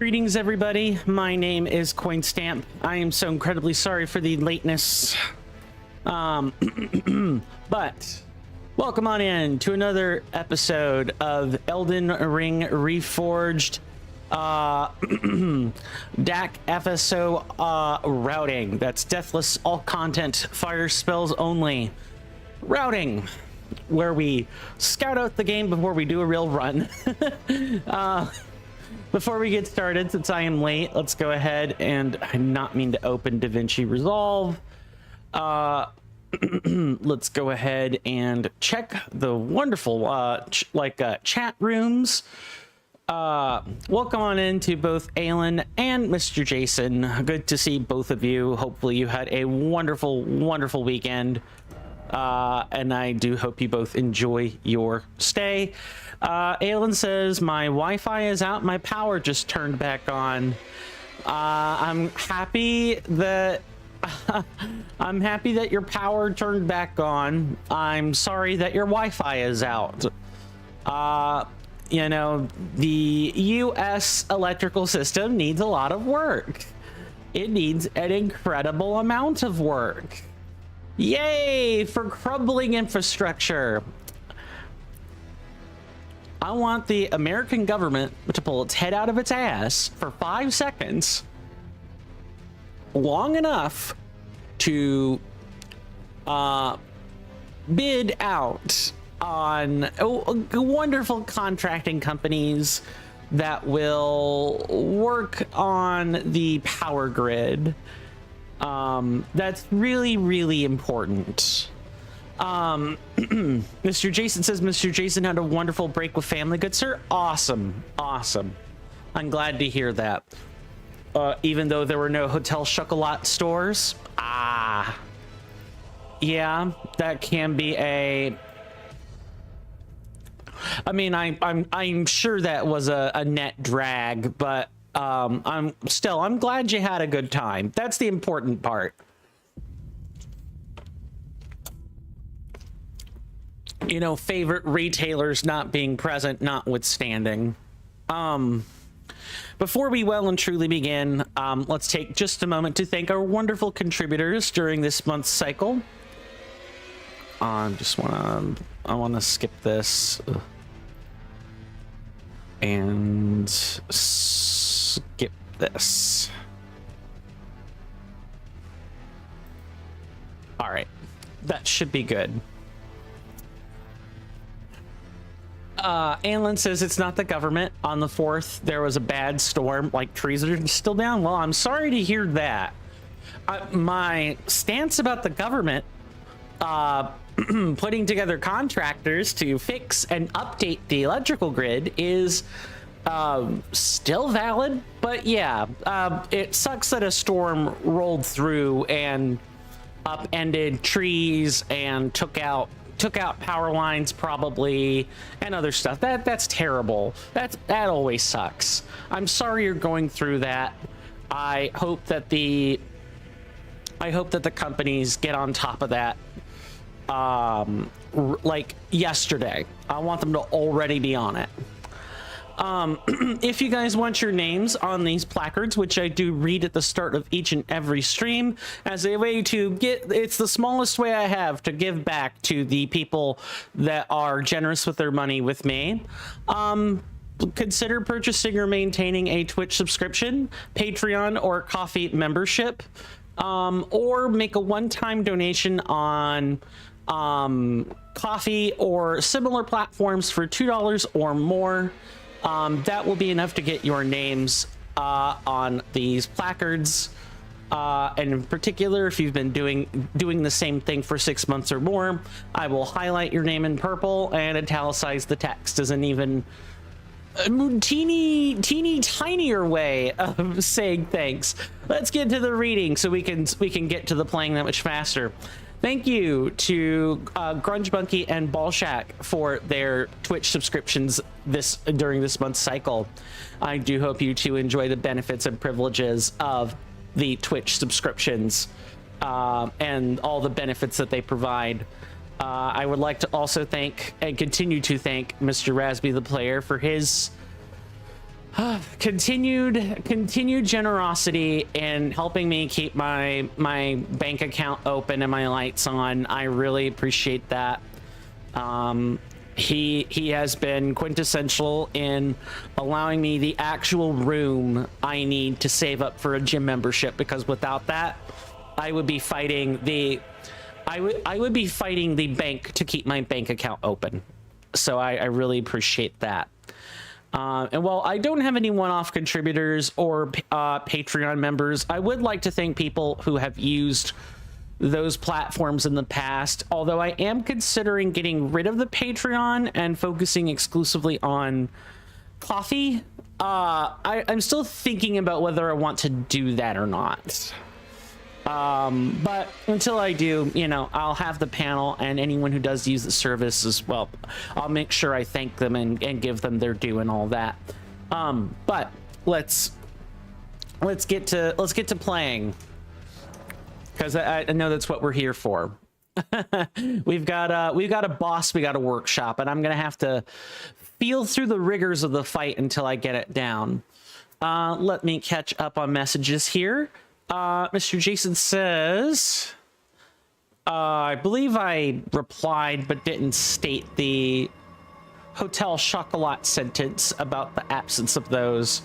Greetings, everybody. My name is Coinstamp. I am so incredibly sorry for the lateness. But welcome on in to another episode of Elden Ring Reforged DAC FSO routing. That's Deathless, all content, fire spells only. Routing, where we scout out the game before we do a real run. Before we get started, since I am late, let's go ahead and I did not mean to open DaVinci Resolve. Let's go ahead and check the wonderful chat rooms. Welcome on into both Elden and Mr. Jason. Good to see both of you. Hopefully you had a wonderful weekend. And I do hope you both enjoy your stay. Elden says, my Wi-Fi is out, my power just turned back on. I'm happy that your power turned back on. I'm sorry that your Wi-Fi is out. You know, the US electrical system needs a lot of work. It needs an incredible amount of work. Yay for crumbling infrastructure. I want the American government to pull its head out of its ass for 5 seconds, long enough to bid out on wonderful contracting companies that will work on the power grid. That's really important. Mr. Jason says, Mr. Jason had a wonderful break with family. Good sir. Awesome. I'm glad to hear that. Even though there were no Hotel Chocolat stores. Yeah, that can be a... I mean, I'm sure that was a net drag, but I'm glad you had a good time. That's the important part. You know, favorite retailers not being present notwithstanding. Before we well and truly begin, let's take just a moment to thank our wonderful contributors during this month's cycle. I want to skip this and skip this. All right, that should be good. Anlin says it's not the government. On the 4th, there was a bad storm, like trees are still down. Well, I'm sorry to hear that. My stance about the government putting together contractors to fix and update the electrical grid is still valid, but yeah, it sucks that a storm rolled through and upended trees and took out power lines probably and other stuff. That's terrible. That always sucks. I'm sorry you're going through that. I hope that the companies get on top of that like yesterday. I want them to already be on it. If you guys want your names on these placards, which I do read at the start of each and every stream, as a way to it's the smallest way I have to give back to the people that are generous with their money with me. Consider purchasing or maintaining a Twitch subscription, Patreon, or Coffee membership, or make a one-time donation on Coffee or similar platforms for $2 or more. That will be enough to get your names on these placards. And in particular, if you've been doing the same thing for 6 months or more, I will highlight your name in purple and italicize the text as an even teeny tinier way of saying thanks. Let's get to the reading so we can get to the playing that much faster. Thank you to Grunge Monkey and Ballshack for their Twitch subscriptions during this month's cycle. I do hope you too enjoy the benefits and privileges of the Twitch subscriptions and all the benefits that they provide. I would like to also thank and continue to thank Mr. Rasby the player for his continued generosity in helping me keep my bank account open and my lights on. I really appreciate that. He has been quintessential in allowing me the actual room I need to save up for a gym membership, because without that, I would be fighting the bank to keep my bank account open. So I really appreciate that. And while I don't have any one-off contributors or Patreon members, I would like to thank people who have used those platforms in the past, although I am considering getting rid of the Patreon and focusing exclusively on coffee. I'm still thinking about whether I want to do that or not. But until I do, you know, I'll have the panel, and anyone who does use the service as well, I'll make sure I thank them and give them their due and all that. But let's get to playing, because I know that's what we're here for. we've got a boss we got to workshop, and I'm gonna have to feel through the rigors of the fight until I get it down. Let me catch up on messages here. Mr. Jason says, I believe I replied but didn't state the Hotel Chocolat sentence about the absence of those.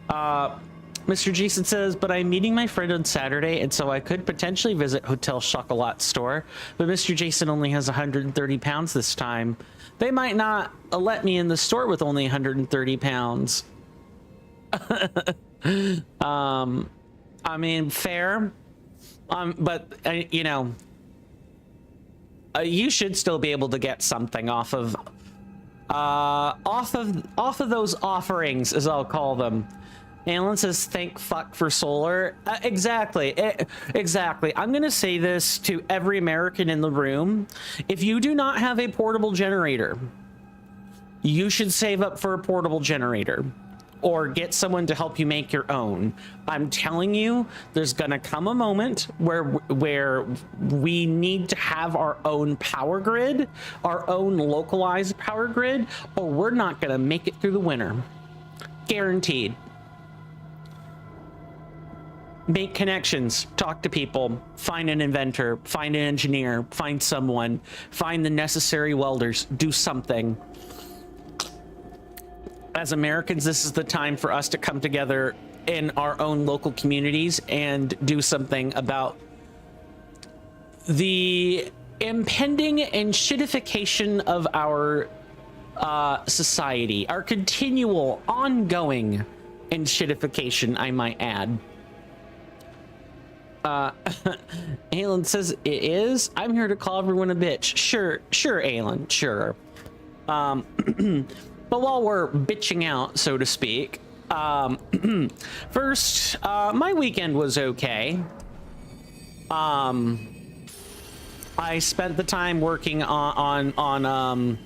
Mr. Jason says, but I'm meeting my friend on Saturday, and so I could potentially visit Hotel Chocolat store, but Mr. Jason only has 130 pounds this time. They might not let me in the store with only 130 pounds. I mean, fair. But you know, you should still be able to get something off of those offerings, as I'll call them. Alan says, thank fuck for solar. Exactly. Exactly. I'm going to say this to every American in the room. If you do not have a portable generator, you should save up for a portable generator or get someone to help you make your own. I'm telling you, there's going to come a moment where we need to have our own power grid, our own localized power grid, or we're not going to make it through the winter. Guaranteed. Make connections, talk to people, find an inventor, find an engineer, find someone, find the necessary welders, do something. As Americans, this is the time for us to come together in our own local communities and do something about the impending enshittification of our society, our continual, ongoing enshittification, I might add. Alan says it is. I'm here to call everyone a bitch. Sure, Alan, sure. But while we're bitching out, so to speak, first, my weekend was okay. I spent the time working on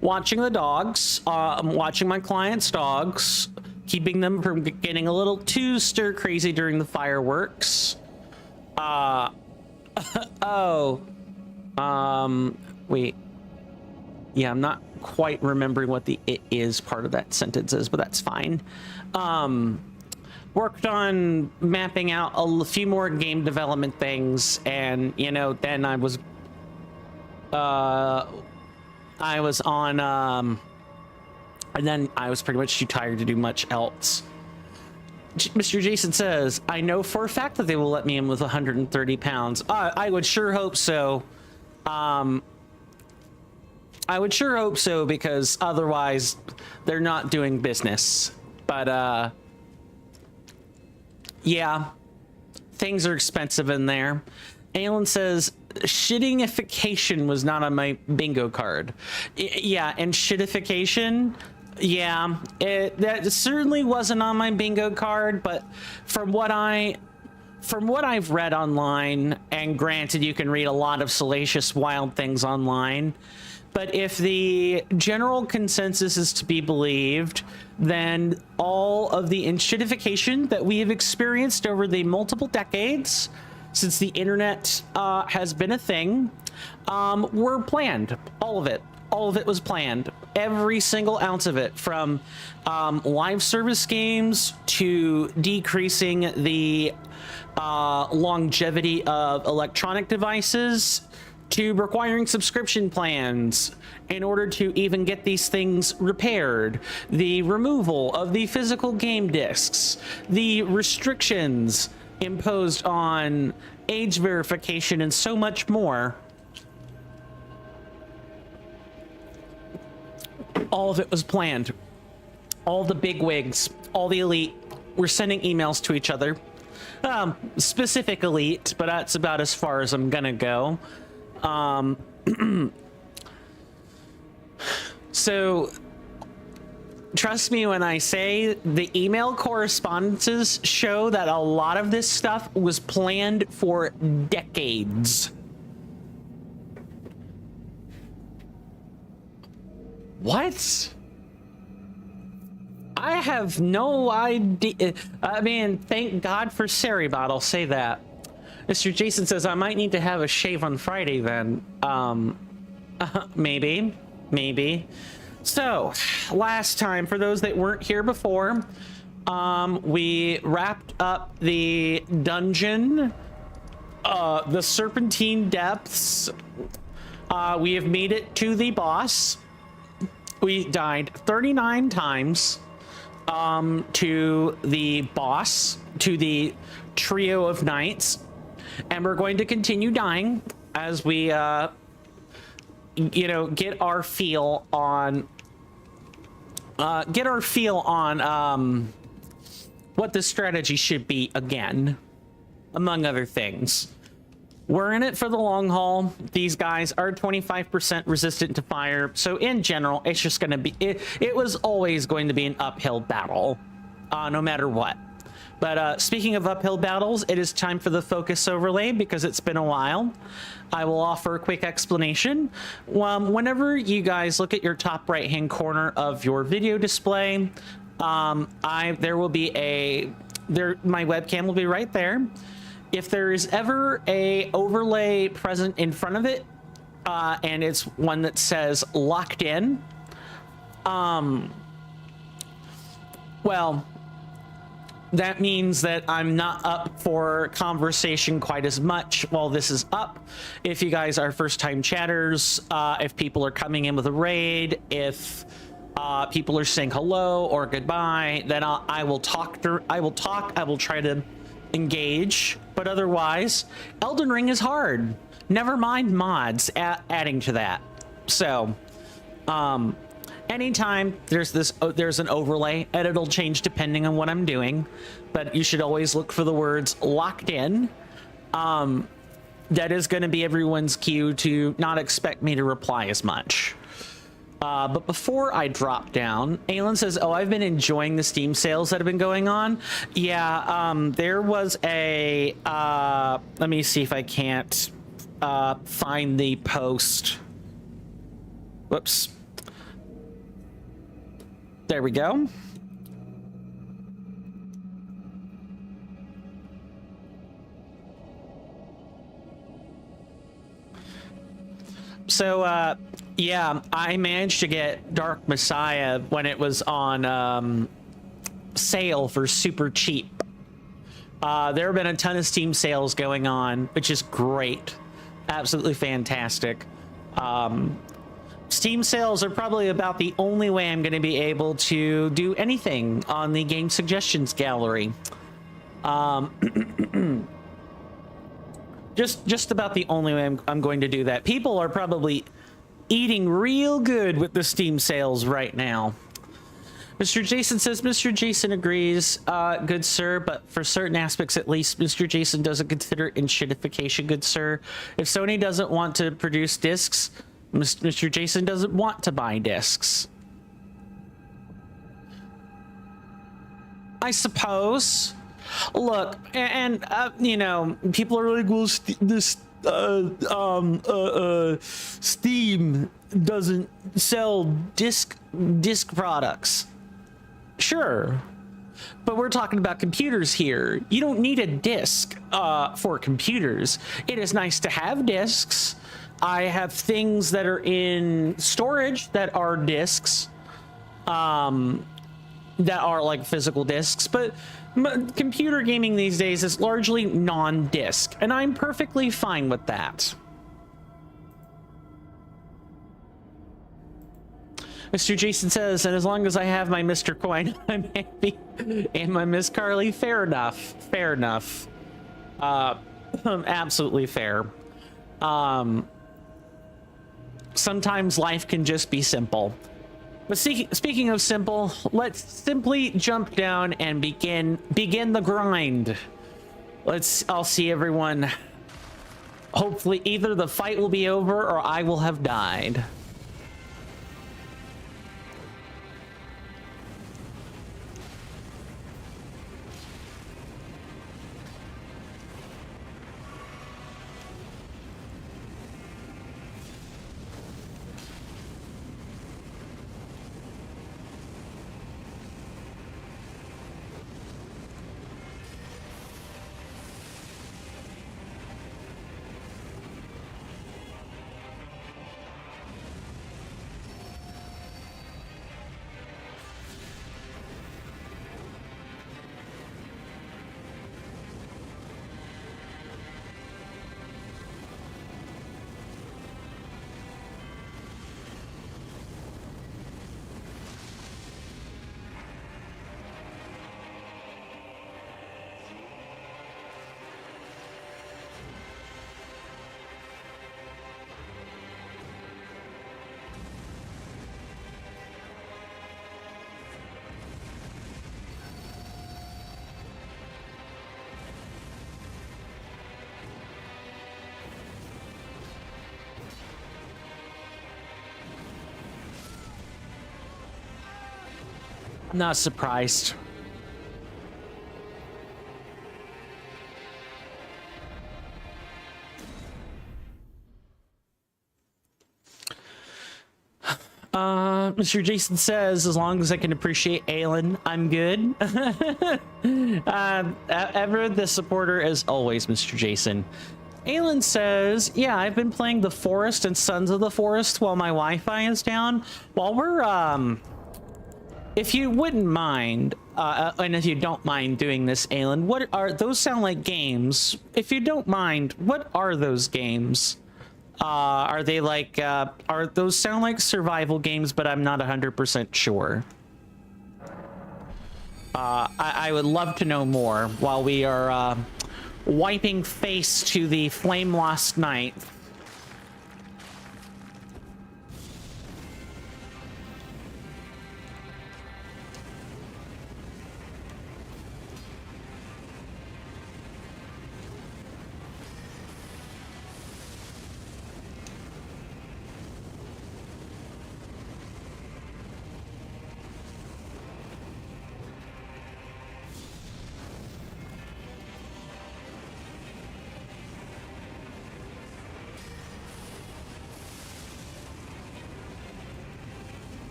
watching the dogs, watching my clients' dogs, keeping them from getting a little too stir crazy during the fireworks. Wait. Yeah, I'm not quite remembering what the "it is" part of that sentence is, but that's fine. Worked on mapping out a few more game development things, and you know, then I was on and then I was pretty much too tired to do much else. Mr. Jason says, I know for a fact that they will let me in with 130 pounds. I would sure hope so. I would sure hope so, because otherwise they're not doing business. But yeah, things are expensive in there. Alan says, shittification was not on my bingo card. Yeah, and shittification, yeah, that certainly wasn't on my bingo card, but from what I've read online, and granted you can read a lot of salacious, wild things online, but if the general consensus is to be believed, then all of the enshittification that we have experienced over the multiple decades since the internet has been a thing, were planned. All of it was planned. every single ounce of it, from live service games to decreasing the longevity of electronic devices to requiring subscription plans in order to even get these things repaired, the removal of the physical game discs, the restrictions imposed on age verification, and so much more. All of it was planned. All the bigwigs, all the elite were sending emails to each other. Specific elite, but that's about as far as I'm gonna go. So trust me when I say the email correspondences show that a lot of this stuff was planned for decades. What? I have no idea. I mean, thank God for Ceribot, I'll say that. Mr. Jason says I might need to have a shave on Friday then. Maybe. So, last time, for those that weren't here before, we wrapped up the dungeon, the Serpentine Depths. We have made it to the boss. We died 39 times to the boss, to the trio of knights, and we're going to continue dying as we get our feel on what the strategy should be again, among other things. We're in it for the long haul. These guys are 25% resistant to fire, so in general, it's just going to be it was always going to be an uphill battle, no matter what. But speaking of uphill battles, it is time for the focus overlay because it's been a while. I will offer a quick explanation. Whenever you guys look at your top right-hand corner of your video display, there will be my webcam will be right there. If there is ever a overlay present in front of it, and it's one that says locked in, well, that means that I'm not up for conversation quite as much while this is up. If you guys are first-time chatters, if people are coming in with a raid, if people are saying hello or goodbye, then I will talk. I will try to engage, but otherwise, Elden Ring is hard. Never mind mods adding to that. So, anytime there's an overlay, and it'll change depending on what I'm doing, but you should always look for the words locked in. That is going to be everyone's cue to not expect me to reply as much. But before I drop down, Aelin says, oh, I've been enjoying the Steam sales that have been going on. Yeah, there was a, let me see if I can't find the post. Whoops. There we go. So, yeah, I managed to get Dark Messiah when it was on sale for super cheap. There have been a ton of Steam sales going on, which is great. Absolutely fantastic. Steam sales are probably about the only way I'm going to be able to do anything on the game suggestions gallery. Just about the only way I'm going to do that. People are probably eating real good with the Steam sales right now. Mr. Jason says, Mr. Jason agrees, good sir, but for certain aspects at least, Mr. Jason doesn't consider enshittification, good sir. If Sony doesn't want to produce discs, Mr. Jason doesn't want to buy discs. I suppose. Look, and you know, people are like, well, Steam doesn't sell disc products. Sure, but we're talking about computers here. You don't need a disc for computers. It is nice to have discs. I have things that are in storage that are discs, that are like physical discs, but computer gaming these days is largely non-disc, and I'm perfectly fine with that. Mr. Jason says, and as long as I have my Mr. Coin, I'm happy. And my Miss Carly, fair enough. Fair enough. Absolutely fair. Sometimes life can just be simple. But speaking of simple, let's simply jump down and begin the grind. I'll see everyone. Hopefully either the fight will be over or I will have died. I'm not surprised. Mr. Jason says, as long as I can appreciate Aelin, I'm good. Ever the supporter as always, Mr. Jason. Aelin says, yeah, I've been playing The Forest and Sons of the Forest while my Wi-Fi is down. While we're, if you wouldn't mind, and if you don't mind doing this, Aelin, what are those? Sound like games. If you don't mind, what are those games? Are they like, are those sound like survival games, but I'm not 100% sure. I would love to know more while we are wiping face to the flame lost night.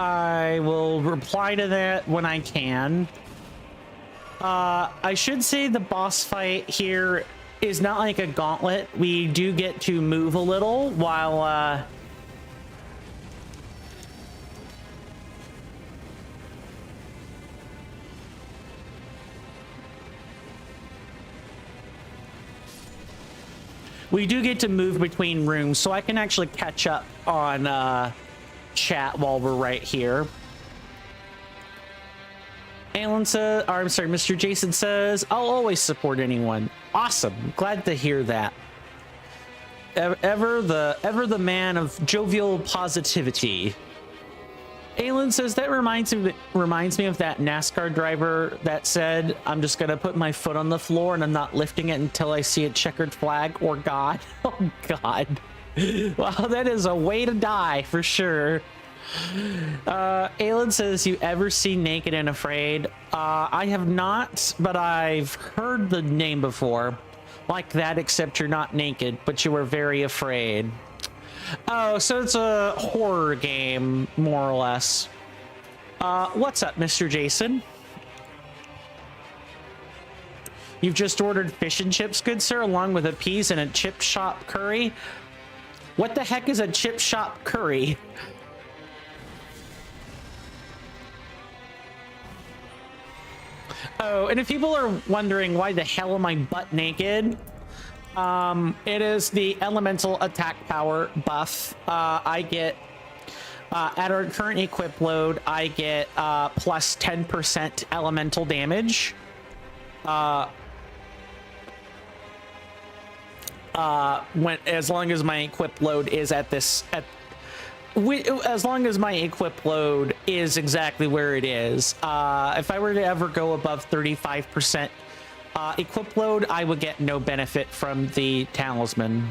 I will reply to that when I can. I should say the boss fight here is not like a gauntlet. We do get to move a little while we do get to move between rooms, so I can actually catch up on chat while we're right here. Alan says, or I'm sorry, Mr. Jason says, I'll always support anyone. Awesome. Glad to hear that. Ever the man of jovial positivity. Alan says, that reminds me of that NASCAR driver that said, I'm just gonna put my foot on the floor and I'm not lifting it until I see a checkered flag or God. Oh God. Wow, that is a way to die for sure. Alan says, you ever seen Naked and Afraid? I have not, but I've heard the name before. Like that, except you're not naked, but you were very afraid. Oh, so it's a horror game, more or less. What's up, Mr. Jason? You've just ordered fish and chips, good sir, along with a peas and a chip shop curry. What the heck is a chip shop curry? Oh, and if people are wondering why the hell am I butt naked, it is the elemental attack power buff. I get, at our current equip load, I get plus 10% elemental damage. As long as my equip load is at this, as long as my equip load is exactly where it is. If I were to ever go above 35% equip load, I would get no benefit from the talisman.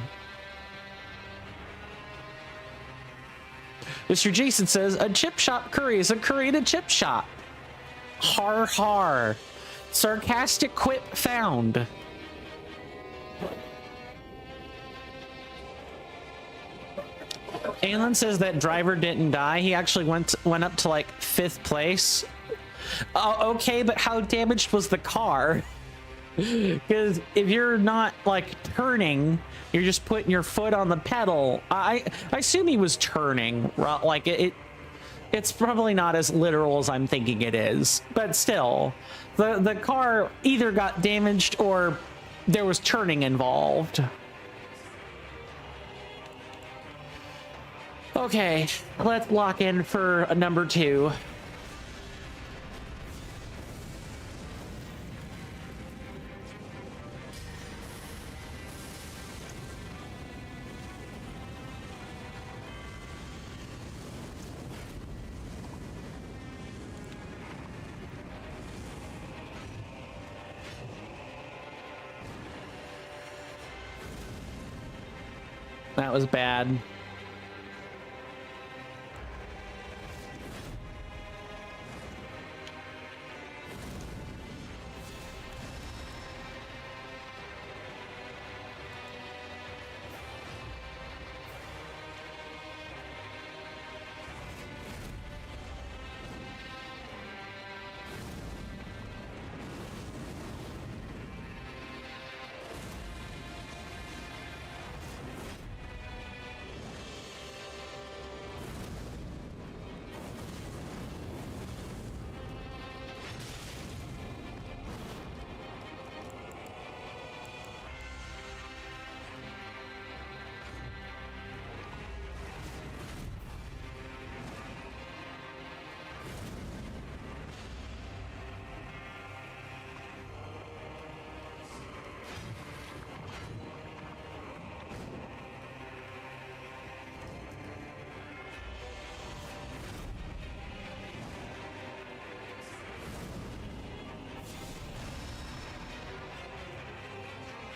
Mr. Jason says, a chip shop curry is a curry at a chip shop. Har har. Sarcastic quip found. Alan says that driver didn't die. He actually went up to like 5th place. Okay, but how damaged was the car? Because if you're not like turning, you're just putting your foot on the pedal. I assume he was turning. Like it's probably not as literal as I'm thinking it is, but still, the car either got damaged or there was turning involved. Okay, let's lock in for a number 2. That was bad.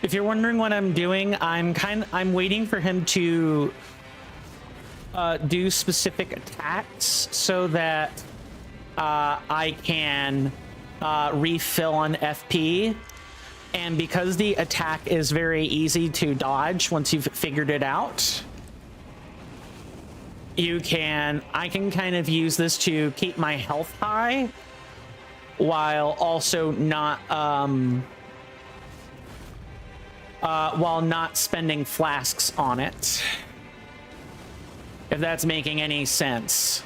If you're wondering what I'm doing, I'm waiting for him to do specific attacks so that I can refill on FP. And because the attack is very easy to dodge once you've figured it out, I can kind of use this to keep my health high while also not while not spending flasks on it, if that's making any sense.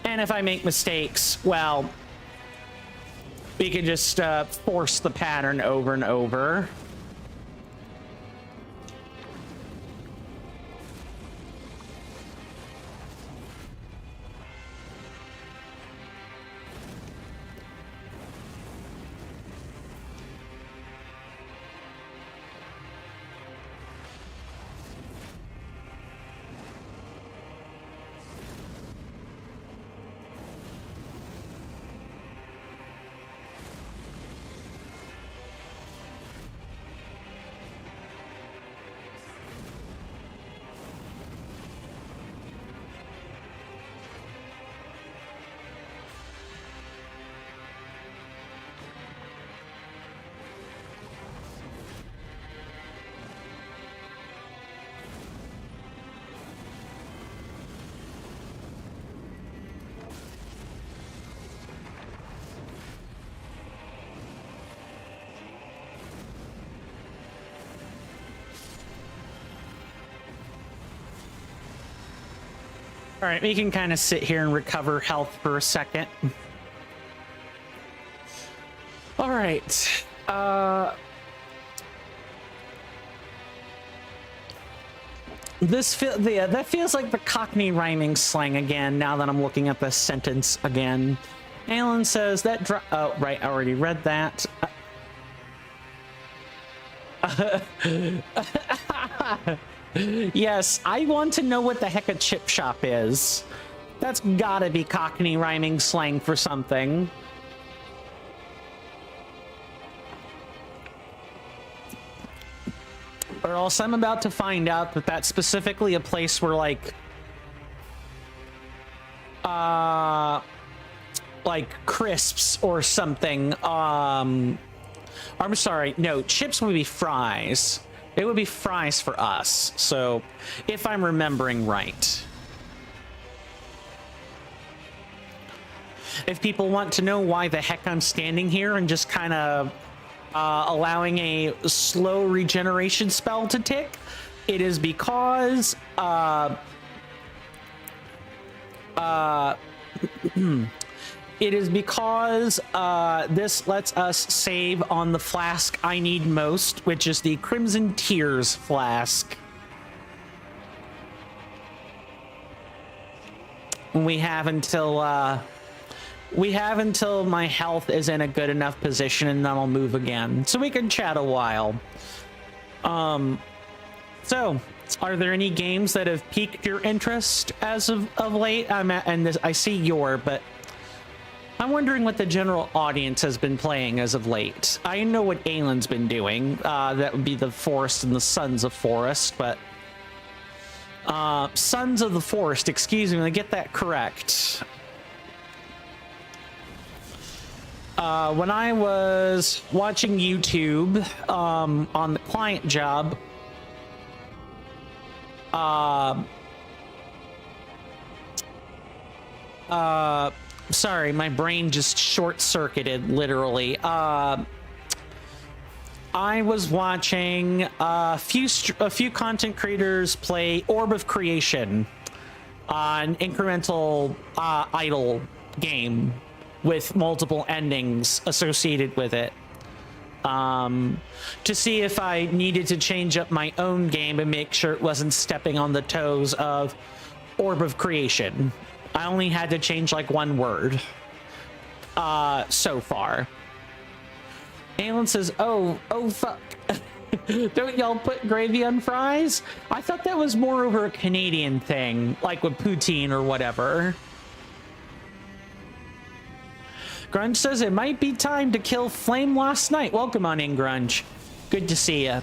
And if I make mistakes, well, we can just force the pattern over and over. right, we can kind of sit here and recover health for a second. All right. That feels like the Cockney rhyming slang again, now that I'm looking at the sentence again. Alan says that oh, right, I already read that. Yes, I want to know what the heck a chip shop is. That's gotta be Cockney rhyming slang for something. Or else I'm about to find out that that's specifically a place where like crisps or something. I'm sorry, no, chips would be fries. It would be fries for us. So if I'm remembering right. If people want to know why the heck I'm standing here and just kind of allowing a slow regeneration spell to tick, it is because this lets us save on the flask I need most, which is the Crimson Tears flask. We have until my health is in a good enough position, and then I'll move again, so we can chat a while. So are there any games that have piqued your interest as of late? I see your, but I'm wondering what the general audience has been playing as of late. I know what Aylin's been doing. That would be the Forest and the Sons of Forest, but Sons of the Forest, excuse me, I get that correct. When I was watching YouTube on the client job, sorry, my brain just short-circuited, literally. I was watching a few content creators play Orb of Creation, an incremental idle game with multiple endings associated with it, to see if I needed to change up my own game and make sure it wasn't stepping on the toes of Orb of Creation. I only had to change like one word so far. Alan says, oh fuck. Don't y'all put gravy on fries? I thought that was more over a Canadian thing, like with poutine or whatever. Grunge says it might be time to kill Flame last night. Welcome on in, Grunge. Good to see you.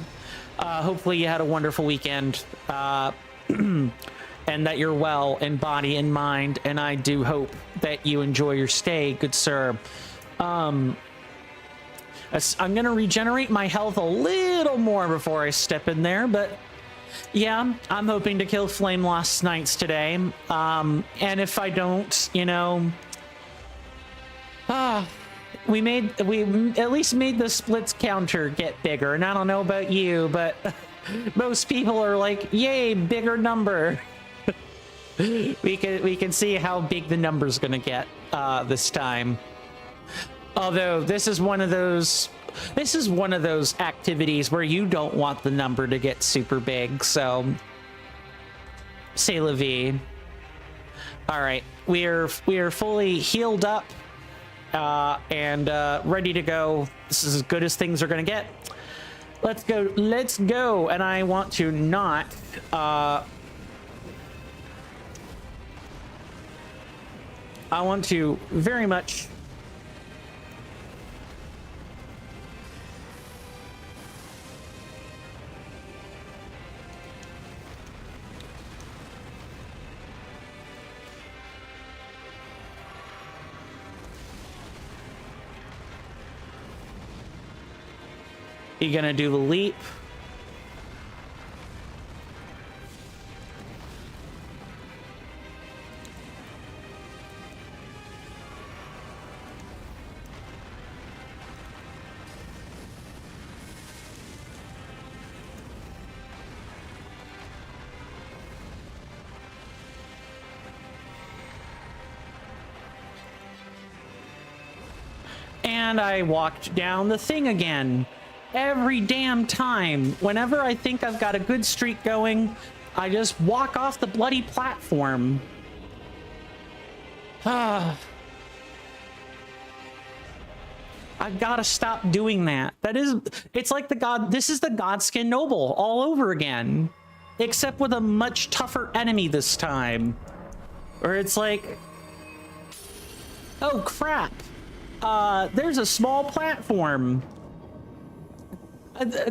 Hopefully you had a wonderful weekend, and that you're well in body and mind, and I do hope that you enjoy your stay, good sir. I'm gonna regenerate my health a little more before I step in there, but yeah, I'm hoping to kill Flame last nights today. And if I don't, you know, we at least made the splits counter get bigger, and I don't know about you, but most people are like, yay, bigger number. we can see how big the number's gonna get this time. Although this is one of those activities where you don't want the number to get super big, so c'est la vie. All right, we are fully healed up and ready to go. This is as good as things are gonna get. Let's go. And I want to not I want to very much you gonna do the leap. And I walked down the thing again. Every damn time. Whenever I think I've got a good streak going, I just walk off the bloody platform. I've got to stop doing that. It's like this is the Godskin Noble all over again. Except with a much tougher enemy this time. Or it's like, oh crap. There's a small platform.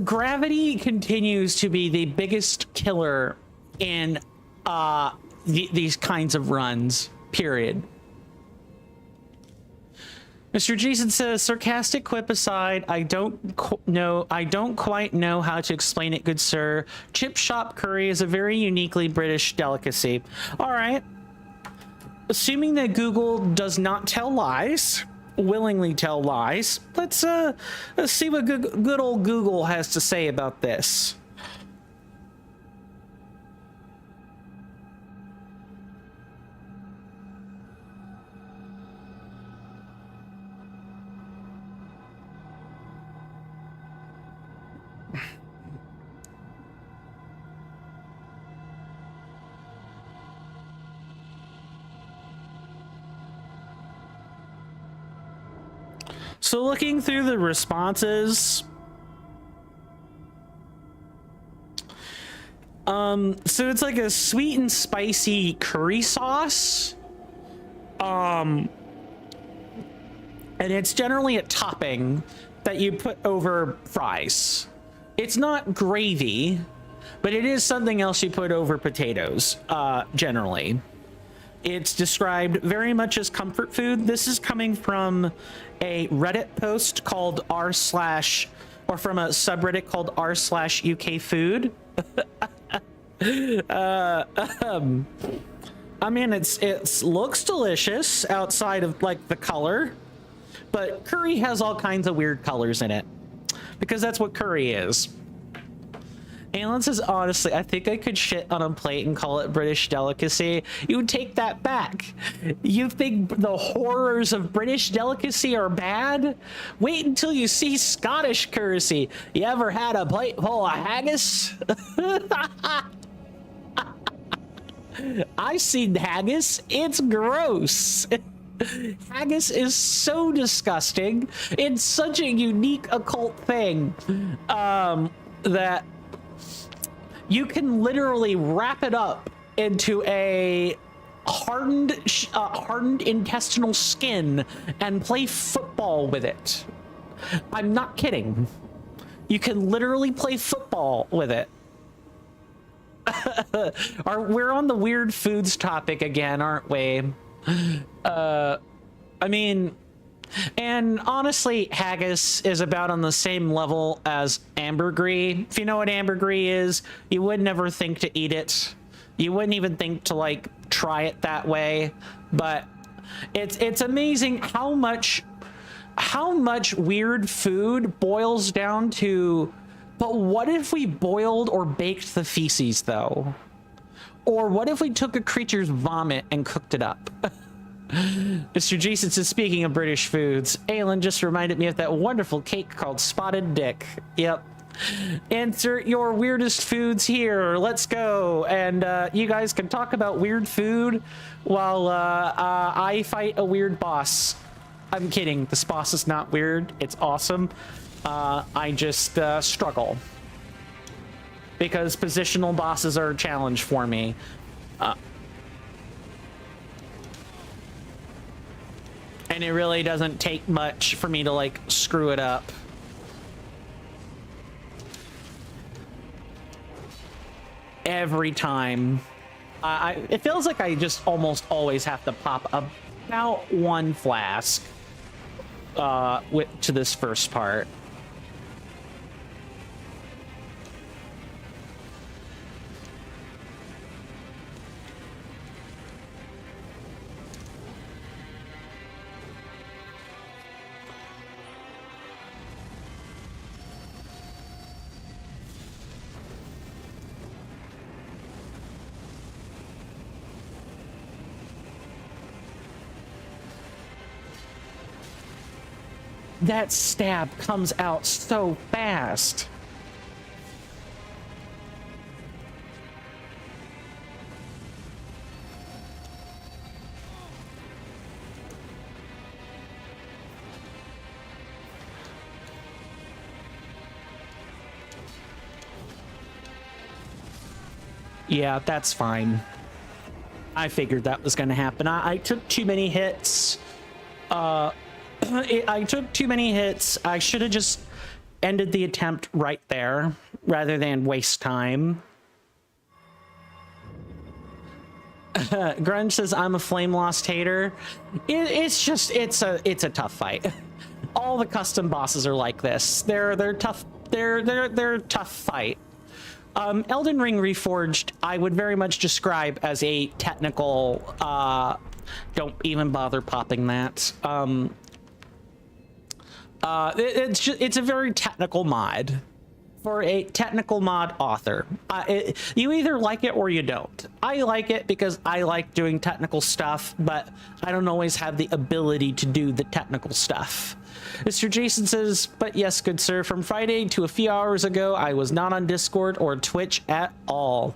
Gravity continues to be the biggest killer in these kinds of runs, period. Mr. Jason says, sarcastic quip aside, I don't quite know how to explain it, good sir. Chip shop curry is a very uniquely British delicacy. All right. Assuming that Google does not tell lies, willingly tell lies, let's see what good old Google has to say about this. So looking through the responses, so it's like a sweet and spicy curry sauce, and it's generally a topping that you put over fries. It's not gravy, but it is something else you put over potatoes, generally. It's described very much as comfort food. This is coming from a Reddit post called or from a subreddit called r/UK food. I mean, it looks delicious outside of like the color, but curry has all kinds of weird colors in it because that's what curry is. Alan says, honestly, I think I could shit on a plate and call it British delicacy. You would take that back. You think the horrors of British delicacy are bad? Wait until you see Scottish currency. You ever had a plate full of haggis? I've seen haggis. It's gross. Haggis is so disgusting. It's such a unique occult thing that you can literally wrap it up into a hardened intestinal skin and play football with it. I'm not kidding. You can literally play football with it. We're on the weird foods topic again, aren't we? I mean, and honestly, haggis is about on the same level as ambergris. If you know what ambergris is, you would never think to eat it. You wouldn't even think to like try it that way. But it's amazing how much weird food boils down to, but what if we boiled or baked the feces though? Or what if we took a creature's vomit and cooked it up? Mr. Jason says, speaking of British foods, Alan just reminded me of that wonderful cake called Spotted Dick. Yep. Insert your weirdest foods here. Let's go. And you guys can talk about weird food while I fight a weird boss. I'm kidding. This boss is not weird. It's awesome. I just struggle. Because positional bosses are a challenge for me. And it really doesn't take much for me to like screw it up. Every time. It feels like I just almost always have to pop about one flask to this first part. That stab comes out so fast. Yeah, that's fine. I figured that was going to happen. I took too many hits. I took too many hits. I should have just ended the attempt right there rather than waste time. Grunge says I'm a flame lost hater. It's a tough fight. All the custom bosses are like this. They're tough. They're a tough fight. Elden Ring Reforged, I would very much describe as a technical, don't even bother popping that. It's a very technical mod for a technical mod author. You either like it or you don't. I like it because I like doing technical stuff, but I don't always have the ability to do the technical stuff. Mr. Jason says, but yes, good sir, from Friday to a few hours ago, I was not on Discord or Twitch at all.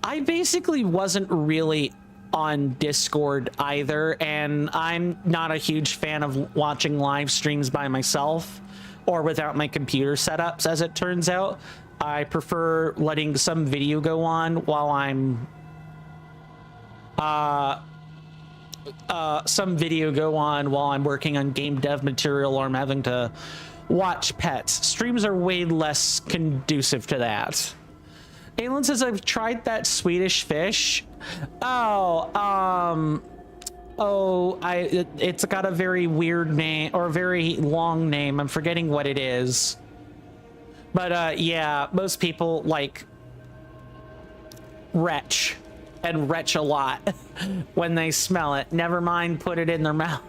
I basically wasn't really on Discord either, and I'm not a huge fan of watching live streams by myself or without my computer setups, as it turns out. I prefer letting some video go on while I'm working on game dev material, or I'm having to watch pets. Streams are way less conducive to that. Aelin says, I've tried that Swedish fish. It's got a very weird name, or a very long name. I'm forgetting what it is. But yeah, most people like retch and retch a lot when they smell it. Never mind put it in their mouth.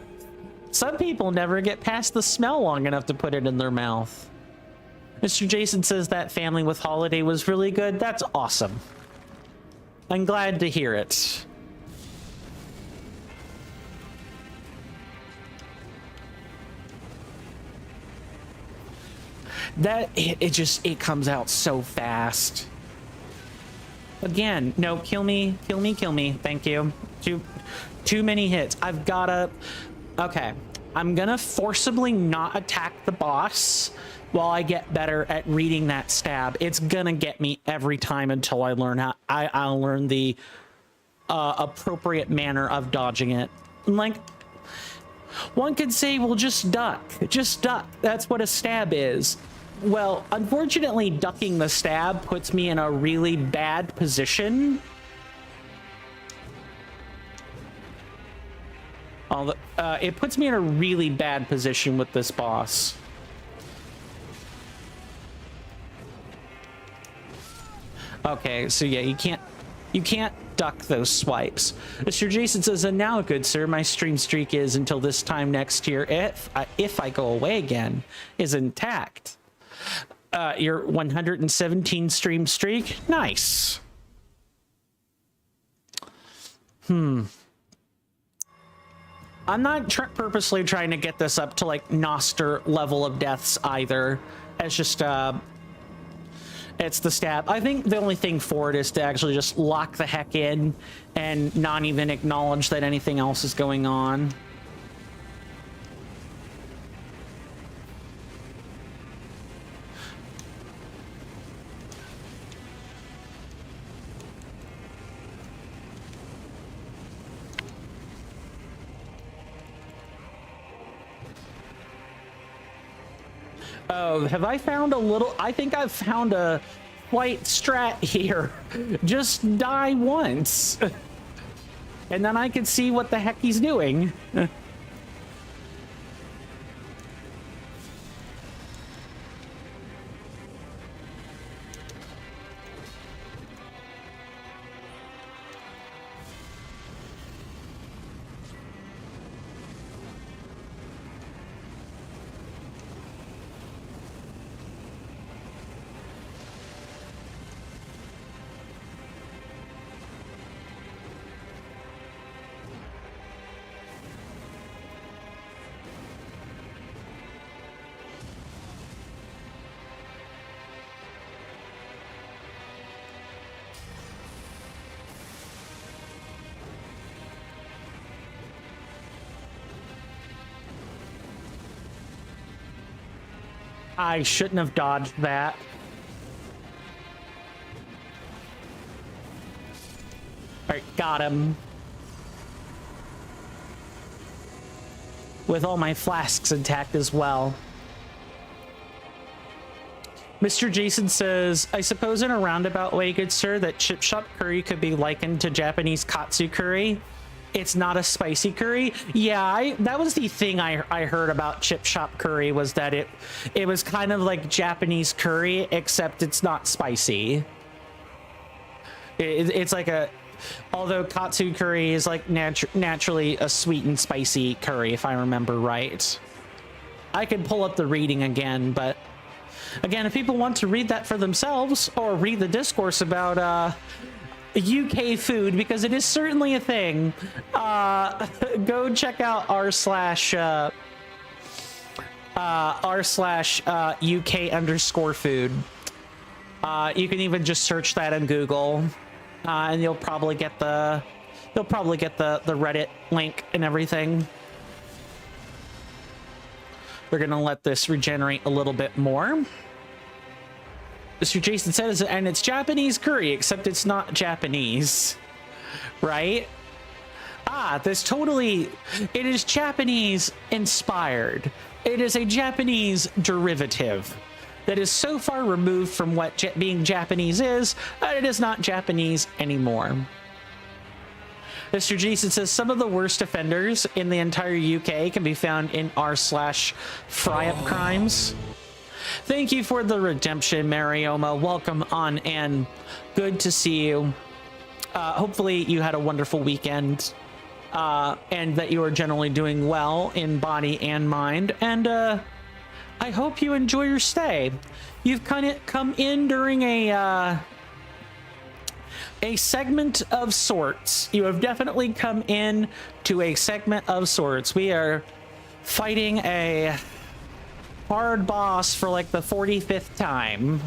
Some people never get past the smell long enough to put it in their mouth. Mr. Jason says that Family with Holiday was really good. That's awesome. I'm glad to hear it. It comes out so fast. Again, no, kill me. Thank you. Too many hits. I've gotta... Okay. I'm gonna forcibly not attack the boss while I get better at reading that stab. It's gonna get me every time until I learn how... I'll learn the appropriate manner of dodging it. Like, one could say, well, just duck. Just duck. That's what a stab is. Well, unfortunately, ducking the stab puts me in a really bad position. It puts me in a really bad position with this boss. Okay, so yeah, you can't duck those swipes. Mr. Jason says, and now, good sir, my stream streak is until this time next year, if I go away again, is intact. Your 117 stream streak, nice. I'm not purposely trying to get this up to like Noster level of deaths either. It's just it's the stab. I think the only thing for it is to actually just lock the heck in and not even acknowledge that anything else is going on. Oh, have I found a little... I think I've found a slight strat here. Just die once. And then I can see what the heck he's doing. I shouldn't have dodged that. All right, got him. With all my flasks intact as well. Mr. Jason says, I suppose in a roundabout way, good sir, that chip shop curry could be likened to Japanese katsu curry. It's not a spicy curry. Yeah, that was the thing I heard about chip shop curry, was that it was kind of like Japanese curry, except it's not spicy. It's like a, although katsu curry is like naturally a sweet and spicy curry, if I remember right. I could pull up the reading again, but again, if people want to read that for themselves or read the discourse about UK food, because it is certainly a thing, go check out r/UK_food. You can even just search that in Google, and you'll probably get the Reddit link and everything. We're gonna let this regenerate a little bit more. Mr. Jason says, and it's Japanese curry, except it's not Japanese, right? Ah, it is Japanese inspired. It is a Japanese derivative that is so far removed from what being Japanese is, that it is not Japanese anymore. Mr. Jason says, some of the worst offenders in the entire UK can be found in r/fry-up crimes. Thank you for the redemption, Marioma. Welcome on in. Good to see you. Hopefully you had a wonderful weekend, and that you are generally doing well in body and mind. And I hope you enjoy your stay. You've kind of come in during a segment of sorts. You have definitely come in to a segment of sorts. We are fighting a hard boss for like the 45th time.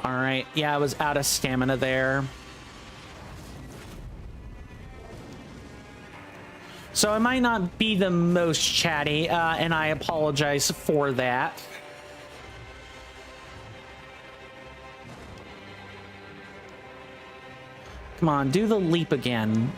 All right, yeah, I was out of stamina there. So I might not be the most chatty, and I apologize for that. Come on, do the leap again.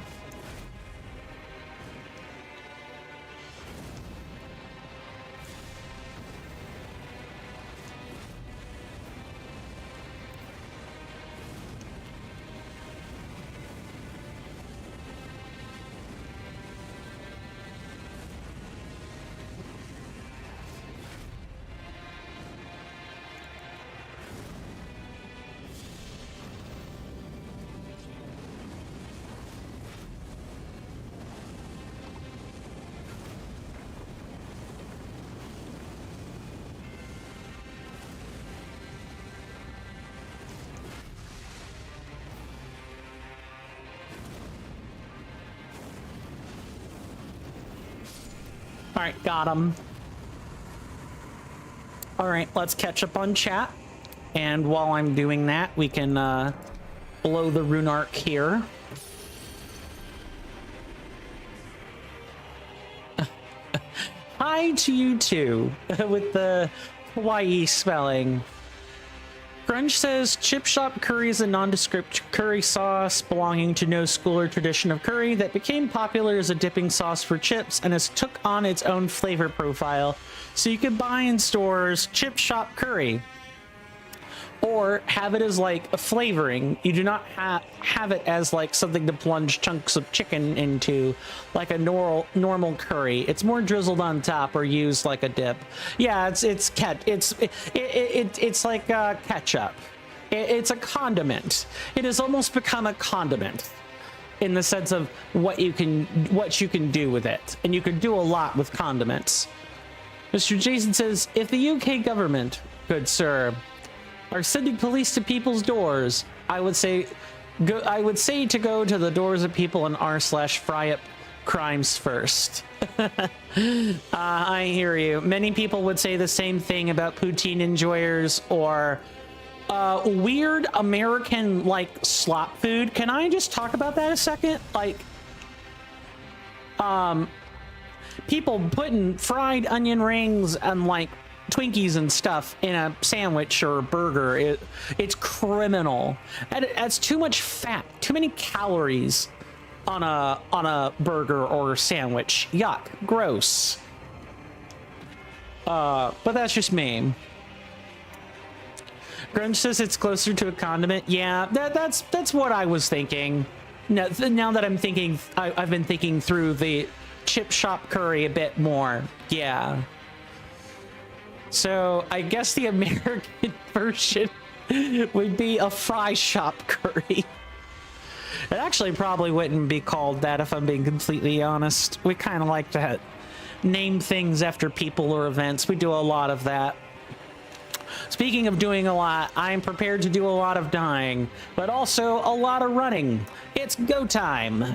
All right, got him. All right, let's catch up on chat. And while I'm doing that, we can blow the rune arc here. Hi to you too, with the kawaii spelling. Grunge says, chip shop curry is a nondescript curry sauce belonging to no school or tradition of curry that became popular as a dipping sauce for chips and has took on its own flavor profile. So you can buy in stores chip shop curry, or have it as like a flavoring. You do not have it as like something to plunge chunks of chicken into, like a normal curry. It's more drizzled on top or used like a dip. Yeah, it's like ketchup. It's a condiment. It has almost become a condiment in the sense of what you can do with it, and you can do a lot with condiments. Mr. Jason says, if the UK government, good sir, are sending police to people's doors, I would say to go to the doors of people in r/fry-up crimes first. I hear you. Many people would say the same thing about poutine enjoyers or weird American like slop food. Can I just talk about that a second? Like, people putting fried onion rings and like Twinkies and stuff in a sandwich or a burger. It's criminal. And it's too much fat, too many calories on a burger or sandwich. Yuck, gross. But that's just me. Grunge says it's closer to a condiment. Yeah, that's what I was thinking. Now that I'm thinking, I've been thinking through the chip shop curry a bit more. Yeah. So I guess the American version would be a fry shop curry. It actually probably wouldn't be called that if I'm being completely honest. We kind of like to name things after people or events. We do a lot of that. Speaking of doing a lot, I'm prepared to do a lot of dying, but also a lot of running. It's go time.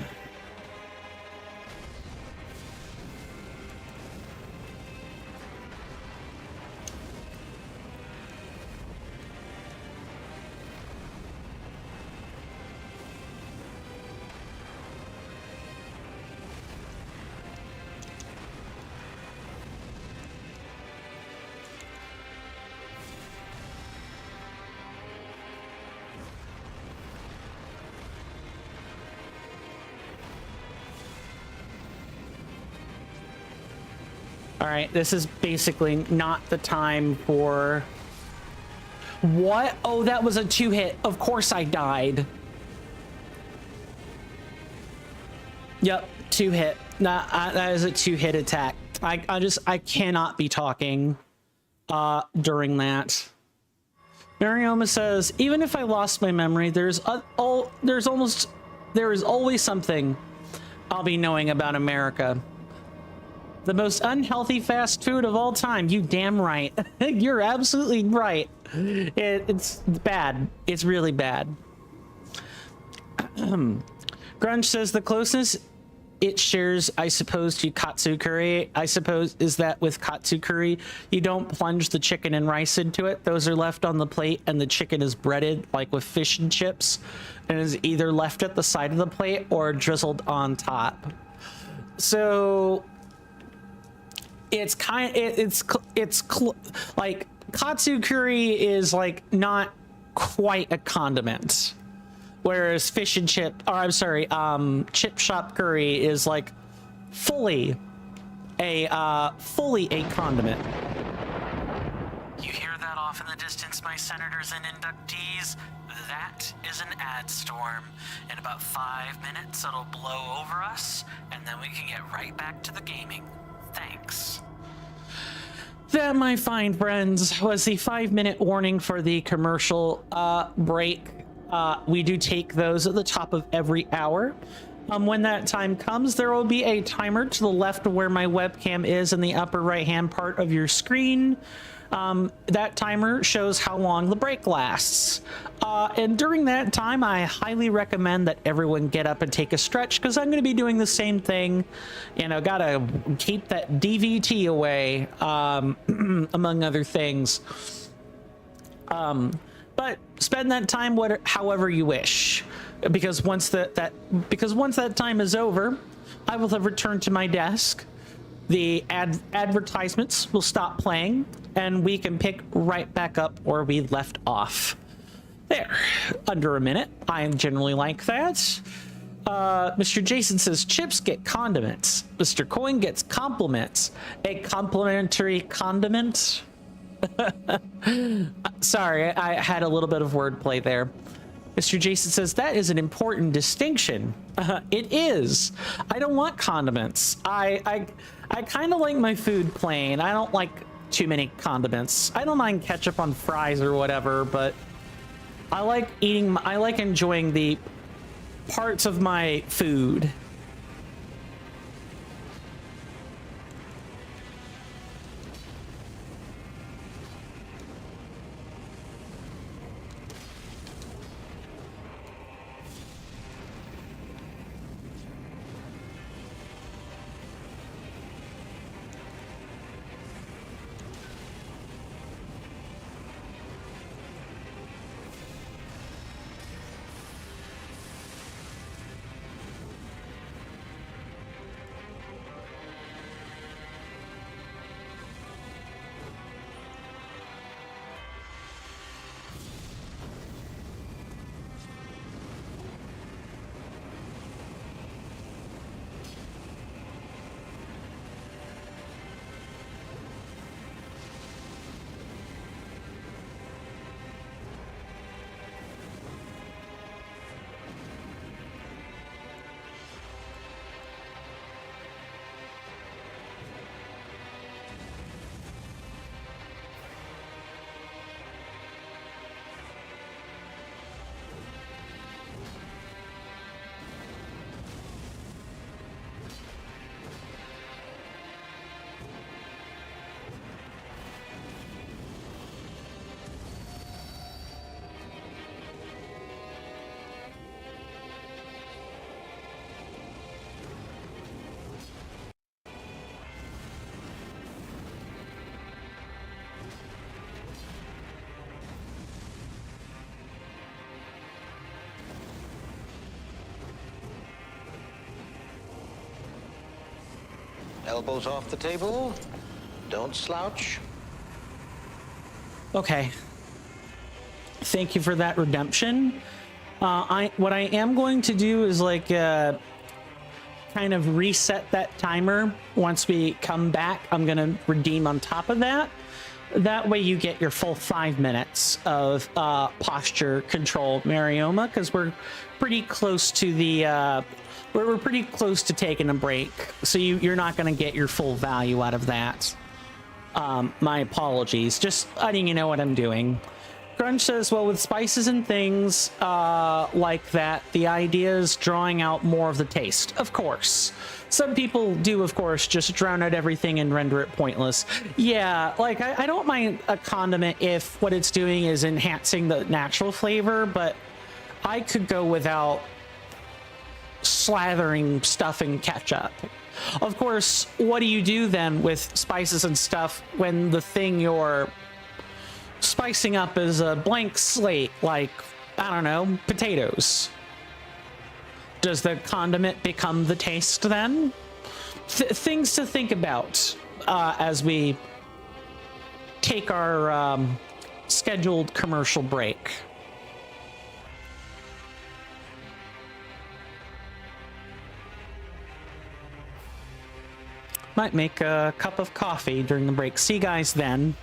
All right, this is basically not the time for... What? Oh, that was a 2-hit. Of course I died. Yep, 2-hit. Nah, that is a 2-hit attack. I cannot be talking during that. Marioma says, even if I lost my memory, there is always something I'll be knowing about America. The most unhealthy fast food of all time. You damn right. You're absolutely right. It's bad. It's really bad. Grunge says the closeness it shares, I suppose, to katsu curry. I suppose is that with katsu curry, you don't plunge the chicken and rice into it. Those are left on the plate and the chicken is breaded like with fish and chips and is either left at the side of the plate or drizzled on top. So it's like katsu curry is like not quite a condiment, whereas fish and chip, or I'm sorry, chip shop curry is like fully a condiment. You hear that off in the distance, my senators and inductees? That is an ad storm. In about 5 minutes, it'll blow over us, and then we can get right back to the gaming. Thanks. That, my fine friends, was the 5-minute warning for the commercial break. We do take those at the top of every hour. When that time comes, there will be a timer to the left of where my webcam is in the upper right-hand part of your screen. That timer shows how long the break lasts. And during that time, I highly recommend that everyone get up and take a stretch, because I'm going to be doing the same thing. You know, gotta keep that DVT away, among other things. But spend that time however you wish, because once that time is over, I will have returned to my desk. The advertisements will stop playing, and we can pick right back up where we left off. There, under a minute. I generally like that. Mr. Jason says chips get condiments. Mr. Coin gets compliments. A complimentary condiment. Sorry, I had a little bit of wordplay there. Mr. Jason says that is an important distinction. It is. I don't want condiments. I kind of like my food plain. I don't like too many condiments. I don't mind ketchup on fries or whatever, but I like enjoying the parts of my food. Elbows off the table. Don't slouch. Okay. Thank you for that redemption. What I am going to do is like kind of reset that timer. Once we come back, I'm gonna redeem on top of that. That way you get your full 5 minutes of posture control, Marioma, because we're pretty close to the we're pretty close to taking a break, so you're not going to get your full value out of that. My apologies, just letting you know what I'm doing. Grunge says, well, with spices and things like that, the idea is drawing out more of the taste. Of course. Some people do, of course, just drown out everything and render it pointless. Yeah, like, I don't mind a condiment if what it's doing is enhancing the natural flavor, but I could go without slathering stuff in ketchup. Of course, what do you do then with spices and stuff when the thing you're spicing up is a blank slate, like, I don't know, potatoes? Does the condiment become the taste then? Things to think about as we take our scheduled commercial break. Might make a cup of coffee during the break. See you guys then.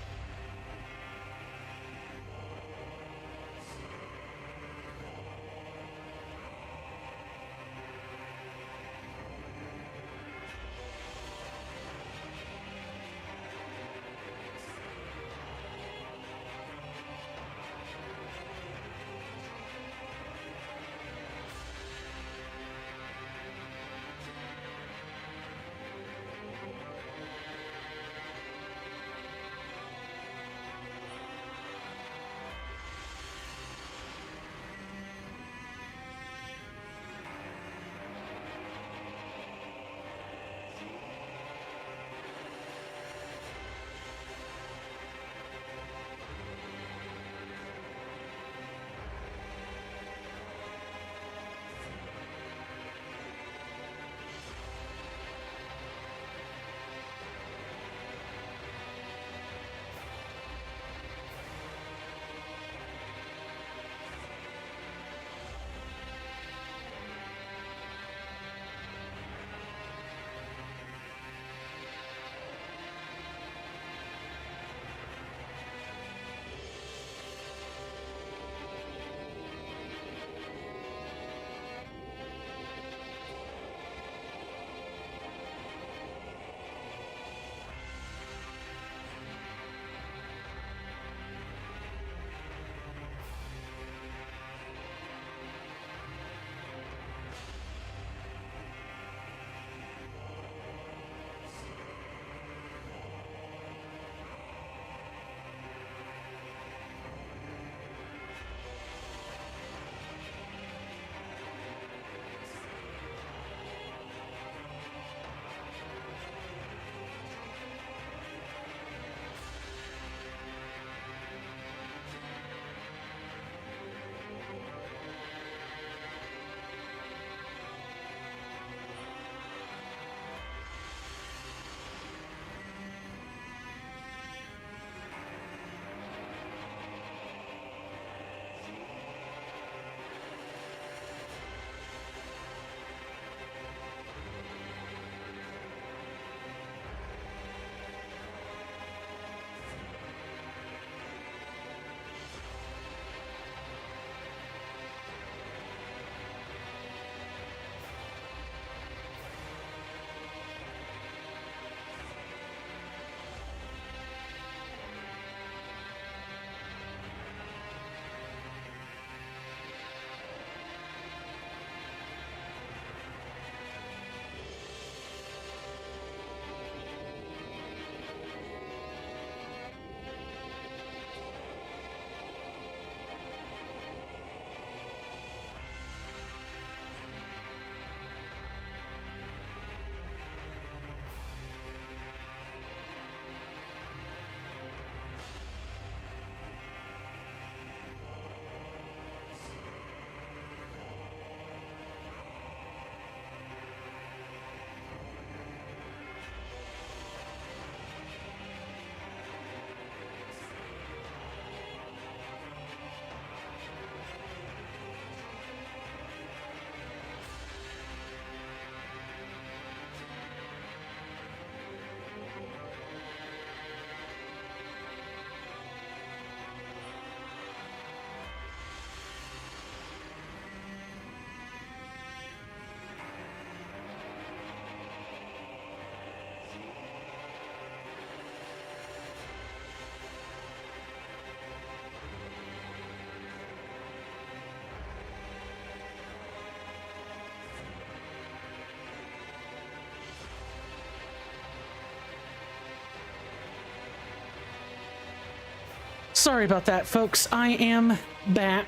Sorry about that, folks. I am back.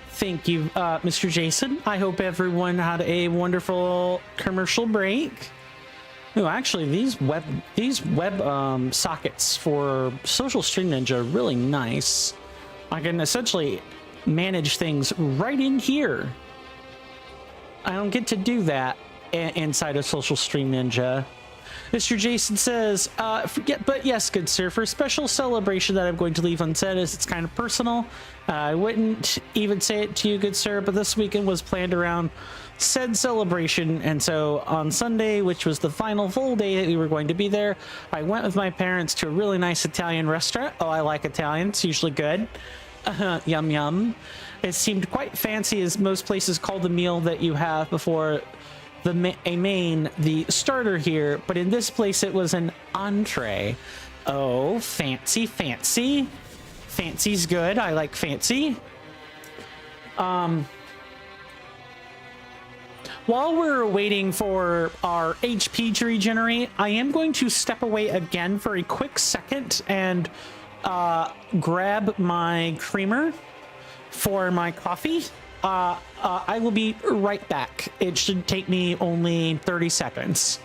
Thank you, Mr. Jason. I hope everyone had a wonderful commercial break. No, actually, these web sockets for Social Stream Ninja are really nice. I can essentially manage things right in here. I don't get to do that inside of Social Stream Ninja. Mr. Jason says, but yes, good sir, for a special celebration that I'm going to leave unsaid as it's kind of personal. I wouldn't even say it to you, good sir, but this weekend was planned around said celebration, and so on Sunday, which was the final full day that we were going to be there, I went with my parents to a really nice Italian restaurant. Oh, I like Italian. It's usually good. Yum yum. It seemed quite fancy, as most places call the meal that you have before the starter here, but in this place it was an entree. Oh, fancy, fancy. Fancy's good. I like fancy. While we're waiting for our HP to regenerate, I am going to step away again for a quick second and grab my creamer for my coffee. I will be right back. It should take me only 30 seconds.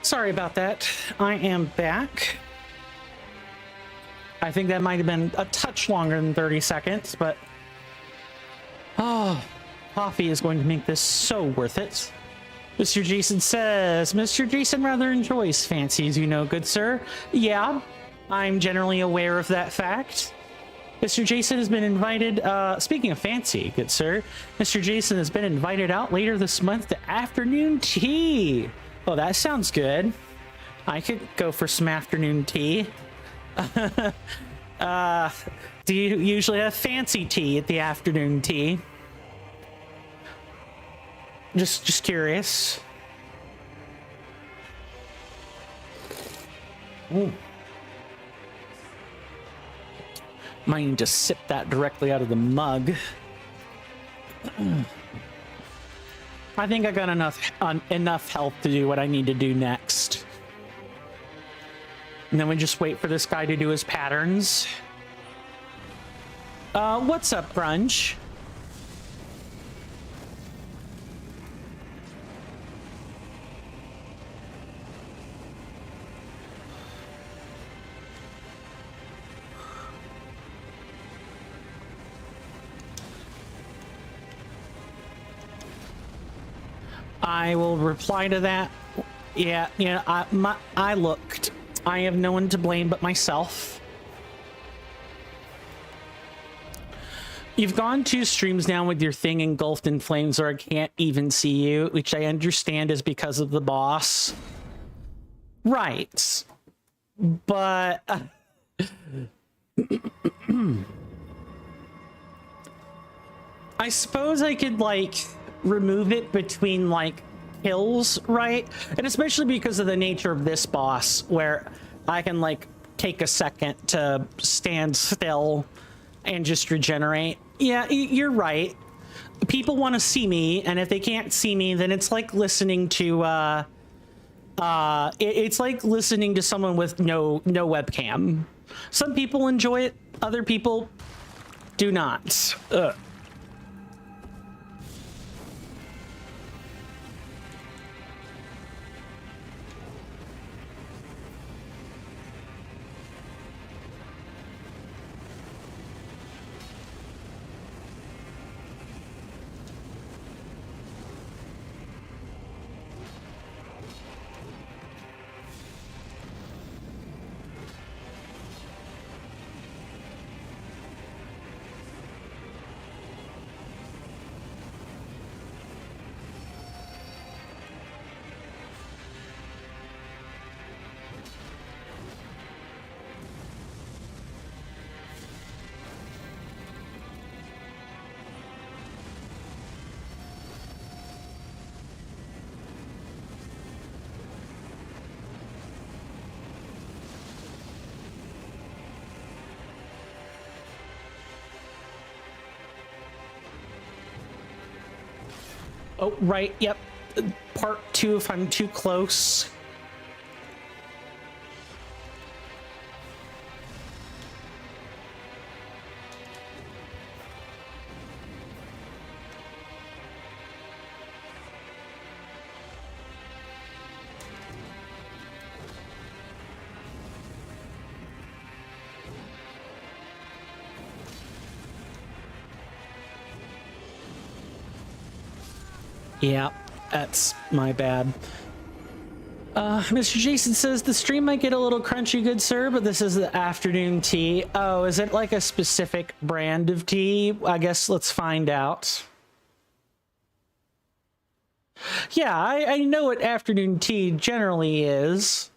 Sorry about that. I am back. I think that might have been a touch longer than 30 seconds, but oh, coffee is going to make this so worth it. Mr. Jason says, Mr. Jason rather enjoys fancies, you know, good sir. Yeah, I'm generally aware of that fact. Mr. Jason has been invited, speaking of fancy, good sir, Mr. Jason has been invited out later this month to afternoon tea. Oh, that sounds good. I could go for some afternoon tea. Do you usually have fancy tea at the afternoon tea? Just curious. Ooh. Might need to sip that directly out of the mug. I think I got enough health to do what I need to do next. And then we just wait for this guy to do his patterns. What's up, Grunge? I will reply to that. Yeah, I looked. I have no one to blame but myself. You've gone 2 streams now with your thing engulfed in flames or I can't even see you, which I understand is because of the boss. Right. But... I suppose I could, like, remove it between, like, kills, right? And especially because of the nature of this boss, where I can, like, take a second to stand still and just regenerate. Yeah, you're right. People want to see me, and if they can't see me, then it's like listening to, it's like listening to someone with no webcam. Some people enjoy it, other people do not. Ugh. Oh, right, yep. Part 2 if I'm too close. Yeah, that's my bad. Mr. Jason says the stream might get a little crunchy, good sir, but this is the afternoon tea. Oh, is it like a specific brand of tea? I guess let's find out. Yeah, I know what afternoon tea generally is.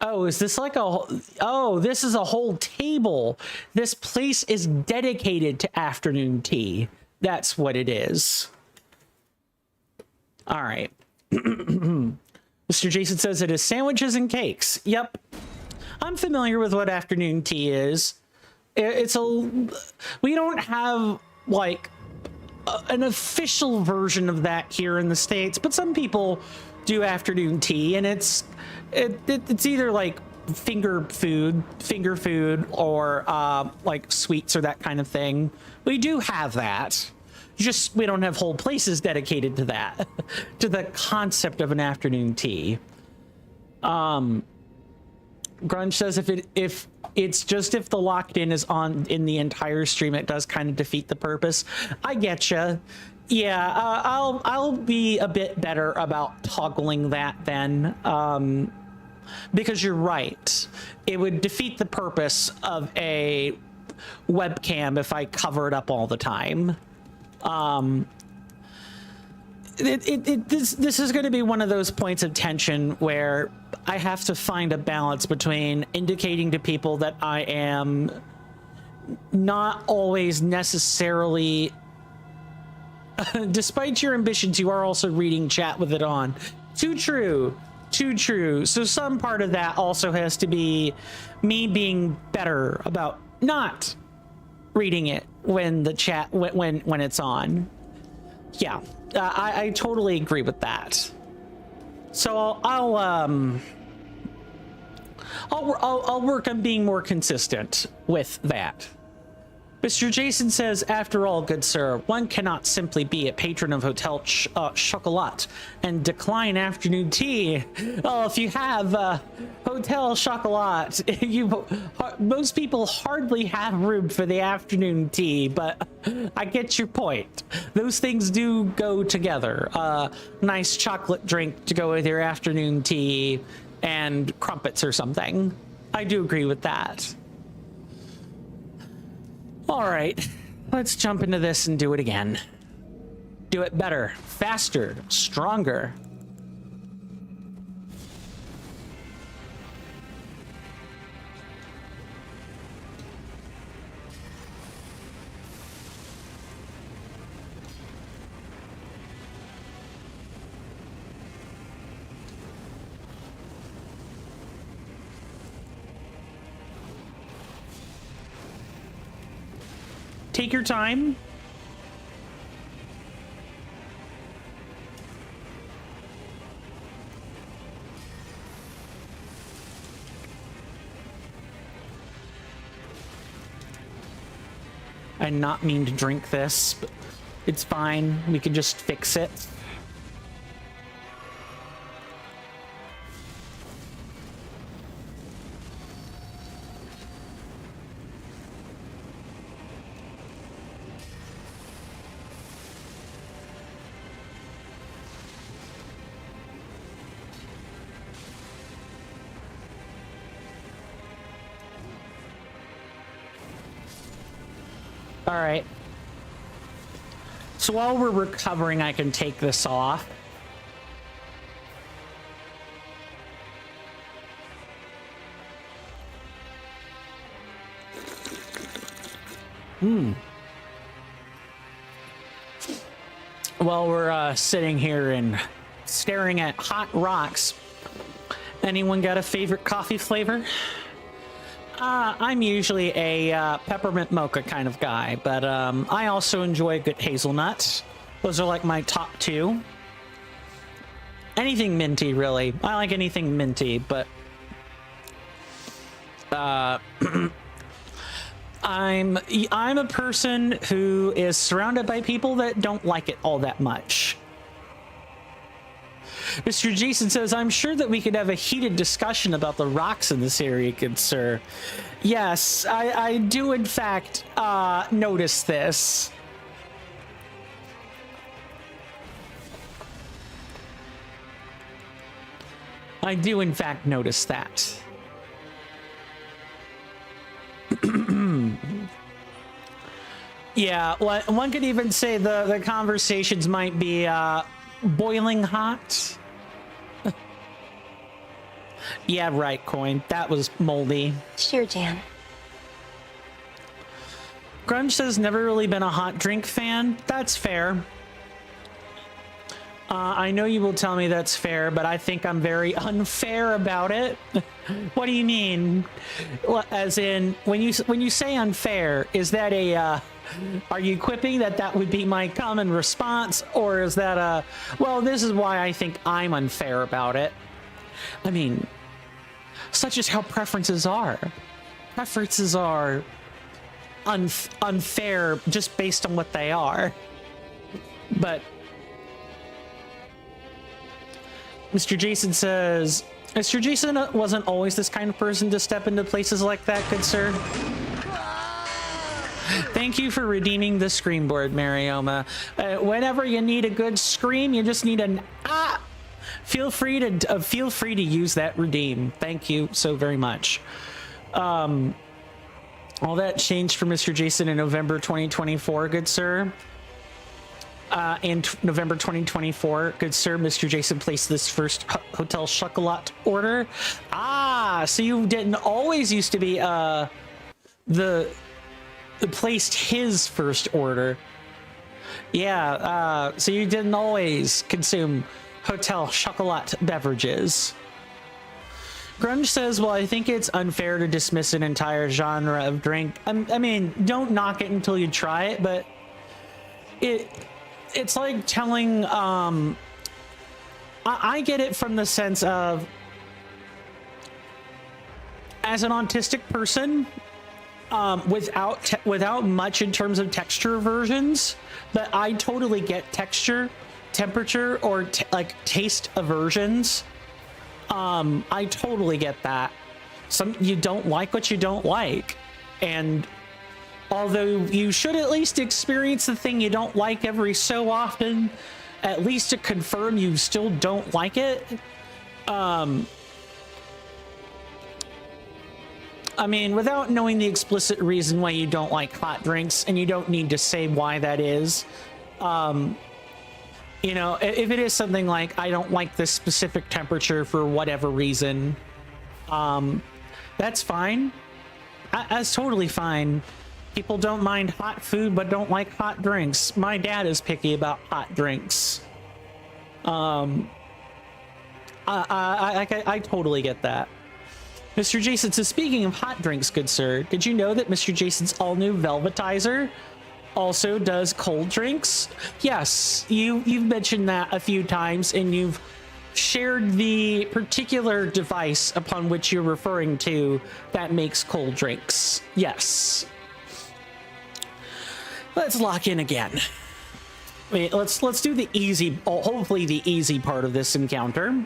Oh, is this like a... Oh, this is a whole table. This place is dedicated to afternoon tea. That's what it is. All right. Mr. Jason says it is sandwiches and cakes. Yep. I'm familiar with what afternoon tea is. It's a... We don't have, like, an official version of that here in the States, but some people do afternoon tea, and it's either, like, finger food, or, like, sweets or that kind of thing. We do have that. Just we don't have whole places dedicated to that, to the concept of an afternoon tea. Grunge says if it's just if the locked in is on in the entire stream, it does kind of defeat the purpose. I getcha. Yeah, I'll be a bit better about toggling that then, because you're right. It would defeat the purpose of a webcam if I cover it up all the time. This is going to be one of those points of tension where I have to find a balance between indicating to people that I am not always necessarily, despite your ambitions, you are also reading chat with it on. Too true. Too true. So some part of that also has to be me being better about not reading it when the chat when it's on. Yeah, I totally agree with that. So I'll work on being more consistent with that. Mr. Jason says, after all, good sir, one cannot simply be a patron of Hotel Chocolat and decline afternoon tea. Oh, if you have Hotel Chocolat, most people hardly have room for the afternoon tea, but I get your point. Those things do go together. Nice chocolate drink to go with your afternoon tea and crumpets or something. I do agree with that. All right, let's jump into this and do it again. Do it better, faster, stronger. Take your time. I not mean to drink this, but it's fine. We can just fix it. All right. So while we're recovering, I can take this off. While we're sitting here and staring at hot rocks, anyone got a favorite coffee flavor? I'm usually a peppermint mocha kind of guy, but I also enjoy a good hazelnut. Those are like my top two. Anything minty, really. I like anything minty, but I'm a person who is surrounded by people that don't like it all that much. Mr. Jason says, I'm sure that we could have a heated discussion about the rocks in this area, good sir. Yes, I do in fact notice this. I do in fact notice that. Yeah, one could even say the conversations might be boiling hot. Yeah, right, Coin. That was moldy. Sure, Jan. Grunge says never really been a hot drink fan. That's fair. I know you will tell me that's fair, but I think I'm very unfair about it. What do you mean? As in, when you say unfair, is that a are you quipping that would be my common response, or is that a well, this is why I think I'm unfair about it? I mean, such is how preferences are. Preferences are unfair just based on what they are. But Mr. Jason says, Mr. Jason wasn't always this kind of person to step into places like that, good sir. Thank you for redeeming the scream board, Marioma. Whenever you need a good scream, you just need an ah. Feel free to use that redeem. Thank you so very much. All that changed for Mr. Jason in November 2024, good sir. In November 2024, good sir, Mr. Jason placed this first Hotel Chocolat order. Ah, so you didn't always used to be placed his first order. Yeah, so you didn't always consume Hotel Chocolat beverages. Grunge says, well, I think it's unfair to dismiss an entire genre of drink. I mean, don't knock it until you try it, but it's like telling, I get it from the sense of, as an autistic person, without much in terms of texture aversions, but I totally get texture, temperature, or like taste aversions. I totally get that. You don't like what you don't like, and although you should at least experience the thing you don't like every so often, at least to confirm you still don't like it. I mean, without knowing the explicit reason why you don't like hot drinks, and you don't need to say why that is, you know, if it is something like, I don't like this specific temperature for whatever reason, that's fine. That's totally fine. People don't mind hot food, but don't like hot drinks. My dad is picky about hot drinks. I totally get that. Mr. Jason says, speaking of hot drinks, good sir, did you know that Mr. Jason's all-new Velvetizer also does cold drinks? Yes, you've mentioned that a few times, and you've shared the particular device upon which you're referring to that makes cold drinks. Yes. Let's lock in again. Wait, let's do the easy, hopefully the easy part of this encounter.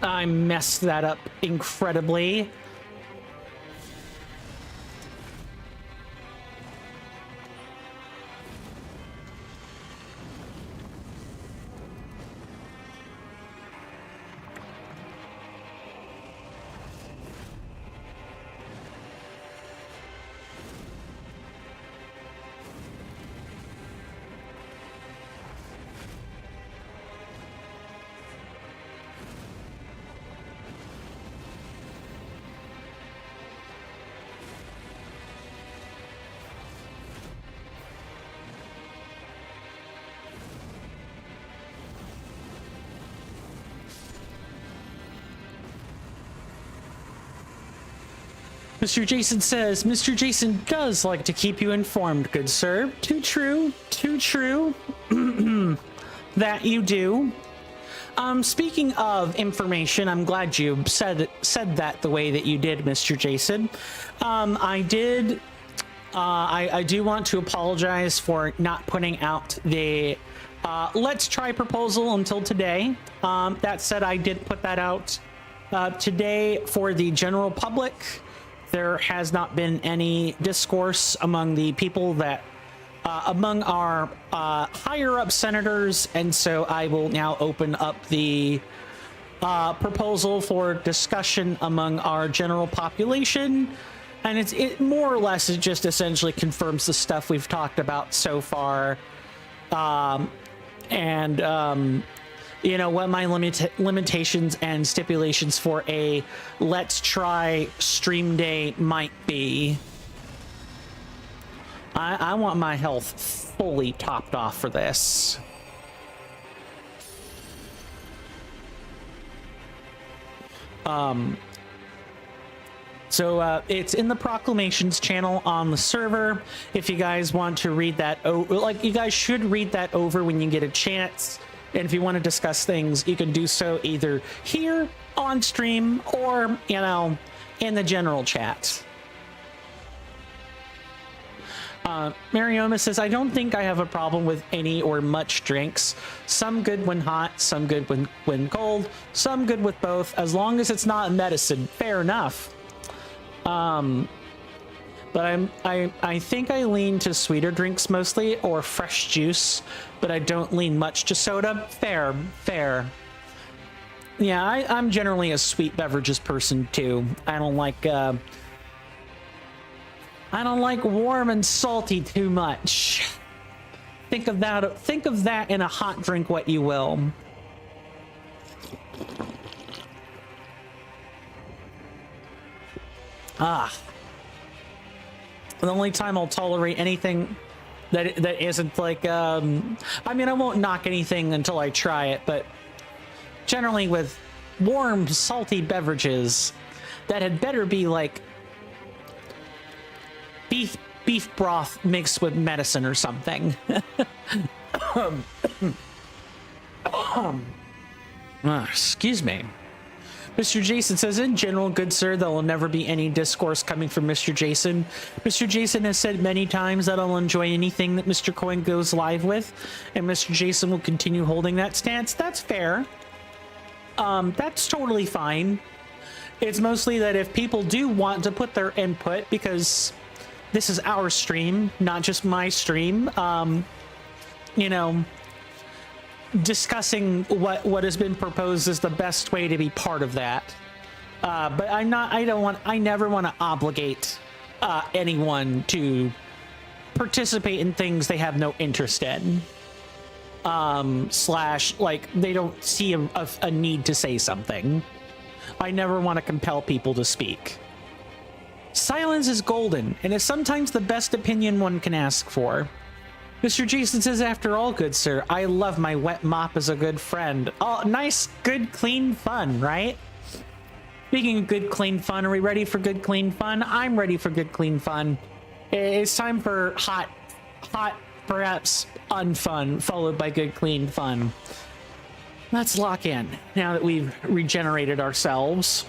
I messed that up incredibly. Mr. Jason says, Mr. Jason does like to keep you informed, good sir. Too true, that you do. Speaking of information, I'm glad you said that the way that you did, Mr. Jason. I do want to apologize for not putting out the Let's Try proposal until today. That said, I did put that out today for the general public. There has not been any discourse among the people that, among our higher up senators, and so I will now open up the proposal for discussion among our general population. And it more or less, it just essentially confirms the stuff we've talked about so far. You know, what my limitations and stipulations for a Let's Try stream day might be. I want my health fully topped off for this. So it's in the proclamations channel on the server. If you guys want to read that, like, you guys should read that over when you get a chance. And if you want to discuss things, you can do so either here on stream or, you know, in the general chat. Marioma says, I don't think I have a problem with any or much drinks. Some good when hot, some good when cold, some good with both, as long as it's not medicine. Fair enough. But I think I lean to sweeter drinks mostly, or fresh juice, but I don't lean much to soda. Fair, fair. Yeah, I'm generally a sweet beverages person too. I don't like warm and salty too much. Think of that in a hot drink, what you will. Ah. The only time I'll tolerate anything that isn't like, I mean, I won't knock anything until I try it, but generally with warm, salty beverages, that had better be like beef broth mixed with medicine or something. Excuse me. Mr. Jason says, in general, good sir, there will never be any discourse coming from Mr. Jason. Mr. Jason has said many times that I'll enjoy anything that Mr. Coin goes live with, and Mr. Jason will continue holding that stance. That's fair. That's totally fine. It's mostly that if people do want to put their input, because this is our stream, not just my stream, you know, discussing what has been proposed is the best way to be part of that. But I never want to obligate anyone to participate in things they have no interest in. Slash, like, they don't see a need to say something. I never want to compel people to speak. Silence is golden, and is sometimes the best opinion one can ask for. Mr. Jason says, after all, good sir, I love my wet mop as a good friend. Oh, nice, good, clean fun, right? Speaking of good, clean fun, are we ready for good, clean fun? I'm ready for good, clean fun. It's time for hot, perhaps unfun, followed by good, clean fun. Let's lock in, now that we've regenerated ourselves.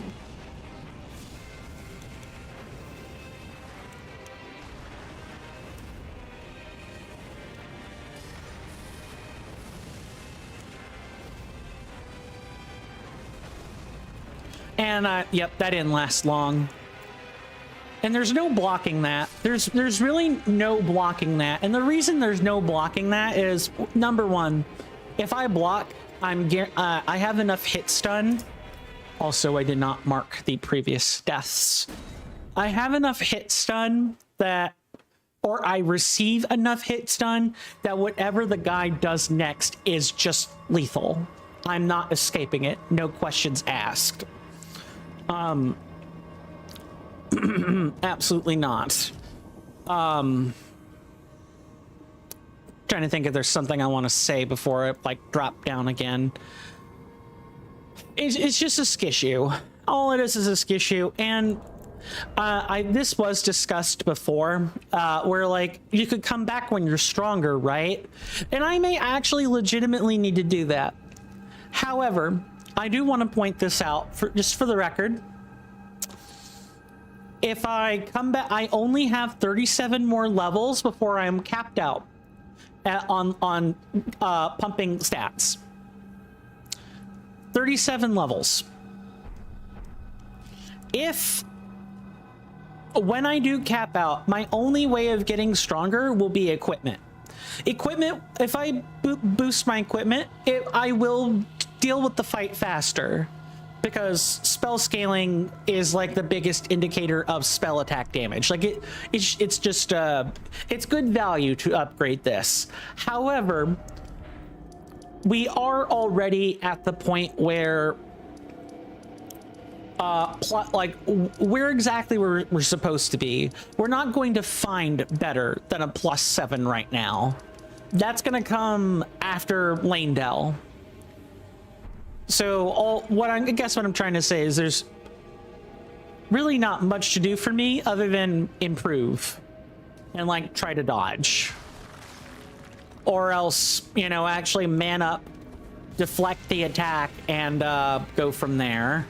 And yep, that didn't last long. And there's no blocking that. There's really no blocking that. And the reason there's no blocking that is, number one, if I block, I have enough hit stun. Also, I did not mark the previous deaths. I have enough hit stun that, or I receive enough hit stun that whatever the guy does next is just lethal. I'm not escaping it. No questions asked. Absolutely not. Trying to think if there's something I want to say before it like drop down again. It's just a skissue. All it is a skissue, and this was discussed before, where like you could come back when you're stronger, right? And I may actually legitimately need to do that. However, I do want to point this out just for the record. If I come back, I only have 37 more levels before I'm capped out on pumping stats. 37 levels. When I do cap out, my only way of getting stronger will be equipment. If I boost my equipment, I will deal with the fight faster, because spell scaling is like the biggest indicator of spell attack damage. Like it's just it's good value to upgrade this. However, we are already at the point where like where exactly we're supposed to be. We're not going to find better than a +7 right now. That's gonna come after Lanedell. So I guess what I'm trying to say is there's really not much to do for me other than improve and like try to dodge, or else, you know, actually man up, deflect the attack, and go from there.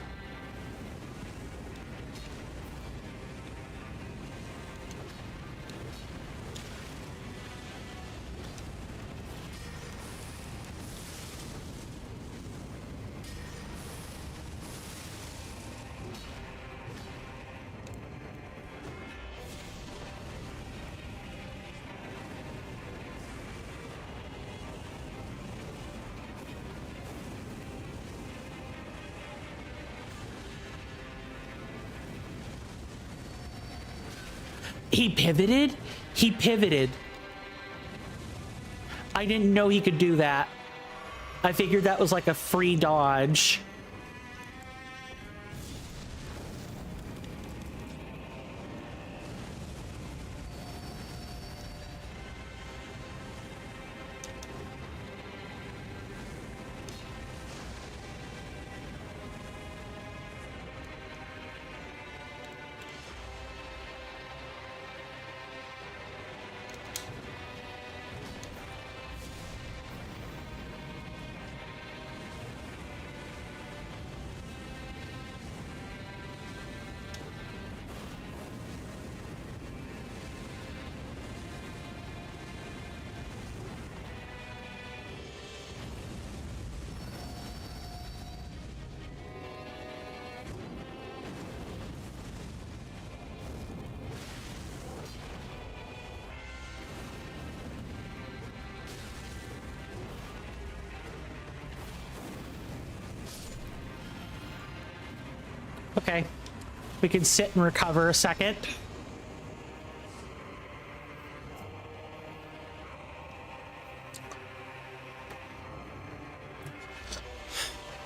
He pivoted? He pivoted. I didn't know he could do that. I figured that was like a free dodge. Okay, we can sit and recover a second.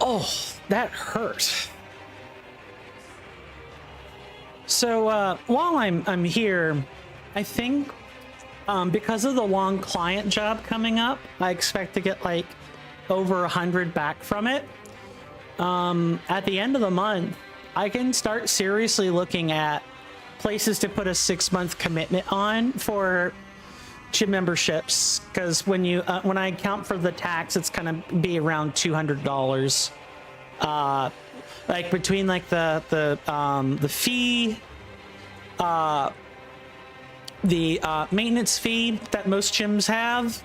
Oh, that hurt. So while I'm here, I think because of the long client job coming up, I expect to get like over 100 back from it. At the end of the month, I can start seriously looking at places to put a 6-month commitment on for gym memberships, because when I account for the tax, it's gonna be around $200. Like between like the fee, the maintenance fee that most gyms have,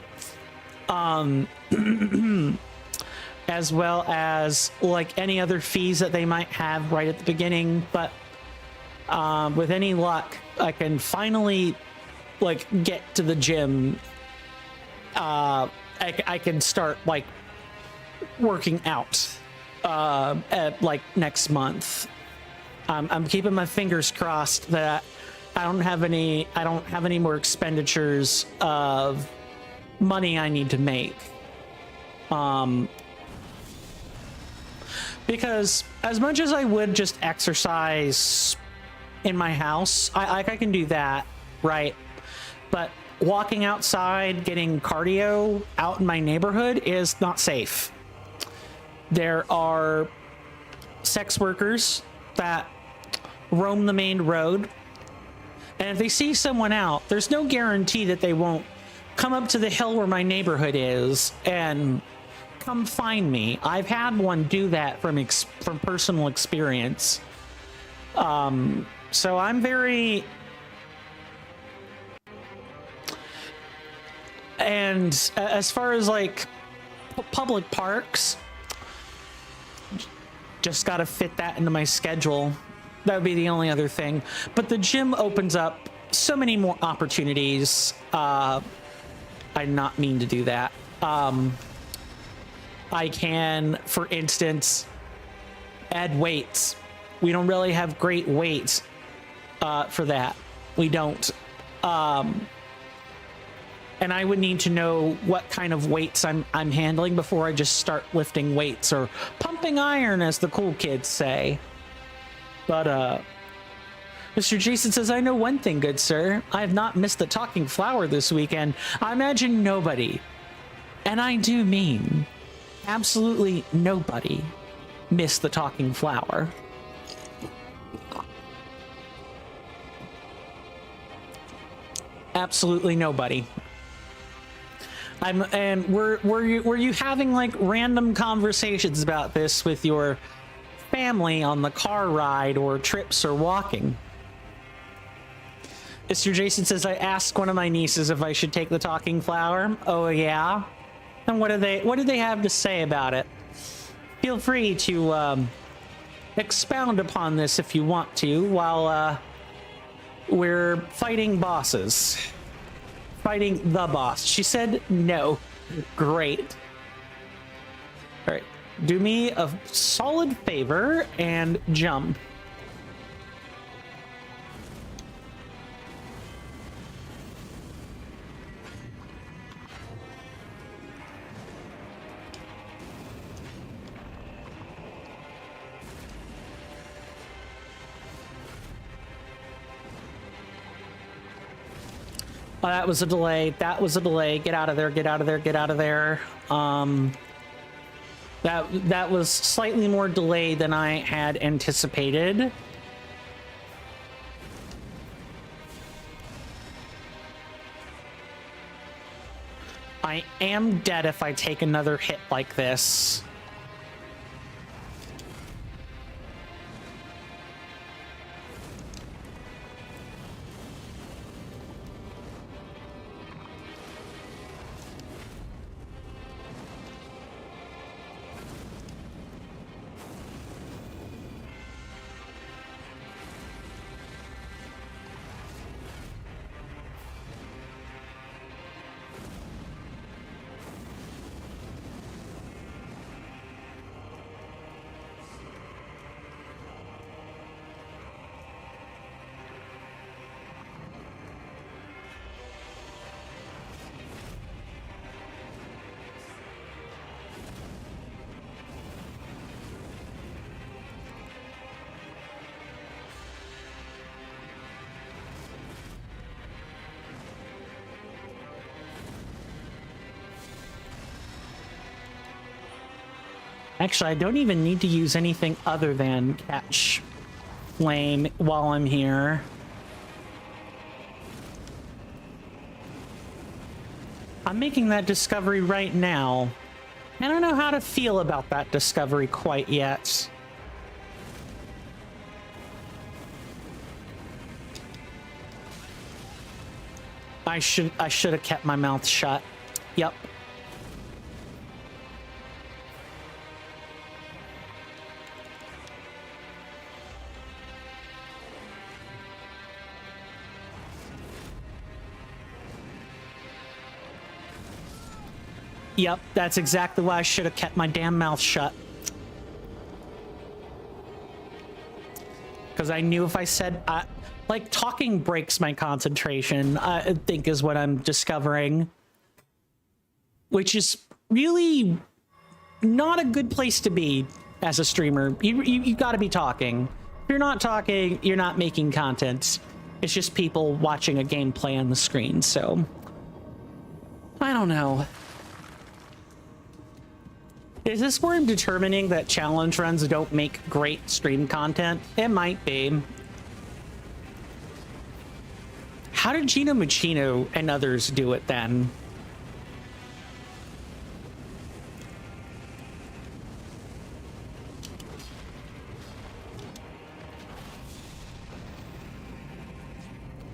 as well as like any other fees that they might have right at the beginning. But with any luck, I can finally like get to the gym. I can start like working out at like next month. I'm keeping my fingers crossed that I don't have any more expenditures of money I need to make. Because as much as I would just exercise in my house, I can do that, right? But walking outside, getting cardio out in my neighborhood is not safe. There are sex workers that roam the main road, and if they see someone out, there's no guarantee that they won't come up to the hill where my neighborhood is and come find me. I've had one do that from personal experience. So I'm very... And as far as like public parks, just gotta fit that into my schedule. That would be the only other thing. But the gym opens up so many more opportunities. I did not mean to do that. I can, for instance, add weights. We don't really have great weights for that. We don't. And I would need to know what kind of weights I'm handling before I just start lifting weights or pumping iron, as the cool kids say. But Mr. Jason says, I know one thing, good sir. I have not missed the talking flower this weekend. I imagine nobody, and I do mean absolutely nobody, missed the talking flower. Absolutely nobody. And were you having like random conversations about this with your family on the car ride or trips or walking? Mr. Jason says, I asked one of my nieces if I should take the talking flower. Oh yeah? And what did they have to say about it? Feel free to expound upon this if you want to while we're fighting bosses. Fighting the boss. She said no. Great. All right. Do me a solid favor and jump. Oh, that was a delay. That was a delay. Get out of there. Get out of there. Get out of there. That was slightly more delayed than I had anticipated. I am dead if I take another hit like this. Actually, I don't even need to use anything other than catch flame while I'm here. I'm making that discovery right now. I don't know how to feel about that discovery quite yet. I should have kept my mouth shut. Yep. Yep, that's exactly why I should have kept my damn mouth shut. Because I knew if I said, like, talking breaks my concentration, I think is what I'm discovering. Which is really not a good place to be as a streamer. You gotta be talking. If you're not talking, you're not making content. It's just people watching a gameplay on the screen, so... I don't know. Is this where I'm determining that challenge runs don't make great stream content? It might be. How did Gino Machino and others do it then?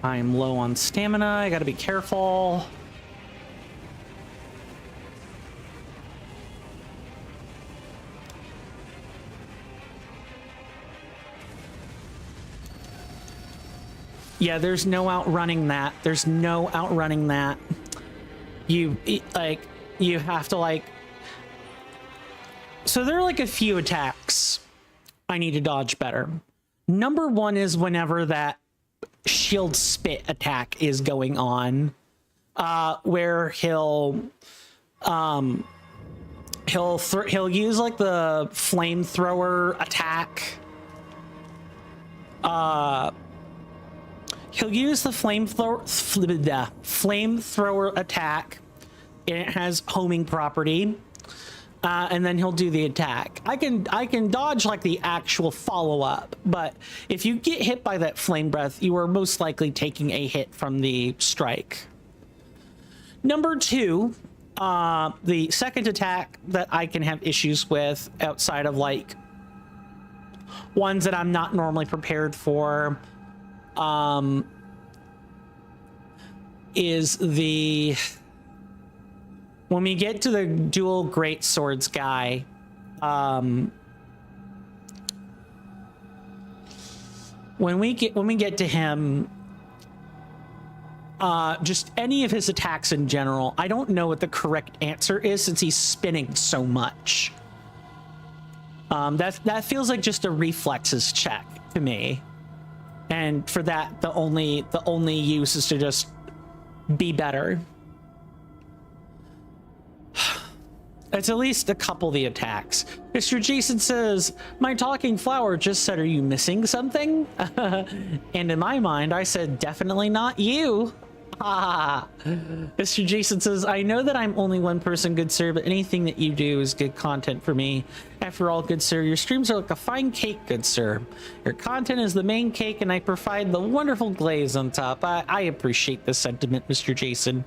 I'm low on stamina. I gotta be careful. Yeah, there's no outrunning that. There's no outrunning that. You have to, like... So there are, like, a few attacks I need to dodge better. Number one is whenever that shield spit attack is going on, where he'll use, like, the flamethrower attack. He'll use the flamethrower attack, and it has homing property, and then he'll do the attack. I can dodge like the actual follow-up, but if you get hit by that flame breath, you are most likely taking a hit from the strike. Number two, the second attack that I can have issues with outside of like ones that I'm not normally prepared for, is the when we get to the dual great swords guy, when we get to him, just any of his attacks in general, I don't know what the correct answer is since he's spinning so much. That feels like just a reflexes check to me. And for that, the only use is to just be better. It's at least a couple of the attacks. Mr. Jason says, my talking flower just said, are you missing something? And in my mind, I said, definitely not you. Mr. Jason says, I know that I'm only one person, good sir, but anything that you do is good content for me. After all, good sir, your streams are like a fine cake, good sir. Your content is the main cake, and I provide the wonderful glaze on top. I appreciate the sentiment, Mr. Jason.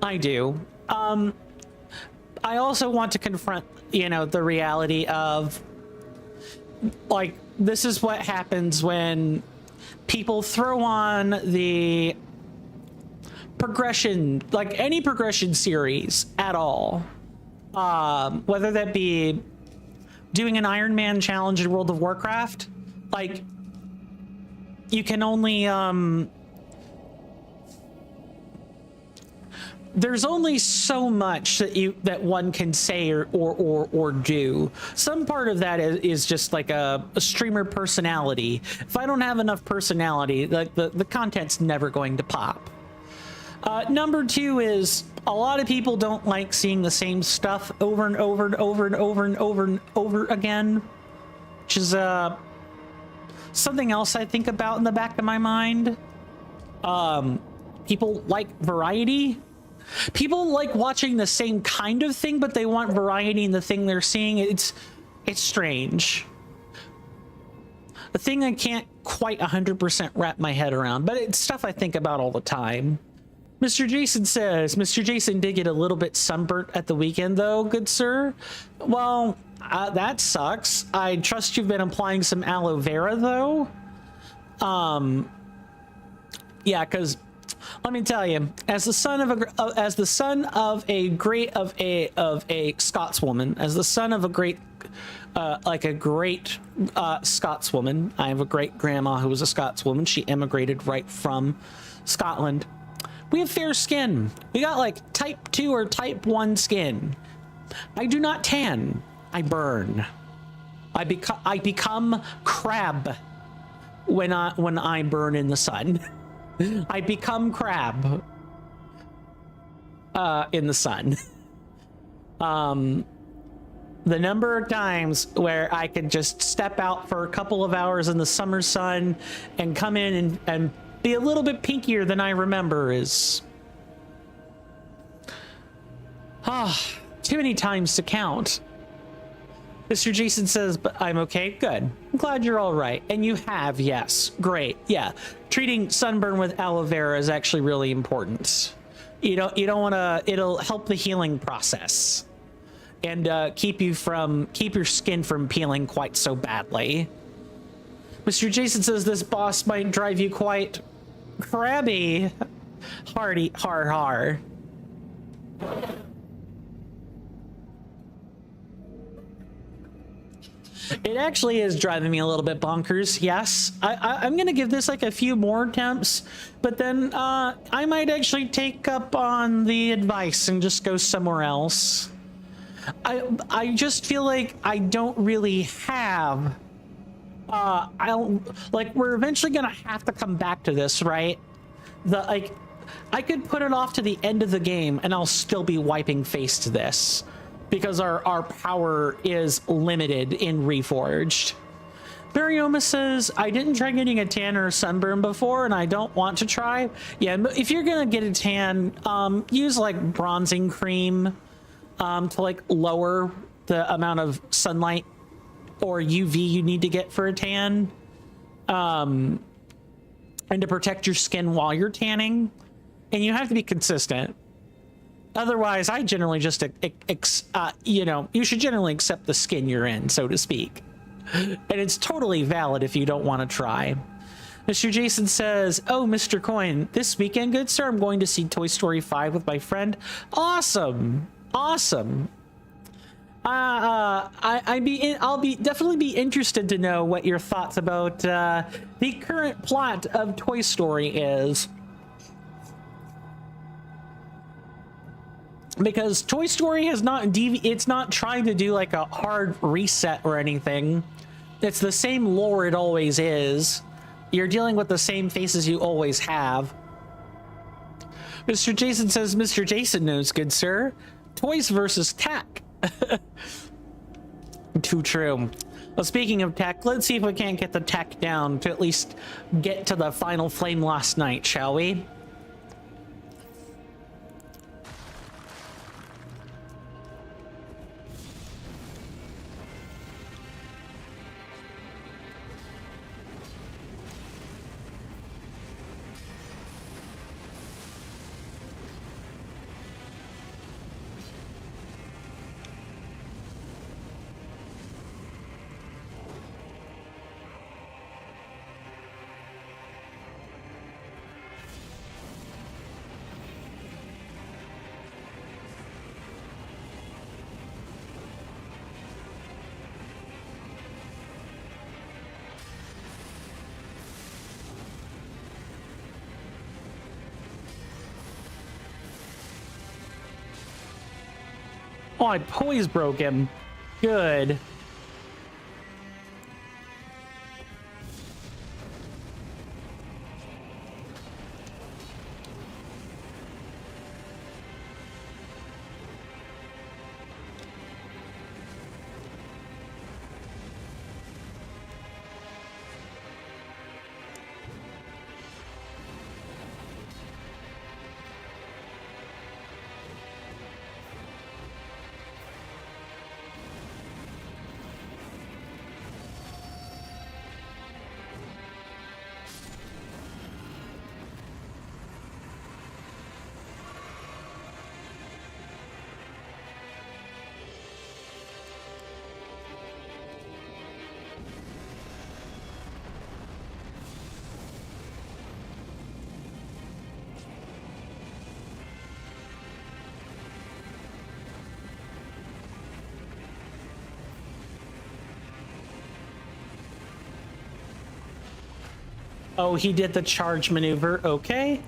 I do. I also want to confront, you know, the reality of, like, this is what happens when people throw on the progression, like any progression series at all, whether that be doing an Iron Man challenge in World of Warcraft. Like, you can only there's only so much that one can say or do. Some part of that is just like a streamer personality. If I don't have enough personality, like the content's never going to pop. Number two is a lot of people don't like seeing the same stuff over and over and over and over and over and over again, which is something else I think about in the back of my mind. People like variety. People like watching the same kind of thing, but they want variety in the thing they're seeing. It's strange. The thing I can't quite 100% wrap my head around, but it's stuff I think about all the time. Mr. Jason says, Mr. Jason did get a little bit sunburnt at the weekend, though, good sir. Well, that sucks. I trust you've been applying some aloe vera, though. Yeah, because let me tell you, as the son of a Scotswoman, as the son of a great Scotswoman, I have a great grandma who was a Scotswoman. She emigrated right from Scotland. We have fair skin. We got like type 2 or type 1 skin. I do not tan. I burn. I become crab when I burn in the sun. I become crab in the sun. The number of times where I could just step out for a couple of hours in the summer sun and come in and be a little bit pinkier than I remember is too many times to count. Mr. Jason says, but I'm okay. Good. I'm glad you're all right. And you have, yes. Great. Yeah. Treating sunburn with aloe vera is actually really important. You don't want to, it'll help the healing process and keep your skin from peeling quite so badly. Mr. Jason says this boss might drive you quite crabby. Har. It actually is driving me a little bit bonkers, yes. I'm going to give this like a few more attempts, but then I might actually take up on the advice and just go somewhere else. I just feel like I don't really have... we're eventually going to have to come back to this, right? I could put it off to the end of the game and I'll still be wiping face to this. Because our power is limited in Reforged. Barioma says, I didn't try getting a tan or a sunburn before, and I don't want to try. Yeah, if you're gonna get a tan, use like bronzing cream to like lower the amount of sunlight or UV you need to get for a tan. And to protect your skin while you're tanning. And you have to be consistent. Otherwise, I generally just, you should generally accept the skin you're in, so to speak. And it's totally valid if you don't want to try. Mr. Jason says, oh, Mr. Coin, this weekend, good sir, I'm going to see Toy Story 5 with my friend. Awesome. Awesome. I'll definitely be interested to know what your thoughts about the current plot of Toy Story is. Because Toy Story has it's not trying to do like a hard reset or anything. It's the same lore it always is. You're dealing with the same faces you always have. Mr. Jason says, Mr. Jason knows, good sir. Toys versus tech. Too true. Well, speaking of tech, let's see if we can't get the tech down to at least get to the final flame last night, shall we? Oh, I poise broke him. Good. Oh, he did the charge maneuver. Okay.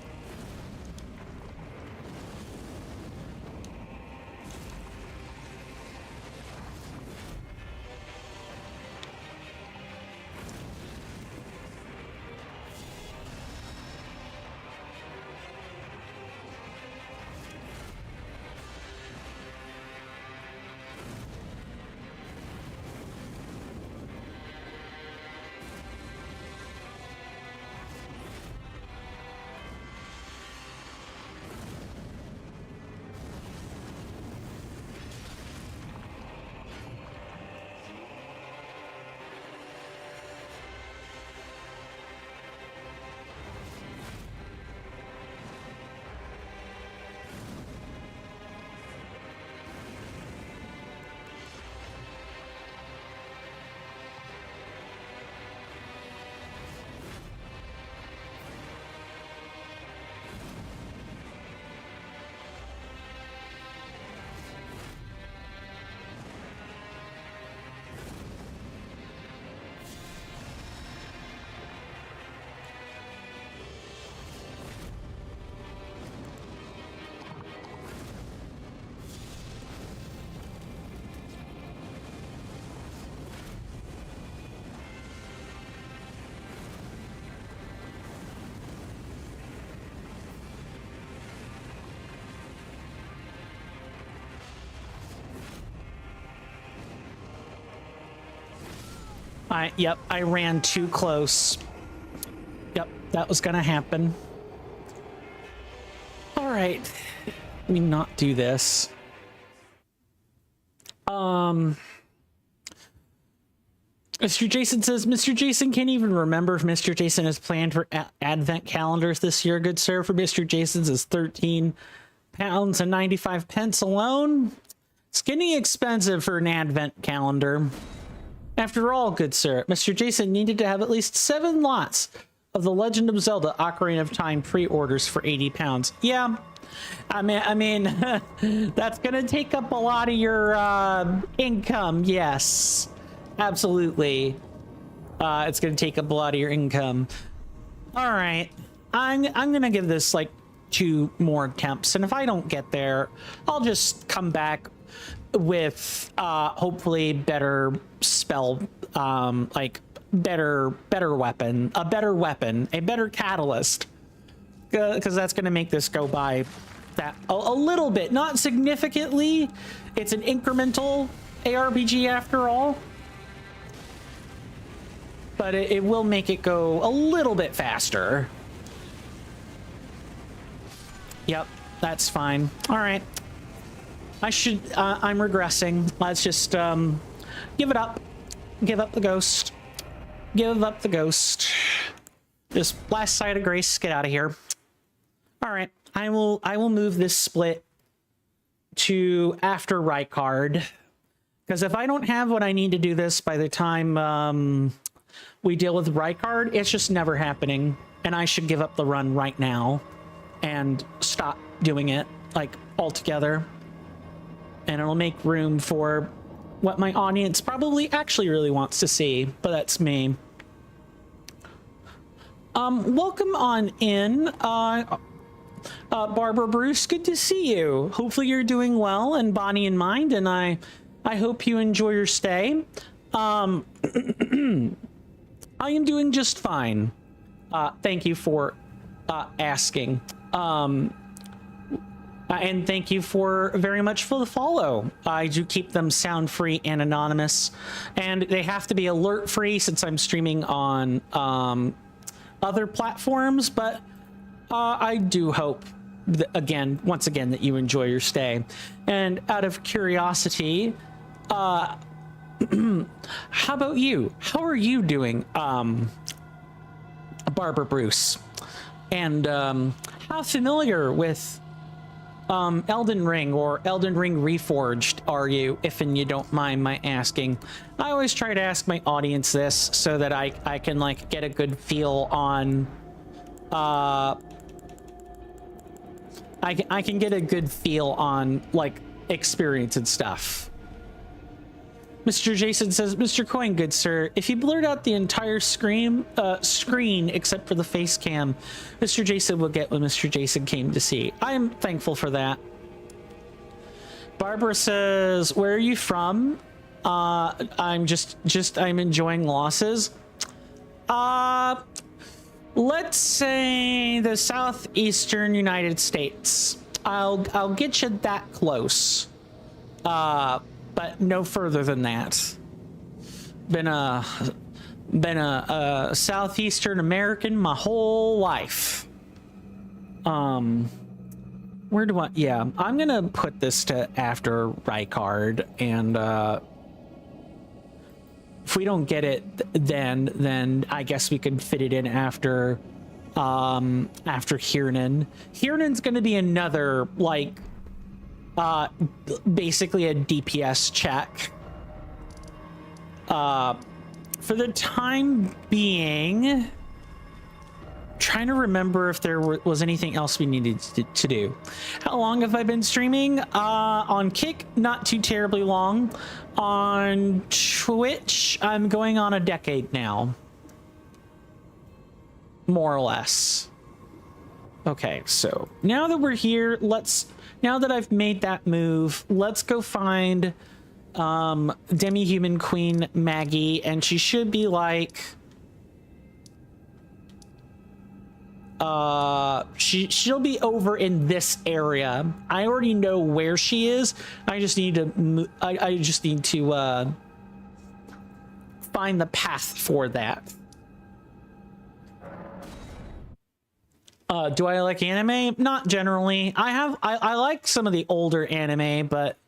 Yep, I ran too close. Yep, that was gonna happen. All right, let me not do this. Mr. Jason says, Mr. Jason can't even remember if Mr. Jason has planned for advent calendars this year, good sir. For Mr. Jason's is £13 and 95 pence alone. It's getting expensive for an advent calendar. After all, good sir, Mr. Jason needed to have at least 7 lots of The Legend of Zelda Ocarina of Time pre-orders for £80. Yeah, I mean, that's gonna take up a lot of your income. Yes, absolutely. It's gonna take up a lot of your income. All right, I'm gonna give this like 2 more attempts, and if I don't get there, I'll just come back with hopefully better spell, like better weapon, a better catalyst, because that's going to make this go by that a little bit, not significantly. It's an incremental ARPG after all, but it will make it go a little bit faster. Yep, that's fine. All right. I'm regressing. Let's just give it up. Give up the ghost. Give up the ghost. Just last sight of grace. Get out of here. All right. I will move this split to after Rykard, because if I don't have what I need to do this by the time we deal with Rykard, it's just never happening, and I should give up the run right now and stop doing it like altogether. And it'll make room for what my audience probably actually really wants to see, but that's me. Welcome on in. Barbara Bruce, good to see you. Hopefully you're doing well in body and mind, and I hope you enjoy your stay. I am doing just fine. Thank you for asking. And thank you for very much for the follow. I do keep them sound free and anonymous, and they have to be alert free since I'm streaming on other platforms, but I do hope that, once again, that you enjoy your stay. And out of curiosity, how about you? How are you doing, Barbara Bruce? And how familiar with Elden Ring or Elden Ring Reforged are you, if and you don't mind my asking? I always try to ask my audience this so that I can like get a good feel on I can get a good feel on like experience and stuff. Mr. Jason says, Mr. Coin, good sir, if you blurred out the entire screen except for the face cam, Mr. Jason will get what Mr. Jason came to see. I am thankful for that. Barbara says, where are you from? I'm I'm enjoying losses. Let's say the southeastern United States. I'll get you that close. But no further than that. Been a Southeastern American my whole life. Where do I? Yeah, I'm gonna put this to after Rykard, and if we don't get it then I guess we can fit it in after Kiernan. Kiernan's gonna be another like. Basically a DPS check. For the time being, trying to remember if there was anything else we needed to do. How long have I been streaming? On Kick, not too terribly long. On Twitch, I'm going on a decade now. More or less. Okay, so now that we're here, now that I've made that move, let's go find Demi-Human Queen Maggie, and she should be like she'll be over in this area. I already know where she is. I just need to find the path for that. Do I like anime? Not generally. I like some of the older anime, but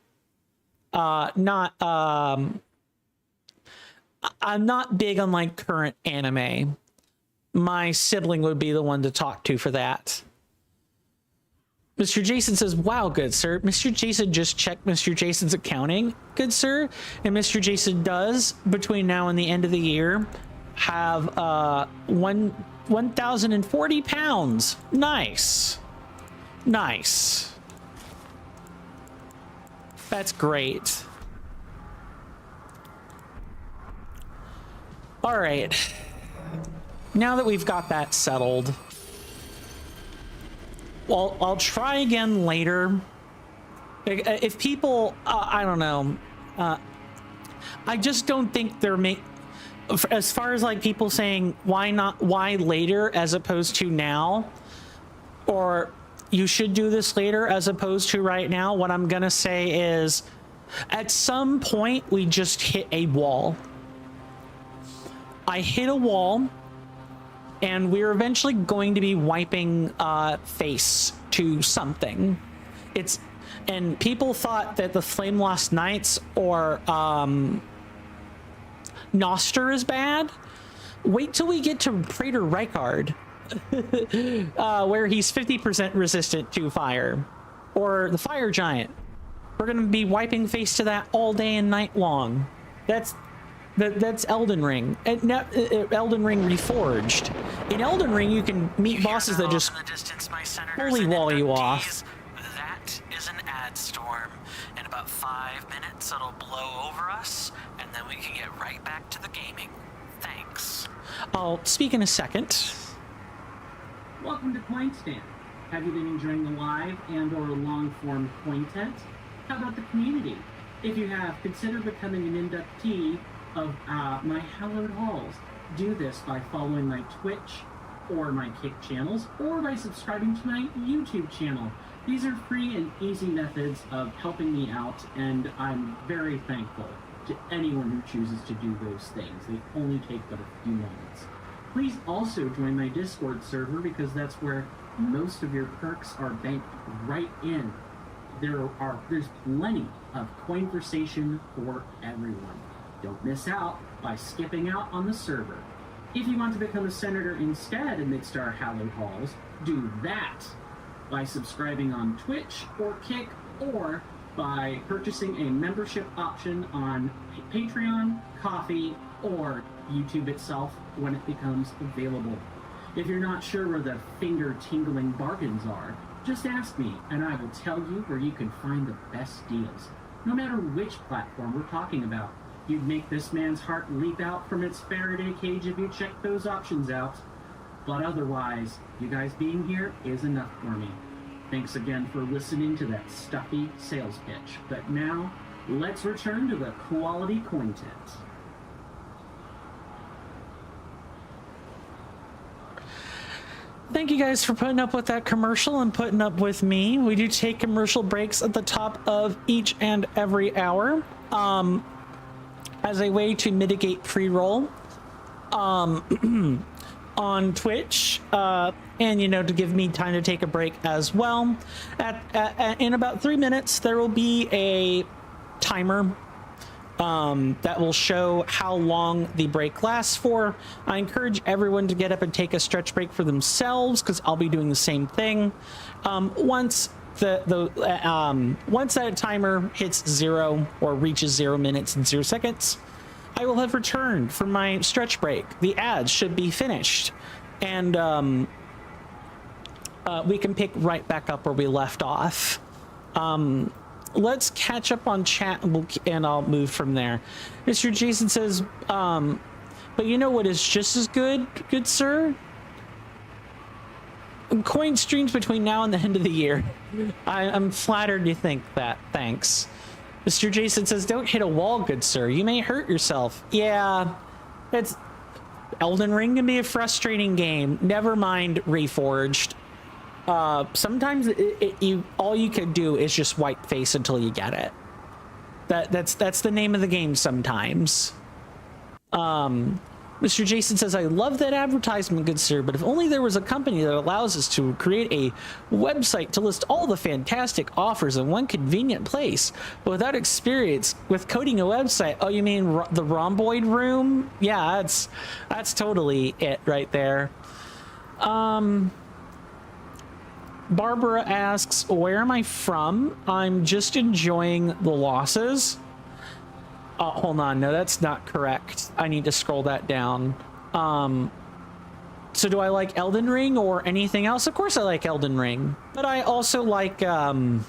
not I'm not big on like current anime. My sibling would be the one to talk to for that. Mr. Jason says, wow, good sir. Mr. Jason just checked Mr. Jason's accounting, good sir. And Mr. Jason does, between now and the end of the year, have 1,040 pounds. Nice. Nice. That's great. All right. Now that we've got that settled, well, I'll try again later. If people, I don't know. I just don't think they're as far as like people saying why later as opposed to now, or you should do this later as opposed to right now, what I'm gonna say is at some point we just hit a wall. I hit a wall, and we're eventually going to be wiping face to something. And people thought that the Flame Lost Knights or Noster is bad. Wait till we get to Praetor Rykard, where he's 50% resistant to fire, or the Fire Giant. We're gonna be wiping face to that all day and night long. That's Elden Ring. Elden Ring Reforged. In Elden Ring, you can meet bosses that just fully wall you off. That is an ad storm. In about 5 minutes, it'll blow over us, and then we can get right back to the gaming. Thanks. I'll speak in a second. Welcome to Point Stand. Have you been enjoying the live and or long-form content? How about the community? If you have, consider becoming an inductee of my hallowed halls. Do this by following my Twitch or my Kick channels, or by subscribing to my YouTube channel. These are free and easy methods of helping me out, and I'm very thankful to anyone who chooses to do those things. They only take but a few moments. Please also join my Discord server, because that's where most of your perks are banked right in. There's plenty of conversation for everyone. Don't miss out by skipping out on the server. If you want to become a senator instead amidst our hallowed halls, do that by subscribing on Twitch or Kick, or by purchasing a membership option on Patreon, Coffee, or YouTube itself when it becomes available. If you're not sure where the finger-tingling bargains are, just ask me, and I will tell you where you can find the best deals. No matter which platform we're talking about, you'd make this man's heart leap out from its Faraday cage if you check those options out. But otherwise, you guys being here is enough for me. Thanks again for listening to that stuffy sales pitch. But now, let's return to the quality content. Thank you guys for putting up with that commercial and putting up with me. We do take commercial breaks at the top of each and every hour as a way to mitigate pre-roll on Twitch, and to give me time to take a break as well. In about 3 minutes, there will be a timer that will show how long the break lasts for. I encourage everyone to get up and take a stretch break for themselves, because I'll be doing the same thing. Once once that timer hits 0 or reaches 0 minutes and 0 seconds, I will have returned from my stretch break. The ads should be finished, and we can pick right back up where we left off. Let's catch up on chat, and I'll move from there. Mr. Jason says, but you know what is just as good sir? Coin streams between now and the end of the year. I'm flattered you think that. Thanks. Mr. Jason says, don't hit a wall, good sir. You may hurt yourself. Yeah, it's Elden Ring can be a frustrating game. Never mind Reforged. Sometimes all you can do is just wipe face until you get it. That's the name of the game sometimes. Mr. Jason says, I love that advertisement, good sir, but if only there was a company that allows us to create a website to list all the fantastic offers in one convenient place. But without experience with coding a website, oh, you mean the rhomboid room? Yeah, that's totally it right there. Barbara asks, where am I from? I'm just enjoying the losses. Hold on. No, that's not correct. I need to scroll that down. So do I like Elden Ring or anything else? Of course I like Elden Ring, but I also like, I've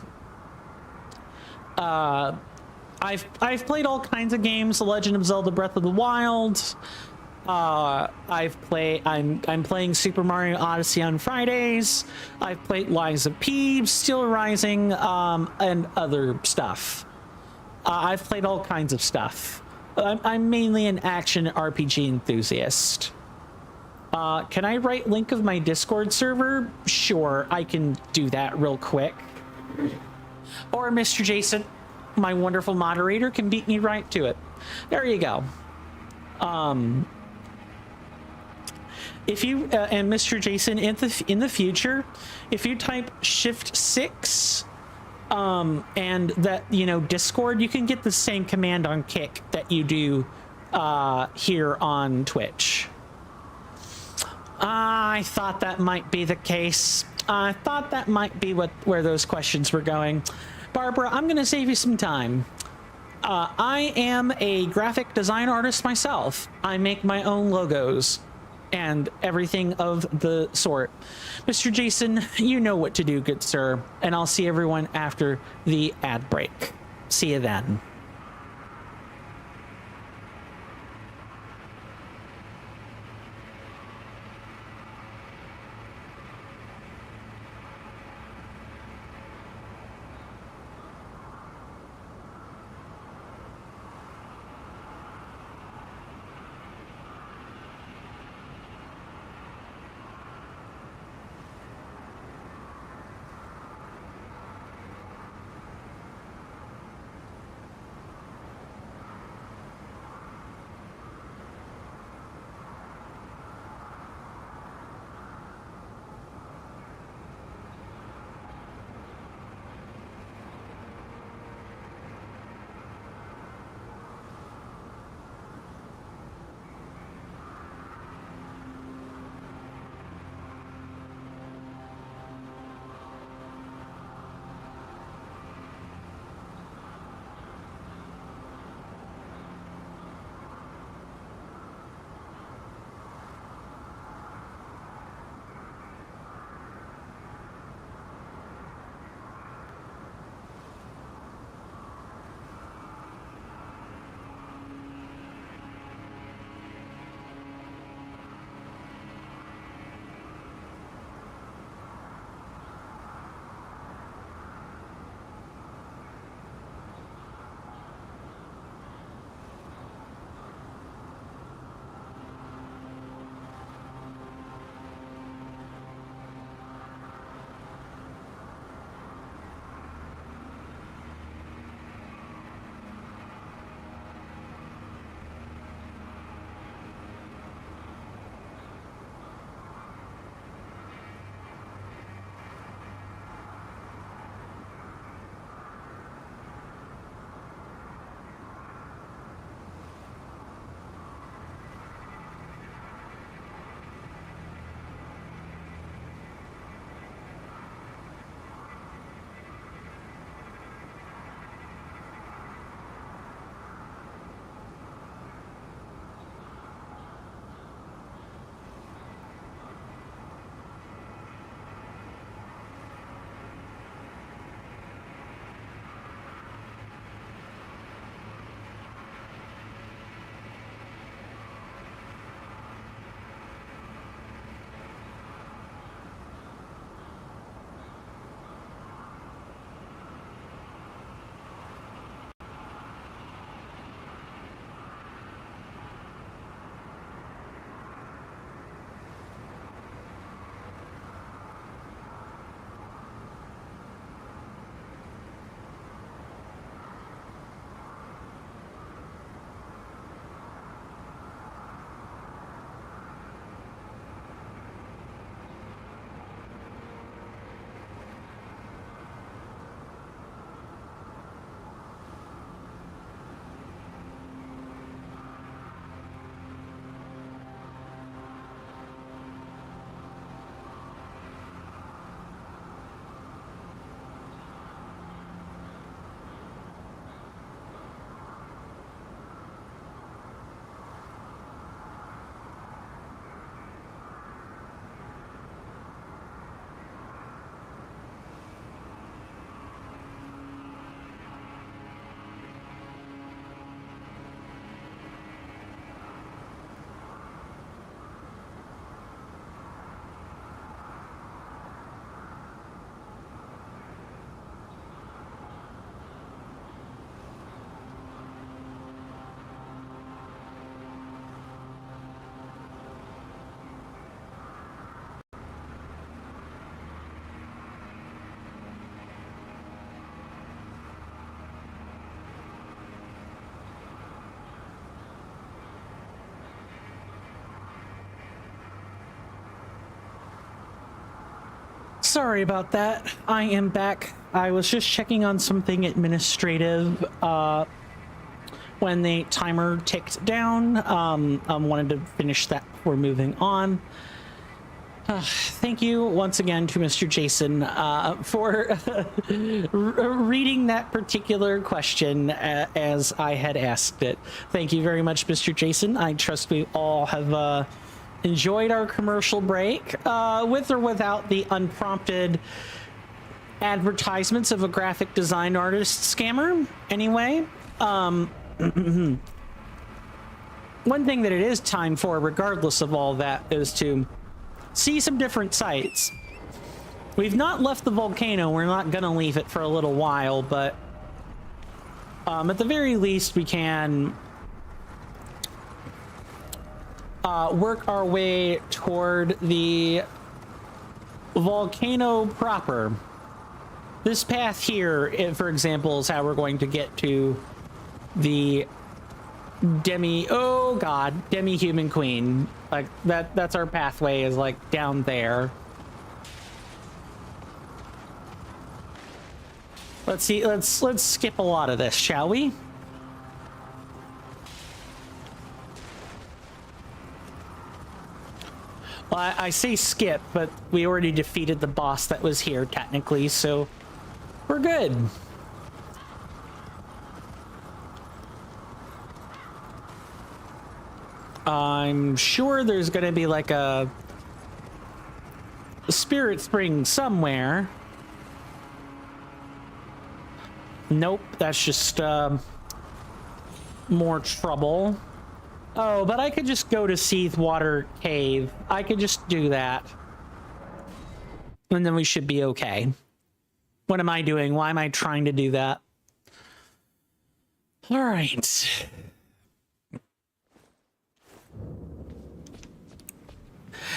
played all kinds of games. The Legend of Zelda Breath of the Wild. I'm playing Super Mario Odyssey on Fridays. I've played Lies of P, Steel Rising, and other stuff. I've played all kinds of stuff. I'm mainly an action RPG enthusiast. Can I write link of my Discord server? Sure, I can do that real quick. Or Mr. Jason, my wonderful moderator, can beat me right to it. There you go. If you and Mr. Jason, in the future, if you type Shift-6 and that, Discord, you can get the same command on Kick that you do here on Twitch. I thought that might be the case. I thought that might be where those questions were going. Barbara, I'm going to save you some time. I am a graphic design artist myself. I make my own logos and everything of the sort. Mr. Jason, you know what to do, good sir, and I'll see everyone after the ad break. See you then. Sorry about that. I am back. I was just checking on something administrative when the timer ticked down. I wanted to finish that before moving on. Thank you once again to Mr. Jason for reading that particular question as I had asked it. Thank you very much, Mr. Jason. I trust we all have enjoyed our commercial break, with or without the unprompted advertisements of a graphic design artist scammer. Anyway, one thing that it is time for, regardless of all that, is to see some different sights. We've not left the volcano. We're not gonna leave it for a little while, but at the very least we can work our way toward the volcano proper. This path here, for example, is how we're going to get to the demi-human queen. Like that's our pathway, is like down there. Let's see, let's skip a lot of this, shall we? Well, I say skip, but we already defeated the boss that was here technically, so we're good. I'm sure there's gonna be like a spirit spring somewhere. Nope, that's just more trouble. Oh, but I could just go to Seethwater Cave. I could just do that. And then we should be okay. What am I doing? Why am I trying to do that? All right.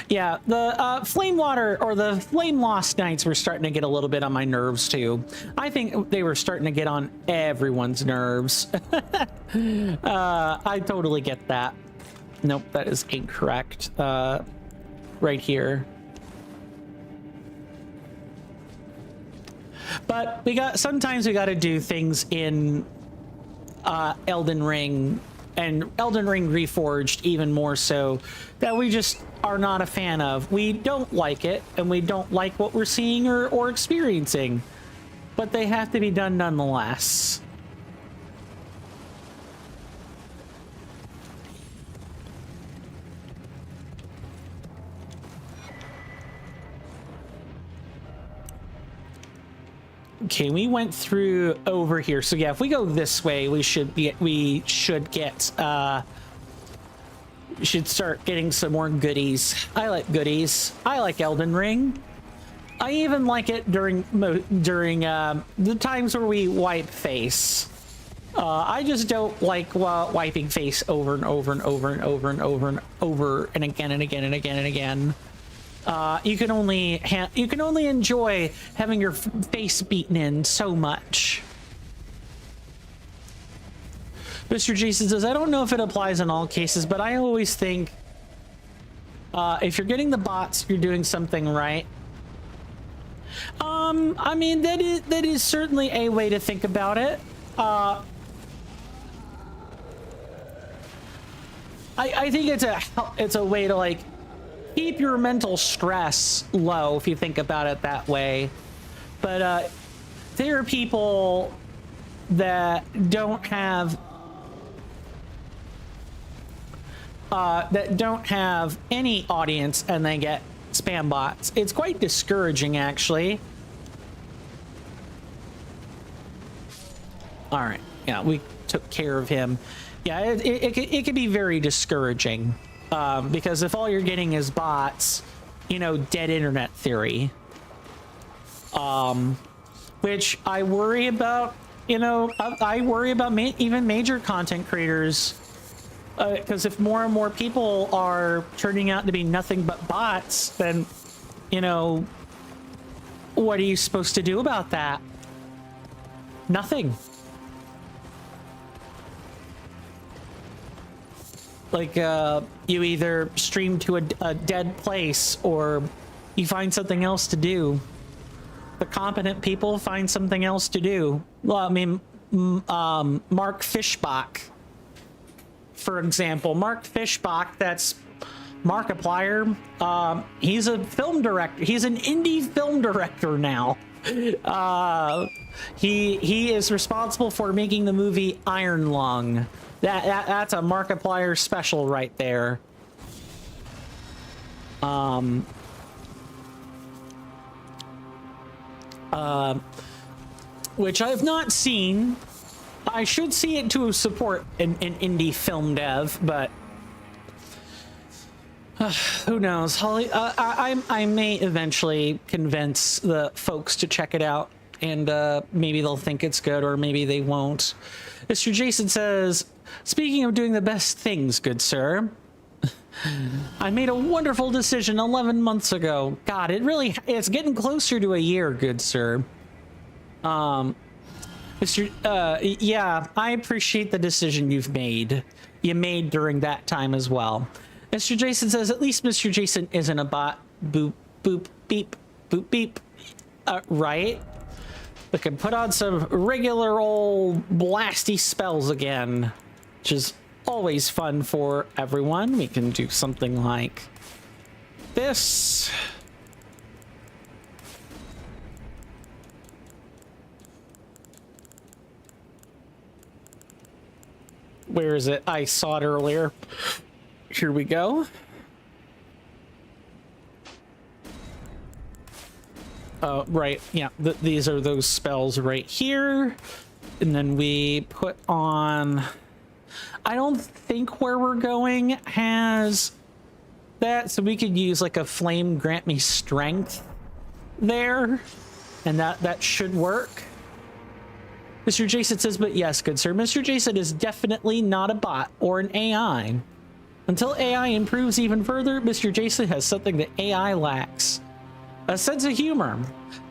Yeah, the Flame Water, or the Flame Lost Nights, were starting to get a little bit on my nerves too. I think they were starting to get on everyone's nerves. I totally get that. Nope, that is incorrect. Right here. But sometimes we got to do things in Elden Ring, and Elden Ring Reforged even more so, that we just are not a fan of. We don't like it, and we don't like what we're seeing or experiencing, but they have to be done nonetheless. Okay, we went through over here. So yeah, if we go this way, we should start getting some more goodies. I like goodies. I like Elden Ring. I even like it during the times where we wipe face. I just don't like wiping face over and over and over and over and over and over and again and again and again and again. You can only enjoy having your face beaten in so much. Mr. Jason says, I don't know if it applies in all cases, but I always think if you're getting the bots, you're doing something right. I mean, that is certainly a way to think about it. I think it's a way to like keep your mental stress low, if you think about it that way. But there are people that don't have any audience, and they get spam bots. It's quite discouraging, actually. All right, yeah, we took care of him. Yeah, it can be very discouraging. Because if all you're getting is bots, you know, dead internet theory. Which I worry about, you know, I worry about even major content creators. Because if more and more people are turning out to be nothing but bots, then, you know, what are you supposed to do about that? Nothing. Like, you either stream to a dead place, or you find something else to do. the competent people find something else to do. Well, I mean, Mark Fishbach, for example. Mark Fishbach, that's Markiplier. He's a film director. He's an indie film director now. He is responsible for making the movie Iron Lung. That's a Markiplier special right there. Which I've not seen. I should see it to support an indie film dev, but who knows? Holly, I may eventually convince the folks to check it out, and maybe they'll think it's good, or maybe they won't. Mr. Jason says, speaking of doing the best things, good sir, I made a wonderful decision 11 months ago. God, it's getting closer to a year, good sir. Yeah, I appreciate the decision you made during that time as well. Mr. Jason says, at least Mr. Jason isn't a bot. Boop, boop, beep, boop, beep. Right? We can put on some regular old blasty spells again, which is always fun for everyone. We can do something like this. Where is it? I saw it earlier. Here we go. Right, yeah, these are those spells right here. And then we put on... I don't think where we're going has that, so we could use like a flame grant me strength there, and that should work. Mr. Jason says, but yes, good sir, Mr. Jason is definitely not a bot or an AI. Until AI improves even further, Mr. Jason has something that AI lacks. A sense of humor.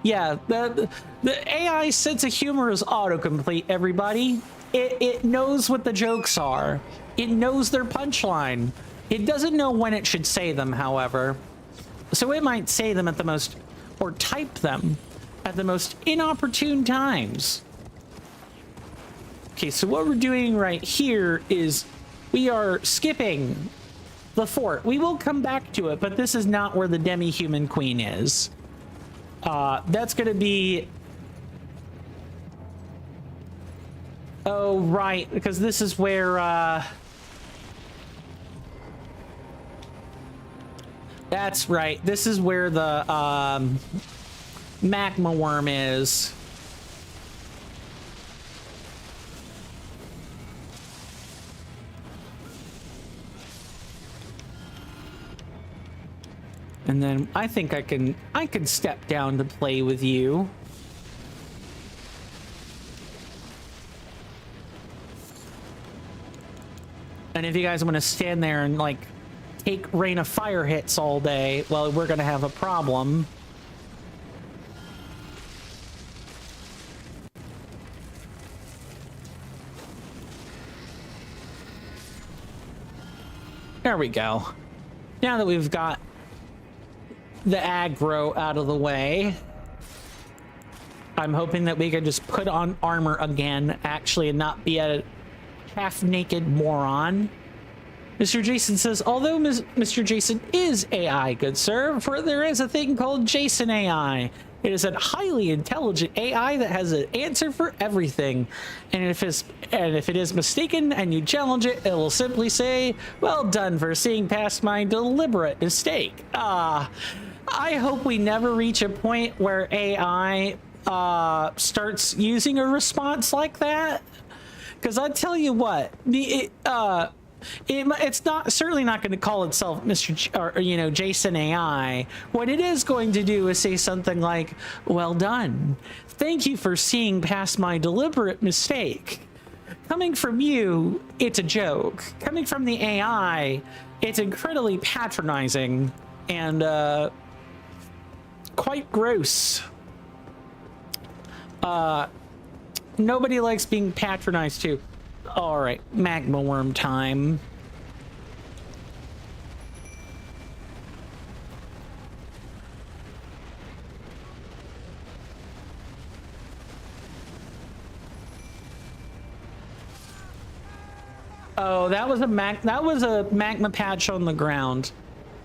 Yeah, the AI sense of humor is autocomplete, everybody. It knows what the jokes are. It knows their punchline. It doesn't know when it should say them, however. So it might say them at the most, or type them at the most inopportune times. Okay, so what we're doing right here is we are skipping the fort. We will come back to it, but this is not where the demi-human queen is. That's gonna be... Oh, right, because this is where, That's right, this is where the, magma worm is. And then I think I can step down to play with you. And if you guys want to stand there and like take rain of fire hits all day, well, we're gonna have a problem. There we go. Now that we've got the aggro out of the way, I'm hoping that we can just put on armor again, actually, and not be a half-naked moron. Mr. Jason says, although Mr. Jason is AI, good sir, for there is a thing called Jason AI. It is a highly intelligent AI that has an answer for everything. And if it is mistaken and you challenge it, it will simply say, well done for seeing past my deliberate mistake. I hope we never reach a point where AI starts using a response like that. Because I tell you what, it's not certainly not going to call itself Jason AI. What it is going to do is say something like, well done, thank you for seeing past my deliberate mistake. Coming from you, it's a joke. Coming from the AI, it's incredibly patronizing and quite gross. Nobody likes being patronized too. All right, magma worm time. Oh, that was a magma patch on the ground.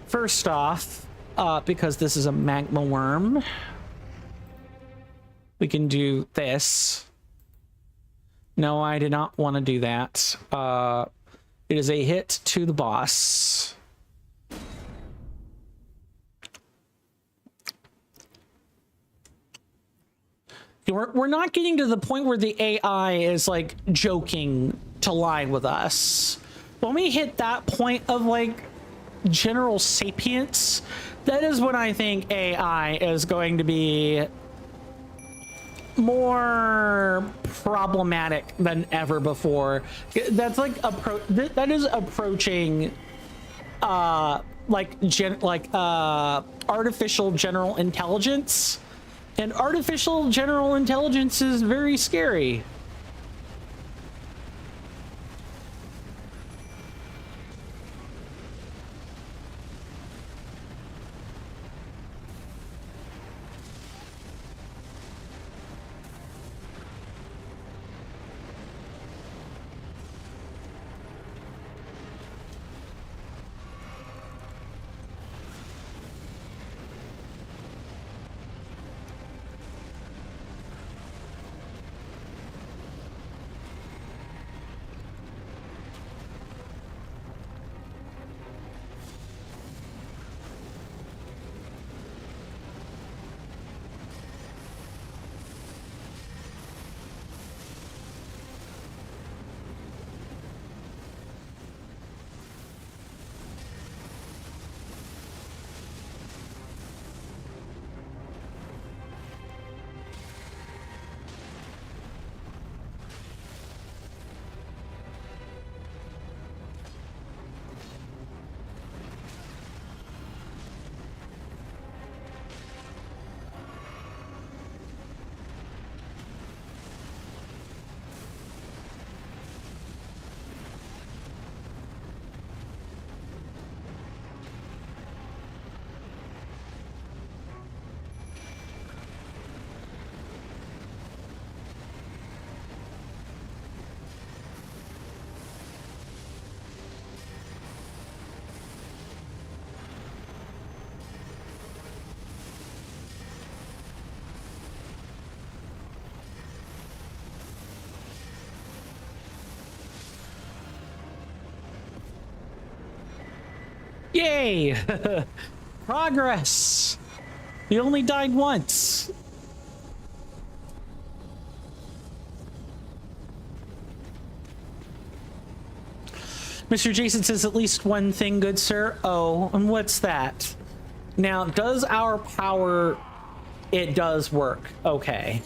First off, because this is a magma worm, we can do this. No, I did not want to do that. It is a hit to the boss. We're not getting to the point where the AI is like joking to lie with us. When we hit that point of like general sapience, that is when I think AI is going to be more problematic than ever before. That's like that is approaching artificial general intelligence. And artificial general intelligence is very scary. Yay! Progress! You only died once. Mr. Jason says at least one thing, good sir. Oh, and what's that? Now, does our power... It does work. Okay.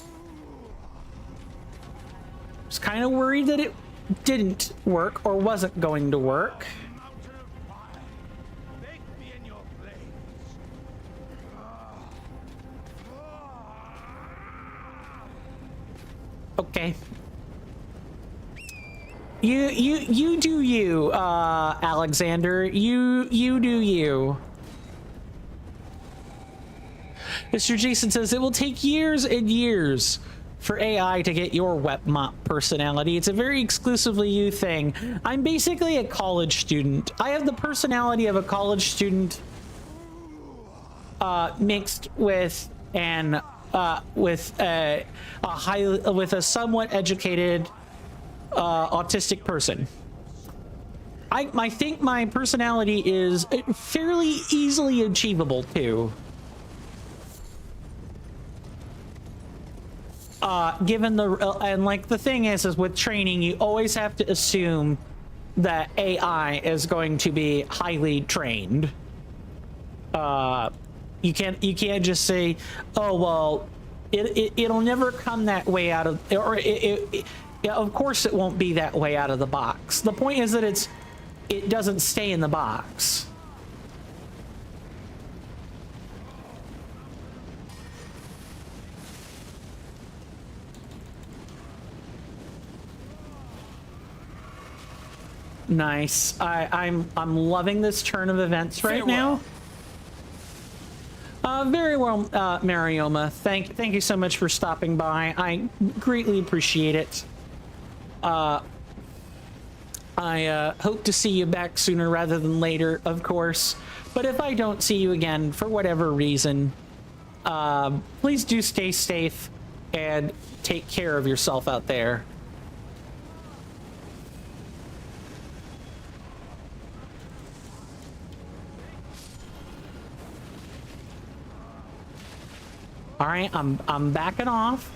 I was kind of worried that it didn't work or wasn't going to work. Okay. You do you, Alexander. You do you. Mr. Jason says it will take years and years for AI to get your wet mop personality. It's a very exclusively you thing. I'm basically a college student. I have the personality of a college student, mixed with an with a somewhat educated autistic person. I think my personality is fairly easily achievable too. Given the and like the thing is with training, you always have to assume that AI is going to be highly trained. You can't just say, oh well, it'll never come that way out of, or yeah, of course it won't be that way out of the box. The point is that it doesn't stay in the box. Nice. I'm loving this turn of events right now. Very well, Marioma. Thank you so much for stopping by. I greatly appreciate it. I hope to see you back sooner rather than later, of course. But if I don't see you again for whatever reason, please do stay safe and take care of yourself out there. All right, I'm backing off.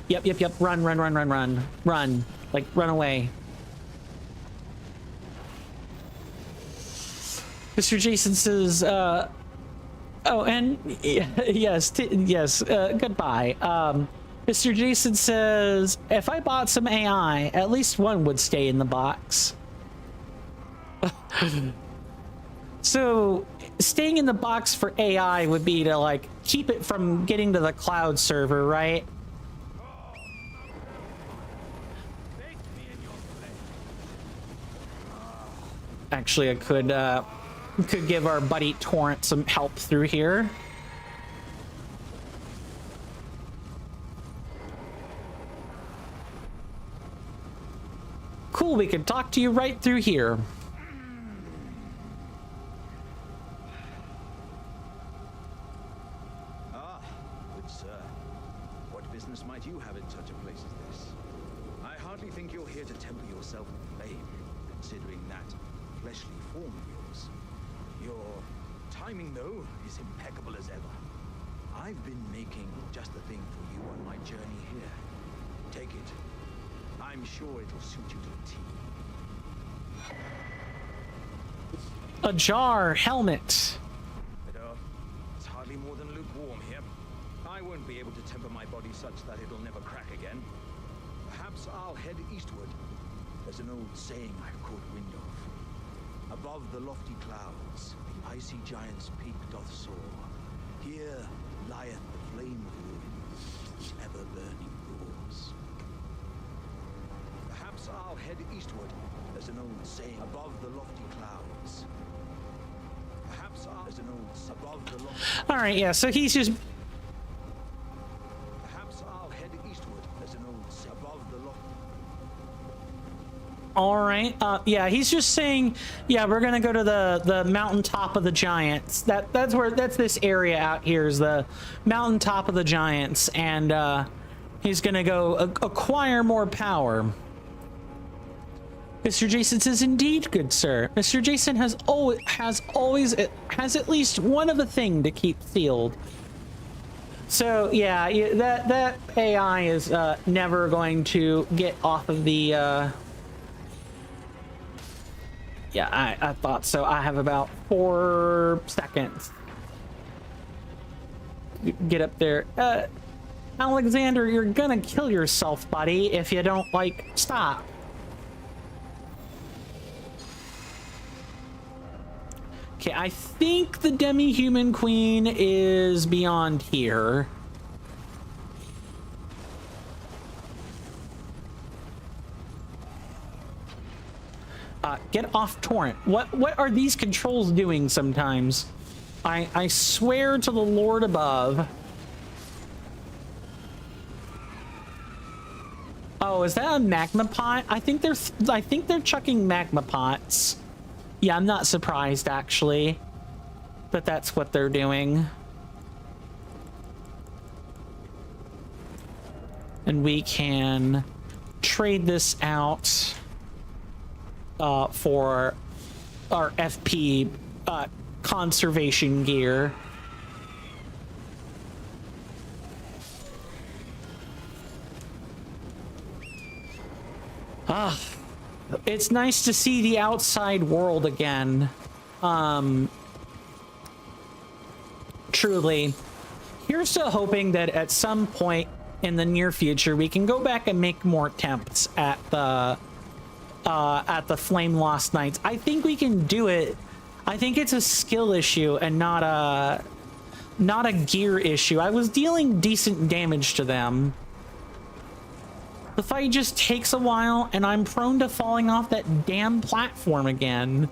Yep. Run. Run. Like, run away. Mr. Jason says, oh, and yes, goodbye. Mr. Jason says, if I bought some AI, at least one would stay in the box. So, staying in the box for AI would be to, like, keep it from getting to the cloud server, right? Actually, I could give our buddy Torrent some help through here. Cool, we can talk to you right through here. Ah, good sir. What business might you have in such a place as this? I hardly think you're here to temper yourself with flame, considering that fleshly form of yours. Your timing, though, is impeccable as ever. I've been making just the thing for you on my journey here. Take it. I'm sure it'll suit you to a T. A jar helmet. But, it's hardly more than lukewarm here. I won't be able to temper my body such that it'll never crack again. Perhaps I'll head eastward. There's an old saying I've caught wind of. Above the lofty clouds, the icy giant's peak doth soar. Here lieth the flame of ruin, whose ever-burning roars. Perhaps I'll head eastward. There's an old saying, above the lofty clouds. Perhaps there's an old above the lofty. All right, yeah. So he's just. Perhaps I'll head eastward. There's an old saying, above the lofty. All right. Yeah, he's just saying. Yeah, we're gonna go to the mountaintop of the giants. That's this area out here is the mountaintop of the giants, and he's gonna go acquire more power. Mr. Jason says, "Indeed, good sir. Mr. Jason has at least one of a thing to keep sealed." So yeah, that AI is never going to get off of the. Yeah, I thought so. I have about 4 seconds. Get up there, Alexander. You're gonna kill yourself, buddy, if you don't stop. Okay, I think the demi-human queen is beyond here. Get off Torrent. What are these controls doing sometimes? I swear to the Lord above. Oh, is that a magma pot? I think they're chucking magma pots. Yeah, I'm not surprised, actually, that that's what they're doing. And we can trade this out for our FP conservation gear. It's nice to see the outside world again. Truly. Here's to hoping that at some point in the near future we can go back and make more attempts at the Flame Lost Knights. I think we can do it. I think it's a skill issue and not a gear issue. I was dealing decent damage to them. The fight just takes a while, and I'm prone to falling off that damn platform again.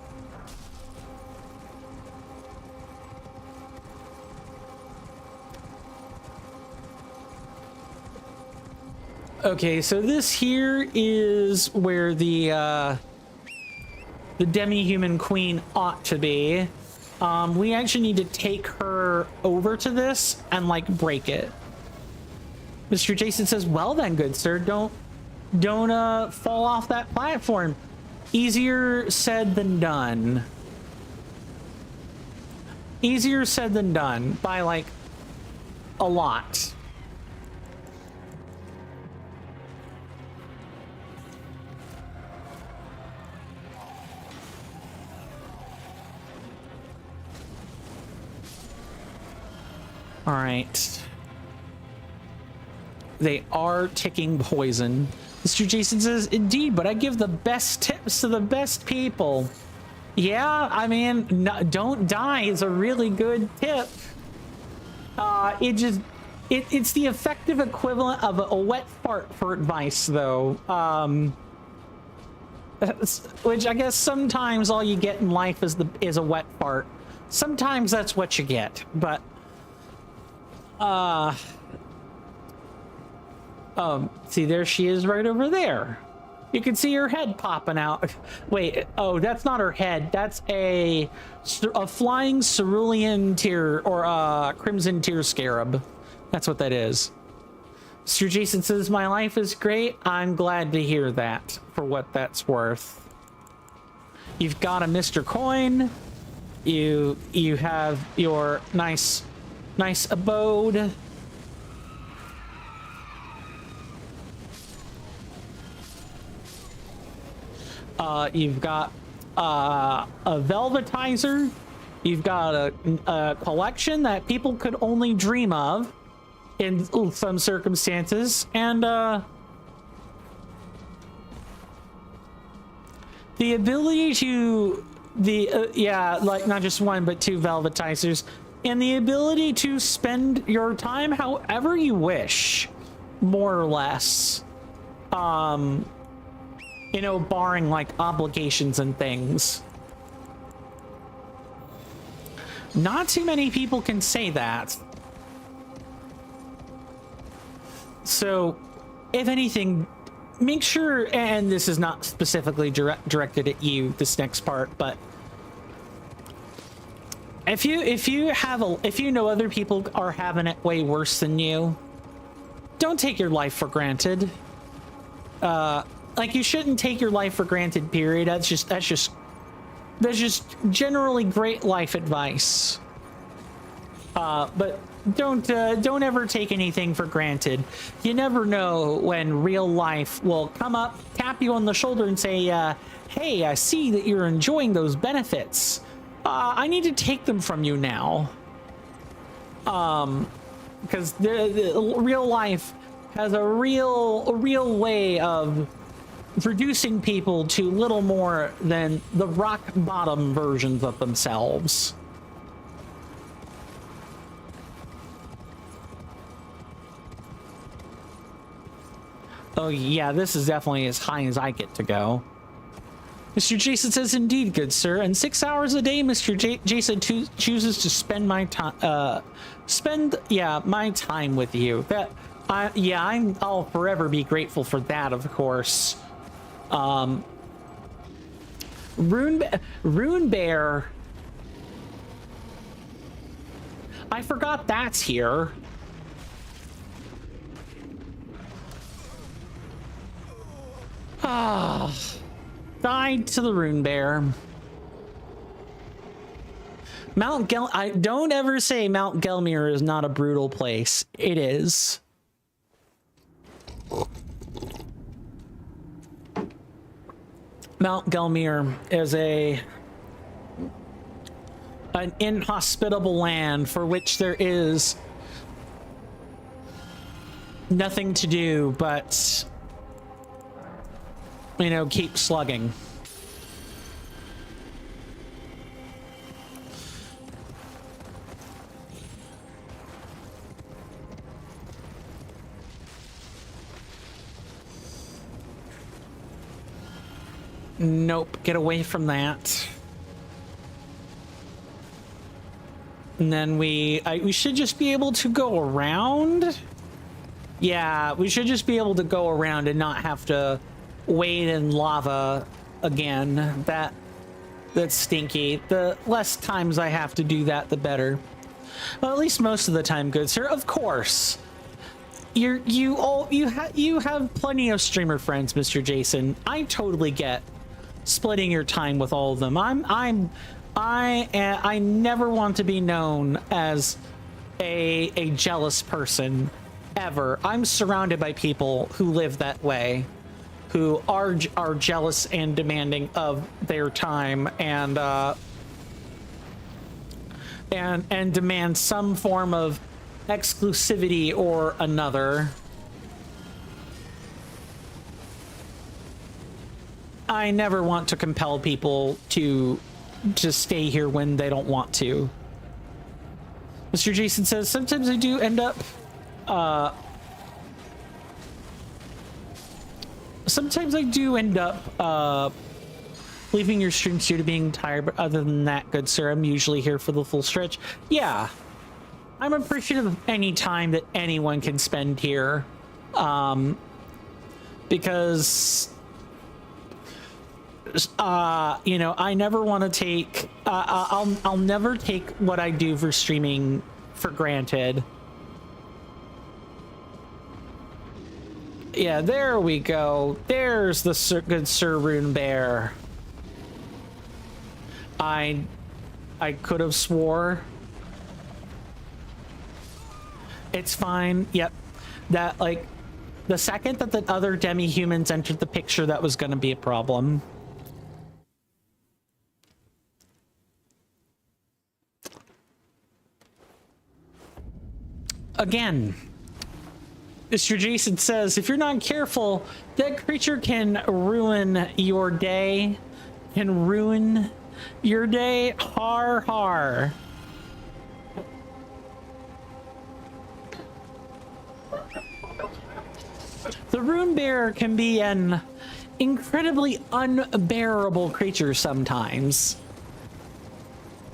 Okay, so this here is where the demi-human queen ought to be. We actually need to take her over to this and like break it. Mr. Jason says, well then, good sir, don't fall off that platform. Easier said than done. Easier said than done by like a lot. All right. They are ticking poison. Mr. Jason says, indeed, but I give the best tips to the best people. Yeah, I mean, no, don't die is a really good tip. It's the effective equivalent of a wet fart for advice, though. Which I guess sometimes all you get in life is a wet fart. Sometimes that's what you get, but see, there she is right over there. You can see her head popping out. Wait, oh, that's not her head. That's a flying cerulean tear or crimson tear scarab. That's what that is. Sir Jason says, my life is great. I'm glad to hear that, for what that's worth. You've got a Mr. Coin. You have your nice abode. You've got a velvetizer. You've got a collection that people could only dream of in some circumstances, and the ability to like not just one but two velvetizers, and the ability to spend your time however you wish, more or less. You know, barring like obligations and things. Not too many people can say that. So, if anything, make sure, and this is not specifically directed at you, this next part, but if you know other people are having it way worse than you, don't take your life for granted. Like, you shouldn't take your life for granted, period. That's just generally great life advice. But don't ever take anything for granted. You never know when real life will come up, tap you on the shoulder and say, hey, I see that you're enjoying those benefits. I need to take them from you now. Because the real life has a real way of reducing people to little more than the rock bottom versions of themselves. Oh yeah, this is definitely as high as I get to go. Mr. Jason says, indeed, good sir. And 6 hours a day, Mr. Jason chooses to spend my time, my time with you. I'll forever be grateful for that, of course. Rune Bear. I forgot that's here. Ah, died to the Rune Bear. Don't ever say Mount Gelmir is not a brutal place. It is. Mount Gelmir is an inhospitable land for which there is nothing to do but, you know, keep slugging. Nope, get away from that. And then we should just be able to go around. Yeah, we should just be able to go around and not have to wade in lava again. That's stinky. The less times I have to do that, the better. Well, at least most of the time, good sir. Of course. You have plenty of streamer friends, Mr. Jason. I totally get splitting your time with all of them. I never want to be known as a jealous person ever. I'm surrounded by people who live that way, who are jealous and demanding of their time and demand some form of exclusivity or another. I never want to compel people to stay here when they don't want to. Mr. Jason says, sometimes I do end up leaving your streams due to being tired, but other than that, good sir, I'm usually here for the full stretch. Yeah, I'm appreciative of any time that anyone can spend here, because you know, I never want to take I'll never take what I do for streaming for granted. Yeah, there we go. There's the good Sir Rune Bear. I could have swore. It's fine. Yep. That, like, the second that the other demi-humans entered the picture, that was going to be a problem. Again, Mr. Jason says, if you're not careful, that creature can ruin your day. Can ruin your day. Har har. The Rune Bear can be an incredibly unbearable creature sometimes.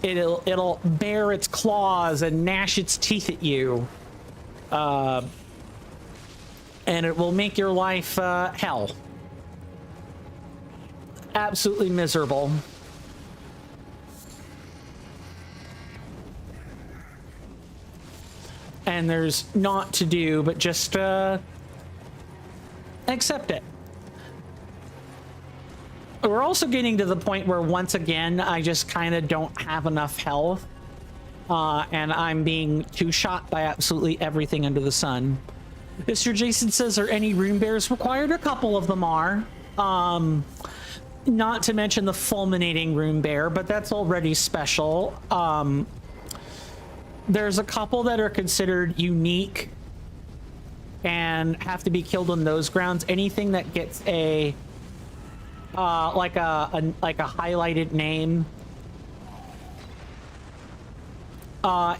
It'll bare its claws and gnash its teeth at you. And it will make your life hell. Absolutely miserable. And there's naught to do but just accept it. We're also getting to the point where once again I just kind of don't have enough health, and I'm being two-shot by absolutely everything under the sun. Mr. Jason says, are any rune bears required? A couple of them are. Not to mention the fulminating rune bear, but that's already special. There's a couple that are considered unique and have to be killed on those grounds. Anything that gets a like a highlighted name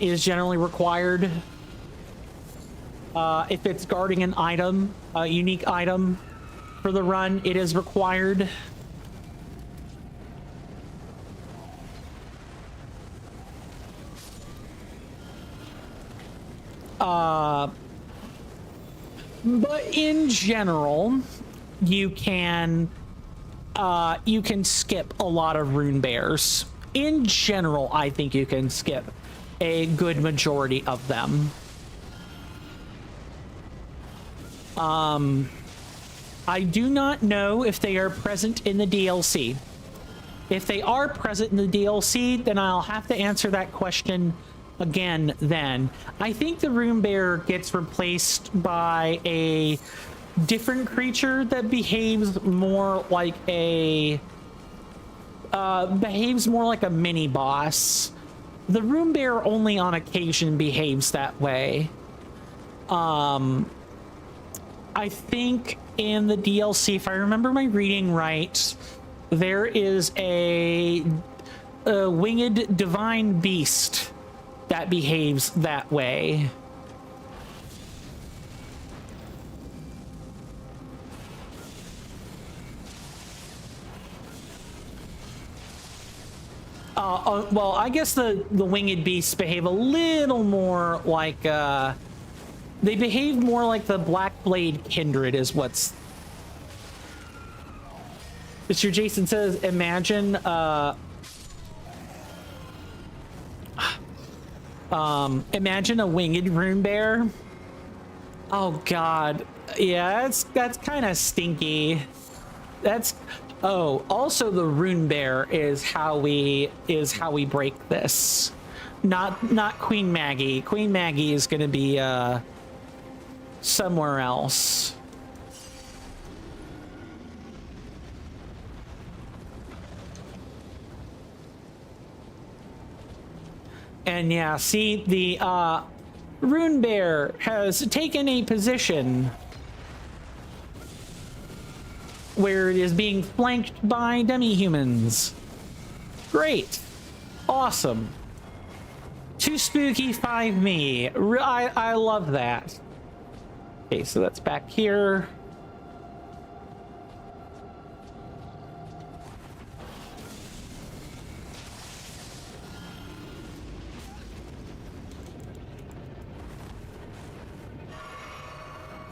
is generally required. If it's guarding an item, a unique item for the run, it is required. But in general, you can skip a lot of rune bears. In general, I think you can skip a good majority of them. I do not know if they are present in the DLC. If they are present in the DLC, then I'll have to answer that question again then. I think the rune bear gets replaced by a different creature that behaves more like a mini boss. The rune bear only on occasion behaves that way. I think in the DLC, if I remember my reading right, there is a winged divine beast that behaves that way. Well, I guess the winged beasts behave a little more like They behave more like the Black Blade Kindred is what's... Mr. Jason says, imagine imagine a winged rune bear. Oh god. Yeah, that's kind of stinky. That's also the rune bear is how we break this. Not Queen Maggie. Queen Maggie is going to be somewhere else. And yeah, see, the rune bear has taken a position where it is being flanked by demi-humans. Great. Awesome. 2 spooky, 5 me. I love that. Okay, so that's back here.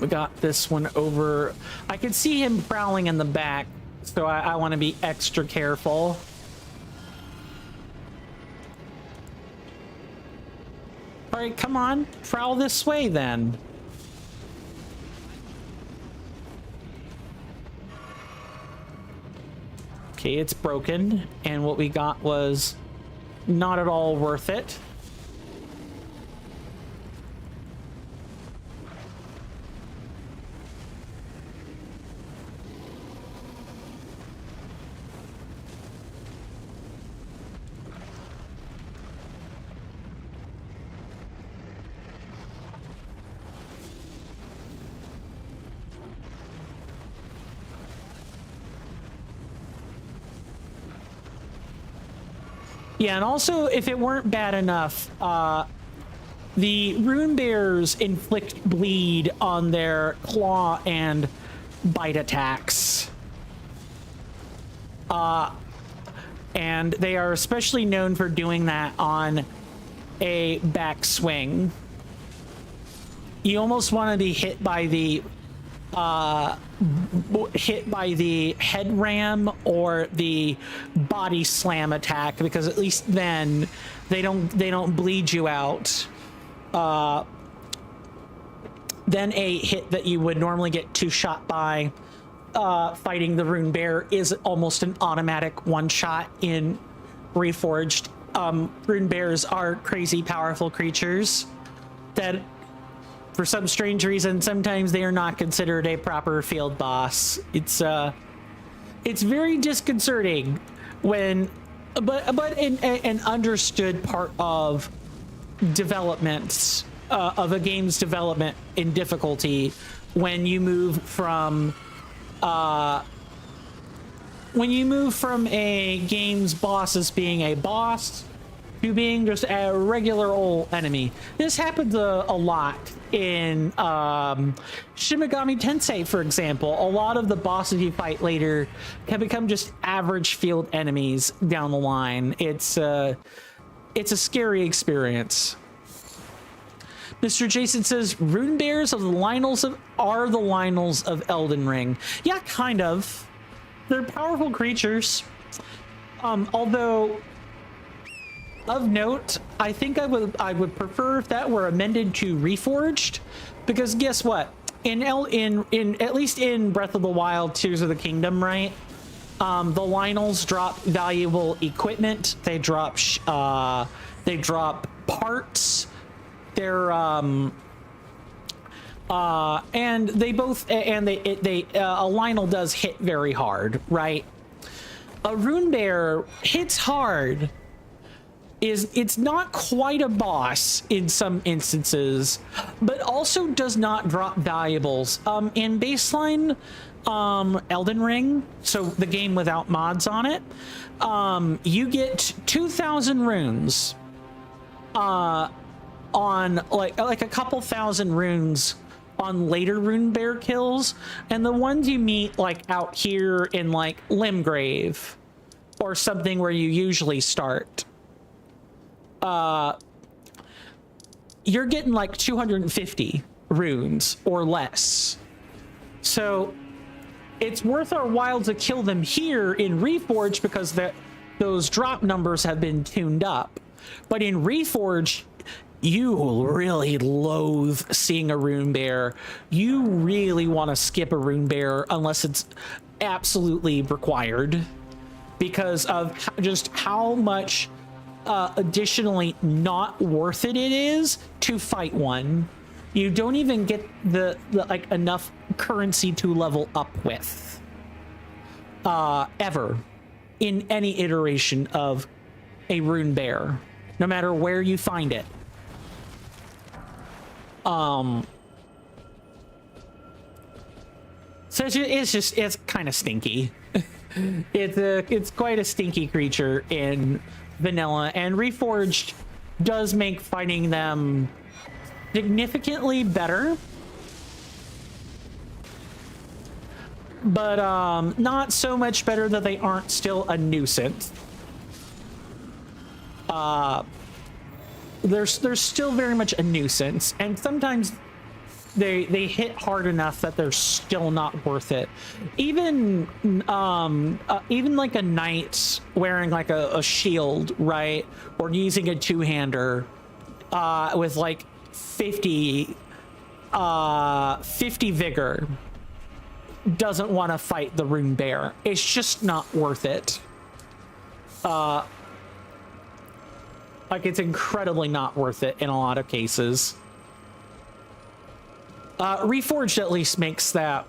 We got this one over. I could see him prowling in the back, so I want to be extra careful. All right, come on, prowl this way then. Okay, it's broken, and what we got was not at all worth it. Yeah, and also, if it weren't bad enough, the rune bears inflict bleed on their claw and bite attacks. And they are especially known for doing that on a backswing. You almost want to be hit by the head ram or the body slam attack, because at least then they don't bleed you out. Then a hit that you would normally get 2 shot by fighting the rune bear is almost an automatic 1 shot in Reforged. Rune bears are crazy powerful creatures that, for some strange reason, sometimes they are not considered a proper field boss. It's very disconcerting when, but an understood part of development of a game's development in difficulty when you move from a game's bosses being a boss to being just a regular old enemy. This happens a lot in Shin Megami Tensei, for example. A lot of the bosses you fight later can become just average field enemies down the line. It's a scary experience. Mr. Jason says, rune bears are the Lionels of Elden Ring. Yeah, kind of. They're powerful creatures. Although, of note, I think I would prefer if that were amended to Reforged, because guess what? In at least in Breath of the Wild, Tears of the Kingdom, right? The Lionels drop valuable equipment. They drop parts. They're and they both a Lionel does hit very hard, right? A rune bear hits hard. It's not quite a boss in some instances, but also does not drop valuables. In baseline Elden Ring, so the game without mods on it, you get 2,000 runes on like a couple thousand runes on later rune bear kills, and the ones you meet like out here in like Limgrave or something where you usually start, you're getting like 250 runes or less. So it's worth our while to kill them here in Reforged because those drop numbers have been tuned up. But in Reforged, you really loathe seeing a rune bear. You really want to skip a rune bear unless it's absolutely required because of just how much additionally not worth it is to fight one. You don't even get the like enough currency to level up with ever in any iteration of a rune bear, no matter where you find it. So it's kind of stinky. It's quite a stinky creature in vanilla, and Reforged does make fighting them significantly better, but not so much better that they aren't still a nuisance. They're still very much a nuisance, and sometimes they hit hard enough that they're still not worth it. Even like a knight wearing like a shield, right, or using a two-hander with like 50 vigor doesn't want to fight the rune bear. It's just not worth it. Like, it's incredibly not worth it in a lot of cases. Reforged at least makes that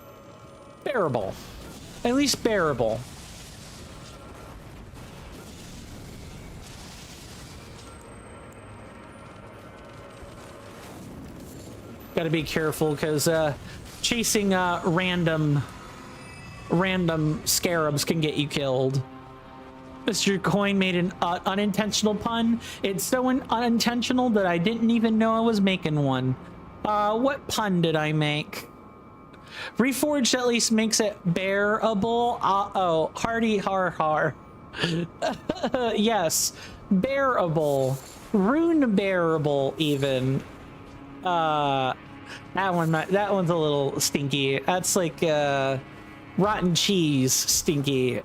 bearable. At least bearable. Gotta be careful, because chasing random scarabs can get you killed. Mr. Coin made an unintentional pun. It's so unintentional that I didn't even know I was making one. What pun did I make? Reforged at least makes it bearable. Oh, hardy har har. Yes, bearable. Rune bearable even. That one's a little stinky. That's like rotten cheese stinky.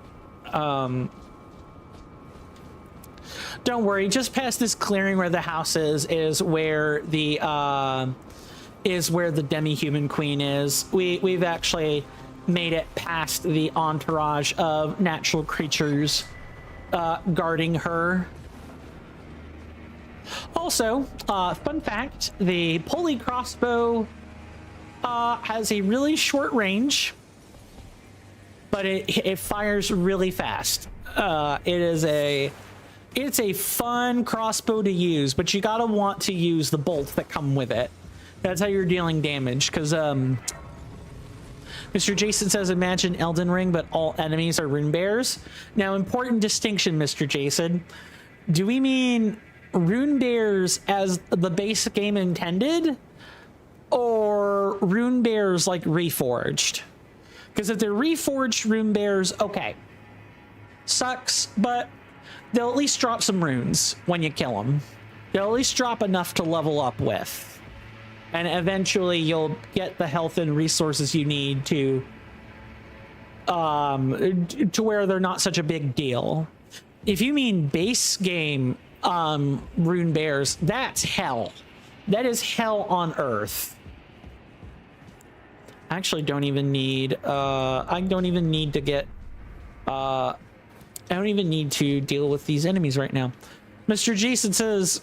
Don't worry, just past this clearing where the house is where the demi-human queen is. We've actually made it past the entourage of natural creatures guarding her. Also, fun fact, the pulley crossbow has a really short range, but it fires really fast. It's a fun crossbow to use, but you gotta want to use the bolts that come with it. That's how you're dealing damage, because Mr. Jason says, imagine Elden Ring, but all enemies are rune bears. Now, important distinction, Mr. Jason. Do we mean rune bears as the basic game intended, or rune bears like Reforged? Because if they're Reforged rune bears, okay. Sucks, but they'll at least drop some runes when you kill them. They'll at least drop enough to level up with. And eventually you'll get the health and resources you need to where they're not such a big deal. If you mean base game rune bears, that's hell. That is hell on earth. I actually don't even need I don't even need to get I don't even need to deal with these enemies right now. Mr. Jason says,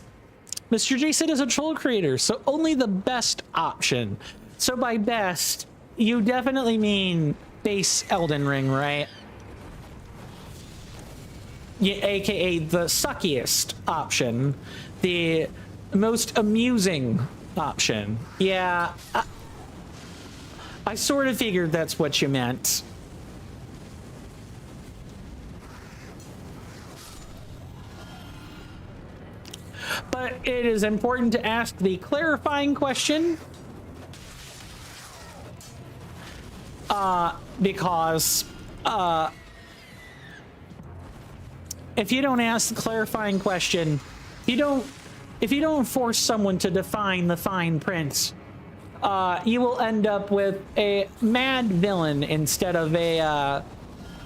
Mr. Jason is a troll creator, so only the best option. So by best, you definitely mean base Elden Ring, right? Yeah, aka the suckiest option. The most amusing option. Yeah, I sort of figured that's what you meant. But it is important to ask the clarifying question, because if you don't ask the clarifying question, if you don't force someone to define the fine print you will end up with a mad villain instead of a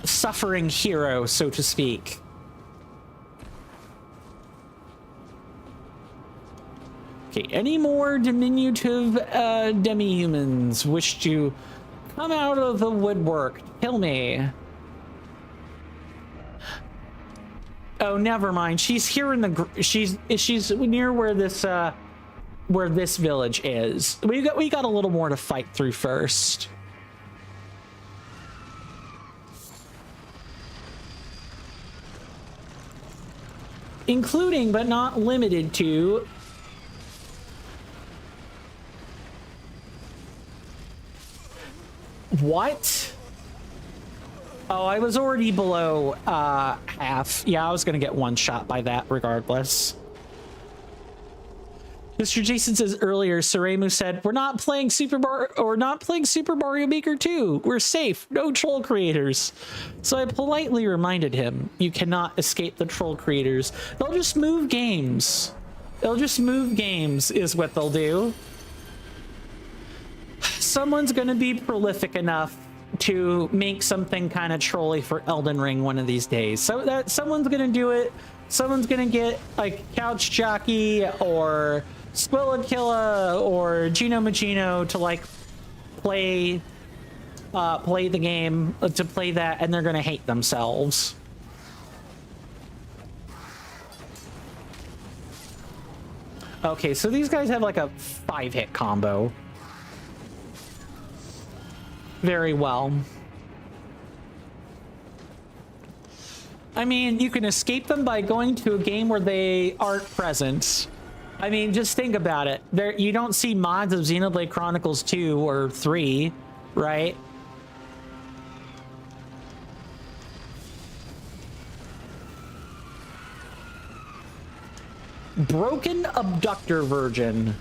suffering hero, so to speak. Okay, any more diminutive demi-humans wish to come out of the woodwork? Kill me. Oh, never mind. She's here in the she's near where this village is. We got a little more to fight through first. Including but not limited to what? Oh, I was already below half. Yeah, I was gonna get one shot by that regardless. Mr. Jason says earlier, Saremu said, we're not playing Super Mario Maker 2. We're safe. No troll creators. So I politely reminded him, you cannot escape the troll creators. They'll just move games. They'll just move games is what they'll do. Someone's gonna be prolific enough to make something kind of trolly for Elden Ring one of these days. So that someone's gonna do it. Someone's gonna get like Couch Jockey or Squillakilla or Gino Magino to like play the game, to play that, and they're gonna hate themselves. Okay, so these guys have like a 5-hit combo. Very well. I mean, you can escape them by going to a game where they aren't present. I mean, just think about it. You don't see mods of Xenoblade Chronicles 2 or 3, right? Broken Abductor Virgin.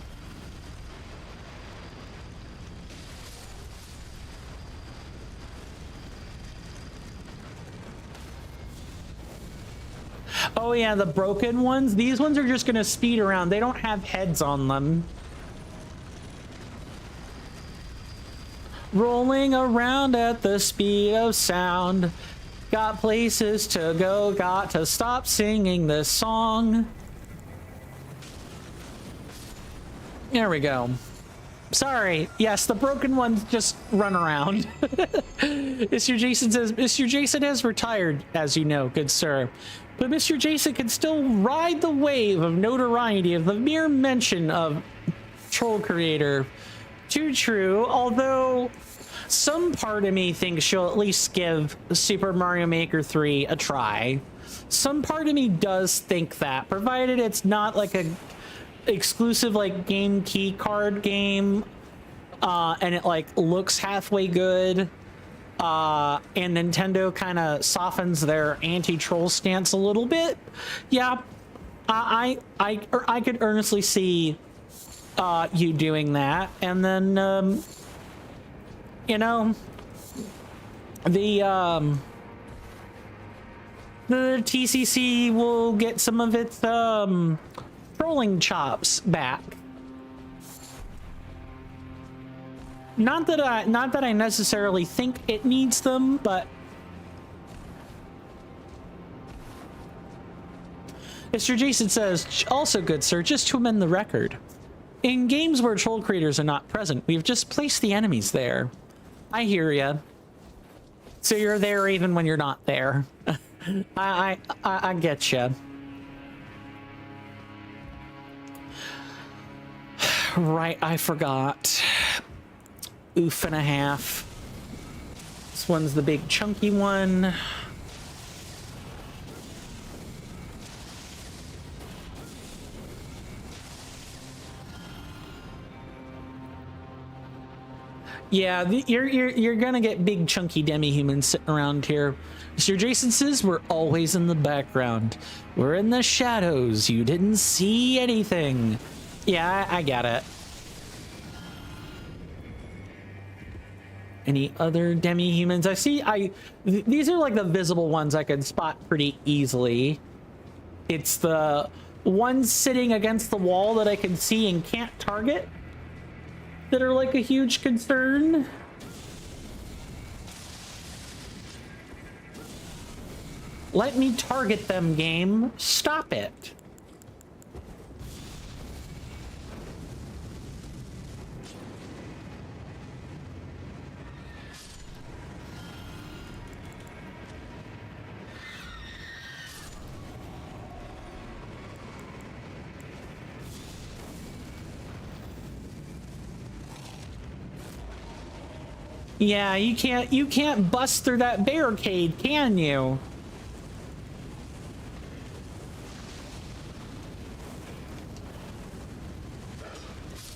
Oh yeah, the broken ones. These ones are just gonna speed around. They don't have heads on them. Rolling around at the speed of sound. Got places to go, got to stop singing this song. There we go. Sorry. Yes, the broken ones just run around. Mr. Jason says, Mr. Jason has retired, as you know, good sir. But Mr. Jason can still ride the wave of notoriety of the mere mention of Troll Creator. Too true, although some part of me thinks she'll at least give Super Mario Maker 3 a try. Some part of me does think that, provided it's not like a exclusive like game key card game, and it like looks halfway good. And Nintendo kind of softens their anti-troll stance a little bit. Yeah, I could earnestly see you doing that, and then you know, the TCC will get some of its trolling chops back. Not that I necessarily think it needs them, but Mr. Jason says, also good sir, just to amend the record. In games where troll creators are not present, we've just placed the enemies there. I hear ya. So you're there even when you're not there. I get ya. Right, I forgot. Oof and a half. This one's the big chunky one. Yeah, you're gonna get big chunky demi-humans sitting around here. Mr. Jason says we're always in the background. We're in the shadows. You didn't see anything. Yeah, I get it. Any other demi-humans? I see, these are like the visible ones I can spot pretty easily. It's the ones sitting against the wall that I can see and can't target. that are like a huge concern. Let me target them, game. Stop it. Yeah, you can't bust through that barricade, can you?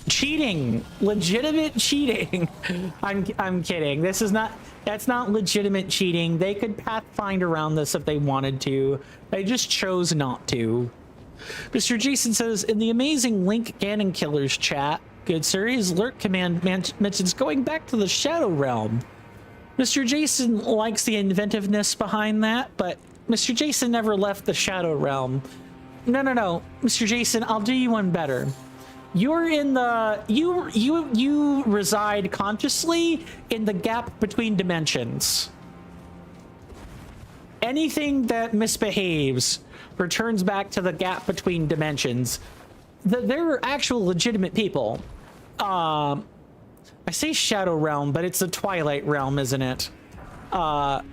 Cheating, legitimate cheating. I'm kidding. That's not legitimate cheating. They could pathfind around this if they wanted to. They just chose not to. Mr. Jason says in the amazing Link Ganon Killers chat, good sir, his alert command mentions going back to the Shadow Realm. Mr. Jason likes the inventiveness behind that, but Mr. Jason never left the Shadow Realm. No, Mr. Jason, I'll do you one better. You're in the you reside consciously in the gap between dimensions. Anything that misbehaves returns back to the gap between dimensions. They're actual legitimate people. I say Shadow Realm, but it's the Twilight Realm, isn't it? But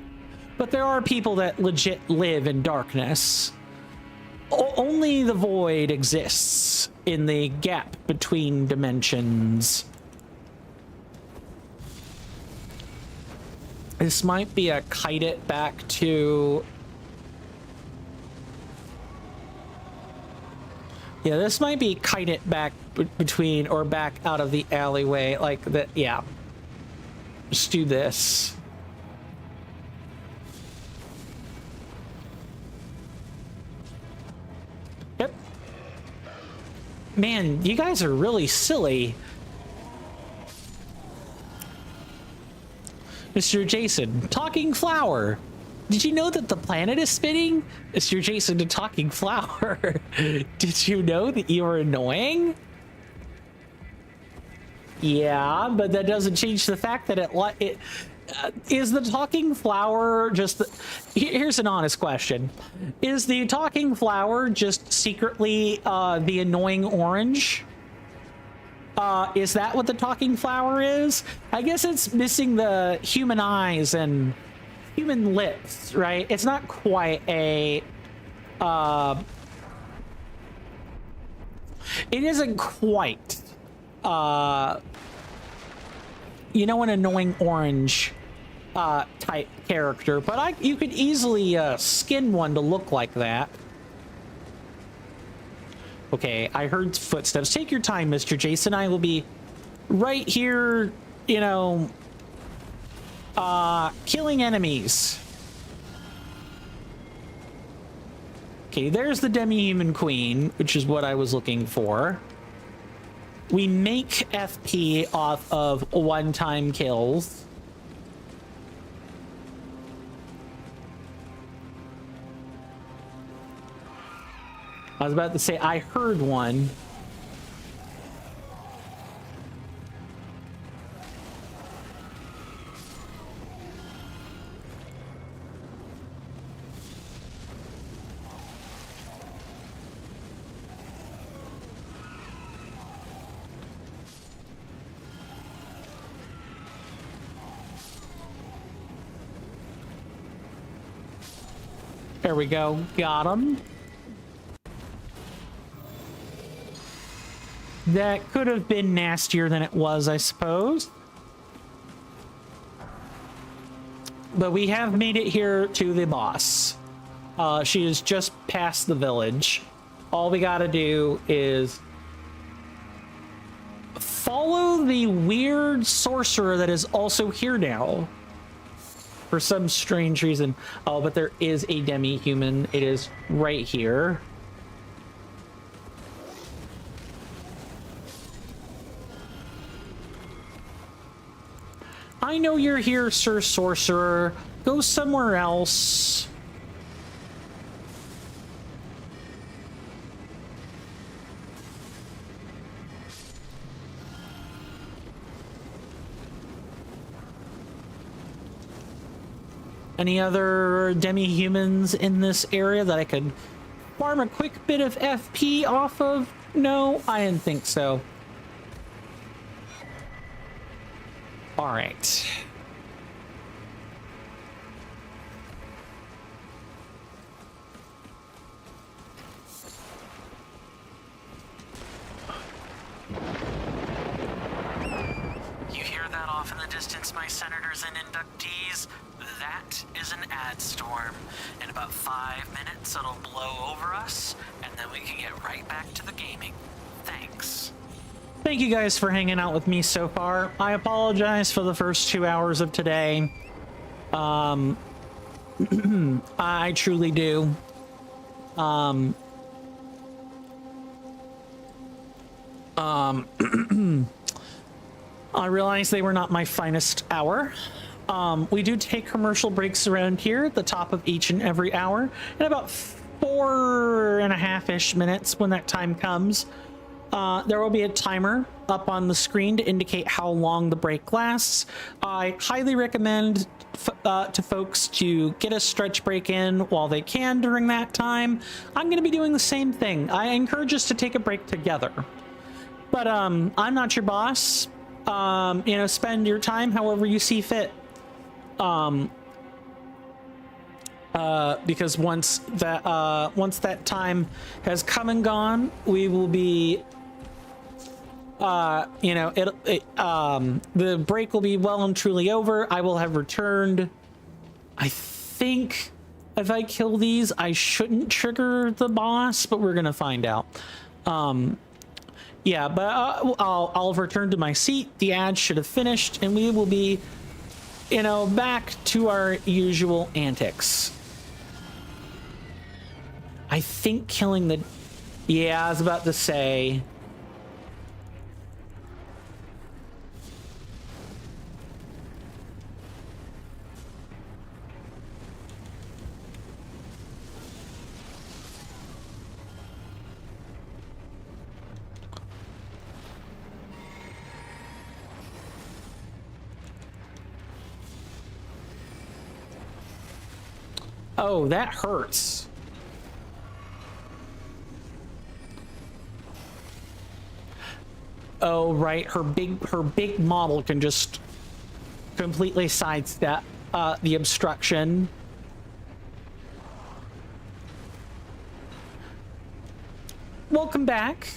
there are people that legit live in darkness. Only the void exists in the gap between dimensions. This might be a kite it back to... Yeah, this might be kite it back between or back out of the alleyway like that. Yeah. Just do this. Yep. Man, you guys are really silly. Mr. Jason, talking flower. Did you know that the planet is spinning? Mr. Jason, the talking flower. Did you know that you were annoying? Yeah, but that doesn't change the fact that it is the talking flower just... Here's an honest question. Is the talking flower just secretly the annoying orange? Is that what the talking flower is? I guess it's missing the human eyes and human lips, right? It's not quite a... it isn't quite... you know, an annoying orange type character, but you could easily skin one to look like that. Okay, I heard footsteps. Take your time, Mr. Jason. I will be right here, you know, killing enemies. Okay, there's the demi-human queen, which is what I was looking for. We make FP off of one-time kills. I was about to say, I heard one. There we go. Got him. That could have been nastier than it was, I suppose. But we have made it here to the boss. She is just past the village. All we gotta do is follow the weird sorcerer that is also here now. For some strange reason. Oh, but there is a demi-human. It is right here. I know you're here, Sir Sorcerer. Go somewhere else. Any other demi-humans in this area that I could farm a quick bit of FP off of? No, I didn't think so. All right. You hear that off in the distance, my senators and inductees? That is an ad storm. In about 5 minutes, it'll blow over us, and then we can get right back to the gaming. Thanks. Thank you guys for hanging out with me so far. I apologize for the first 2 hours of today. I truly do. I realize they were not my finest hour. We do take commercial breaks around here at the top of each and every hour, and about 4.5-ish minutes when that time comes. There will be a timer up on the screen to indicate how long the break lasts. I highly recommend to folks to get a stretch break in while they can during that time. I'm going to be doing the same thing. I encourage us to take a break together. But I'm not your boss. You know, spend your time however you see fit. Because once that time has come and gone, we will be, you know, the break will be well and truly over. I will have returned. I think if I kill these, I shouldn't trigger the boss, but we're gonna find out. Yeah, but I'll return to my seat. The ad should have finished, and we will be, you know, back to our usual antics. I think killing the... Yeah, I was about to say... Oh, that hurts. Oh, right. Her big model can just completely sidestep the obstruction. Welcome back.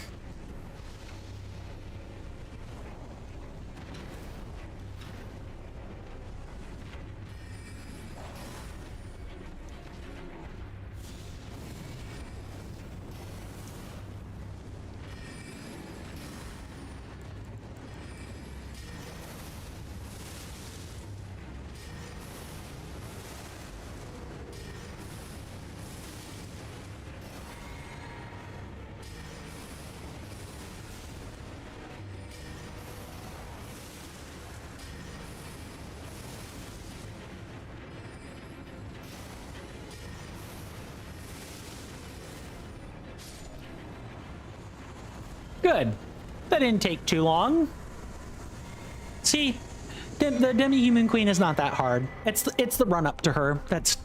Good. That didn't take too long. See, the demi-human queen is not that hard. It's the run up to her that's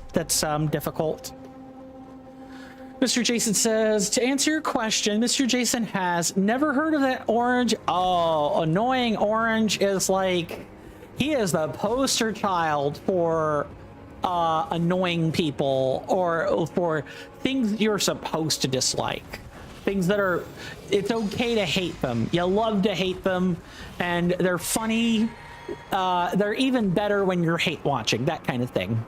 difficult. Mr. Jason says, to answer your question, Mr. Jason has never heard of that orange. Oh, annoying orange is like, he is the poster child for annoying people or for things you're supposed to dislike. Things that are, it's okay to hate them. You love to hate them, and they're funny. They're even better when you're hate watching, that kind of thing.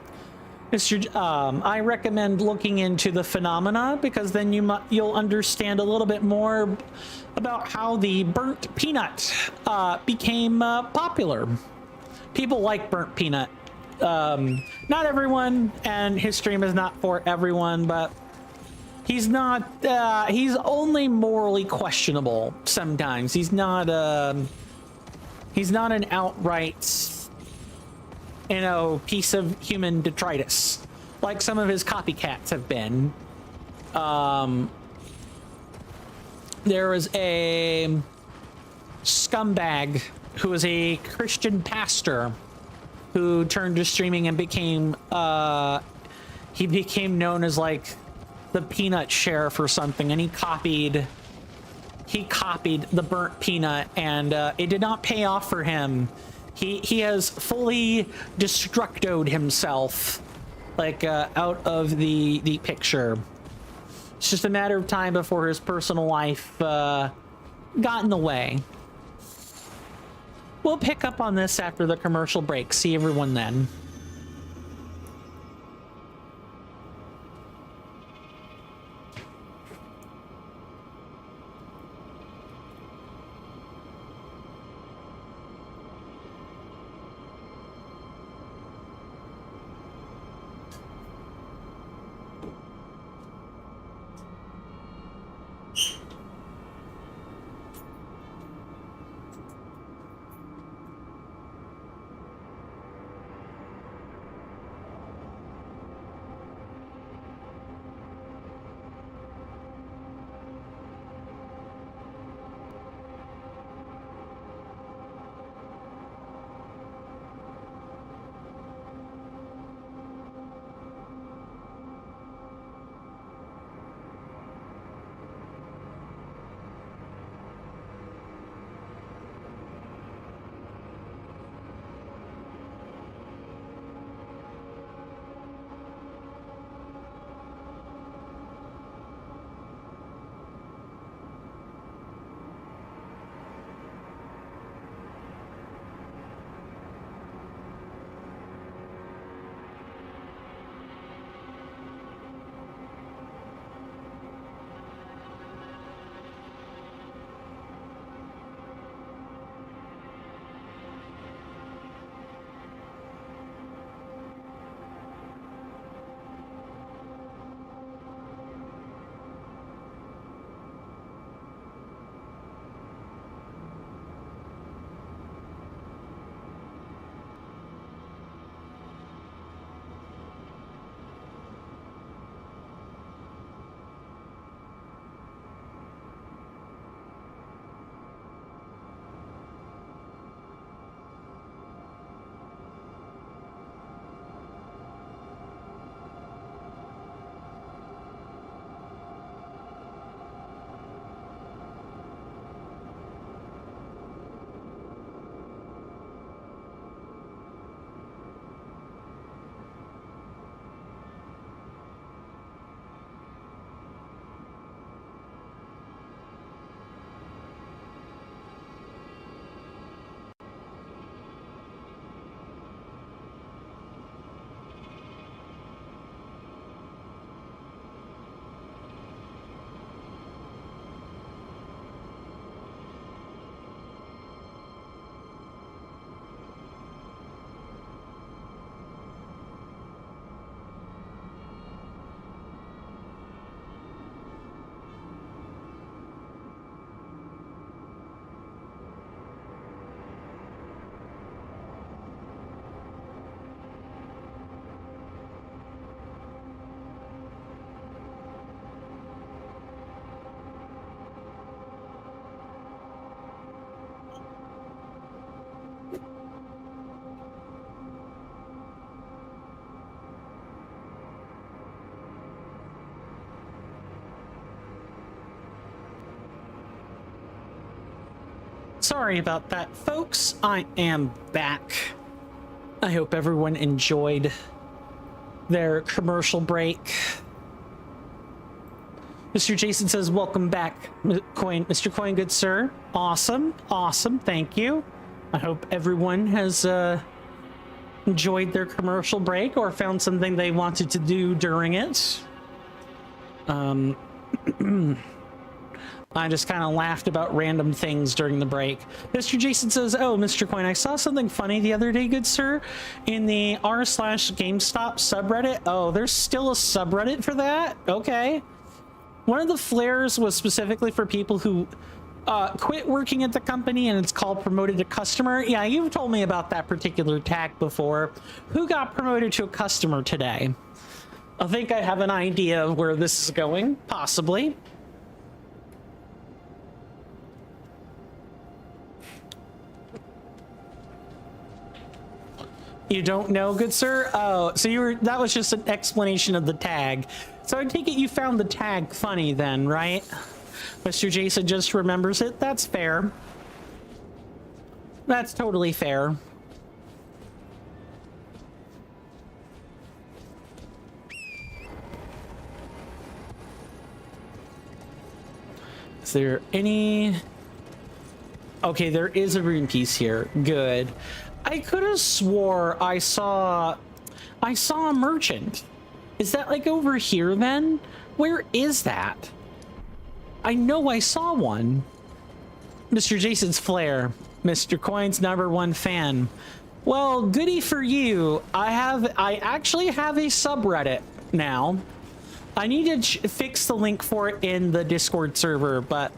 I recommend looking into the phenomena, because then you'll understand a little bit more about how the burnt peanut became popular. People like burnt peanut. Not everyone, and his stream is not for everyone, but he's not, he's only morally questionable sometimes. He's not an outright, you know, piece of human detritus like some of his copycats have been. There was a scumbag who was a Christian pastor who turned to streaming and became he became known as like the peanut sheriff or something, and he copied the burnt peanut, and it did not pay off for him. He has fully destructoed himself, like out of the picture. It's just a matter of time before his personal life got in the way. We'll pick up on this after the commercial break. See everyone then. Sorry about that, folks. I am back. I hope everyone enjoyed their commercial break. Mr. Jason says, welcome back, Mr. Coin, good sir. Awesome, awesome, thank you. I hope everyone has enjoyed their commercial break or found something they wanted to do during it. I just kind of laughed about random things during the break. Mr. Jason says, oh, Mr. Coin, I saw something funny the other day, good sir, in the r/GameStop subreddit. Oh, there's still a subreddit for that? Okay. One of the flares was specifically for people who quit working at the company, and it's called promoted to customer. Yeah, you've told me about that particular tag before. Who got promoted to a customer today? I think I have an idea of where this is going, possibly. You don't know, good sir? Oh, so that was just an explanation of the tag. So I take it you found the tag funny then, right? Mr. Jason just remembers it. That's fair. That's totally fair. Is there any... Okay, there is a rune piece here. Good. I could have swore I saw a merchant. Is that like over here then? Where is that? I know I saw one. Mr. Jason's Flare. Mr. Coin's #1 fan. Well, goody for you. I actually have a subreddit now. I need to fix the link for it in the Discord server, but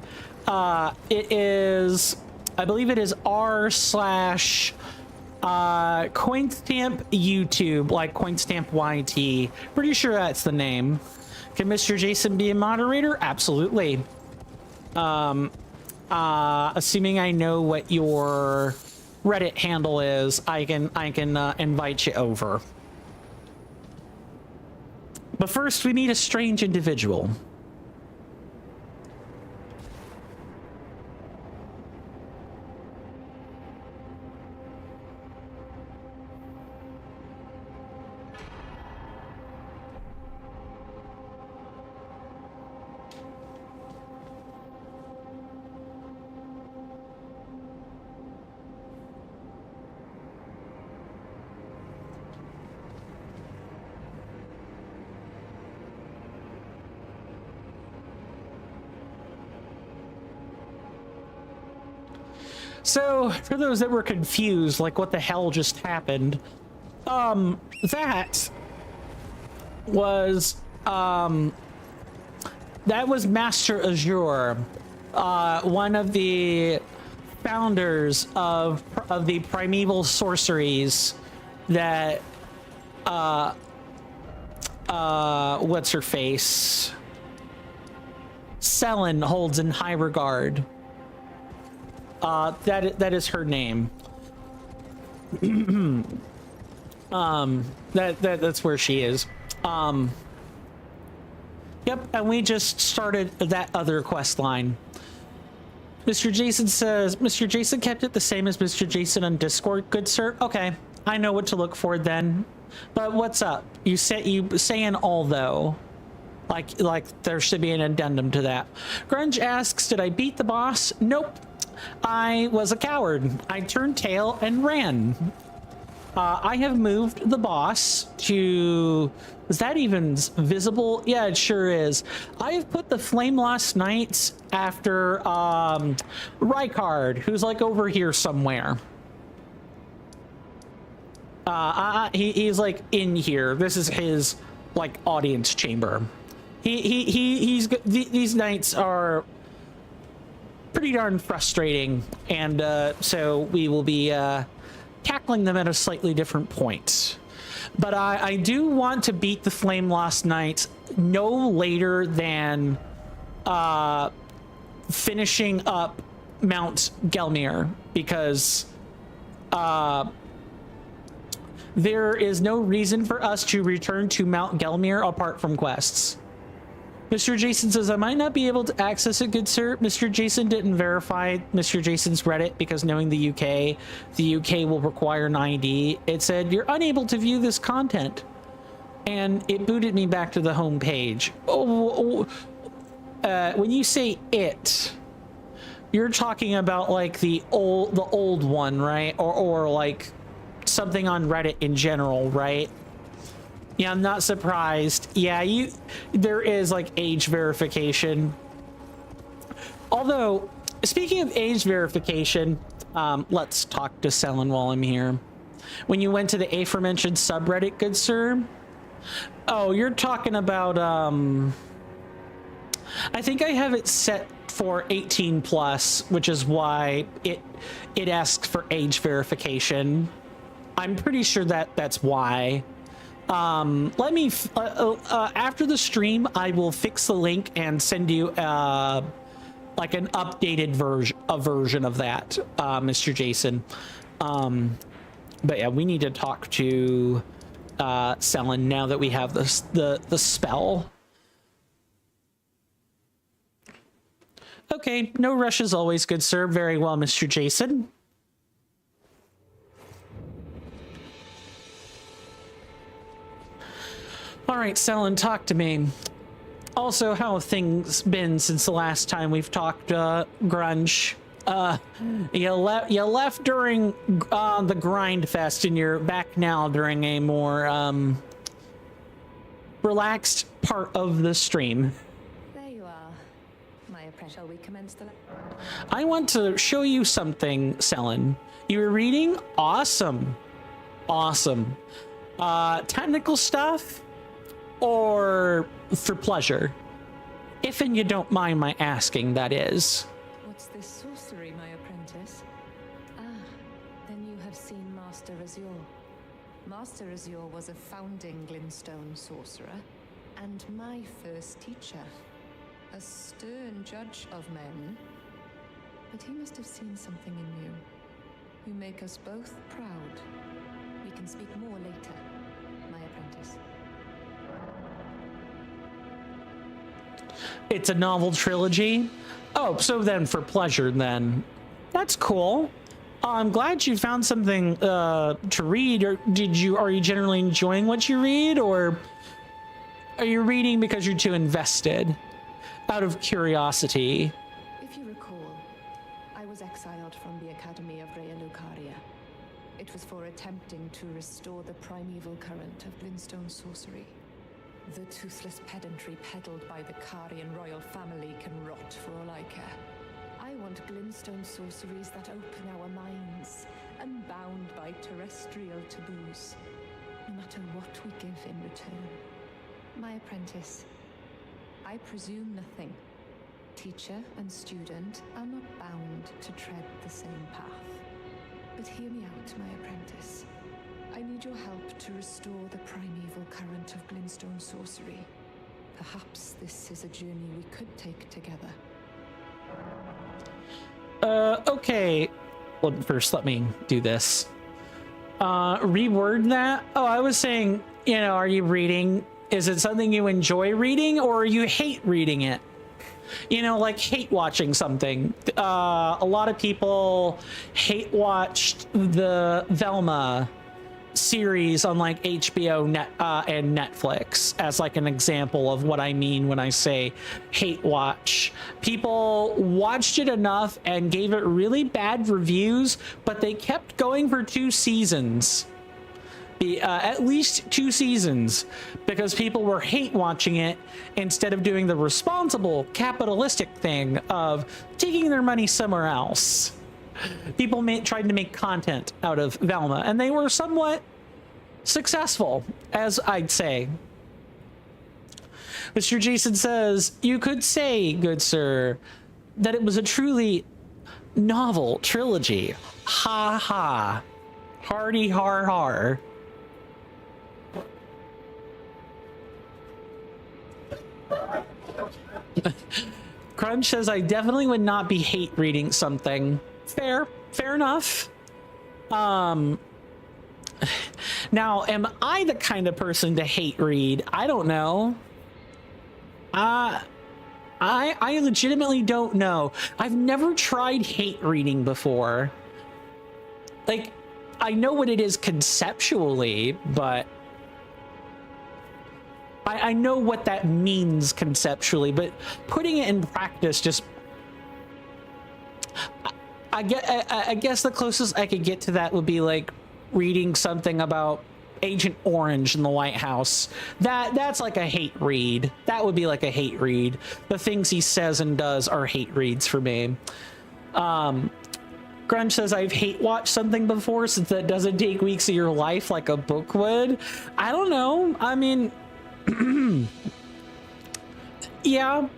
it is, I believe it is r/coinstamp YouTube, like Coinstamp YT. Pretty sure that's the name. Can Mr. Jason be a moderator? Absolutely. Assuming I know what your Reddit handle is, I can invite you over. But first, we meet a strange individual. So, for those that were confused, like what the hell just happened, that was Master Azure, one of the founders of the primeval sorceries that what's her face? Selen holds in high regard. That is her name. That's where she is. Yep, and we just started that other quest line. Mr. Jason says, Mr. Jason kept it the same as Mr. Jason on Discord, good sir. Okay, I know what to look for then. But what's up? You saying although. Like there should be an addendum to that. Grunge asks, did I beat the boss? Nope. I was a coward. I turned tail and ran. I have moved the boss to... Is that even visible? Yeah, it sure is. I have put the Flame Lost Knights after Rykard, who's like over here somewhere. He's like in here. This is his like audience chamber. These knights are pretty darn frustrating, and so we will be tackling them at a slightly different point. But I do want to beat the Flame Lost Knights no later than finishing up Mount Gelmir, because there is no reason for us to return to Mount Gelmir apart from quests. Mr. Jason says, I might not be able to access it, good sir. Mr. Jason didn't verify Mr. Jason's Reddit because knowing the UK will require an ID. It said, you're unable to view this content. And it booted me back to the home page. When you say it, you're talking about like the old one, right? Or like something on Reddit in general, right? Yeah, I'm not surprised. Yeah, there is like age verification. Although, speaking of age verification, let's talk to Selen while I'm here. When you went to the aforementioned subreddit, good sir? Oh, you're talking about, I think I have it set for 18 plus, which is why it asks for age verification. I'm pretty sure that's why. Let me after the stream I will fix the link and send you like an updated version of that, Mr. Jason. But yeah, we need to talk to Selin now that we have the spell. Okay, no rush is always good, sir. Very well, Mr. Jason. All right, Selin, talk to me. Also, how have things been since the last time we've talked, Grunge? You left during the grind fest, and you're back now during a more relaxed part of the stream. There you are. My apprentice, shall we commence the... I want to show you something, Selin. You were reading? Awesome. Awesome. Technical stuff? Or for pleasure? If and you don't mind my asking, that is. What's this sorcery, my apprentice? Ah, then you have seen Master Azure. Master Azure was a founding Glintstone sorcerer, and my first teacher. A stern judge of men. But he must have seen something in you. You make us both proud. We can speak more later, my apprentice. It's a novel trilogy. Oh, so then for pleasure then. That's cool. I'm glad you found something to read. Or are you generally enjoying what you read, or are you reading because you're too invested? Out of curiosity. If you recall, I was exiled from the Academy of Rea Lucaria. It was for attempting to restore the primeval current of Glintstone sorcery. The toothless pedantry peddled by the Carian royal family can rot for all I care. I want Glintstone sorceries that open our minds, unbound by terrestrial taboos, no matter what we give in return. My apprentice, I presume nothing. Teacher and student are not bound to tread the same path. But hear me out, my apprentice. I need your help to restore the primeval current of Glintstone sorcery. Perhaps this is a journey we could take together. Okay. Well, first let me do this. Reword that. Oh, I was saying, are you reading? Is it something you enjoy reading, or you hate reading it? Like hate watching something. A lot of people hate watched the Velma series on like HBO and Netflix as like an example of what I mean when I say hate watch. People watched it enough and gave it really bad reviews, but they kept going for 2 seasons. At least 2 seasons, because people were hate watching it instead of doing the responsible capitalistic thing of taking their money somewhere else. People tried to make content out of Velma, and they were somewhat successful, as I'd say. Mr. Jason says, you could say, good sir, that it was a truly novel trilogy. Ha ha. Hardy har har. Crunch says, I definitely would not be hate reading something. Fair enough. Now, am I the kind of person to hate read? I don't know. I legitimately don't know. I've never tried hate reading before. Like, I know what it is conceptually, but I know what that means conceptually, but putting it in practice just... I guess the closest I could get to that would be like reading something about Agent Orange in the White House. That's like a hate read. That would be like a hate read. The things he says and does are hate reads for me. Grunge says, I've hate watched something before since that doesn't take weeks of your life like a book would. I don't know. I mean... yeah,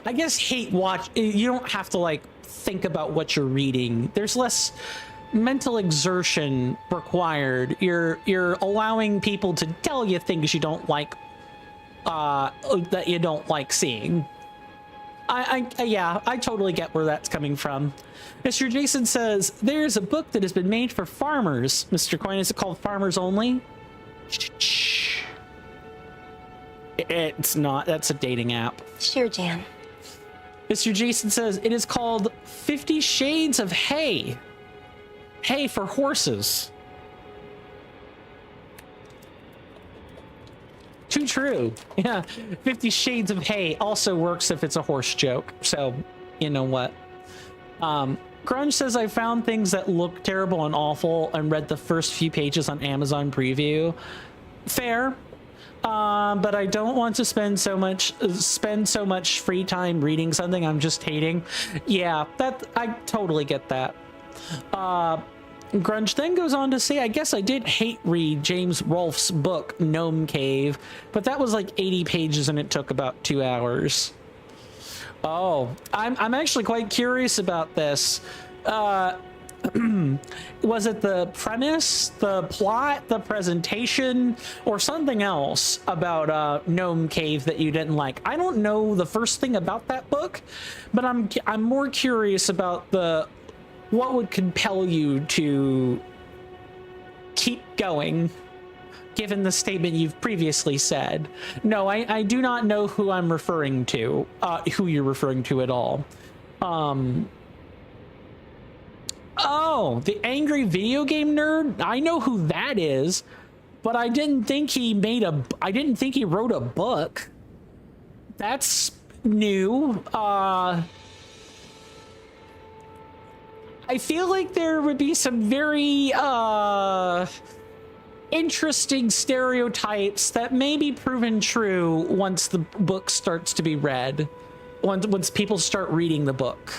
I guess hate watch, you don't have to like think about what you're reading. There's less mental exertion required. You're allowing people to tell you things you don't like, that you don't like seeing. Yeah, I totally get where that's coming from. Mr. Jason says, there's a book that has been made for farmers. Mr. Coin, is it called Farmers Only? It's not. That's a dating app. Sure, Jan. Mr. Jason says, it is called 50 Shades of Hay. Hay for horses. Too true. Yeah, 50 Shades of Hay also works if it's a horse joke. So, you know what? Grunge says, I found things that look terrible and awful and read the first few pages on Amazon Preview. Fair. But I don't want to spend so much free time reading something I'm just hating. Yeah, that I totally get that. Grunge then goes on to say, I guess I did hate read James Rolfe's book Gnome Cave, but that was like 80 pages and it took about 2 hours. Oh, I'm actually quite curious about this. Was it the premise, the plot, the presentation, or something else about Gnome Cave that you didn't like? I don't know the first thing about that book, but I'm more curious about what would compel you to keep going, given the statement you've previously said. No, I do not know who I'm referring to, who you're referring to at all. Oh, the angry video game nerd? I know who that is, but I didn't think he wrote a book. That's new. I feel like there would be some very interesting stereotypes that may be proven true once the book starts to be read, once people start reading the book.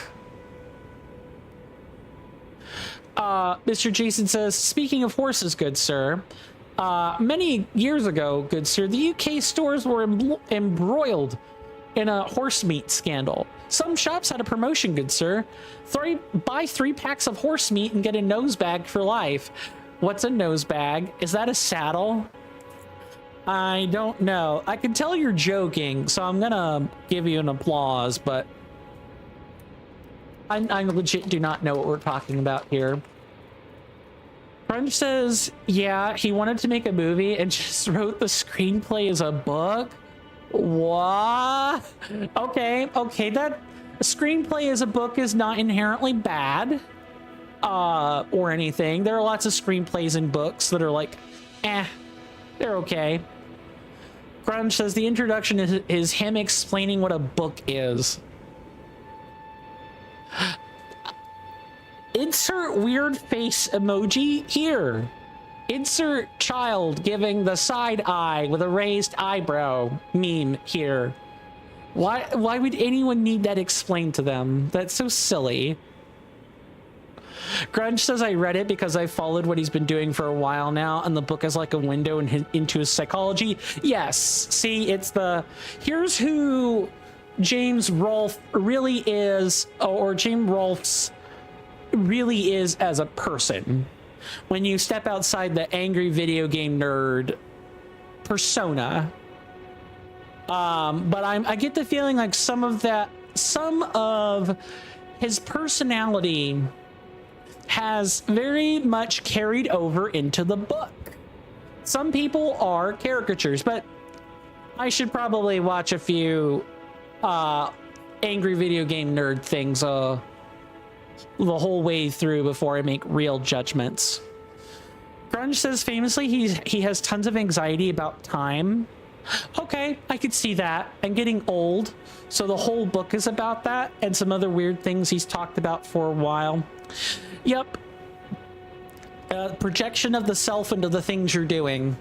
Mr. Jason says, speaking of horses, good sir, many years ago, good sir, the UK stores were embroiled in a horse meat scandal. Some shops had a promotion, good sir. Buy 3 packs of horse meat and get a nose bag for life. What's a nose bag? Is that a saddle? I don't know. I can tell you're joking, so I'm gonna give you an applause, but I legit do not know what we're talking about here. Crunch says, yeah, he wanted to make a movie and just wrote the screenplay as a book. What? Okay, that a screenplay as a book is not inherently bad, or anything. There are lots of screenplays in books that are like, they're okay. Grunge says the introduction is him explaining what a book is. Insert weird face emoji here. Insert child giving the side eye with a raised eyebrow meme here. Why would anyone need that explained to them? That's so silly. Grunge says I read it because I followed what he's been doing for a while now, and the book is like a window into his psychology. Yes, see, here's who James Rolfe really is, or James Rolfe's really is as a person. When you step outside the angry video game nerd persona. But I get the feeling like some of his personality has very much carried over into the book. Some people are caricatures, but I should probably watch a few angry video game nerd things the whole way through before I make real judgments. Grunge says famously he has tons of anxiety about time. Okay, I could see that. And getting old. So the whole book is about that and some other weird things he's talked about for a while. Yep. Projection of the self into the things you're doing.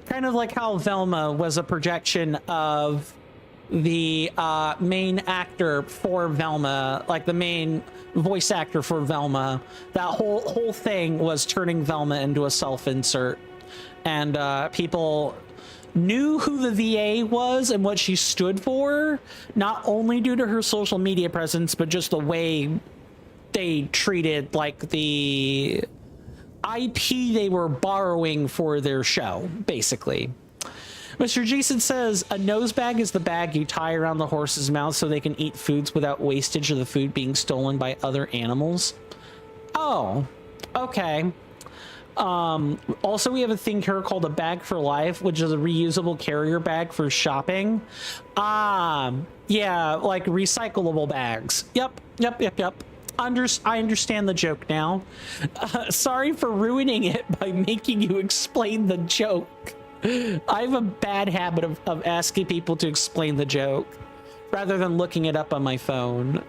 Kind of like how Velma was a projection of the main actor for Velma, like the main voice actor for Velma. That whole thing was turning Velma into a self-insert. And people knew who the VA was and what she stood for, not only due to her social media presence, but just the way they treated like the IP they were borrowing for their show, basically. Mr. Jason says a nose bag is the bag you tie around the horse's mouth so they can eat foods without wastage of the food being stolen by other animals. Oh, okay. Also, we have a thing here called a bag for life, which is a reusable carrier bag for shopping. Yeah, like recyclable bags. Yep. I understand the joke now. Sorry for ruining it by making you explain the joke. I have a bad habit of asking people to explain the joke rather than looking it up on my phone.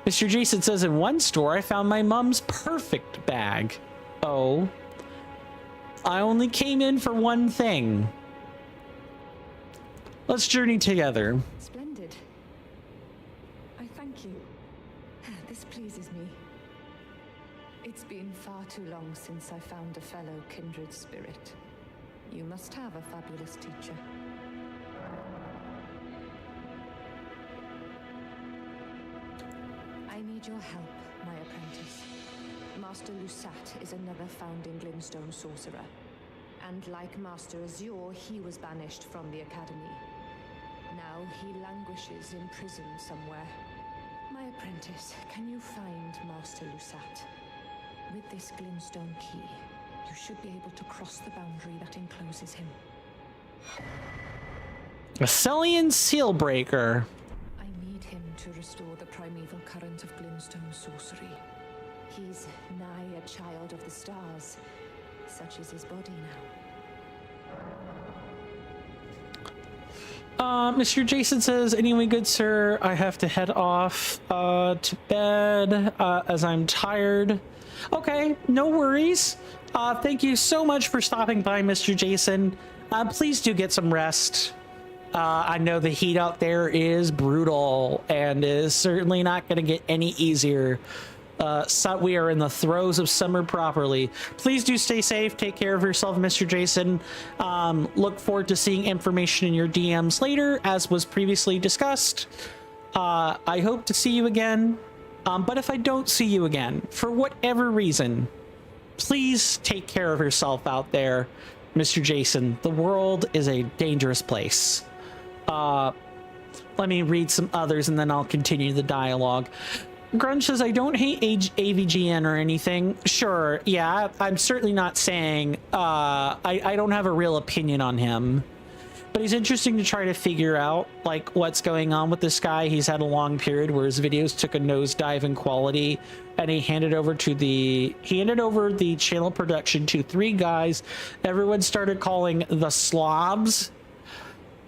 Mr. Jason says in one store, I found my mom's perfect bag. Oh, I only came in for one thing. Let's journey together. Splendid. I thank you. This pleases me. It's been far too long since I found a fellow kindred spirit. You must have a fabulous teacher. I need your help, my apprentice. Master Lusat is another founding Glintstone sorcerer. And like Master Azure, he was banished from the Academy. Now he languishes in prison somewhere. My apprentice, can you find Master Lusat? With this Glintstone key, you should be able to cross the boundary that encloses him. A Celian seal breaker. I need him to restore the primeval current of Glintstone sorcery. He's nigh a child of the stars. Such is his body now. Mr. Jason says, anyway, good sir, I have to head off to bed as I'm tired. Okay, no worries. Thank you so much for stopping by, Mr. Jason. Please do get some rest. I know the heat out there is brutal and is certainly not going to get any easier. So we are in the throes of summer properly. Please do stay safe. Take care of yourself, Mr. Jason. Look forward to seeing information in your DMs later, as was previously discussed. I hope to see you again. But if I don't see you again, for whatever reason, please take care of yourself out there, Mr. Jason. The world is a dangerous place. Let me read some others and then I'll continue the dialogue. Grunge says, I don't hate AVGN or anything. Sure, yeah, I'm certainly not saying I don't have a real opinion on him. But he's interesting to try to figure out, like, what's going on with this guy. He's had a long period where his videos took a nosedive in quality, and he handed over the channel production to 3 guys everyone started calling the slobs.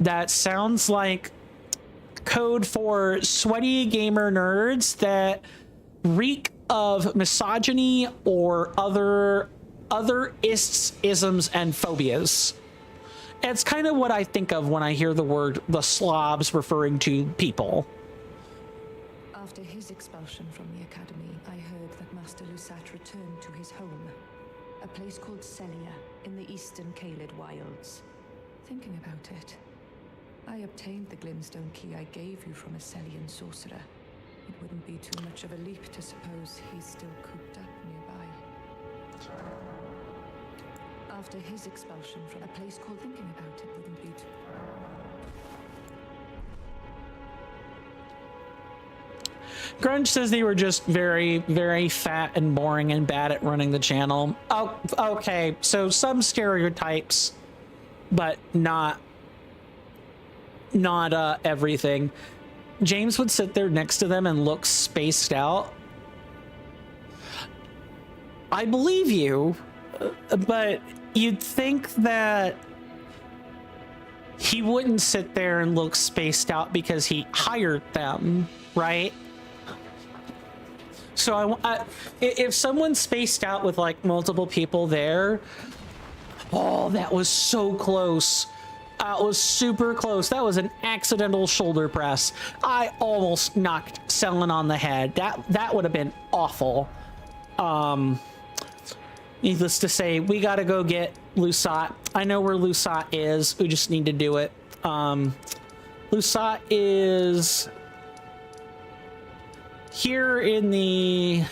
That sounds like code for sweaty gamer nerds that reek of misogyny or other isms and phobias. It's kind of what I think of when I hear the word the slobs referring to people. After his expulsion from the Academy, I heard that Master Lusat returned to his home, a place called Celia in the eastern Caelid wilds. Thinking about it, I obtained the Glintstone key I gave you from a Celian sorcerer. It wouldn't be too much of a leap to suppose he's still cooped up nearby. After his expulsion from a place called Thinking About It wouldn't be too... Grunge says they were just very, very fat and boring and bad at running the channel. Oh, okay, so some stereotypes, but not everything. James would sit there next to them and look spaced out. I believe you, but you'd think that he wouldn't sit there and look spaced out because he hired them, right? So if someone's spaced out with like multiple people there, oh, that was so close. It was super close. That was an accidental shoulder press. I almost knocked Selin on the head. That would have been awful. Needless to say, we gotta go get Lusat. I know where Lusat is. We just need to do it. Lusat is here in the...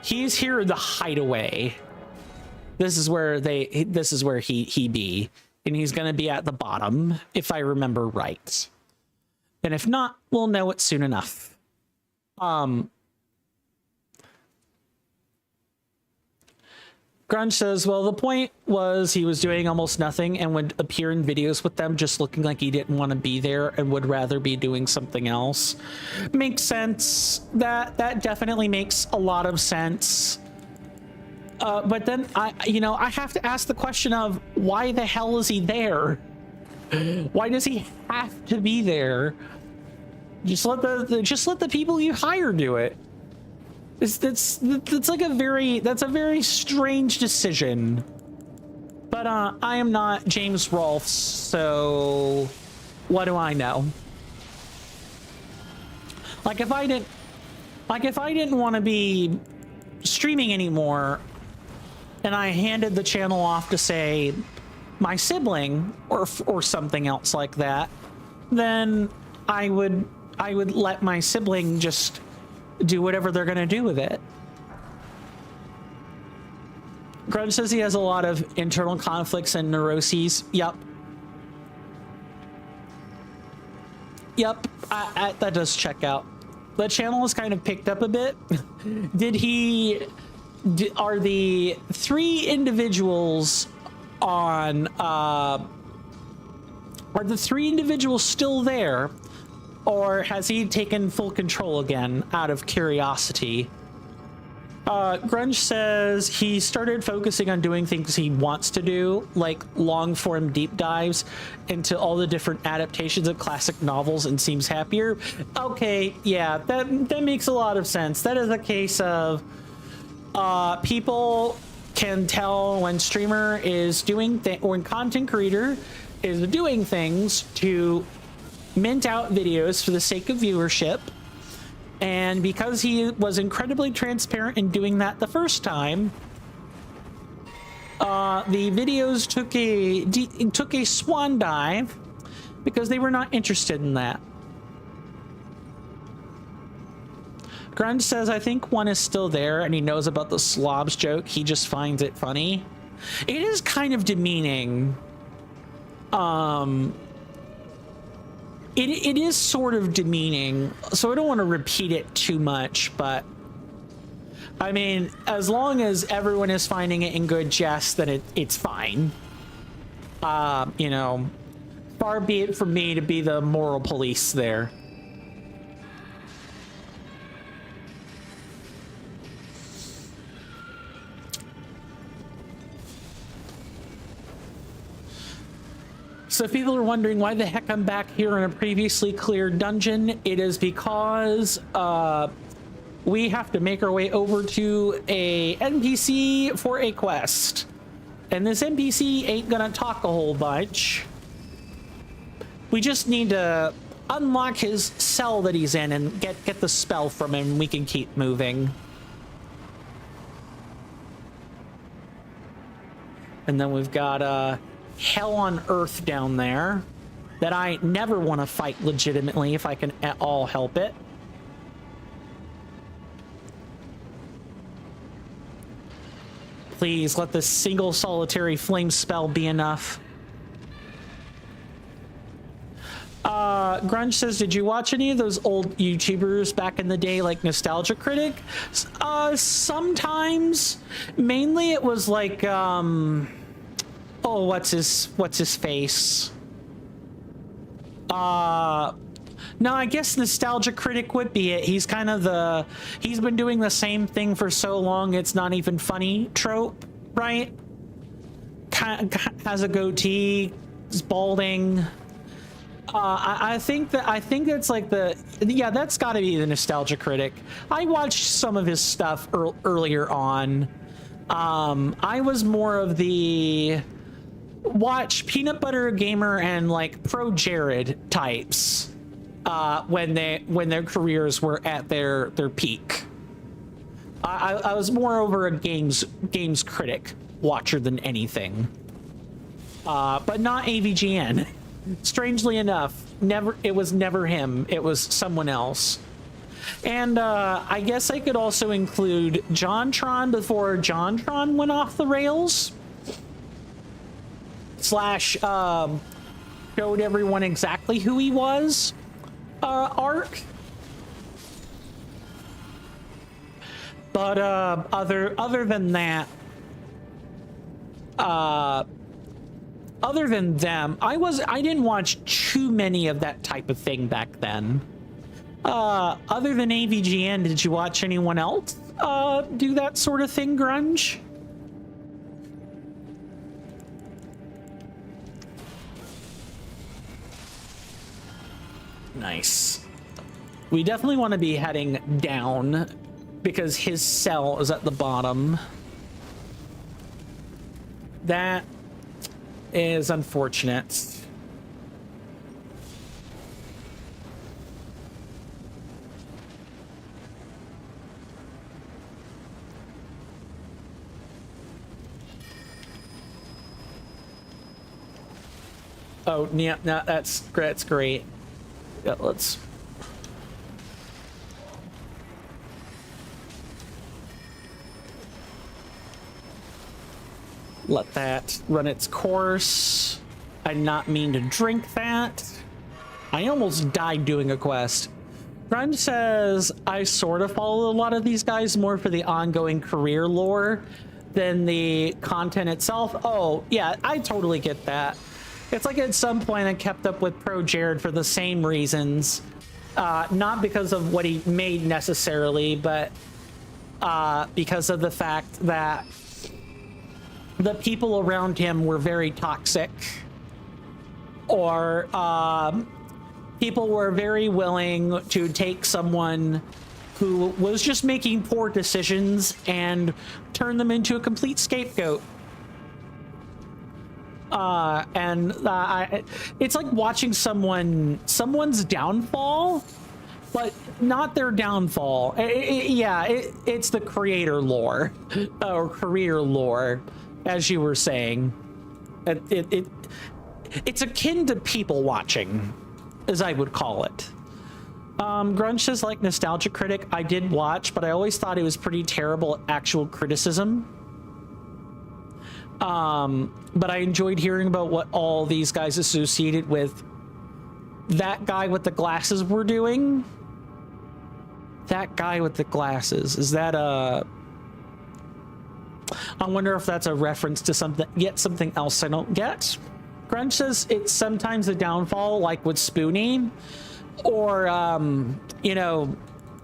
He's here in the hideaway. this is where he be, and he's gonna be at the bottom if I remember right. And if not, we'll know it soon enough. Grunge says, well, the point was he was doing almost nothing and would appear in videos with them just looking like he didn't want to be there and would rather be doing something else. Makes sense. That definitely makes a lot of sense. But then I have to ask the question of why the hell is he there? Why does he have to be there? Just let the people you hire do it. That's a very strange decision. But I am not James Rolfe, so what do I know? Like if I didn't want to be streaming anymore and I handed the channel off to say my sibling or something else like that, then I would let my sibling just do whatever they're going to do with it. Grudge says he has a lot of internal conflicts and neuroses. Yup. That does check out. The channel has kind of picked up a bit. Are the three individuals on are the three individuals still there? Or has he taken full control again out of curiosity? Grunge says he started focusing on doing things he wants to do, like long-form deep dives into all the different adaptations of classic novels and seems happier. Okay, yeah, that makes a lot of sense. That is a case of people can tell when streamer is doing when content creator is doing things to mint out videos for the sake of viewership, and because he was incredibly transparent in doing that the first time, the videos took a swan dive because they were not interested in that. Grunge says, I think one is still there and he knows about the slobs joke, he just finds it funny. It is kind of demeaning. It is sort of demeaning, so I don't want to repeat it too much, but I mean, as long as everyone is finding it in good jest, then it's fine. Far be it from me to be the moral police there. So if people are wondering why the heck I'm back here in a previously cleared dungeon, it is because we have to make our way over to a NPC for a quest. And this NPC ain't gonna talk a whole bunch. We just need to unlock his cell that he's in and get the spell from him. We can keep moving. And then we've got hell on earth down there that I never want to fight legitimately if I can at all help it. Please let this single solitary flame spell be enough. Grunge says, did you watch any of those old YouTubers back in the day, like Nostalgia Critic? Sometimes. Mainly it was like, oh, what's his face? No, I guess Nostalgia Critic would be it. He's kind of he's been doing the same thing for so long, it's not even funny trope, right? Has a goatee, is balding. I think that's like that's got to be the Nostalgia Critic. I watched some of his stuff earlier on. I was more of the watch Peanut Butter Gamer and like Pro Jared types when their careers were at their peak. I was more over a games critic watcher than anything, but not AVGN. Strangely enough, it was never him. It was someone else. And I guess I could also include JonTron before JonTron went off the rails. Slash showed everyone exactly who he was. Arc. But other than that, other than them, I didn't watch too many of that type of thing back then. Other than AVGN, did you watch anyone else do that sort of thing, Grunge? Nice. We definitely want to be heading down because his cell is at the bottom. That is unfortunate. Oh, yeah, no, that's great. Yeah, let's... let that run its course. I did not mean to drink that. I almost died doing a quest. Grunge says, I sort of follow a lot of these guys more for the ongoing career lore than the content itself. Oh, yeah, I totally get that. It's like at some point I kept up with Pro Jared for the same reasons. Not because of what he made necessarily, but because of the fact that the people around him were very toxic, or people were very willing to take someone who was just making poor decisions and turn them into a complete scapegoat. It's like watching someone's downfall, but not their downfall. It's the creator lore or career lore, as you were saying. It's akin to people watching, as I would call it. Grunge says, like Nostalgia Critic, I did watch, but I always thought it was pretty terrible actual criticism. But I enjoyed hearing about what all these guys associated with that guy with the glasses were doing. That guy with the glasses, is that a... I wonder if that's a reference to something else I don't get. Grunge says it's sometimes a downfall, like with Spoonie, or, you know,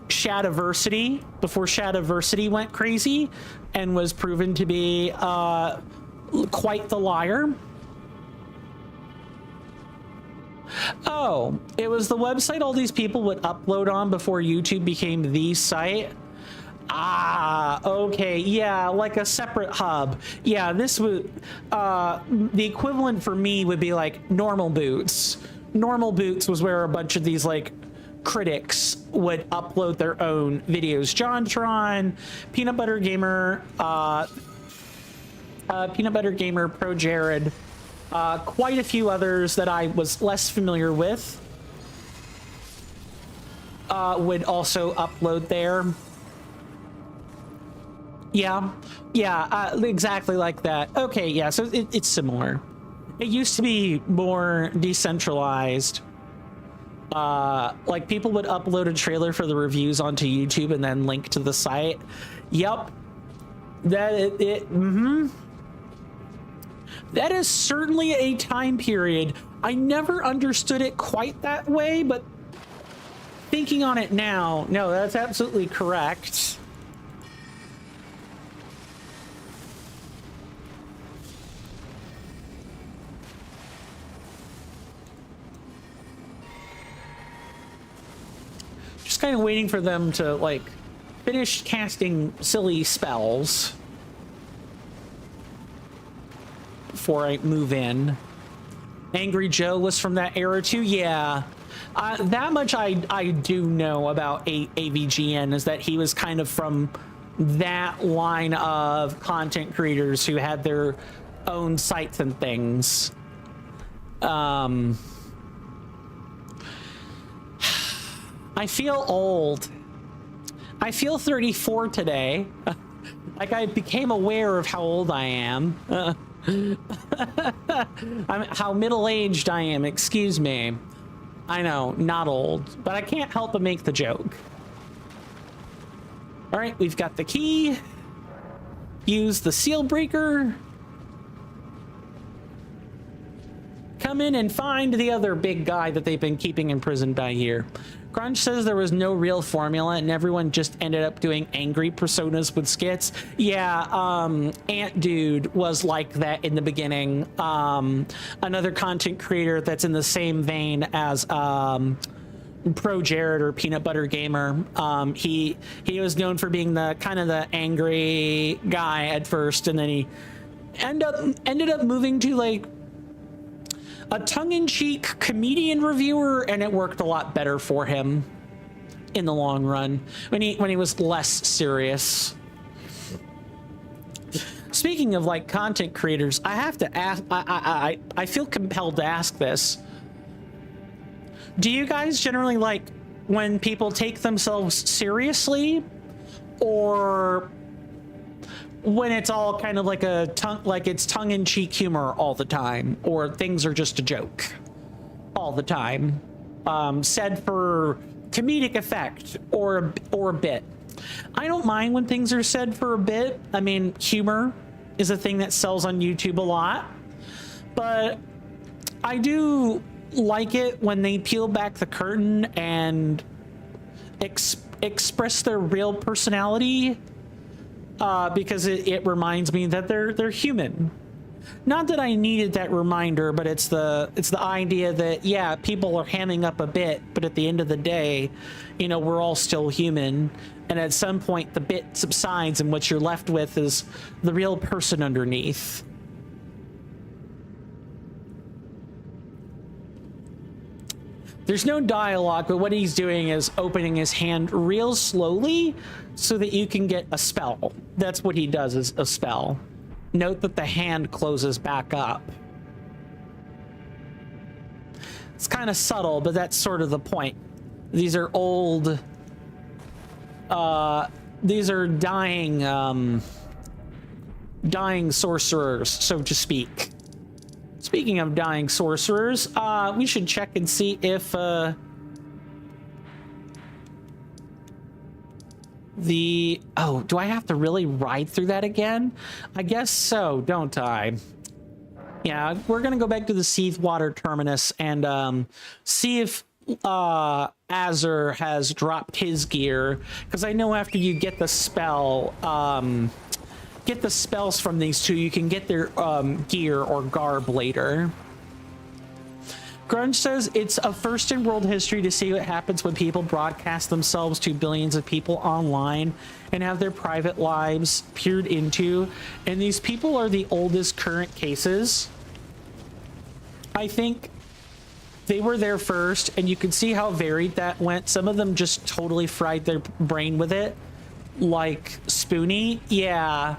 Shadiversity, before Shadiversity went crazy and was proven to be quite the liar. Oh, it was the website all these people would upload on before YouTube became the site. Ah, okay, yeah, like a separate hub. Yeah, this would, the equivalent for me would be like Normal Boots. Normal Boots was where a bunch of these, like, critics would upload their own videos. JonTron, Peanut Butter Gamer, Pro Jared, quite a few others that I was less familiar with would also upload there. Yeah, exactly like that. Okay, yeah, so it's similar. It used to be more decentralized. Like people would upload a trailer for the reviews onto YouTube and then link to the site. Yep. That is certainly a time period. I never understood it quite that way, but thinking on it now, no, that's absolutely correct. Just kind of waiting for them to, like, finish casting silly spells before I move in. Angry Joe was from that era too. Yeah, that much I do know about AVGN, is that he was kind of from that line of content creators who had their own sites and things. I feel old. I feel 34 today. Like I became aware of how old I am. How middle-aged I am, excuse me. I know, not old, but I can't help but make the joke. All right, we've got the key. Use the seal breaker. Come in and find the other big guy that they've been keeping imprisoned by here. Grunge says there was no real formula and everyone just ended up doing angry personas with skits. Yeah, Ant Dude was like that in the beginning. Another content creator that's in the same vein as Pro Jared or Peanut Butter Gamer. He was known for being the kind of the angry guy at first, and then he ended up moving to like a tongue-in-cheek comedian reviewer, and it worked a lot better for him in the long run when he was less serious. Speaking of like content creators, I have to ask, I feel compelled to ask this. Do you guys generally like when people take themselves seriously, or when it's all kind of like it's tongue-in-cheek humor all the time, or things are just a joke all the time, said for comedic effect or a bit? I don't mind when things are said for a bit. I mean, humor is a thing that sells on YouTube a lot, but I do like it when they peel back the curtain and express their real personality. Because it reminds me that they're human. Not that I needed that reminder, but it's the idea that, yeah, people are hamming up a bit, but at the end of the day, you know, we're all still human, and at some point the bit subsides and what you're left with is the real person underneath. There's no dialogue, but what he's doing is opening his hand real slowly so that you can get a spell. That's what he does, is a spell. Note that the hand closes back up. It's kind of subtle, but that's sort of the point. These are old... these are dying sorcerers, so to speak. Speaking of dying sorcerers, we should check and see if do I have to really ride through that again? I guess so, don't I? Yeah, we're gonna go back to the Seathwater Terminus and see if Azur has dropped his gear, because I know after you get the spell, get the spells from these two, you can get their gear or garb later. Grunge says it's a first in world history to see what happens when people broadcast themselves to billions of people online and have their private lives peered into, and these people are the oldest current cases. I think they were there first, and you can see how varied that went. Some of them just totally fried their brain with it, like Spoonie. Yeah,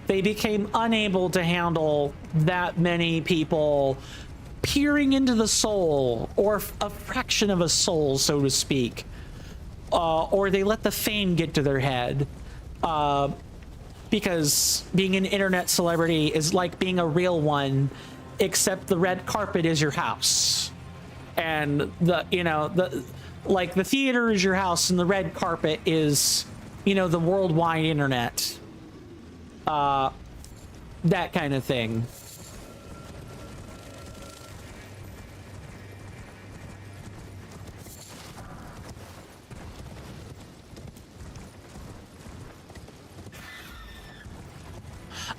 they became unable to handle that many people peering into the soul, or a fraction of a soul, so to speak, or they let the fame get to their head, because being an internet celebrity is like being a real one, except the red carpet is your house, and the theater is your house, and the red carpet is, you know, the worldwide internet, that kind of thing.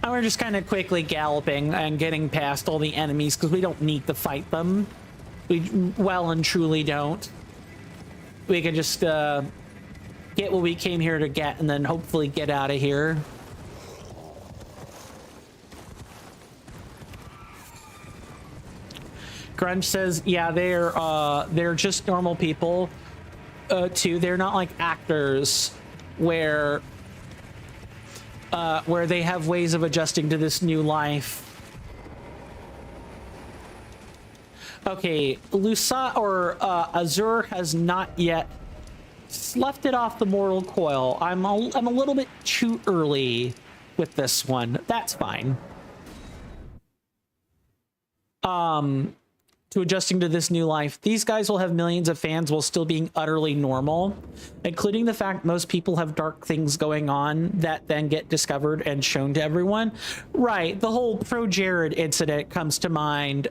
And we're just kind of quickly galloping and getting past all the enemies because we don't need to fight them. We well and truly don't. We can just get what we came here to get and then hopefully get out of here. Grunge says, yeah, they're just normal people too. They're not like actors where they have ways of adjusting to this new life. Okay, Azur has not yet left it off the mortal coil. I'm a little bit too early with this one. That's fine. To adjusting to this new life. These guys will have millions of fans while still being utterly normal, including the fact most people have dark things going on that then get discovered and shown to everyone. Right. The whole Pro Jared incident comes to mind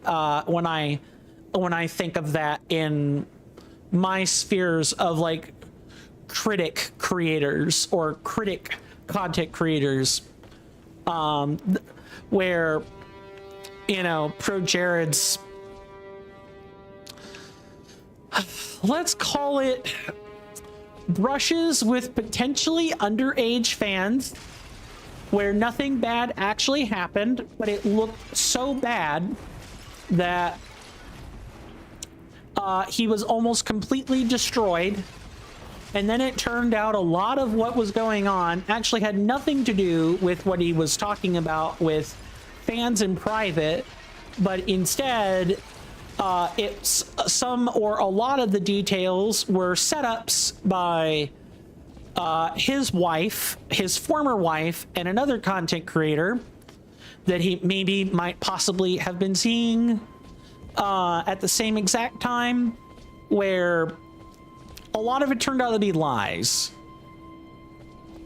when I think of that in my spheres of like critic creators or critic content creators, where, you know, Pro Jared's, let's call it, brushes with potentially underage fans where nothing bad actually happened, but it looked so bad that he was almost completely destroyed. And then it turned out a lot of what was going on actually had nothing to do with what he was talking about with fans in private, but instead it's some or a lot of the details were setups by his wife, his former wife, and another content creator that he maybe might possibly have been seeing at the same exact time, where a lot of it turned out to be lies.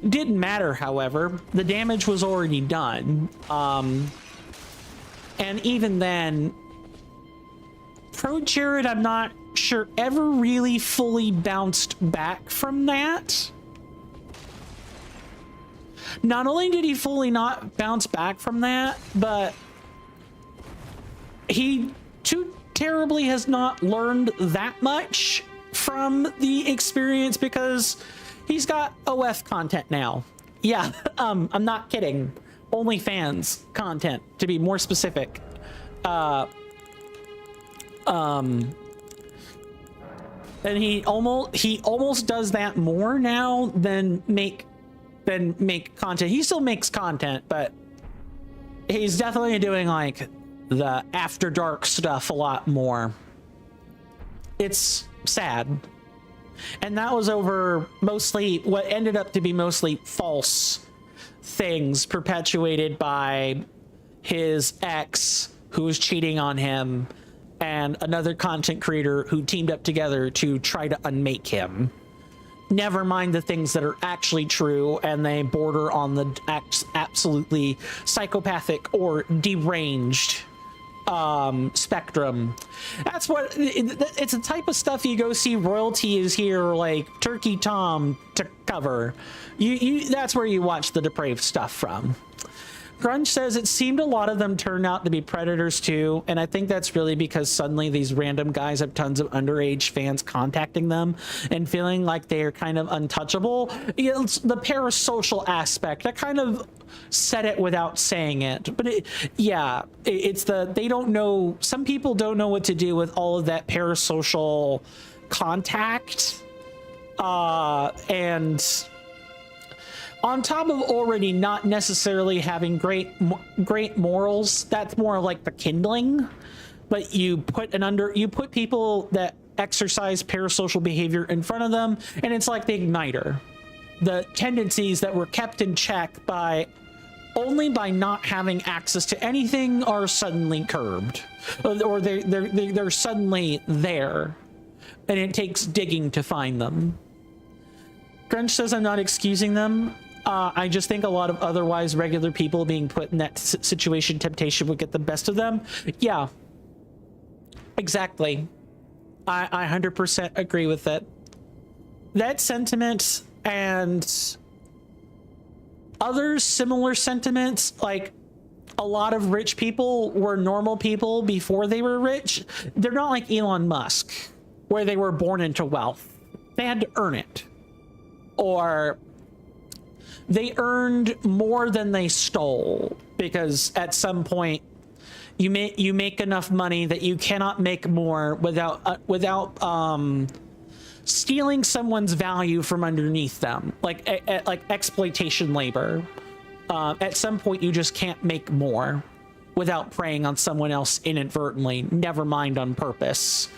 Didn't matter, however. The damage was already done. And even then, Pro Jared, I'm not sure, ever really fully bounced back from that. Not only did he fully not bounce back from that, but he too terribly has not learned that much from the experience, because he's got OF content now. Yeah, I'm not kidding. OnlyFans content, to be more specific. And he almost does that more now than make content. He still makes content, but he's definitely doing like the after dark stuff a lot more. It's sad. And that was over mostly what ended up to be mostly false things perpetuated by his ex, who was cheating on him, and another content creator who teamed up together to try to unmake him. Never mind the things that are actually true, and they border on the absolutely psychopathic or deranged spectrum. That's what it's a type of stuff you go see Royalty Is Here, like Turkey Tom to cover. That's where you watch the depraved stuff from. Grunge says it seemed a lot of them turned out to be predators too, and I think that's really because suddenly these random guys have tons of underage fans contacting them and feeling like they are kind of untouchable. It's the parasocial aspect. I kind of said it without saying it, but it's the, they don't know, some people don't know what to do with all of that parasocial contact, and on top of already not necessarily having great morals, that's more like the kindling. But you put people that exercise parasocial behavior in front of them, and it's like the igniter. The tendencies that were kept in check by not having access to anything are suddenly curbed, or they're suddenly there, and it takes digging to find them. Grunge says I'm not excusing them. I just think a lot of otherwise regular people being put in that situation, temptation would get the best of them. Yeah, exactly. I 100% agree with that. That sentiment and other similar sentiments, like a lot of rich people were normal people before they were rich. They're not like Elon Musk, where they were born into wealth. They had to earn it. Or they earned more than they stole, because at some point you make enough money that you cannot make more without stealing someone's value from underneath them, like exploitation labor. At some point you just can't make more without preying on someone else inadvertently, never mind on purpose.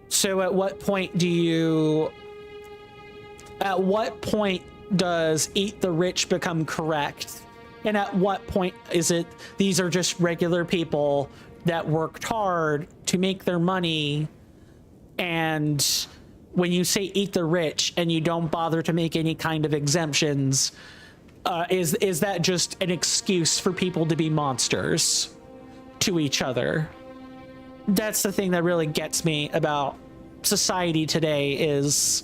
So at what point does eat the rich become correct? And at what point is it these are just regular people that worked hard to make their money, and when you say eat the rich and you don't bother to make any kind of exemptions, is that just an excuse for people to be monsters to each other? That's the thing that really gets me about society today, is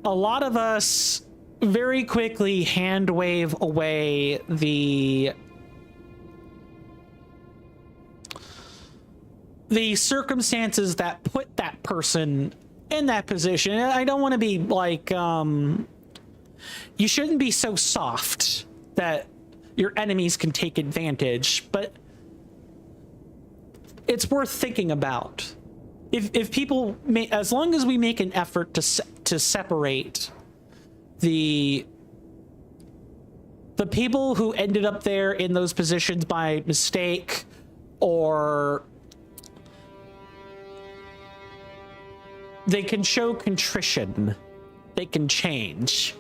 a lot of us very quickly hand wave away the circumstances that put that person in that position. I don't want to be like, you shouldn't be so soft that your enemies can take advantage, but it's worth thinking about. If people as long as we make an effort to separate the people who ended up there in those positions by mistake, or they can show contrition, they can change.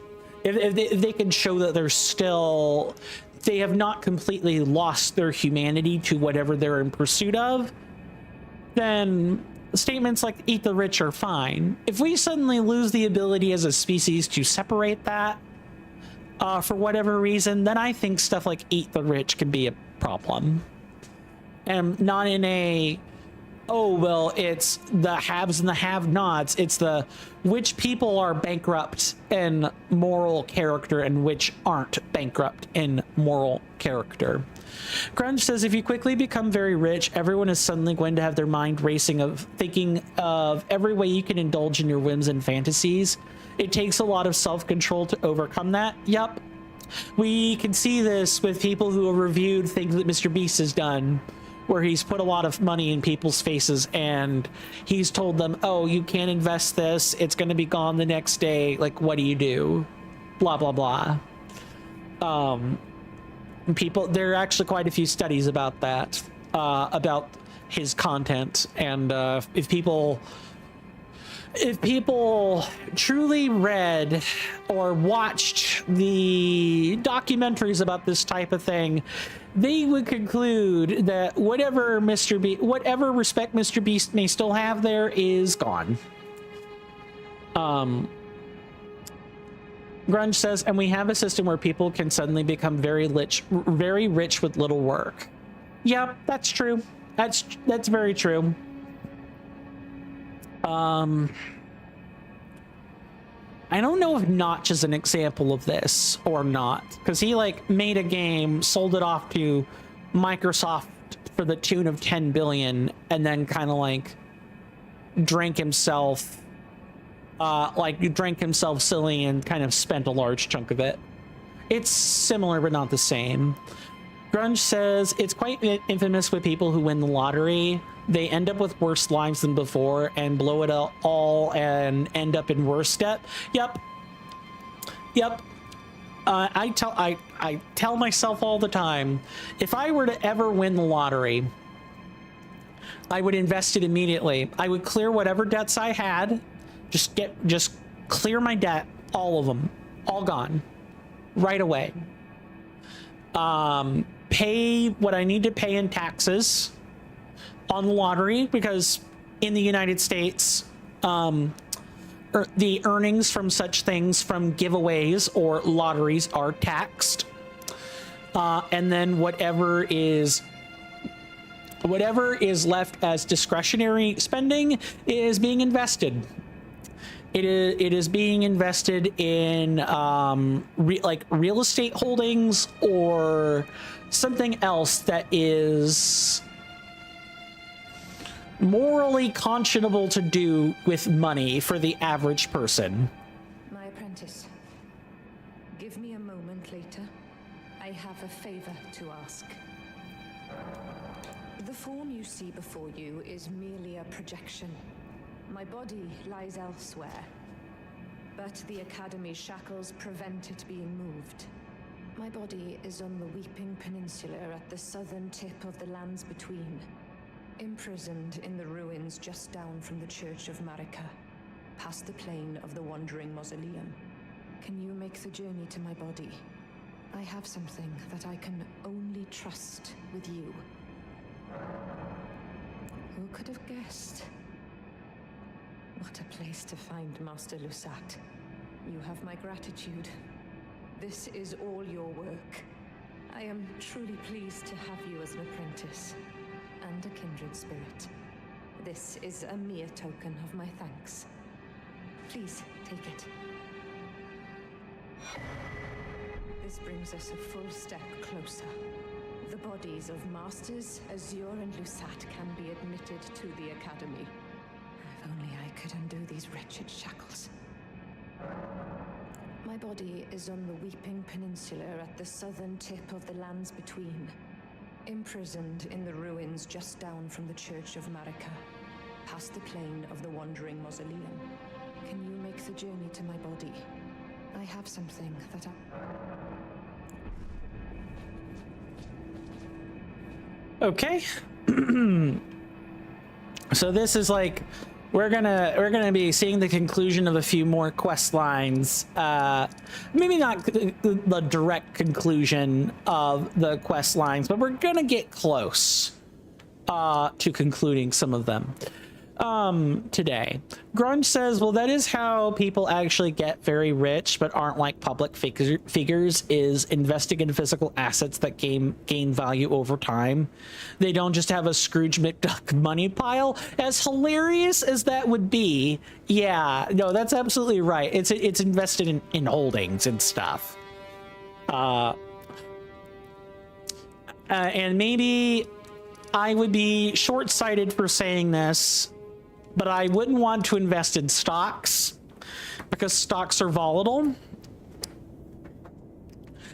If they can show that they have not completely lost their humanity to whatever they're in pursuit of, then statements like eat the rich are fine. If we suddenly lose the ability as a species to separate that for whatever reason, then I think stuff like eat the rich can be a problem. And not in a, oh, well, it's the haves and the have-nots. It's the which people are bankrupt in moral character and which aren't bankrupt in moral character. Grunge says, if you quickly become very rich, everyone is suddenly going to have their mind racing of thinking of every way you can indulge in your whims and fantasies. It takes a lot of self-control to overcome that. Yup. We can see this with people who have reviewed things that Mr. Beast has done, where he's put a lot of money in people's faces and he's told them, oh, you can't invest this, it's going to be gone the next day, like, what do you do? Blah, blah, blah. People, there are actually quite a few studies about that, about his content, and if people truly read or watched the documentaries about this type of thing, they would conclude that whatever respect Mr. Beast may still have there is gone. Grunge says, and we have a system where people can suddenly become very rich with little work. Yep, that's true. That's very true. I don't know if Notch is an example of this or not, because he like made a game, sold it off to Microsoft for the tune of 10 billion, and then kind of like drank himself silly and kind of spent a large chunk of it. It's similar but not the same. Grunge says, it's quite infamous with people who win the lottery. They end up with worse lives than before and blow it all and end up in worse debt. Yep. I tell myself all the time, if I were to ever win the lottery, I would invest it immediately. I would clear whatever debts I had, just clear my debt, all of them, all gone, right away. Pay what I need to pay in taxes on the lottery, because in the United States, the earnings from such things, from giveaways or lotteries, are taxed, and then whatever is left as discretionary spending is being invested. It is being invested in real estate holdings or something else that is morally conscionable to do with money for the average person. My apprentice, give me a moment later. I have a favor to ask. The form you see before you is merely a projection. My body lies elsewhere, but the Academy's shackles prevent it being moved. My body is on the Weeping Peninsula at the southern tip of the lands between. Imprisoned in the ruins just down from the Church of Marika, past the plain of the Wandering Mausoleum. Can you make the journey to my body? I have something that I can only trust with you. Who could have guessed? What a place to find Master Lusat. You have my gratitude. This is all your work. I am truly pleased to have you as an apprentice and a kindred spirit. This is a mere token of my thanks. Please take it. This brings us a full step closer. The bodies of Masters Azure and Lusat can be admitted to the Academy. If only I could undo these wretched shackles. My body is on the Weeping Peninsula at the southern tip of the lands between. Imprisoned in the ruins just down from the Church of Marika, past the plain of the Wandering Mausoleum. Can you make the journey to my body? I have something that Okay. So this is like we're gonna be seeing the conclusion of a few more quest lines. Maybe not the direct conclusion of the quest lines, but we're gonna get close to concluding some of them today. Grunge says, well, that is how people actually get very rich but aren't like public figures, is investing in physical assets that gain value over time. They don't just have a Scrooge McDuck money pile. As hilarious as that would be, yeah, no, that's absolutely right. It's invested in holdings and stuff. And maybe I would be short-sighted for saying this, but I wouldn't want to invest in stocks because stocks are volatile.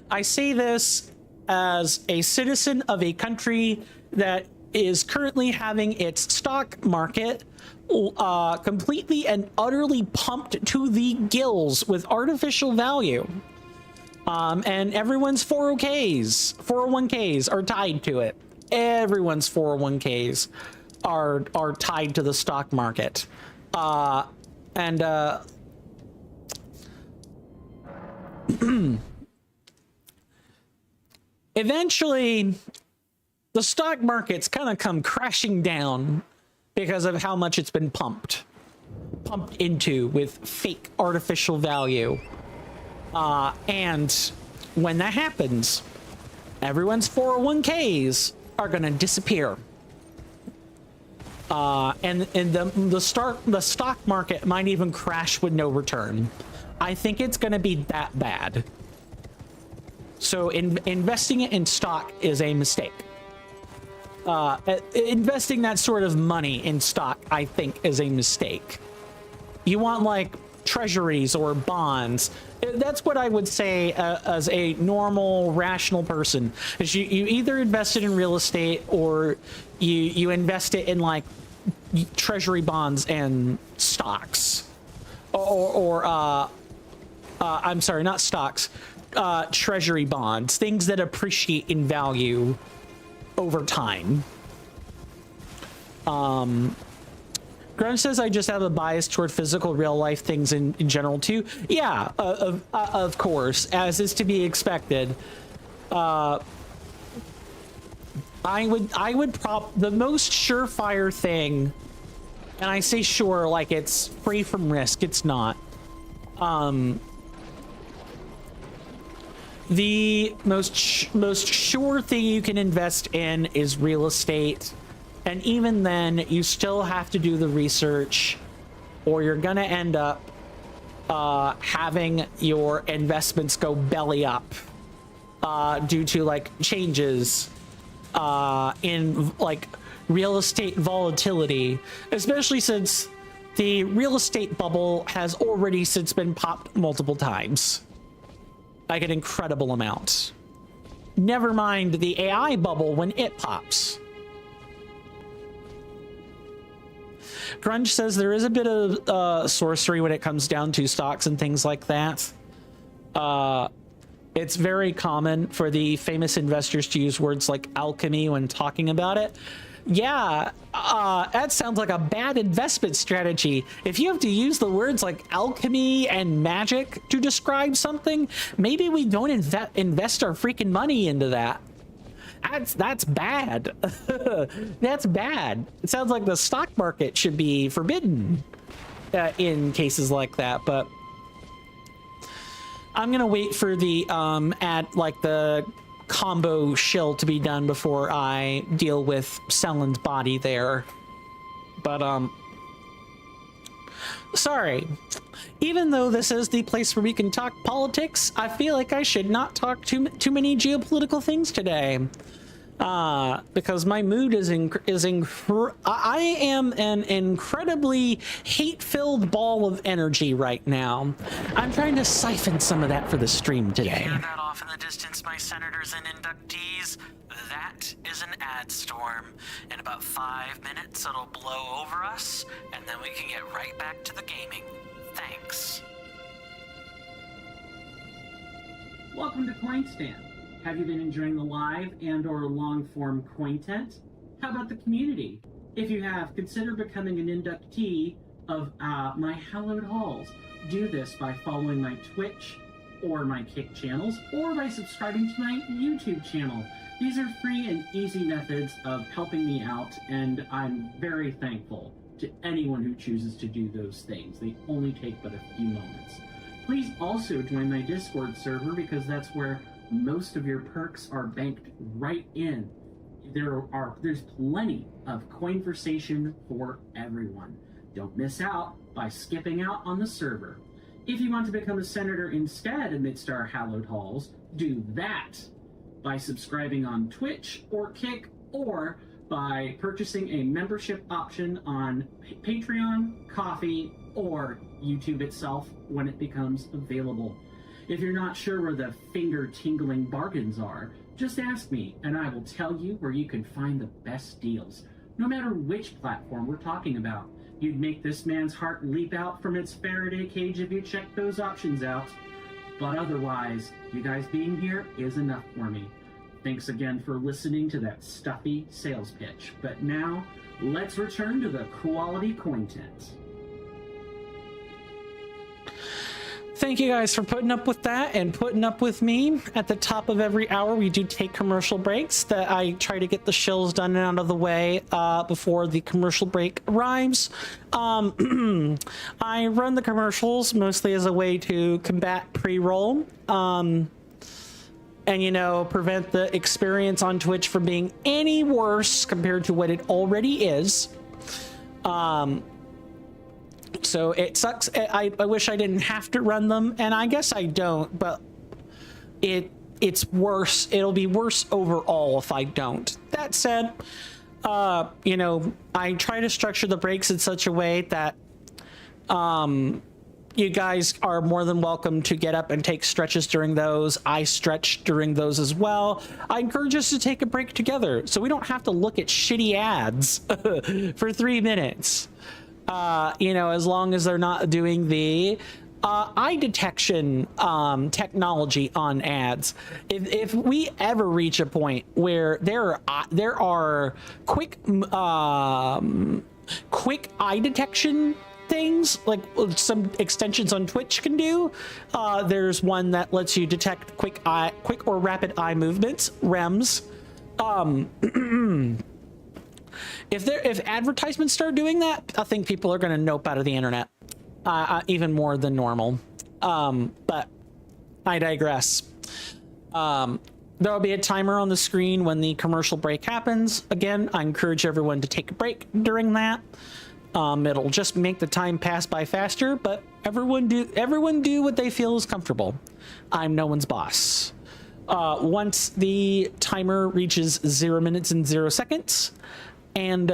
I say this as a citizen of a country that is currently having its stock market completely and utterly pumped to the gills with artificial value. And everyone's 401ks are tied to it. Everyone's 401ks are tied to the stock market. Eventually the stock market's kind of come crashing down because of how much it's been pumped into with fake artificial value. And when that happens, everyone's 401ks are going to disappear. And the stock market might even crash with no return. I think it's going to be that bad. So investing it in stock is a mistake. Investing that sort of money in stock, I think, is a mistake. You want like treasuries or bonds. That's what I would say as a normal, rational person. Is you either invest it in real estate or you invest it in like treasury bonds and stocks, or I'm sorry, not stocks, treasury bonds, things that appreciate in value over time. Grunge says, I just have a bias toward physical real life things in general too. Yeah, of course, as is to be expected. I would prop the most surefire thing, and I say sure like it's free from risk. It's not. The most sure thing you can invest in is real estate, and even then, you still have to do the research, or you're gonna end up having your investments go belly up due to like changes in like real estate volatility, especially since the real estate bubble has already since been popped multiple times, like an incredible amount. Never mind the AI bubble when it pops. Grunge says there is a bit of sorcery when it comes down to stocks and things like that. It's very common for the famous investors to use words like alchemy when talking about it. Yeah, that sounds like a bad investment strategy. If you have to use the words like alchemy and magic to describe something, maybe we don't invest our freaking money into that. That's bad. That's bad. It sounds like the stock market should be forbidden in cases like that, but I'm gonna wait for the the combo shill to be done before I deal with Sellen's body there. But sorry. Even though this is the place where we can talk politics, I feel like I should not talk too many geopolitical things today. Because my mood I am an incredibly hate-filled ball of energy right now. I'm trying to siphon some of that for the stream today. You hear that off in the distance, my senators and inductees? That is an ad storm. In about 5 minutes, it'll blow over us, and then we can get right back to the gaming. Thanks. Welcome to CoinStamp. Have you been enjoying the live and or long-form content? How about the community? If you have, consider becoming an inductee of my hallowed halls. Do this by following my Twitch or my Kick channels, or by subscribing to my YouTube channel. These are free and easy methods of helping me out, and I'm very thankful to anyone who chooses to do those things. They only take but a few moments. Please also join my Discord server, because that's where most of your perks are banked right in. There's plenty of conversation for everyone. Don't miss out by skipping out on the server. If you want to become a senator instead amidst our hallowed halls, do that by subscribing on Twitch or Kick, or by purchasing a membership option on Patreon, Coffee, or YouTube itself when it becomes available. If you're not sure where the finger-tingling bargains are, just ask me, and I will tell you where you can find the best deals. No matter which platform we're talking about, you'd make this man's heart leap out from its Faraday cage if you checked those options out. But otherwise, you guys being here is enough for me. Thanks again for listening to that stuffy sales pitch. But now, let's return to the quality content. Thank you guys for putting up with that and putting up with me. At the top of every hour, we do take commercial breaks that I try to get the shills done and out of the way before the commercial break arrives. I run the commercials mostly as a way to combat pre-roll and, you know, prevent the experience on Twitch from being any worse compared to what it already is. So it sucks. I wish I didn't have to run them, and I guess I don't, but it's worse. It'll be worse overall if I don't. That said, you know, I try to structure the breaks in such a way that you guys are more than welcome to get up and take stretches during those. I stretch during those as well. I encourage us to take a break together so we don't have to look at shitty ads for 3 minutes. You know, as long as they're not doing the eye detection technology on ads. If we ever reach a point where there are quick eye detection things like some extensions on Twitch can do, there's one that lets you detect quick or rapid eye movements, REMs. If advertisements start doing that, I think people are going to nope out of the internet, even more than normal. But I digress. There'll be a timer on the screen when the commercial break happens. Again, I encourage everyone to take a break during that. It'll just make the time pass by faster, but everyone do what they feel is comfortable. I'm no one's boss. Once the timer reaches 0 minutes and 0 seconds, and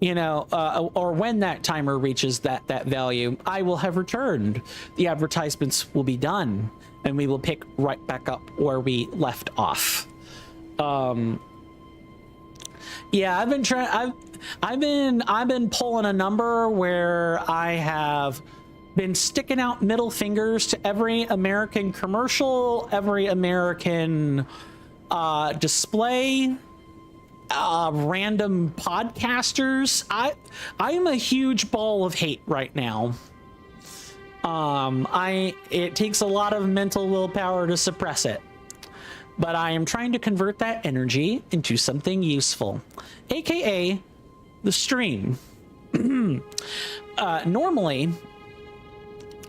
you know, or when that timer reaches that value, I will have returned. The advertisements will be done, and we will pick right back up where we left off. Yeah, I've been pulling a number where I have been sticking out middle fingers to every American commercial, every American display random podcasters. I am a huge ball of hate right now. It takes a lot of mental willpower to suppress it, but I am trying to convert that energy into something useful, aka the stream. Normally,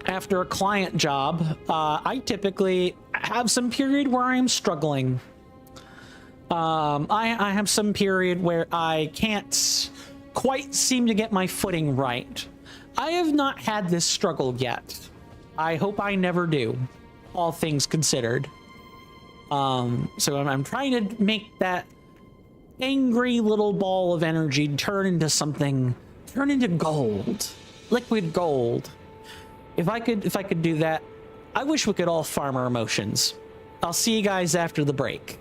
after a client job, I typically have some period where I'm struggling. I have some period where I can't quite seem to get my footing right. I have not had this struggle yet. I hope I never do, all things considered. So I'm trying to make that angry little ball of energy turn into gold, liquid gold. If I could do that, I wish we could all farm our emotions. I'll see you guys after the break.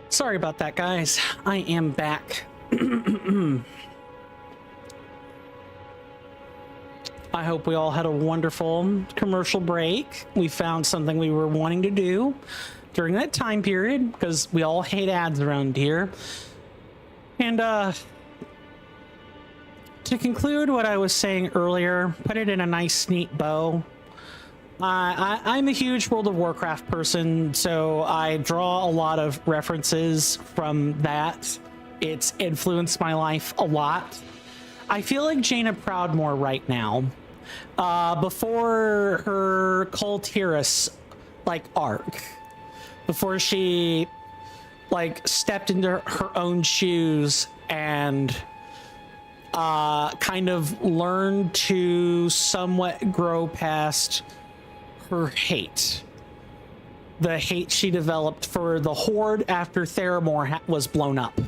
Sorry about that, guys. I am back. I hope we all had a wonderful commercial break. We found something we were wanting to do during that time period, because we all hate ads around here. And to conclude what I was saying earlier, put it in a nice neat bow. I'm a huge World of Warcraft person, so I draw a lot of references from that. It's influenced my life a lot. I feel like Jaina Proudmoore right now. Before her Cult Heiress, like, arc. Before she, like, stepped into her own shoes and kind of learned to somewhat grow past her hate. The hate she developed for the Horde after Theramore was blown up.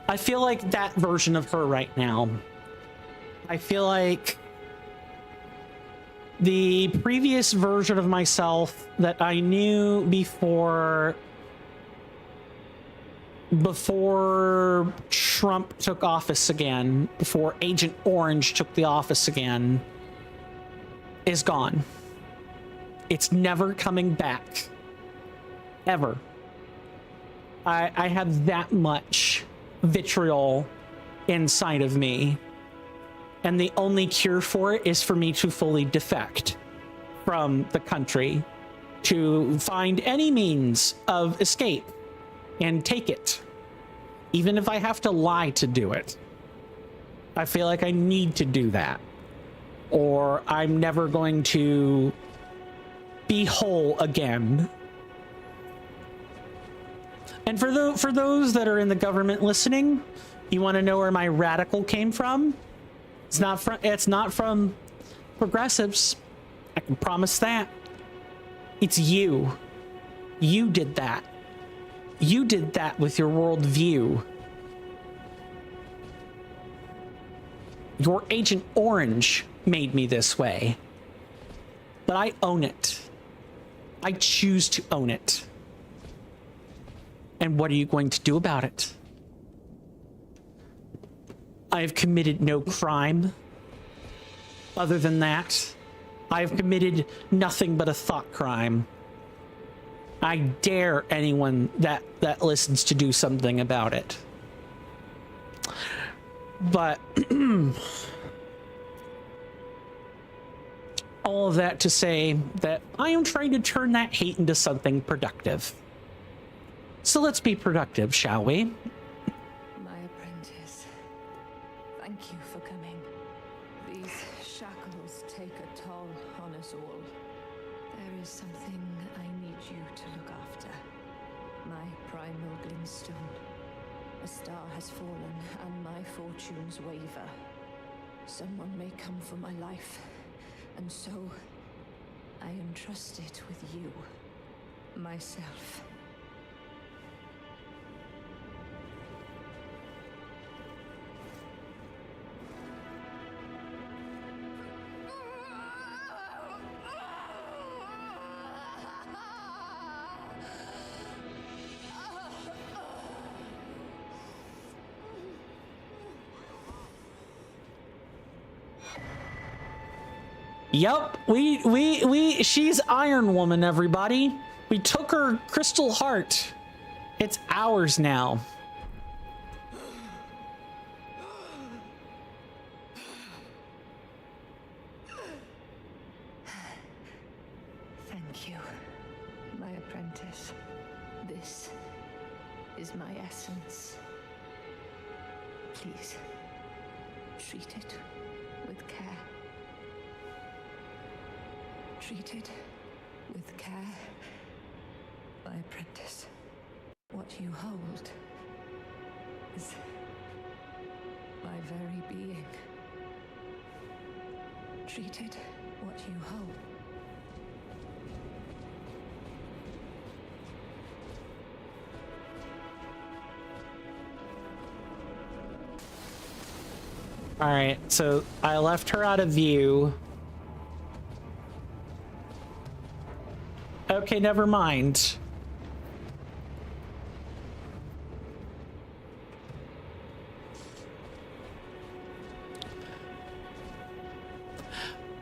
I feel like that version of her right now. I feel like the previous version of myself that I knew before Trump took office again, before Agent Orange took the office again, is gone. It's never coming back. Ever. I have that much vitriol inside of me. And the only cure for it is for me to fully defect from the country, to find any means of escape and take it, even if I have to lie to do it. I feel like I need to do that, or I'm never going to be whole again. And for those that are in the government listening, you want to know where my radical came from? It's not from progressives. I can promise that. It's you. You did that. You did that with your worldview. Your Agent Orange made me this way. But I own it. I choose to own it. And what are you going to do about it? I have committed no crime. Other than that, I have committed nothing but a thought crime. I dare anyone that listens to do something about it. But all of that to say that I am trying to turn that hate into something productive. So let's be productive, shall we? My apprentice, thank you for coming. These shackles take a toll on us all. There is something I need you to look after. My primal glintstone. A star has fallen, and my fortunes waver. Someone may come for my life, and so I entrust it with you, myself. Yup, she's Iron Woman, everybody. We took her crystal heart. It's ours now. Thank you, my apprentice. This is my essence. Please, treat it with care. Treat it with care, my apprentice. What you hold is my very being. Treat it what you hold. All right, so I left her out of view. Okay, never mind.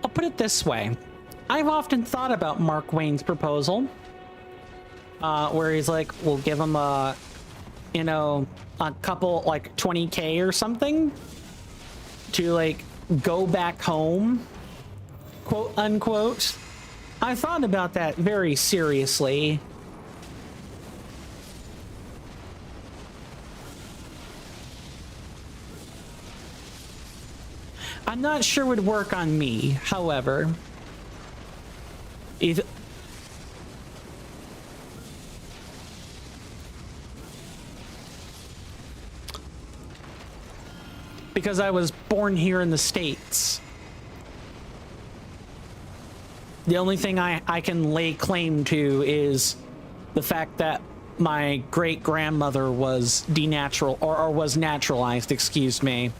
I'll put it this way. I've often thought about Mark Wayne's proposal, where he's like, we'll give him a couple, like 20K or something to like go back home, quote unquote. I thought about that very seriously. I'm not sure would work on me, however. If because I was born here in the States. The only thing I can lay claim to is the fact that my great grandmother was denatural or was naturalized, excuse me.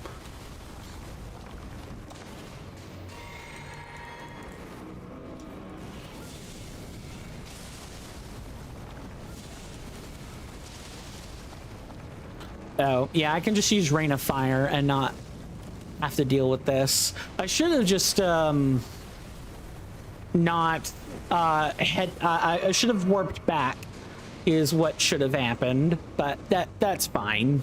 Oh, yeah, I can just use Rain of Fire and not have to deal with this. I should have just, not, I should have warped back is what should have happened, but that's fine.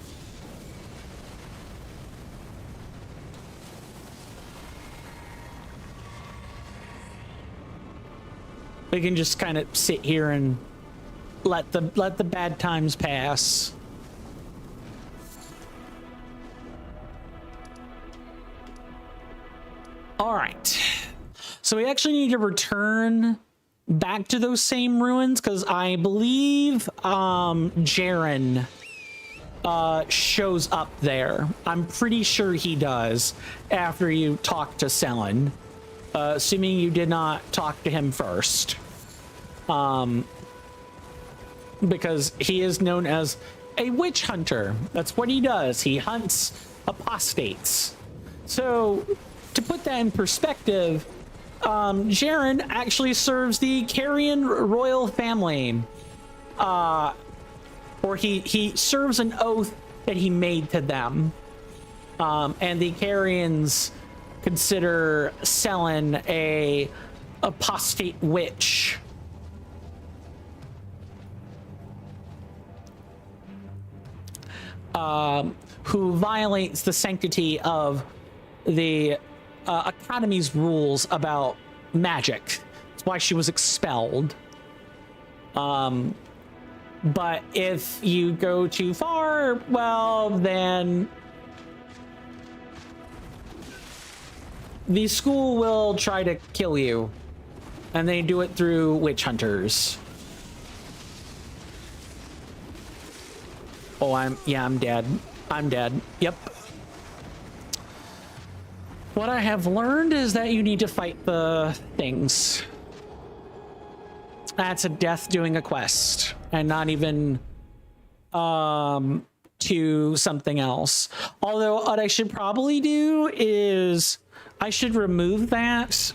We can just kind of sit here and let the bad times pass. All right, so we actually need to return back to those same ruins because I believe Jaren shows up there. I'm pretty sure he does after you talk to Selen, assuming you did not talk to him first, because he is known as a witch hunter. That's what he does. He hunts apostates. So to put that in perspective, Jaren actually serves the Carrion royal family, or he serves an oath that he made to them, and the Carrions consider Selen a apostate witch. Who violates the sanctity of the Academy's rules about magic. That's why she was expelled. But if you go too far, well, then the school will try to kill you. And they do it through witch hunters. Oh, I'm dead. I'm dead. Yep. What I have learned is that you need to fight the things. That's a death doing a quest and not even to something else. Although what I should probably do is I should remove that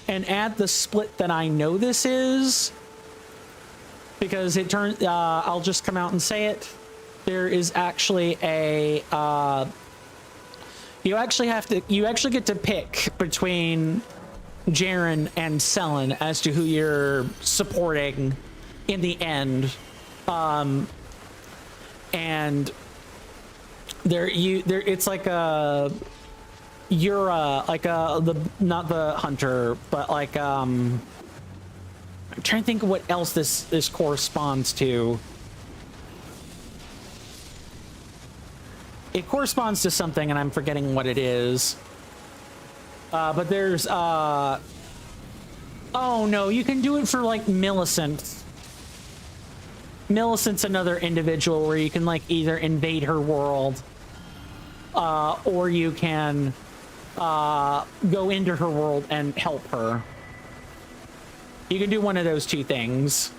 and add the split that I know this is, because it turns I'll just come out and say it. There is actually a you actually get to pick between Jaren and Selen as to who you're supporting in the end. And it's like not the hunter, but like I'm trying to think of what else this corresponds to. It corresponds to something, and I'm forgetting what it is. But there's, oh no, you can do it for, like, Millicent. Millicent's another individual where you can, like, either invade her world, or you can, go into her world and help her. You can do one of those two things.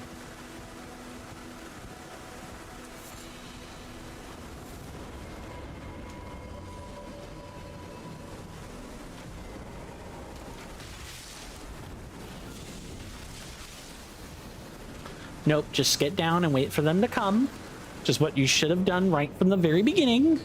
Nope, just get down and wait for them to come. Just what you should have done right from the very beginning.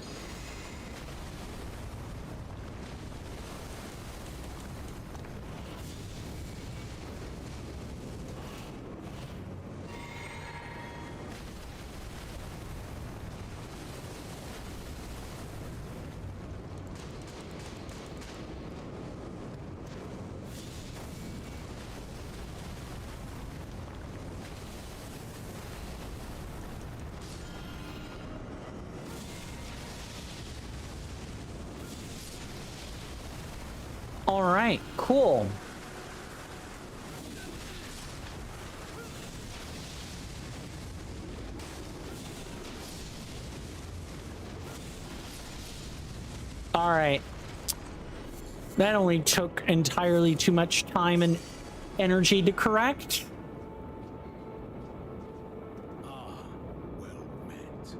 All right, cool. All right. That only took entirely too much time and energy to correct. Ah, well met.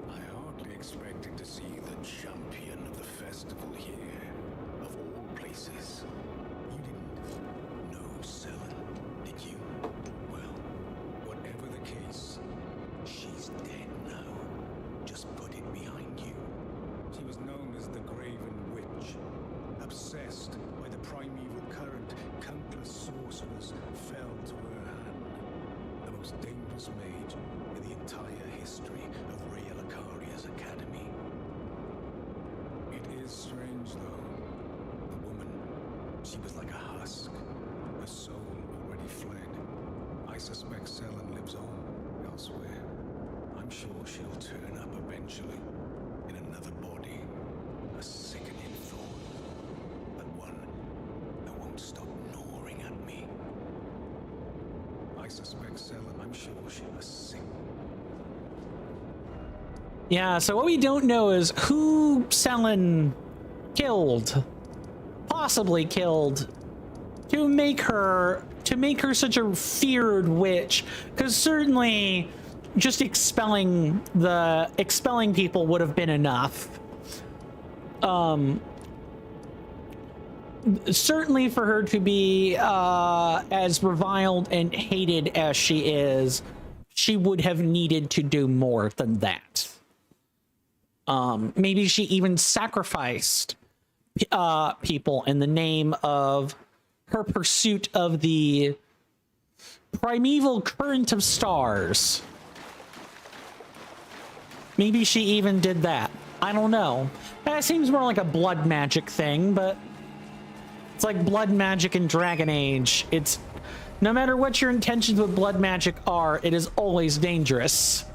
I hardly expected to see the champion of the festival here, of all places. You didn't know Selen, did you? Well, whatever the case, she's dead now. Just put it behind you. She was known as the Graven Witch. Obsessed by the primeval current, countless sorcerers fell to her hand. The most dangerous mage in the entire history of Realicaria's academy. It is strange, though. The woman, she was like a husk. Her soul already fled. I suspect Selen lives on elsewhere. I'm sure she'll turn up eventually in another body. A sickening thought, but one that won't stop gnawing at me. I suspect Selen, I'm sure she'll sink. Yeah, so what we don't know is who Selen killed, possibly killed, to make her such a feared witch. Because certainly, just expelling people would have been enough. Certainly for her to be as reviled and hated as she is, she would have needed to do more than that. Maybe she even sacrificed people in the name of her pursuit of the primeval current of stars. Maybe she even did that. I don't know. That seems more like a blood magic thing, but it's like blood magic in Dragon Age. It's no matter what your intentions with blood magic are, it is always dangerous.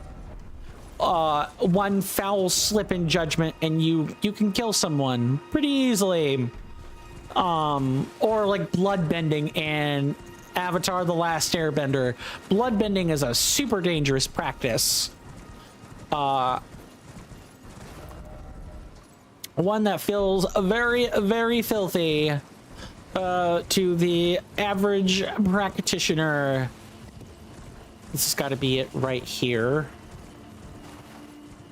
One foul slip in judgment and you can kill someone pretty easily. Or like bloodbending in Avatar: The Last Airbender. Bloodbending is a super dangerous practice. One that feels very, very filthy to the average practitioner. This has got to be it right here.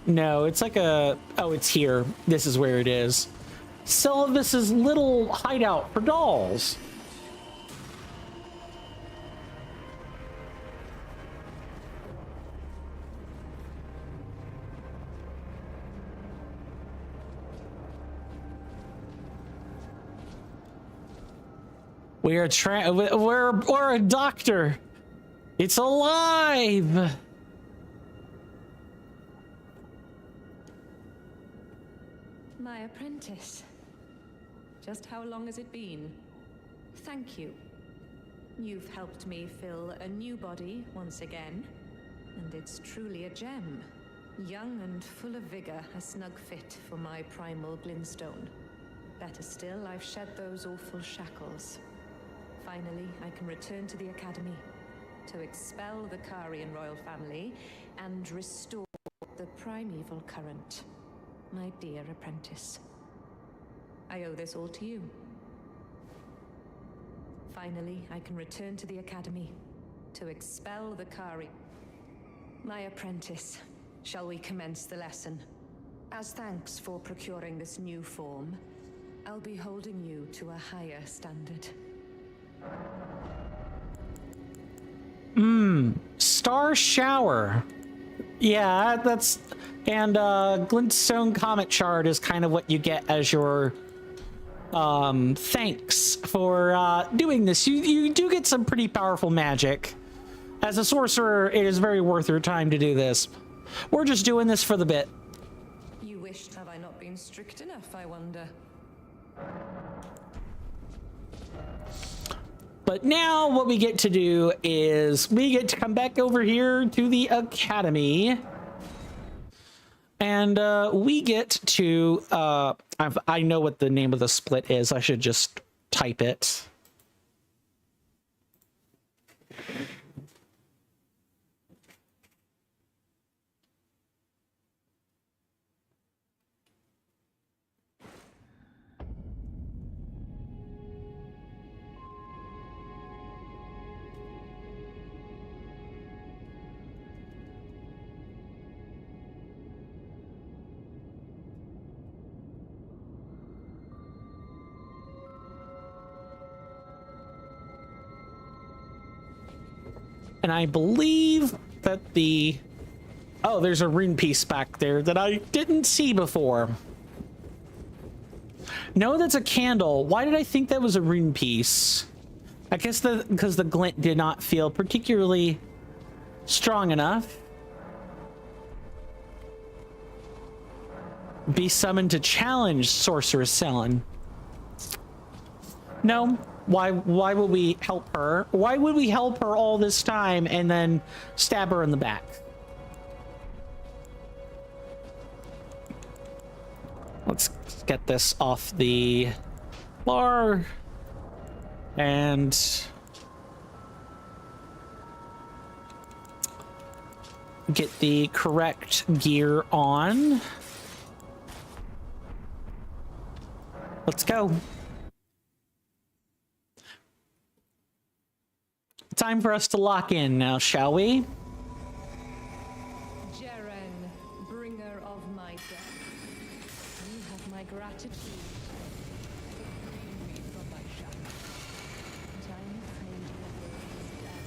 No, it's like a... Oh, it's here. This is where it is. Sylvis's little hideout for dolls. We're a doctor. It's alive. My apprentice. Just how long has it been? Thank you. You've helped me fill a new body once again, and it's truly a gem. Young and full of vigor, a snug fit for my primal glintstone. Better still, I've shed those awful shackles. Finally, I can return to the academy to expel the Karian royal family and restore the primeval current. My dear apprentice, I owe this all to you. Finally, I can return to the academy to expel the Kari. My apprentice, shall we commence the lesson? As thanks for procuring this new form, I'll be holding you to a higher standard. Star shower. Yeah, that's... And glintstone comet shard is kind of what you get as your thanks for doing this. You do get some pretty powerful magic. As a sorcerer, it is very worth your time to do this. We're just doing this for the bit. You wished, have I not been strict enough, I wonder? But now what we get to do is we get to come back over here to the academy. And we get to, I know what the name of the split is. I should just type it. And I believe that the... Oh, there's a rune piece back there that I didn't see before. No, that's a candle. Why did I think that was a rune piece? I guess because the glint did not feel particularly strong enough. Be summoned to challenge Sorceress Selen. No. Why would we help her? Why would we help her all this time and then stab her in the back? Let's get this off the bar and get the correct gear on. Let's go. Time for us to lock in now, shall we? Jeren, bringer of my death. You have my gratitude. Free me from my shadow. But I am afraid your work is done.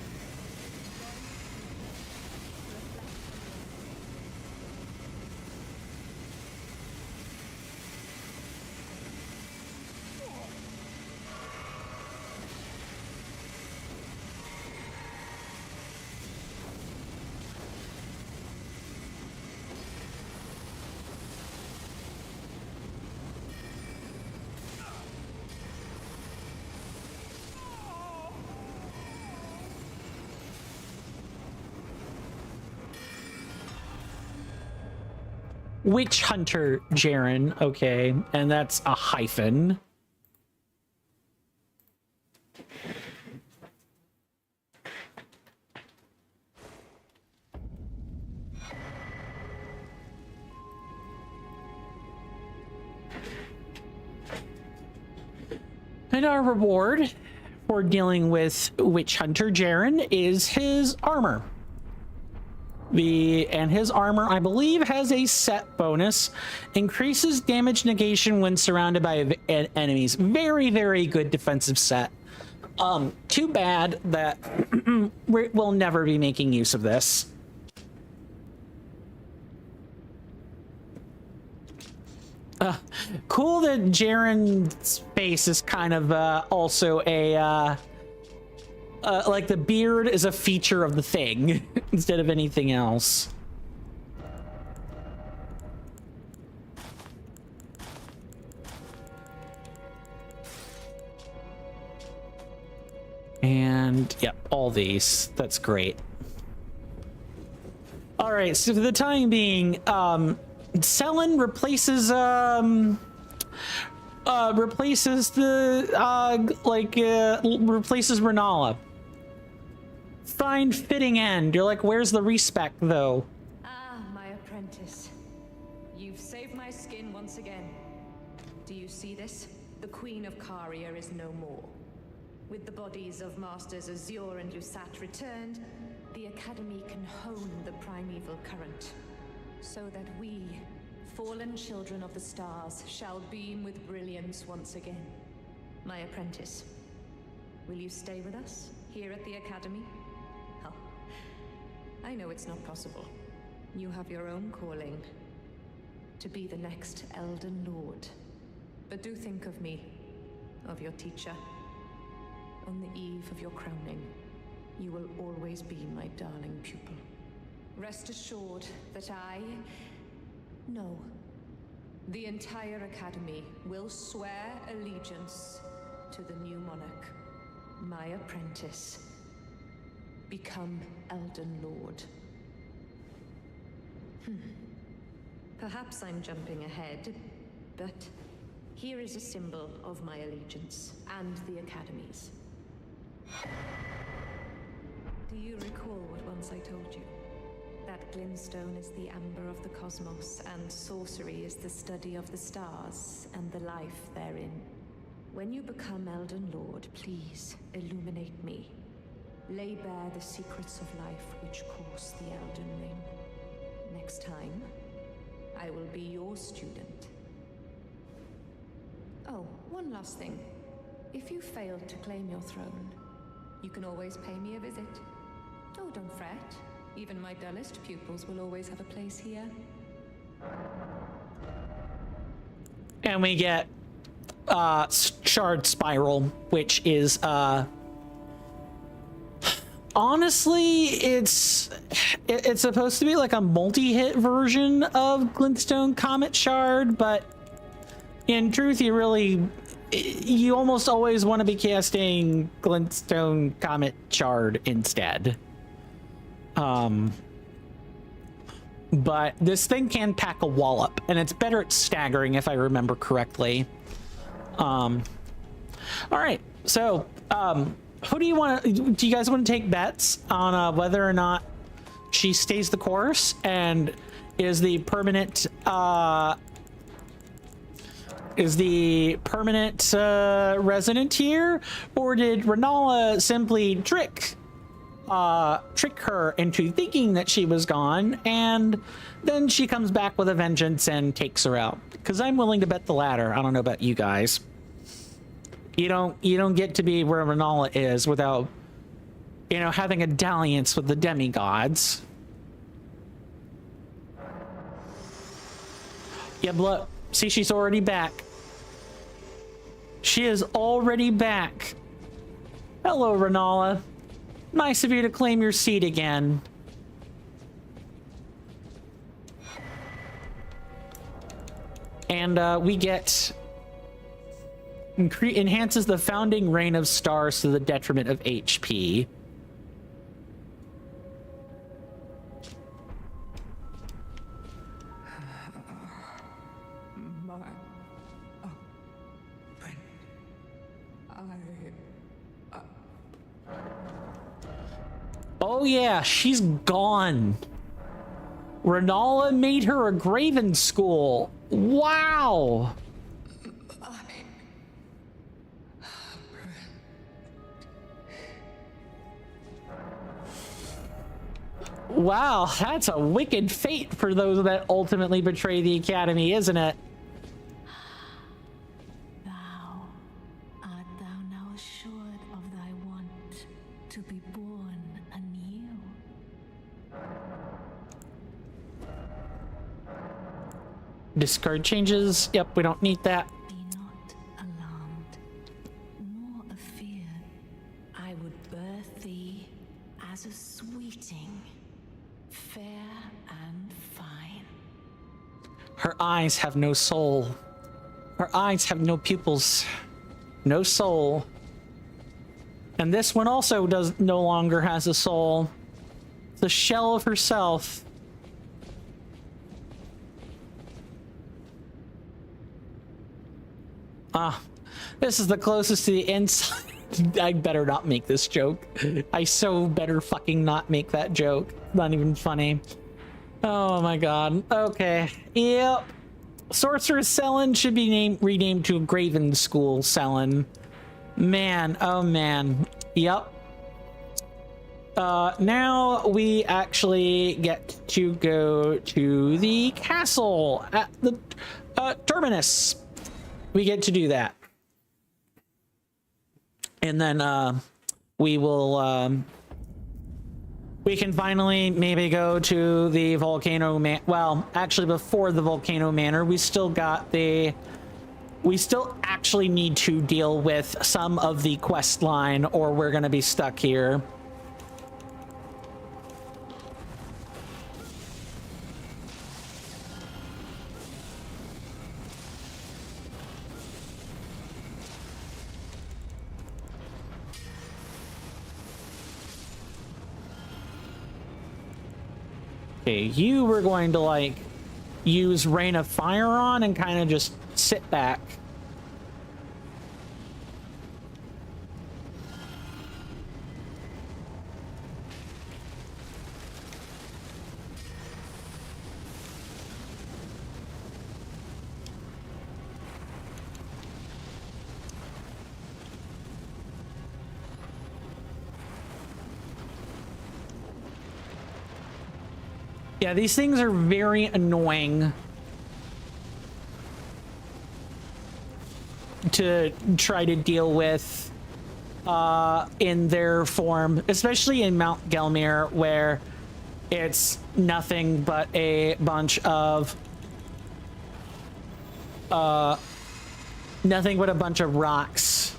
Witch Hunter Jaren, okay, and that's a hyphen. And our reward for dealing with Witch Hunter Jaren is his armor. His armor, I believe, has a set bonus. Increases damage negation when surrounded by enemies. Very, very good defensive set. Too bad that we'll never be making use of this. Cool that Jaren's face is kind of also a... like the beard is a feature of the thing instead of anything else. And yep, all these. That's great. All right, so for the time being, Selen replaces replaces Renala. Fine, fitting end. You're like, where's the respect, though? Ah, my apprentice. You've saved my skin once again. Do you see this? The Queen of Caria is no more. With the bodies of Masters Azure and Lusat returned, the Academy can hone the primeval current, so that we, fallen children of the stars, shall beam with brilliance once again. My apprentice, will you stay with us here at the Academy? Oh, I know it's not possible. You have your own calling, to be the next Elden Lord. But do think of me, of your teacher. On the eve of your crowning, you will always be my darling pupil. Rest assured that no, the entire Academy will swear allegiance to the new monarch, my apprentice. Become Elden Lord. Perhaps I'm jumping ahead, but Here is a symbol of my allegiance and the Academy's. Do you recall what once I told you? That glintstone is the amber of the cosmos, and sorcery is the study of the stars and the life therein. When you become Elden Lord, please illuminate me. Lay bare the secrets of life which course the Elden Ring. Next time, I will be your student. Oh, one last thing. If you fail to claim your throne, you can always pay me a visit. Oh, don't fret. Even my dullest pupils will always have a place here. And we get Shard Spiral, which is honestly, it's supposed to be like a multi-hit version of Glintstone Comet Shard, but in truth, you almost always want to be casting Glintstone Comet Shard instead. But this thing can pack a wallop, and it's better at staggering if I remember correctly. All right, so who do you want to? Do you guys want to take bets on whether or not she stays the course and is the permanent resident here, or did Renala simply trick her into thinking that she was gone, and then she comes back with a vengeance and takes her out? Because I'm willing to bet the latter. I don't know about you guys. You don't get to be where Renala is without, having a dalliance with the demigods. Yeah, look, see, she's already back. She is already back. Hello, Renala. Nice of you to claim your seat again. And we get enhances the founding reign of stars to the detriment of HP. Oh yeah, she's gone. Renala made her a Graven School. Wow. Wow, that's a wicked fate for those that ultimately betray the Academy, isn't it? Art thou now assured of thy want to be born anew? Discard changes. Yep, we don't need that. Be not alarmed, nor afeared. I would birth thee as a sweeting, fair and fine. Her eyes have no soul. Her eyes have no pupils. No soul. And this one also no longer has a soul. The shell of herself. This is the closest to the inside. I better not make this joke. I so better fucking not make that joke. Not even funny. Oh my god. Okay. Yep. Sorceress Selen should be renamed to Graven School Selen. Man, oh man. Yep. Now we actually get to go to the castle at the terminus. We get to do that. And then we will we can finally maybe go to the volcano well, actually before the volcano manor, we still actually need to deal with some of the quest line, or we're gonna be stuck here. Okay, you were going to like use Rain of Fire on and kind of just sit back. Yeah, these things are very annoying to try to deal with in their form, especially in Mount Gelmir, where it's nothing but a bunch of rocks.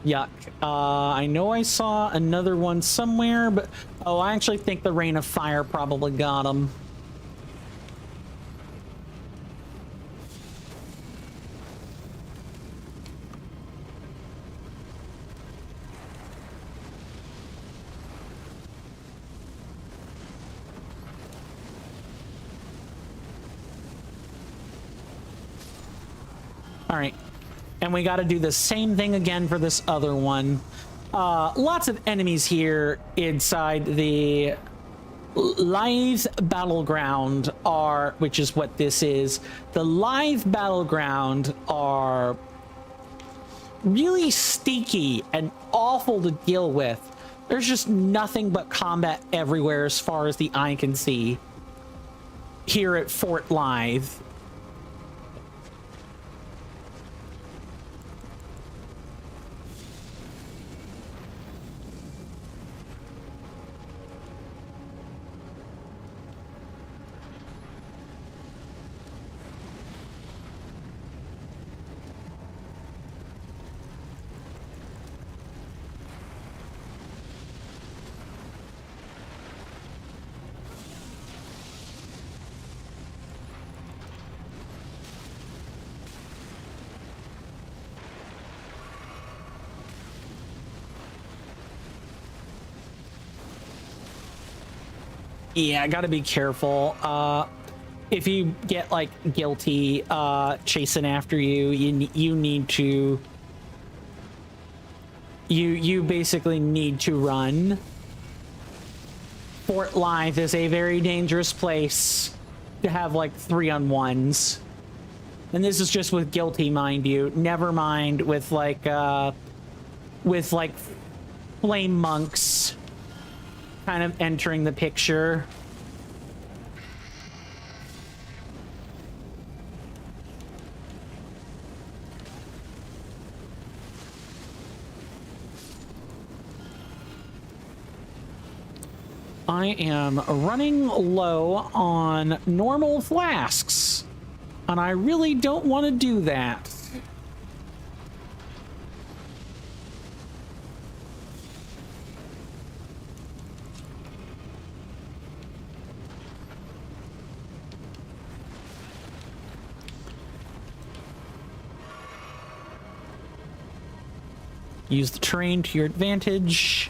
Yuck. I know I saw another one somewhere, but oh, I actually think the Rain of Fire probably got him. All right. And we got to do the same thing again for this other one. Lots of enemies here inside the Lithe Battleground are, which is what this is. The Lithe Battleground are really sticky and awful to deal with. There's just nothing but combat everywhere as far as the eye can see here at Fort Lithe. Yeah, I gotta be careful. If you get like guilty chasing after you, you need to you basically need to run. Fort Lithe is a very dangerous place to have like 3-on-1s. And this is just with guilty, mind you. Never mind with like flame monks kind of entering the picture. I am running low on normal flasks, and I really don't want to do that. Use the terrain to your advantage.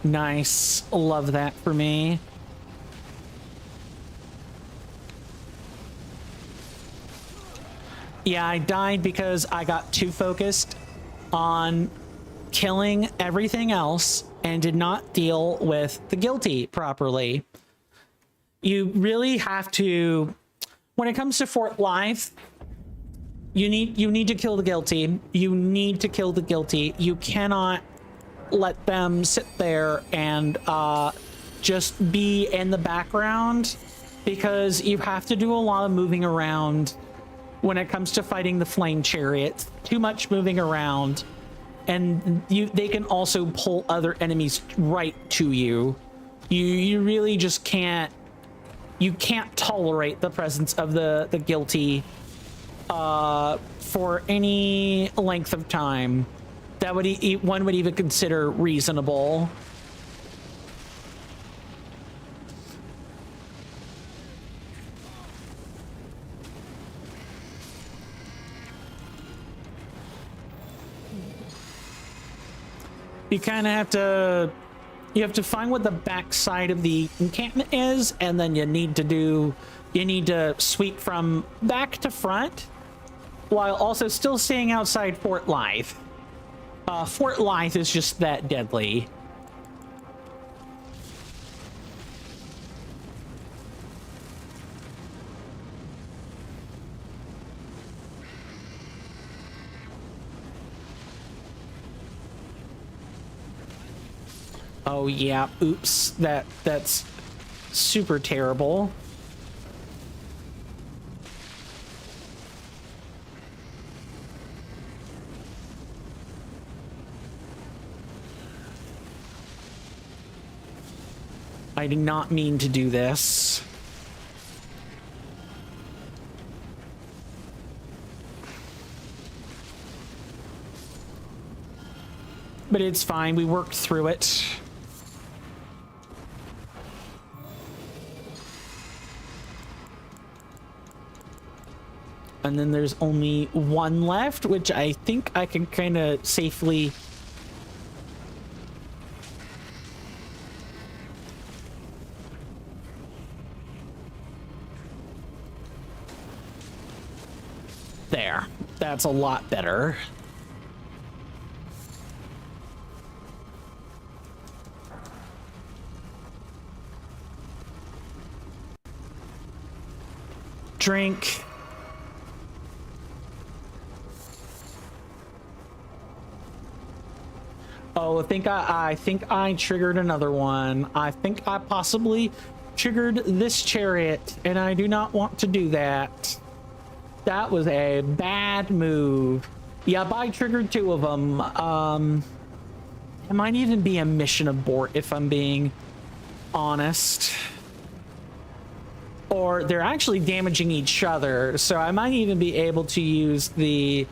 Nice. Love that for me. Yeah, I died because I got too focused on killing everything else and did not deal with the guilty properly. You really have to, when it comes to Fort Lithe, you need to kill the guilty. You need to kill the guilty. You cannot let them sit there and just be in the background, because you have to do a lot of moving around when it comes to fighting the flame chariots. Too much moving around, and they can also pull other enemies right to you. You really just can't tolerate the presence of the guilty for any length of time. that would one would even consider reasonable. You kind of have to, you have to find what the back side of the encampment is, and then you need to sweep from back to front while also still staying outside Fort Lythe. Fort Lythe is just that deadly. Oh yeah, oops, that's super terrible. I did not mean to do this. But it's fine, we worked through it. And then there's only one left, which I think I can kind of safely... There. That's a lot better. Drink. Oh, I think I triggered another one. I think I possibly triggered this chariot, and I do not want to do that. That was a bad move. Yep, I triggered two of them. It might even be a mission abort if I'm being honest. Or they're actually damaging each other, so I might even be able to use the...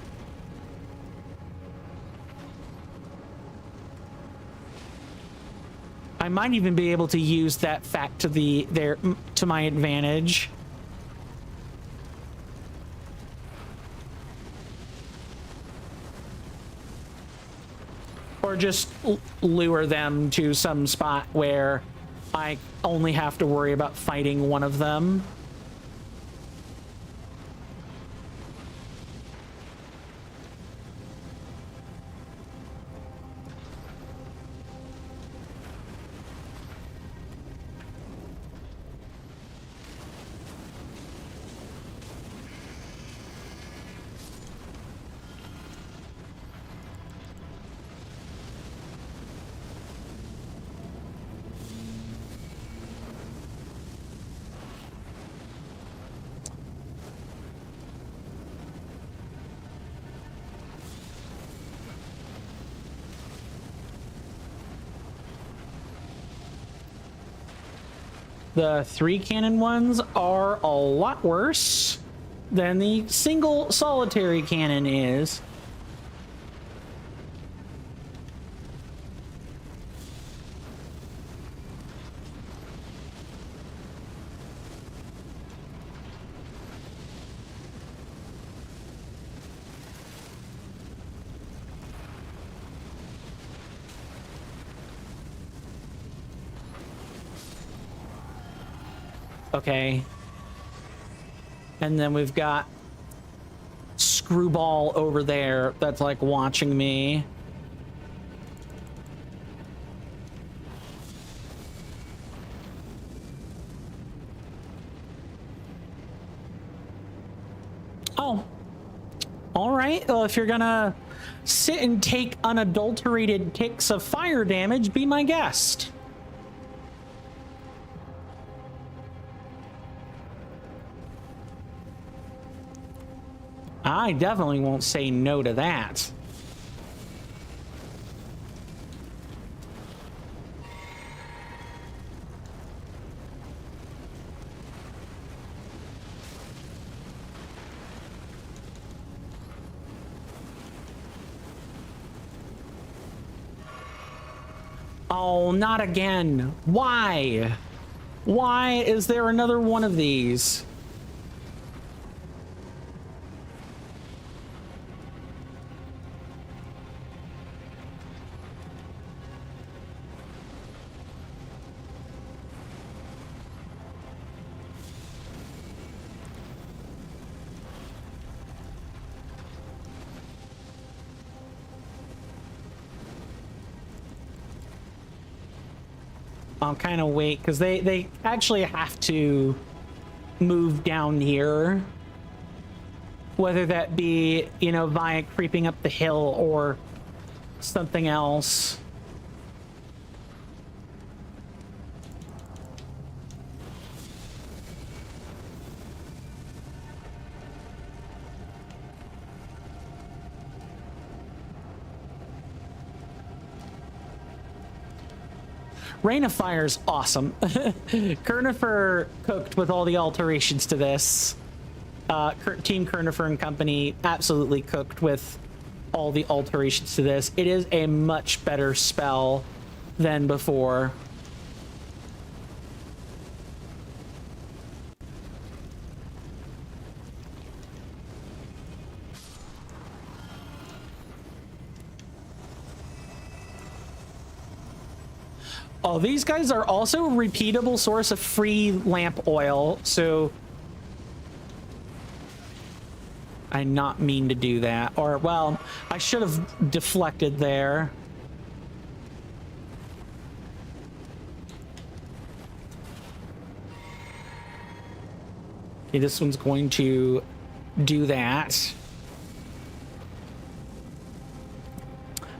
I might even be able to use that fact to my advantage. Or just lure them to some spot where I only have to worry about fighting one of them. The 3 cannon ones are a lot worse than the single solitary cannon is. Okay. And then we've got Screwball over there that's like watching me. Oh. All right. Well, if you're gonna sit and take unadulterated ticks of fire damage, be my guest. I definitely won't say no to that. Oh, not again. Why? Why is there another one of these? I'll kind of wait because they actually have to move down here, whether that be, you know, via creeping up the hill or something else. Rain of Fire's awesome. Kernifer cooked with all the alterations to this. Team Kernifer and company absolutely cooked with all the alterations to this. It is a much better spell than before. Oh, these guys are also a repeatable source of free lamp oil, so I not mean to do that. Or, well, I should have deflected there. Okay, this one's going to do that.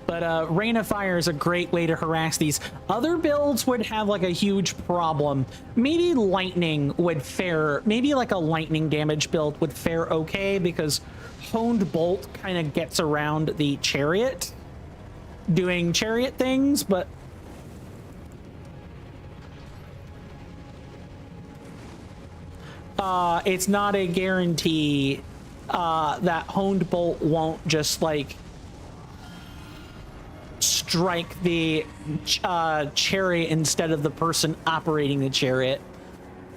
But Rain of Fire is a great way to harass these. Other builds would have like a huge problem. Maybe lightning would fare, maybe like a lightning damage build would fare okay because Honed Bolt kind of gets around the chariot, doing chariot things, but it's not a guarantee that Honed Bolt won't just like strike the chariot instead of the person operating the chariot.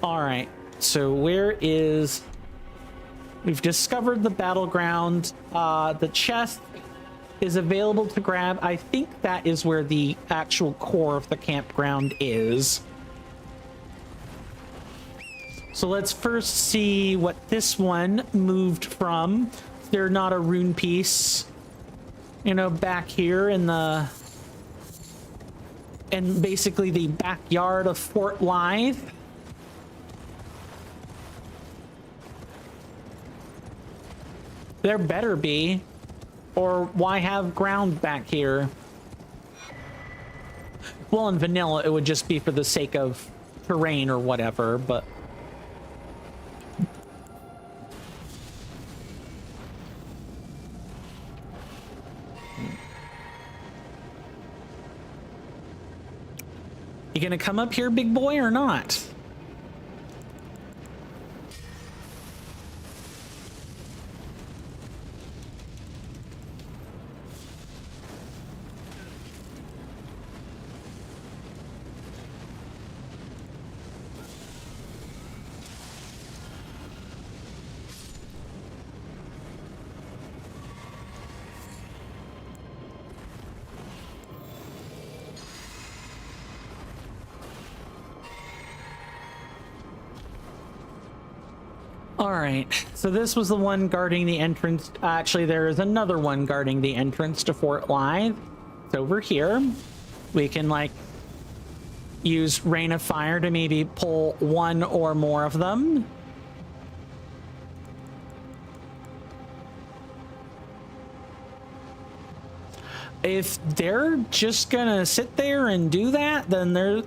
All right, so where is... We've discovered the battleground. The chest is available to grab. I think that is where the actual core of the campground is. So let's first see what this one moved from. They're not a rune piece. You know, back here in the... and basically the backyard of Fort Lythe. There better be. Or why have ground back here? Well, in vanilla, it would just be for the sake of terrain or whatever, but... You gonna come up here, big boy, or not? All right, so this was the one guarding the entrance. Actually, there is another one guarding the entrance to Fort Lythe. It's over here. We can like use Rain of Fire to maybe pull one or more of them. If they're just gonna sit there and do that, then that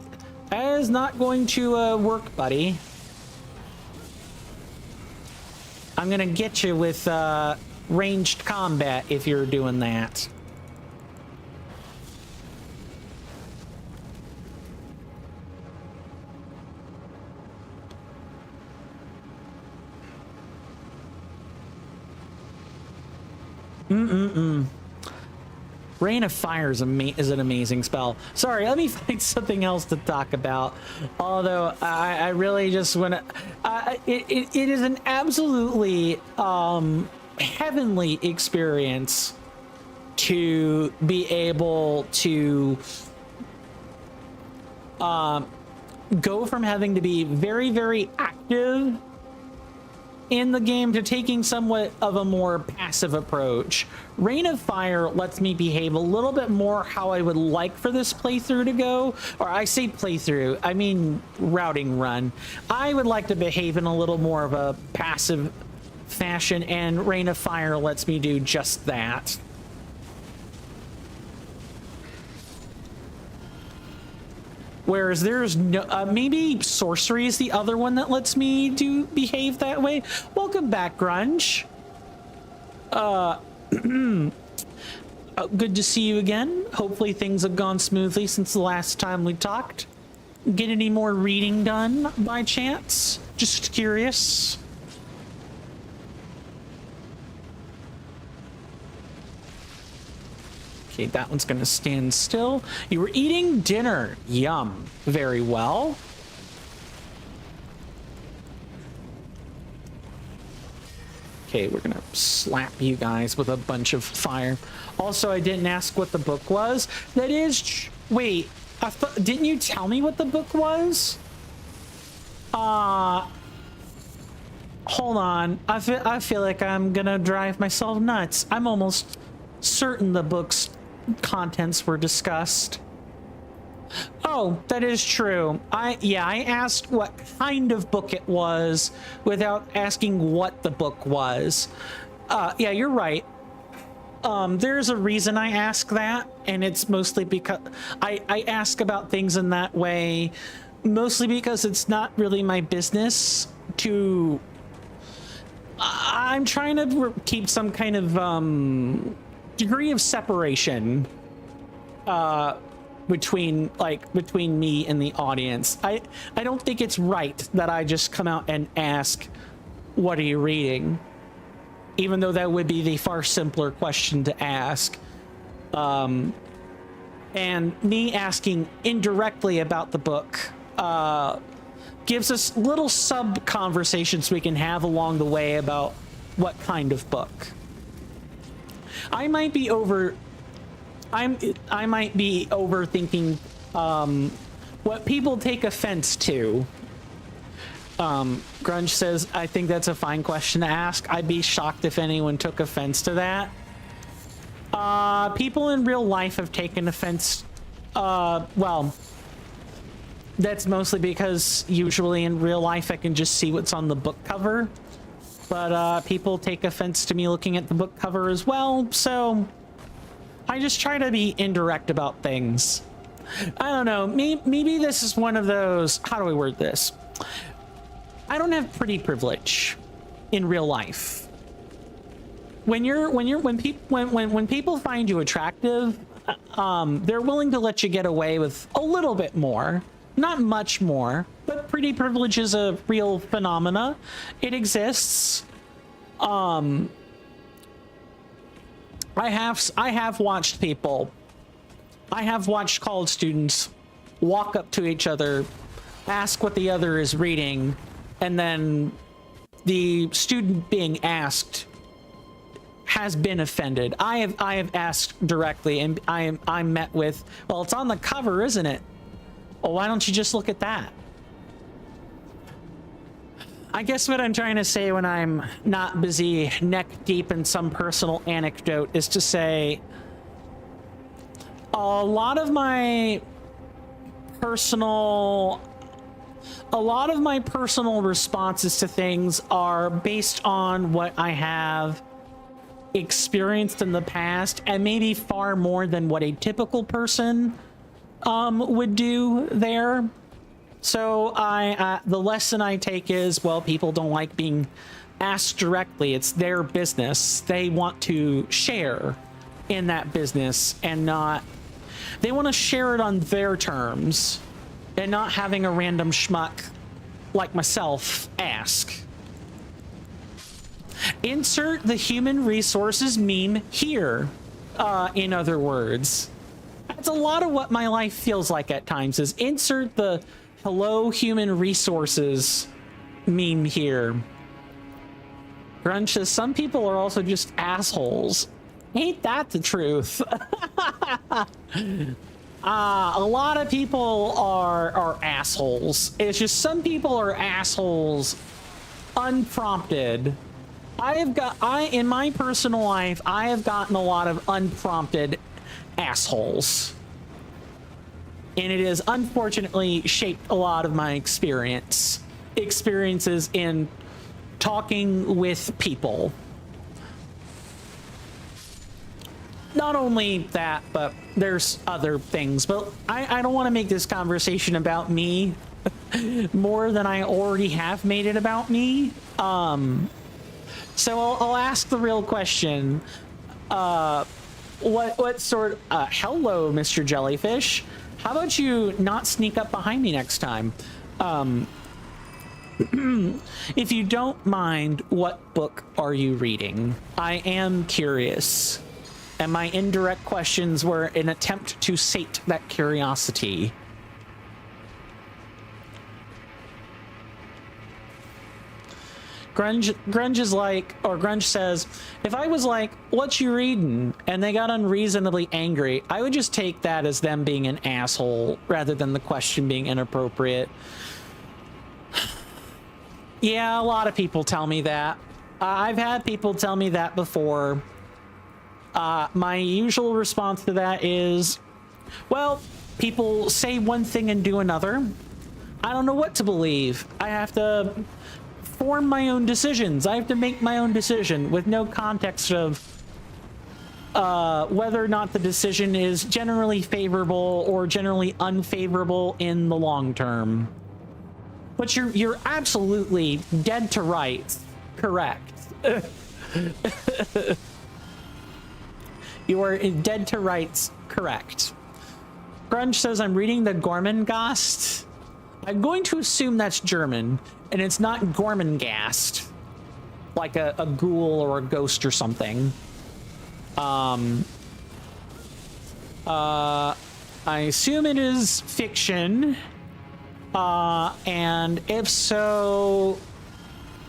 is not going to work, buddy. I'm gonna get you with ranged combat if you're doing that. Rain of Fire is an amazing spell. Sorry, let me find something else to talk about. Although I really just want to. It is an absolutely heavenly experience to be able to go from having to be very, very active in the game to taking somewhat of a more passive approach. Rain of Fire lets me behave a little bit more how I would like for this playthrough to go. Or I say playthrough, I mean routing run. I would like to behave in a little more of a passive fashion, and Rain of Fire lets me do just that. Whereas there's no, maybe sorcery is the other one that lets me behave that way. Welcome back, Grunge. Good to see you again. Hopefully things have gone smoothly since the last time we talked. Get any more reading done by chance? Just curious. Okay, that one's gonna stand still. You were eating dinner. Yum. Very well. Okay, we're gonna slap you guys with a bunch of fire. Also, I didn't ask what the book was. That is... Wait, didn't you tell me what the book was? Hold on. I feel like I'm gonna drive myself nuts. I'm almost certain the book's contents were discussed. Oh, that is true. I asked what kind of book it was without asking what the book was. Yeah, you're right. There's a reason I ask that, and it's mostly because I ask about things in that way, mostly because it's not really my business to... I'm trying to keep some kind of degree of separation between me and the audience. I don't think it's right that I just come out and ask, what are you reading? Even though that would be the far simpler question to ask. And me asking indirectly about the book gives us little sub conversations we can have along the way about what kind of book. I might be overthinking what people take offense to. Grunge says, I think that's a fine question to ask. I'd be shocked if anyone took offense to that. People in real life have taken offense. Well, that's mostly because usually in real life I can just see what's on the book cover. But people take offense to me looking at the book cover as well, so I just try to be indirect about things. I don't know, maybe this is one of those, how do I word this? I don't have pretty privilege in real life. When people find you attractive, they're willing to let you get away with a little bit more. Not much more, but pretty privilege is a real phenomena. It exists. I have watched people. I have watched college students walk up to each other, ask what the other is reading, and then the student being asked has been offended. I have asked directly, and I'm met with, well, it's on the cover, isn't it? Well, why don't you just look at that? I guess what I'm trying to say when I'm not busy neck deep in some personal anecdote is to say a lot of my personal responses to things are based on what I have experienced in the past, and maybe far more than what a typical person would do there. So the lesson I take is, well, people don't like being asked directly. It's their business. They want to share in that business and not, they want to share it on their terms and not having a random schmuck like myself ask. Insert the human resources meme here. in other words. That's a lot of what my life feels like at times, is insert the hello human resources meme here. Grunge says some people are also just assholes. Ain't that the truth? A lot of people are assholes. It's just some people are assholes unprompted. In my personal life, I have gotten a lot of unprompted assholes. And it has unfortunately shaped a lot of my experiences in talking with people. Not only that, but there's other things. But I don't want to make this conversation about me more than I already have made it about me. So I'll ask the real question. What sort? Hello, Mr. Jellyfish. How about you not sneak up behind me next time? If you don't mind, what book are you reading? I am curious. And my indirect questions were an attempt to sate that curiosity. Grunge is like, or Grunge says, if I was like, what you reading? And they got unreasonably angry, I would just take that as them being an asshole rather than the question being inappropriate. Yeah, a lot of people tell me that. I've had people tell me that before. My usual response to that is, well, people say one thing and do another. I don't know what to believe. I have to form my own decisions. I have to make my own decision with no context of whether or not the decision is generally favorable or generally unfavorable in the long term. But you're absolutely dead to rights. Correct. You are dead to rights. Correct. Grunge says I'm reading the Gormenghast. I'm going to assume that's German, and it's not Gormenghast, like a ghoul or a ghost or something. I assume it is fiction. And if so,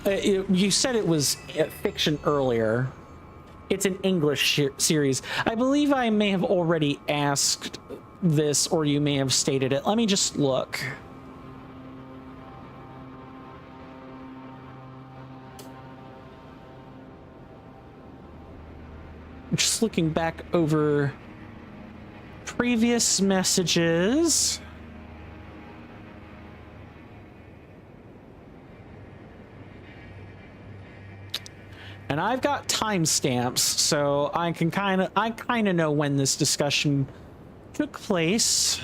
you said it was fiction earlier. It's an English series. I believe I may have already asked this, or you may have stated it. Let me just look. Just looking back over previous messages. And I've got timestamps, so I kind of know when this discussion took place.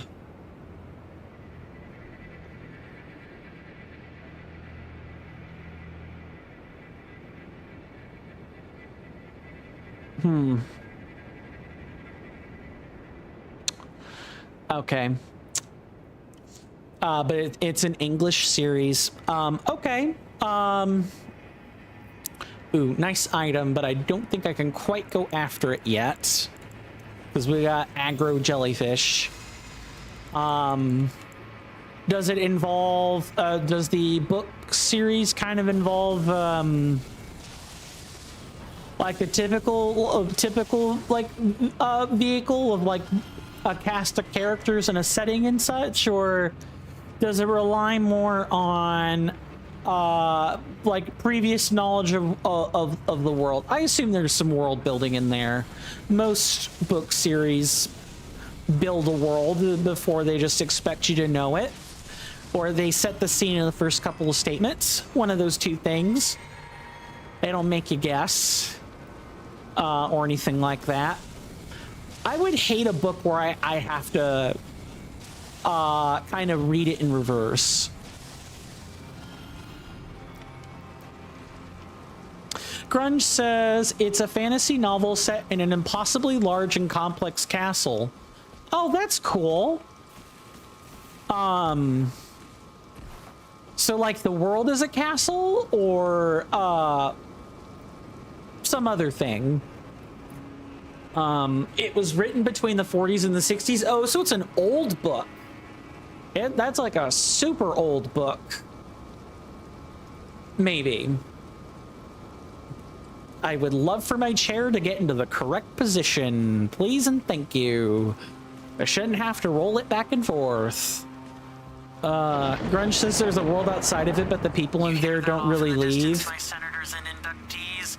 Okay. But it's an English series. Okay. Ooh, nice item, but I don't think I can quite go after it yet. Because we got aggro jellyfish. Does it involve, does the book series kind of involve, like a typical like, vehicle of like a cast of characters and a setting and such? Or does it rely more on like previous knowledge of the world? I assume there's some world building in there. Most book series build a world before they just expect you to know it, or they set the scene in the first couple of statements. One of those two things. They don't make you guess or anything like that. I would hate a book where I have to kind of read it in reverse. Grunge says it's a fantasy novel set in an impossibly large and complex castle. Oh, that's cool. So like the world is a castle, or some other thing? It was written between the 40s and the 60s. Oh, so it's an old book. That's like a super old book. Maybe. I would love for my chair to get into the correct position. Please and thank you. I shouldn't have to roll it back and forth. Grunge says there's a world outside of it, but the people in there don't really leave. My senators and inductees,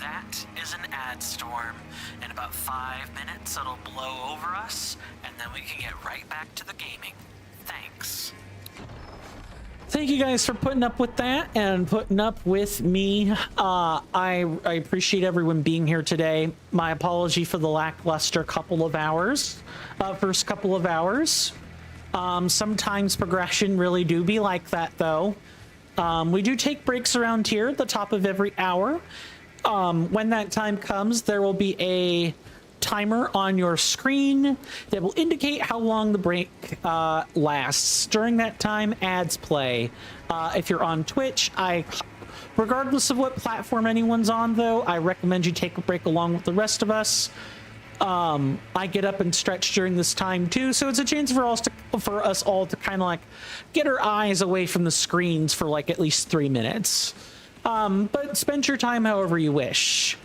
that is an ad storm. In about 5 minutes, it'll blow over us, and then we can get right back to the gaming. Thanks. Thank you guys for putting up with that and putting up with me. I appreciate everyone being here today. My apology for the lackluster first couple of hours. Sometimes progression really do be like that, though. We do take breaks around here at the top of every hour. When that time comes, there will be a timer on your screen that will indicate how long the break lasts. During that time, ads play. If you're on Twitch, regardless of what platform anyone's on, though, I recommend you take a break along with the rest of us. I get up and stretch during this time too, so it's a chance for us all to kind of like get our eyes away from the screens for like at least 3 minutes. But spend your time however you wish.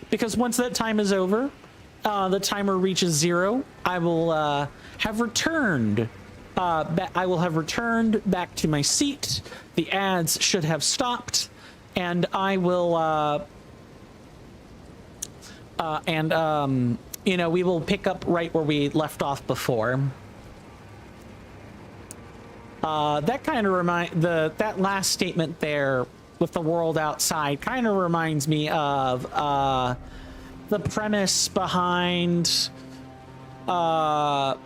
Because once that time is over, the timer reaches 0, I will have returned. I will have returned back to my seat. The ads should have stopped, and I will. We will pick up right where we left off before. That kind of that last statement there with the world outside kind of reminds me of the premise behind the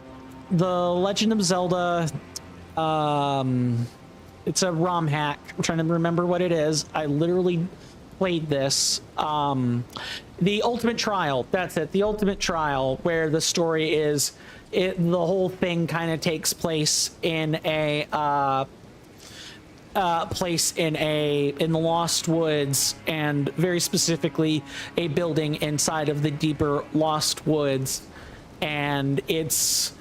Legend of Zelda. It's a ROM hack. I'm trying to remember what it is. I literally played this. The Ultimate Trial. That's it. The Ultimate Trial, where the story is, the whole thing kind of takes place in a in the Lost Woods, and very specifically a building inside of the deeper Lost Woods. And it's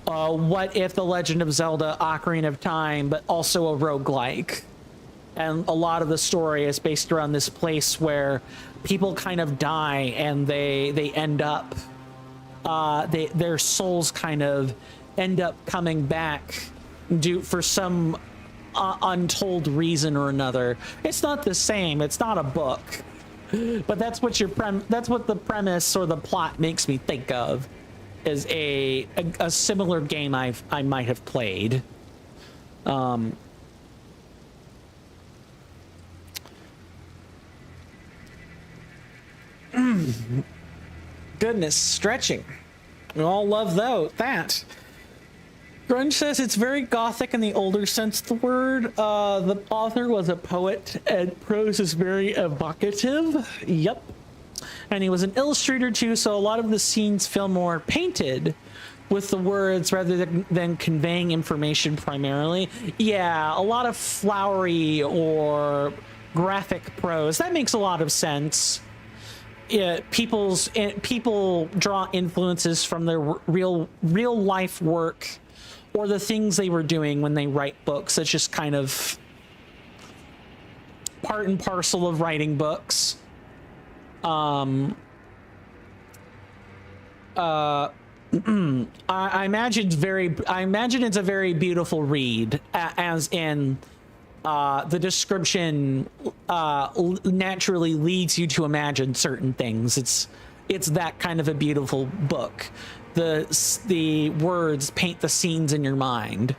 what if the Legend of Zelda Ocarina of Time, but also a roguelike. And a lot of the story is based around this place where people kind of die and they end up their souls kind of end up coming back for some untold reason or another. It's not the same. It's not a book, but that's what the premise or the plot makes me think of, is a similar game I might have played. Goodness, stretching. We all love that. Grunge says it's very gothic in the older sense of the word. The author was a poet, and prose is very evocative. Yep. And he was an illustrator too, so a lot of the scenes feel more painted with the words rather than conveying information primarily. Yeah, a lot of flowery or graphic prose. That makes a lot of sense. Yeah, people draw influences from their real life work or the things they were doing when they write books. It's just kind of part and parcel of writing books. I imagine it's a very beautiful read, as in the description naturally leads you to imagine certain things. It's that kind of a beautiful book. The words paint the scenes in your mind,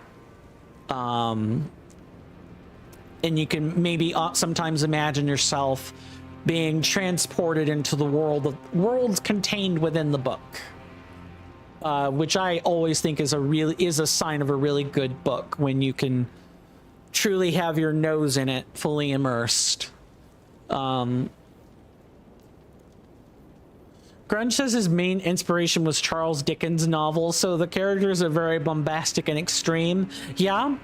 and you can maybe sometimes imagine yourself being transported into the worlds contained within the book, which I always think is a sign of a really good book, when you can truly have your nose in it, fully immersed. Grunge says his main inspiration was Charles Dickens' novel, so the characters are very bombastic and extreme. Yeah,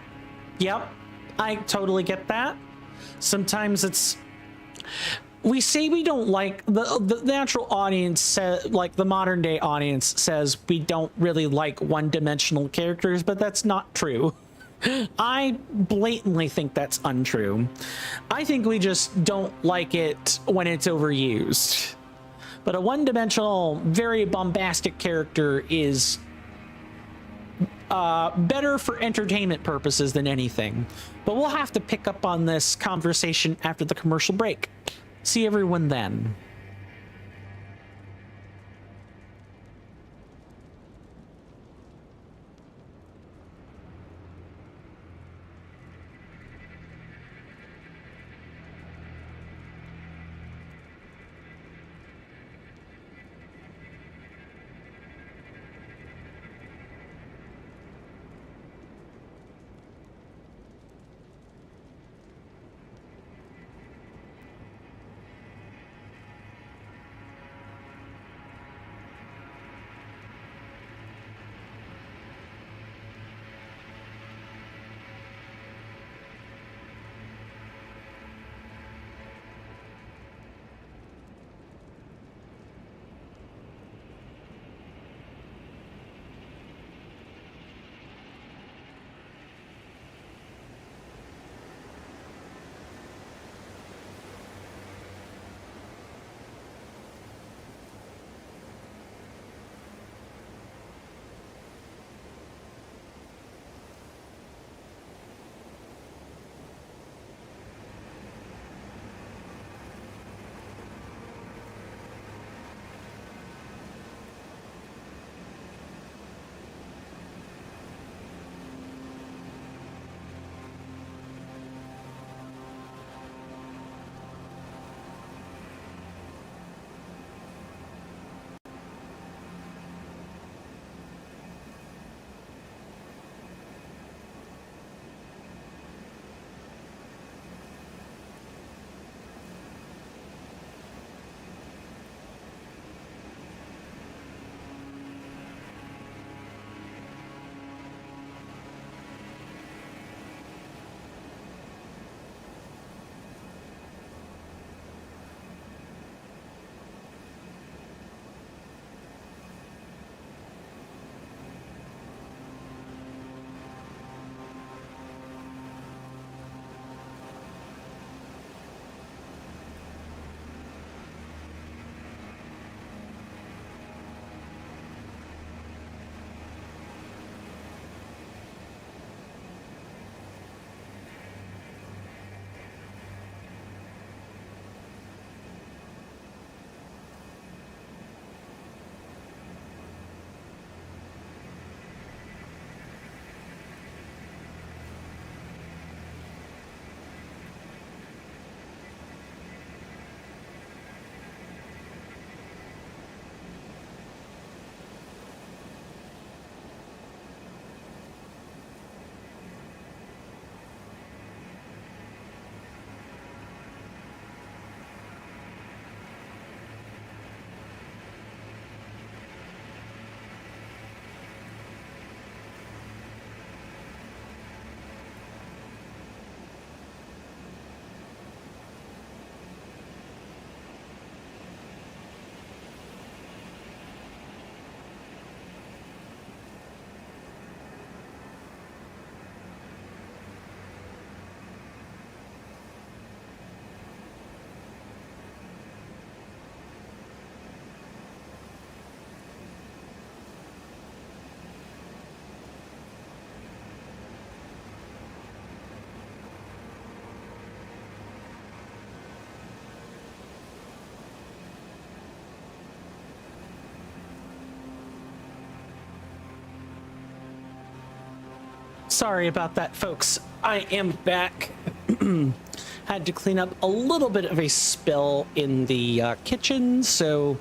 yep, I totally get that. Sometimes we say we don't like the natural audience, like the modern day audience says we don't really like one-dimensional characters, but that's not true. I blatantly think that's untrue. I think we just don't like it when it's overused. But a one-dimensional, very bombastic character is better for entertainment purposes than anything. But we'll have to pick up on this conversation after the commercial break. See everyone then. Sorry about that, folks. I am back. Had to clean up a little bit of a spill in the kitchen, so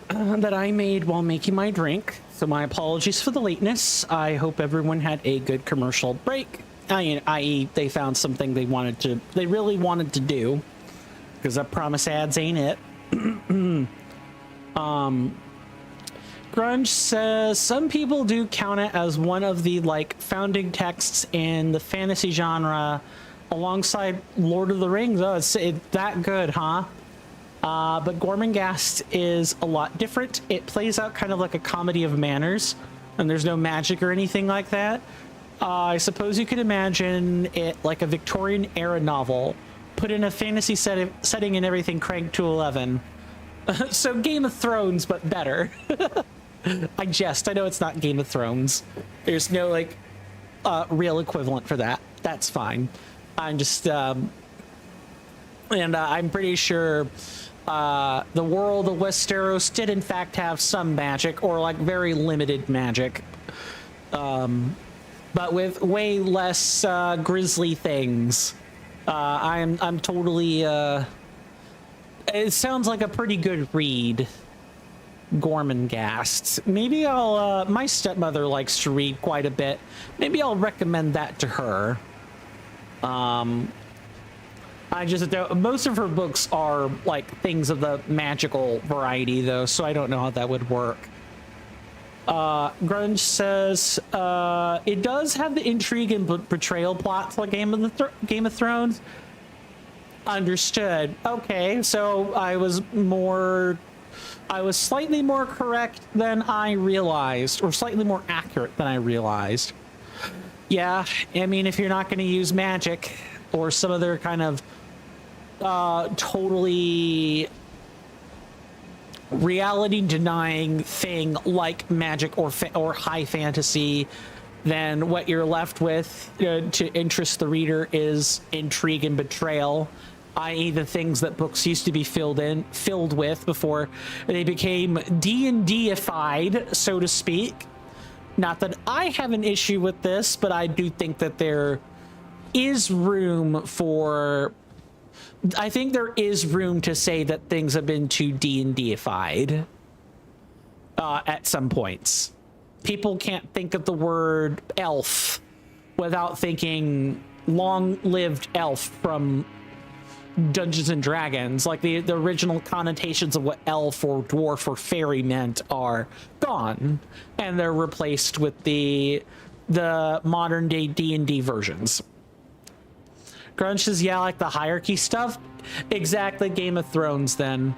that I made while making my drink. So my apologies for the lateness. I hope everyone had a good commercial break. I.e., they found something they really wanted to do, because I promise ads ain't it. Grunge says some people do count it as one of the like founding texts in the fantasy genre alongside Lord of the Rings. Oh, it's that good, huh? But Gormenghast is a lot different. It plays out kind of like a comedy of manners, and there's no magic or anything like that. I suppose you could imagine it like a Victorian era novel, put in a fantasy setting and everything cranked to 11. So Game of Thrones, but better. I jest. I know it's not Game of Thrones. There's no like real equivalent for that. That's fine. I'm just and I'm pretty sure the world of Westeros did in fact have some magic, or like very limited magic, but with way less grisly things. I'm totally it sounds like a pretty good read. Gormenghast. Maybe I'll my stepmother likes to read quite a bit. Maybe I'll recommend that to her. I just don't, most of her books are like things of the magical variety though, so I don't know how that would work. Grunge says it does have the intrigue and betrayal plots like Game of Thrones. Understood. Okay, so I was slightly more correct than I realized, or slightly more accurate than I realized. Yeah, I mean, if you're not going to use magic or some other kind of totally reality-denying thing like magic or high fantasy, then what you're left with to interest the reader is intrigue and betrayal, i.e. the things that books used to be filled with before they became D&D-ified, so to speak. Not that I have an issue with this, but I do think that there is room for... I think there is room to say that things have been too D&D-ified at some points. People can't think of the word elf without thinking long-lived elf from Dungeons and Dragons. Like the original connotations of what elf or dwarf or fairy meant are gone, and they're replaced with the modern day D&D versions. Grunge says, yeah, like the hierarchy stuff. Exactly, Game of Thrones then.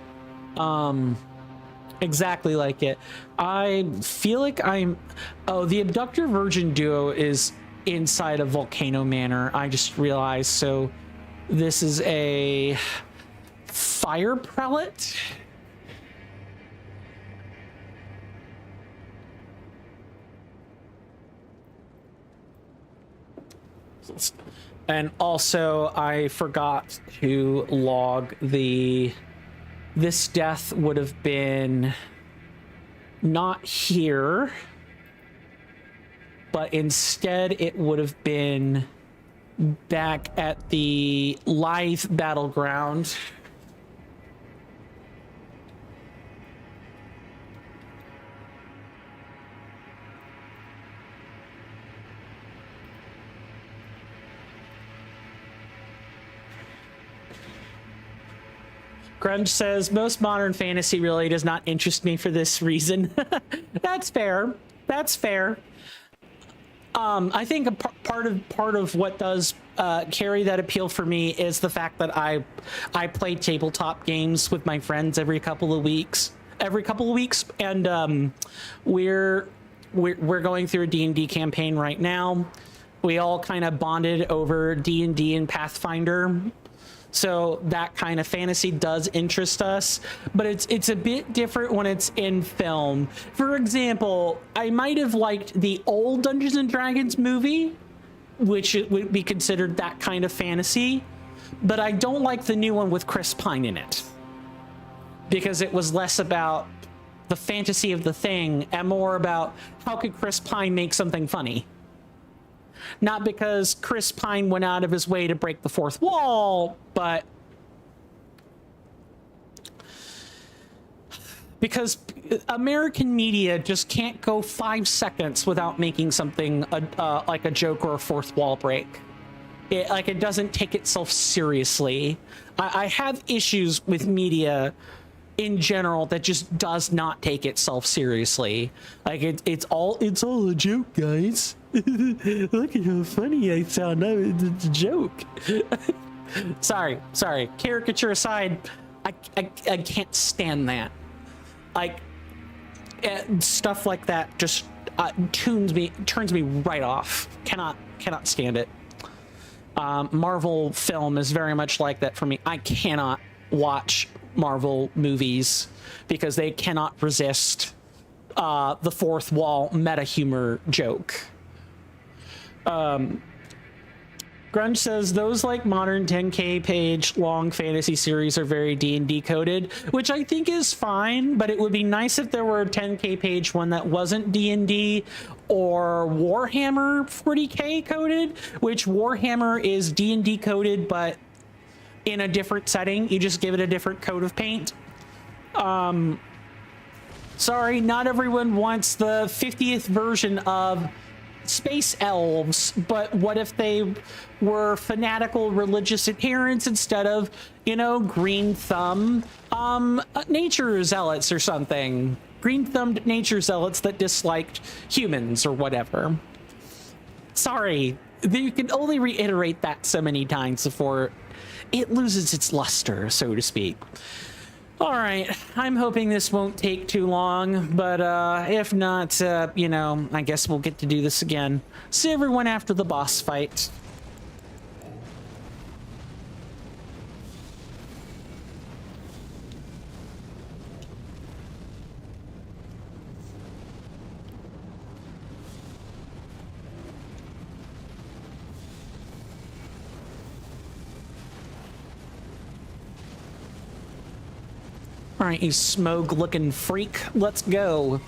Exactly like it. I feel like the Abductor Virgin duo is inside of Volcano Manor. I just realized. So this is a fire prelate. And also, I forgot to log this death would have been not here, but instead it would have been back at the live battleground. Grunge says, most modern fantasy really does not interest me for this reason. That's fair. That's fair. I think a part of what does carry that appeal for me is the fact that I play tabletop games with my friends every couple of weeks, and we're going through a D&D campaign right now. We all kind of bonded over D&D and Pathfinder. So that kind of fantasy does interest us, but it's a bit different when it's in film. For example, I might have liked the old Dungeons and Dragons movie, which would be considered that kind of fantasy, but I don't like the new one with Chris Pine in it, because it was less about the fantasy of the thing and more about how could Chris Pine make something funny. Not because Chris Pine went out of his way to break the fourth wall, but because American media just can't go 5 seconds without making something like a joke or a fourth wall break. It doesn't take itself seriously. I have issues with media in general that just does not take itself seriously. Like it's all a joke, guys. Look at how funny I sound. It's a joke. sorry. Caricature aside, I can't stand that. Like stuff like that just turns me right off. Cannot stand it. Marvel film is very much like that for me. I cannot watch Marvel movies because they cannot resist the fourth wall meta humor joke. Grunge says those like modern 10k page long fantasy series are very D&D coded, which I think is fine, but it would be nice if there were a 10k page one that wasn't D&D or Warhammer 40k coded, which Warhammer is D&D coded, but in a different setting. You just give it a different coat of paint. Sorry, not everyone wants the 50th version of Space Elves, but what if they were fanatical religious adherents instead of, green thumb nature zealots or something? Green thumbed nature zealots that disliked humans or whatever. Sorry, you can only reiterate that so many times before it loses its luster, so to speak. All right, I'm hoping this won't take too long, but if not, I guess we'll get to do this again. See everyone after the boss fight. All right, you smog-looking freak. Let's go.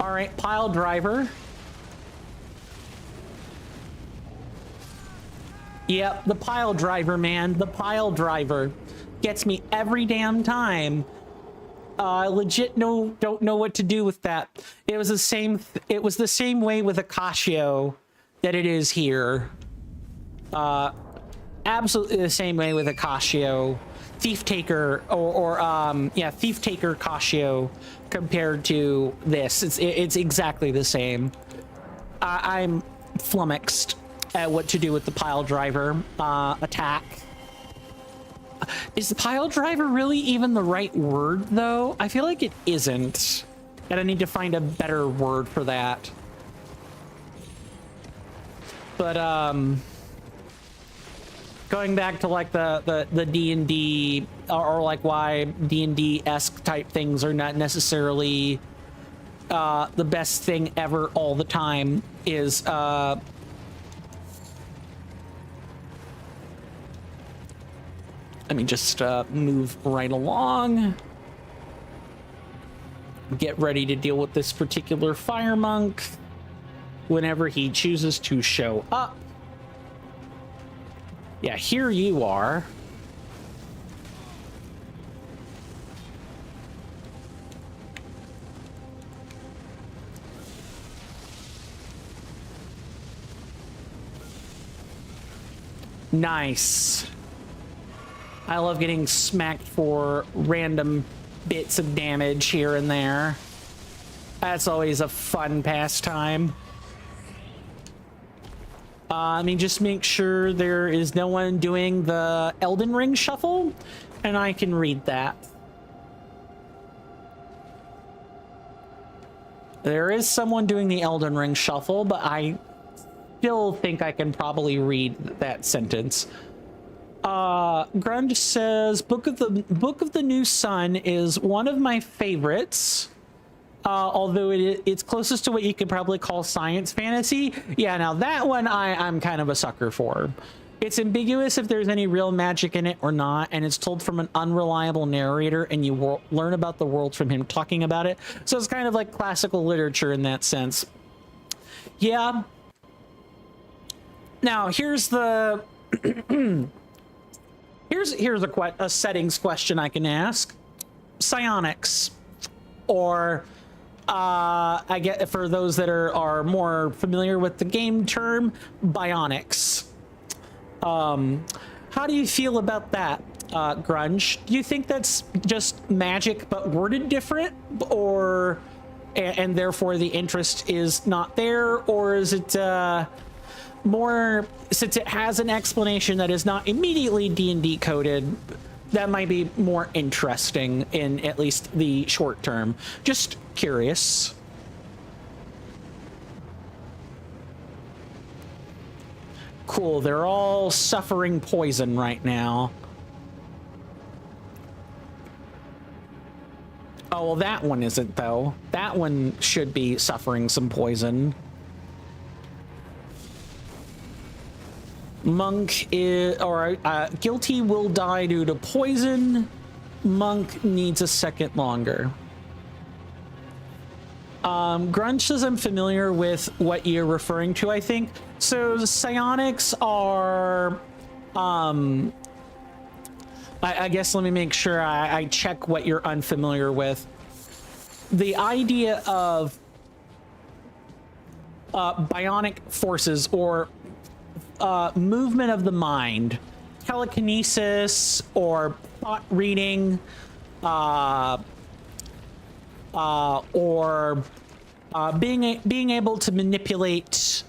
All right, pile driver. Yep, the pile driver, man. The pile driver gets me every damn time. Legit don't know what to do with that. It was the same way with Akashio that it is here. Absolutely the same way with Akashio. Thief Taker Thief Taker Kashio compared to this. It's exactly the same. I'm flummoxed at what to do with the pile driver attack. Is the pile driver really even the right word though? I feel like it isn't. And I need to find a better word for that. But going back to like the D&D or like why D&D-esque type things are not necessarily the best thing ever all the time is let me just move right along. Get ready to deal with this particular fire monk whenever he chooses to show up. Yeah, here you are. Nice. I love getting smacked for random bits of damage here and there. That's always a fun pastime. Just make sure there is no one doing the Elden Ring shuffle, and I can read that. There is someone doing the Elden Ring shuffle, but I still think I can probably read that sentence. Grunge says, Book of the New Sun is one of my favorites. Although it's closest to what you could probably call science fantasy. Yeah, now that one I'm kind of a sucker for. It's ambiguous if there's any real magic in it or not, and it's told from an unreliable narrator, and you learn about the world from him talking about it. So it's kind of like classical literature in that sense. Yeah. Now, here's the... here's a settings question I can ask. Psionics. Or... I get, for those that are more familiar with the game term, bionics. How do you feel about that, Grunge? Do you think that's just magic but worded different, or and therefore the interest is not there, or is it more, since it has an explanation that is not immediately D&D coded, that might be more interesting in at least the short term? Just curious. Cool, they're all suffering poison right now. Oh, well, that one isn't, though. That one should be suffering some poison. Monk is, or guilty will die due to poison. Monk needs a second longer. Grunge says I'm familiar with what you're referring to, I think. So psionics are, I guess let me make sure I check what you're unfamiliar with. The idea of bionic forces, or movement of the mind, telekinesis, or thought reading, or being able to manipulate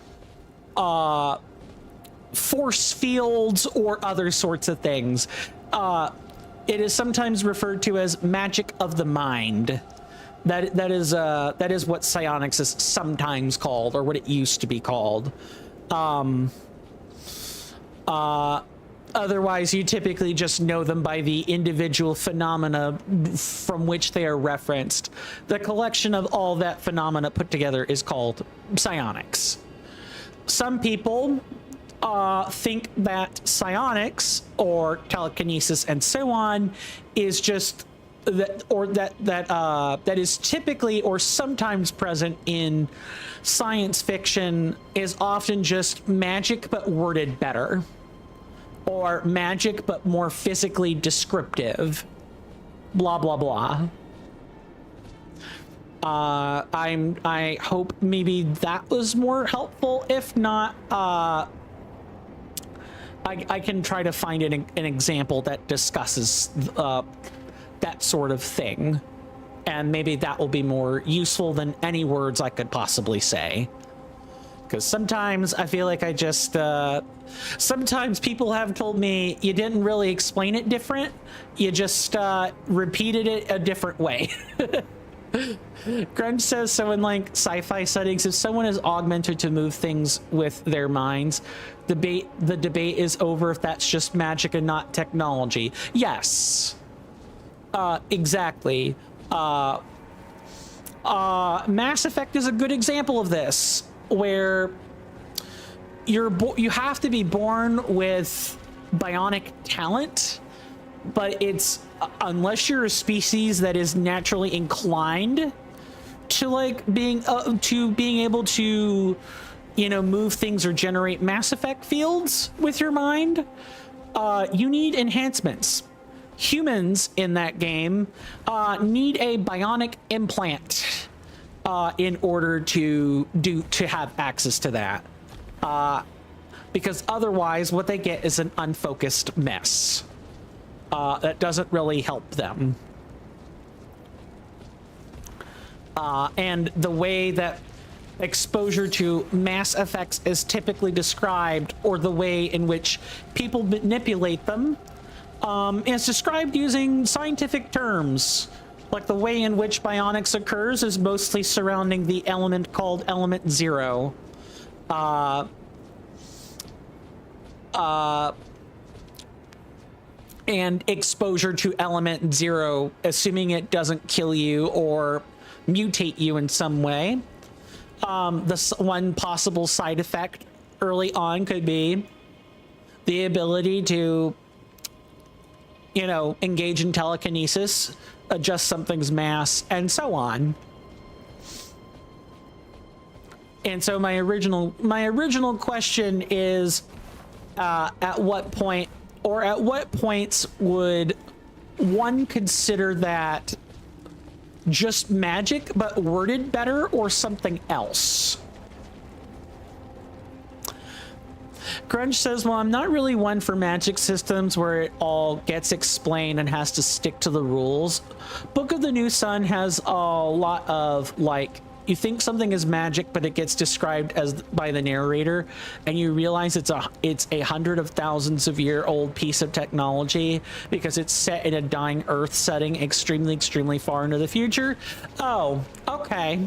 force fields or other sorts of things. It is sometimes referred to as magic of the mind. That is what psionics is sometimes called, or what it used to be called. Otherwise, you typically just know them by the individual phenomena from which they are referenced. The collection of all that phenomena put together is called psionics. Some people think that psionics, or telekinesis and so on, is just that, or that is typically or sometimes present in science fiction, is often just magic but worded better, or magic but more physically descriptive, blah blah blah. I hope maybe that was more helpful. If not, I can try to find an example that discusses that sort of thing, and maybe that will be more useful than any words I could possibly say. Because sometimes I feel like I just, sometimes people have told me you didn't really explain it different, you just repeated it a different way. Grunge says, so in like sci-fi settings, if someone is augmented to move things with their minds, the debate is over if that's just magic and not technology. Yes, exactly. Mass Effect is a good example of this, where you have to be born with bionic talent, but it's unless you're a species that is naturally inclined to like being able to, you know, move things or generate Mass Effect fields with your mind, you need enhancements. Humans in that game need a bionic implant in order to have access to that, because otherwise what they get is an unfocused mess that doesn't really help them. And the way that exposure to mass effects is typically described, or the way in which people manipulate them, is described using scientific terms. Like the way in which bionics occurs is mostly surrounding the element called element 0. And exposure to element 0, assuming it doesn't kill you or mutate you in some way. The one possible side effect early on could be the ability to, you know, engage in telekinesis, adjust something's mass, and so on. And so my original question is, at what point, or at what points would one consider that just magic but worded better or something else. Grunge says, well, I'm not really one for magic systems where it all gets explained and has to stick to the rules. Book of the New Sun has a lot of, like, you think something is magic, but it gets described as by the narrator, and you realize it's a hundred of thousands of year old piece of technology because it's set in a dying Earth setting extremely far into the future. Oh, okay.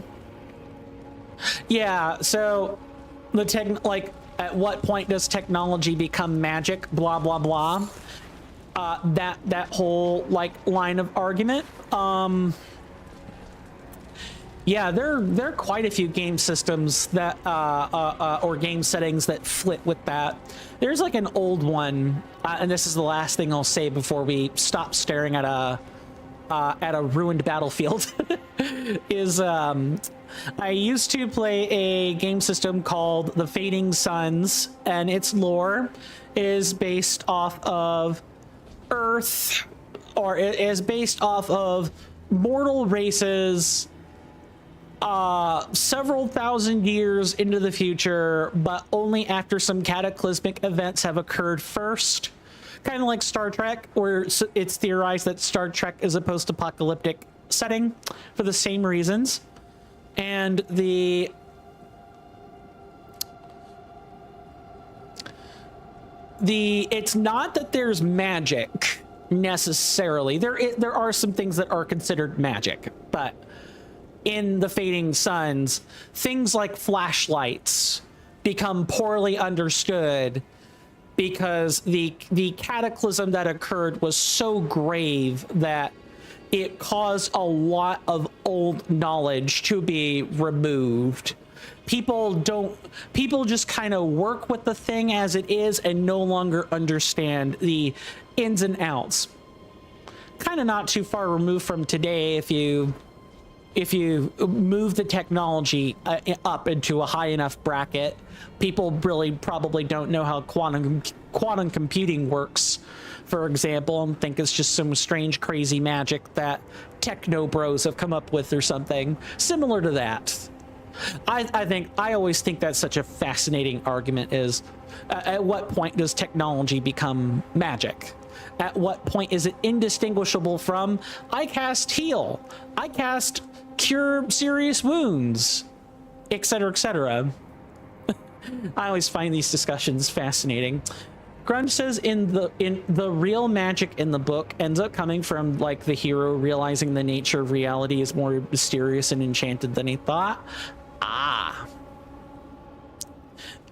Yeah, so the like, at what point does technology become magic? Blah blah blah. That whole like line of argument. Yeah, there are quite a few game systems that or game settings that flip with that. There's like an old one, and this is the last thing I'll say before we stop staring at a ruined battlefield. Is I used to play a game system called The Fading Suns, and its lore is based off of Earth, or it is based off of mortal races several thousand years into the future, but only after some cataclysmic events have occurred first. Kind of like Star Trek, where it's theorized that Star Trek is a post-apocalyptic setting for the same reasons. And it's not that there's magic necessarily. There are some things that are considered magic, but in the Fading Suns, things like flashlights become poorly understood because the cataclysm that occurred was so grave that it caused a lot of old knowledge to be removed. People just kind of work with the thing as it is and no longer understand the ins and outs. Kind of not too far removed from today if you move the technology up into a high enough bracket. People really probably don't know how quantum computing works, for example, and think it's just some strange, crazy magic that techno bros have come up with or something similar to that. I always think that's such a fascinating argument is, at what point does technology become magic? At what point is it indistinguishable from, I cast heal, I cast cure serious wounds, etc., etc. I always find these discussions fascinating. Grunge says in the real magic in the book ends up coming from like the hero realizing the nature of reality is more mysterious and enchanted than he thought.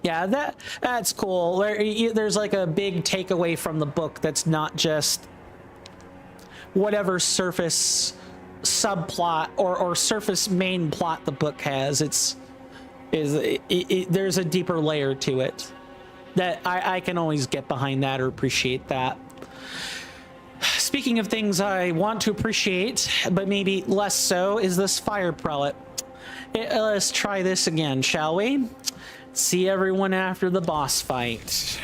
Yeah, that's cool. There's like a big takeaway from the book that's not just whatever surface subplot or surface main plot the book has. There's a deeper layer to it that I can always get behind that or appreciate that. Speaking of things I want to appreciate, but maybe less so, is this fire prelate. Let's try this again, shall we? See everyone after the boss fight.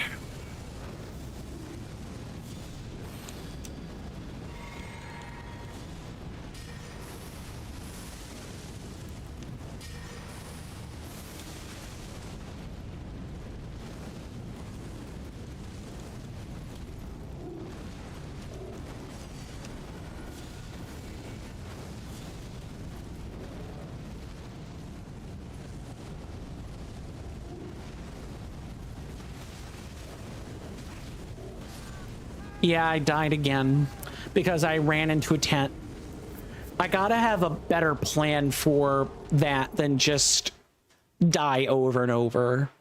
Yeah, I died again because I ran into a tent. I gotta have a better plan for that than just die over and over.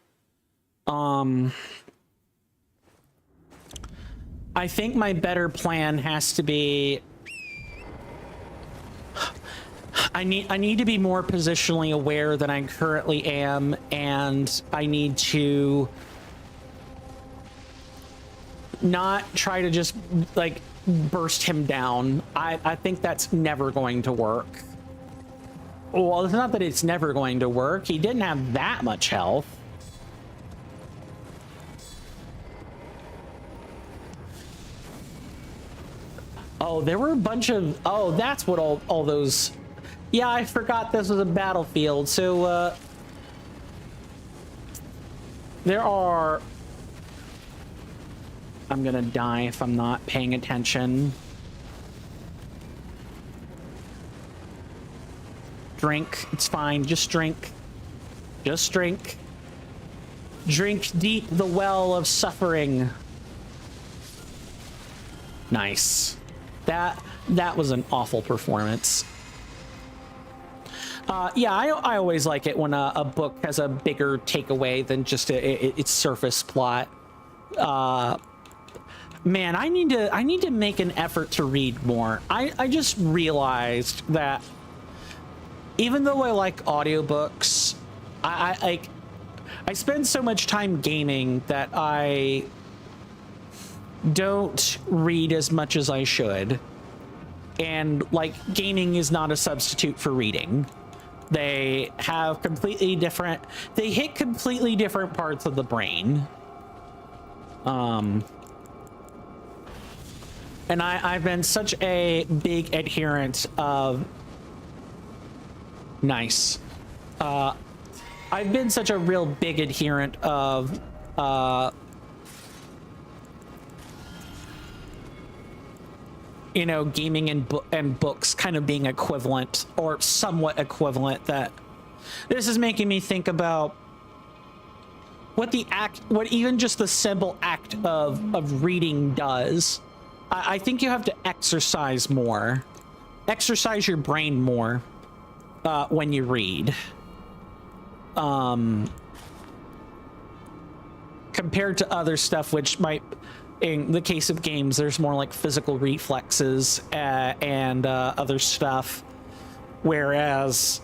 I think my better plan has to be, I need to be more positionally aware than I currently am, and I need to not try to just like burst him down. I think that's never going to work. Well, it's not that it's never going to work. He didn't have that much health. Oh, there were a bunch of, oh, that's what all those Yeah, I forgot this was a battlefield. So there are... I'm gonna die if I'm not paying attention. Drink. It's fine. Just drink. Just drink. Drink deep the well of suffering. Nice. That was an awful performance. Yeah, I always like it when a book has a bigger takeaway than just its surface plot. Man, I need to make an effort to read more. I just realized that even though I like audiobooks, I spend so much time gaming that I don't read as much as I should. And like, gaming is not a substitute for reading. They have completely different, they hit completely different parts of the brain. And I've been such a big adherent of... Nice. I've been such a real big adherent of you know, gaming and books kind of being equivalent or somewhat equivalent, that this is making me think about what even just the simple act of reading does. I think you have to exercise your brain more when you read. Compared to other stuff, which might, in the case of games, there's more like physical reflexes and other stuff, whereas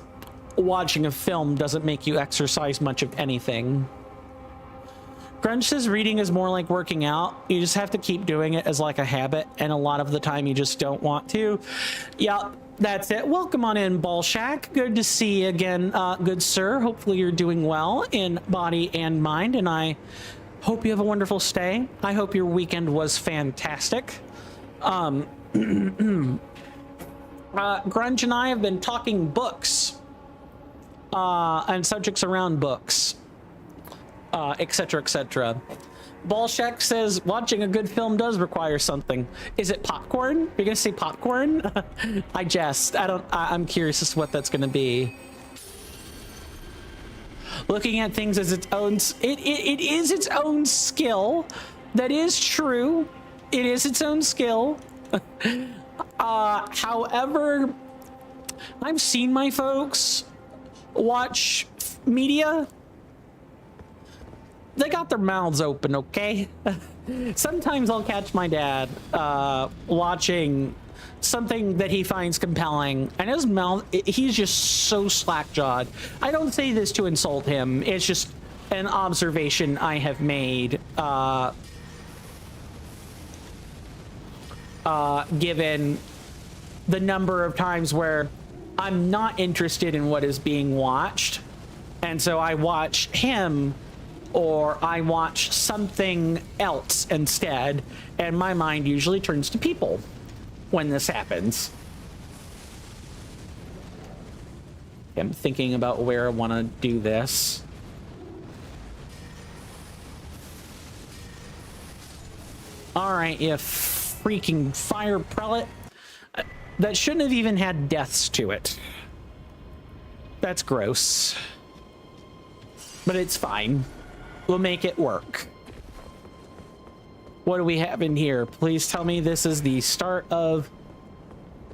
watching a film doesn't make you exercise much of anything. Grunge says reading is more like working out. You just have to keep doing it as like a habit, and a lot of the time you just don't want to. Yep, that's it. Welcome on in, Ball Shack. Good to see you again, good sir. Hopefully you're doing well in body and mind, and I hope you have a wonderful stay. I hope your weekend was fantastic. Grunge and I have been talking books and subjects around books, etc., etc. Ballshack says watching a good film does require something. Is it popcorn? You're gonna say popcorn? I jest. I'm curious as to what that's gonna be. Looking at things as its own, it is its own skill. That is true. It is its own skill. However, I've seen my folks watch media. They got their mouths open, okay? Sometimes I'll catch my dad watching something that he finds compelling, and his mouth, he's just so slack-jawed. I don't say this to insult him. It's just an observation I have made, given the number of times where I'm not interested in what is being watched, and so I watch him, or I watch something else instead, and my mind usually turns to people when this happens. I'm thinking about where I want to do this. All right, you freaking fire prelate. That shouldn't have even had deaths to it. That's gross. But it's fine. We'll make it work. What do we have in here? Please tell me this is the start of...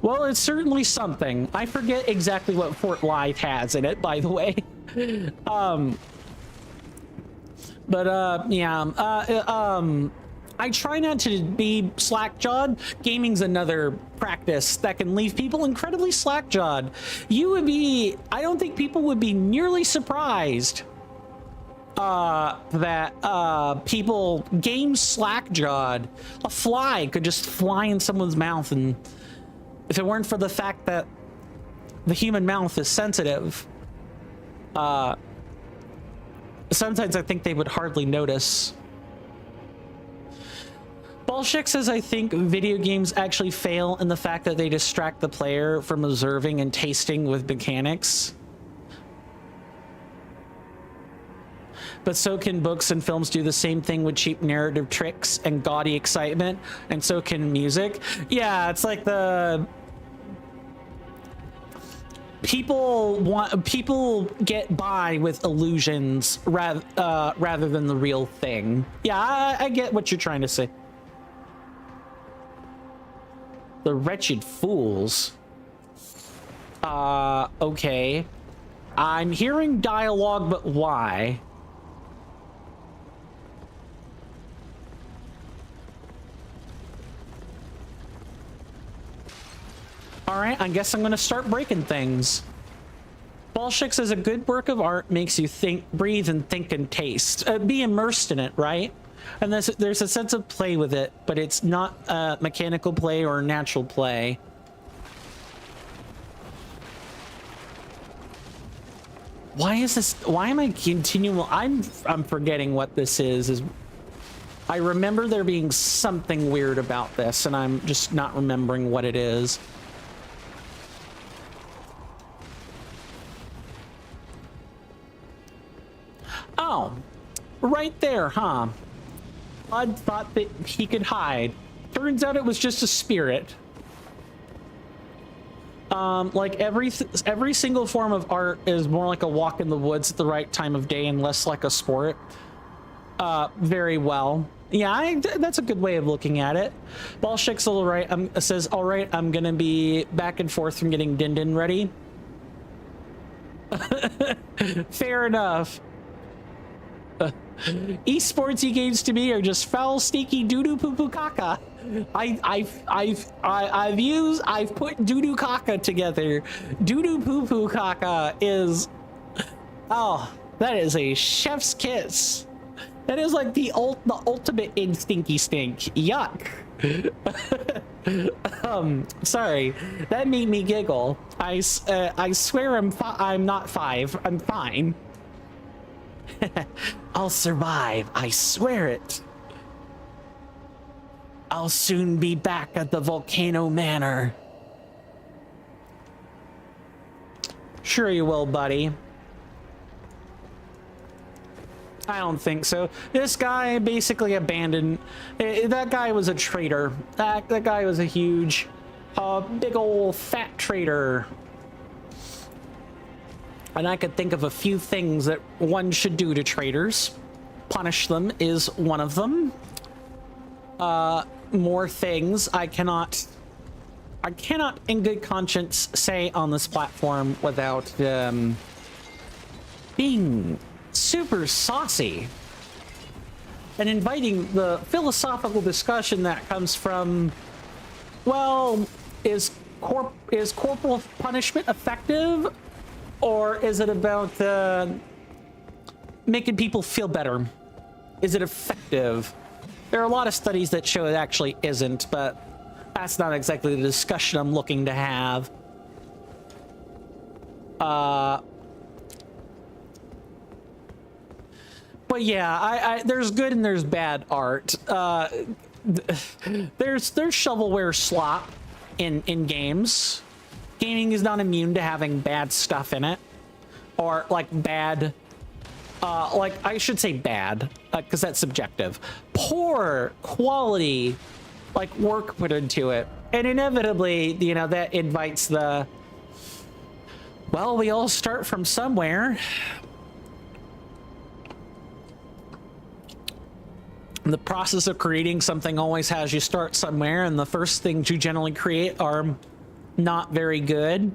Well, it's certainly something. I forget exactly what Fort Lythe has in it, by the way. I try not to be slack-jawed. Gaming's another practice that can leave people incredibly slack-jawed. I don't think people would be nearly surprised that people game slack-jawed. A fly could just fly in someone's mouth, and if it weren't for the fact that the human mouth is sensitive, sometimes I think they would hardly notice. Bolshek says, I think video games actually fail in the fact that they distract the player from observing and tasting with mechanics. But so can books and films do the same thing with cheap narrative tricks and gaudy excitement, and so can music. Yeah, it's like the people get by with illusions rather than the real thing. Yeah, I get what you're trying to say. The wretched fools. Okay. I'm hearing dialogue, but why? All right, I guess I'm gonna start breaking things. Bolshek says a good work of art makes you think, breathe, and think and taste. Be immersed in it, right? And there's a sense of play with it, but it's not mechanical play or natural play. Why is this? Why am I continuing? I'm forgetting what this is. I remember there being something weird about this, and I'm just not remembering what it is. Oh, right there, huh? Bud thought that he could hide. Turns out it was just a spirit. Like every single form of art is more like a walk in the woods at the right time of day and less like a sport. Very well. Yeah, that's a good way of looking at it. Bolshek's all right. Says, all right, I'm gonna be back and forth from getting Din ready. Fair enough. Esportsy games to me are just foul, stinky doo-doo poo-poo caca. I've put doo-doo caca together. Doo-doo poo-poo caca is, oh, that is a chef's kiss. That is like the ultimate in stinky stink. Yuck. Sorry, that made me giggle. I swear I'm not 5. I'm fine. I'll survive, I swear it. I'll soon be back at the Volcano Manor. Sure you will, buddy. I don't think so. This guy basically abandoned. That guy was a traitor. That guy was a huge, big old fat traitor. And I could think of a few things that one should do to traitors. Punish them is one of them. More things I cannot in good conscience say on this platform without being super saucy and inviting the philosophical discussion that comes from, well, is corporal punishment effective? Or is it about making people feel better? Is it effective? There are a lot of studies that show it actually isn't, but that's not exactly the discussion I'm looking to have. But yeah, there's good and there's bad art. There's shovelware slop in games. Gaming is not immune to having bad stuff in it, or like bad, like I should say bad, because that's subjective. Poor quality, like work put into it, and inevitably, you know, that invites the, well, we all start from somewhere. The process of creating something always has you start somewhere, and the first things you generally create are not very good.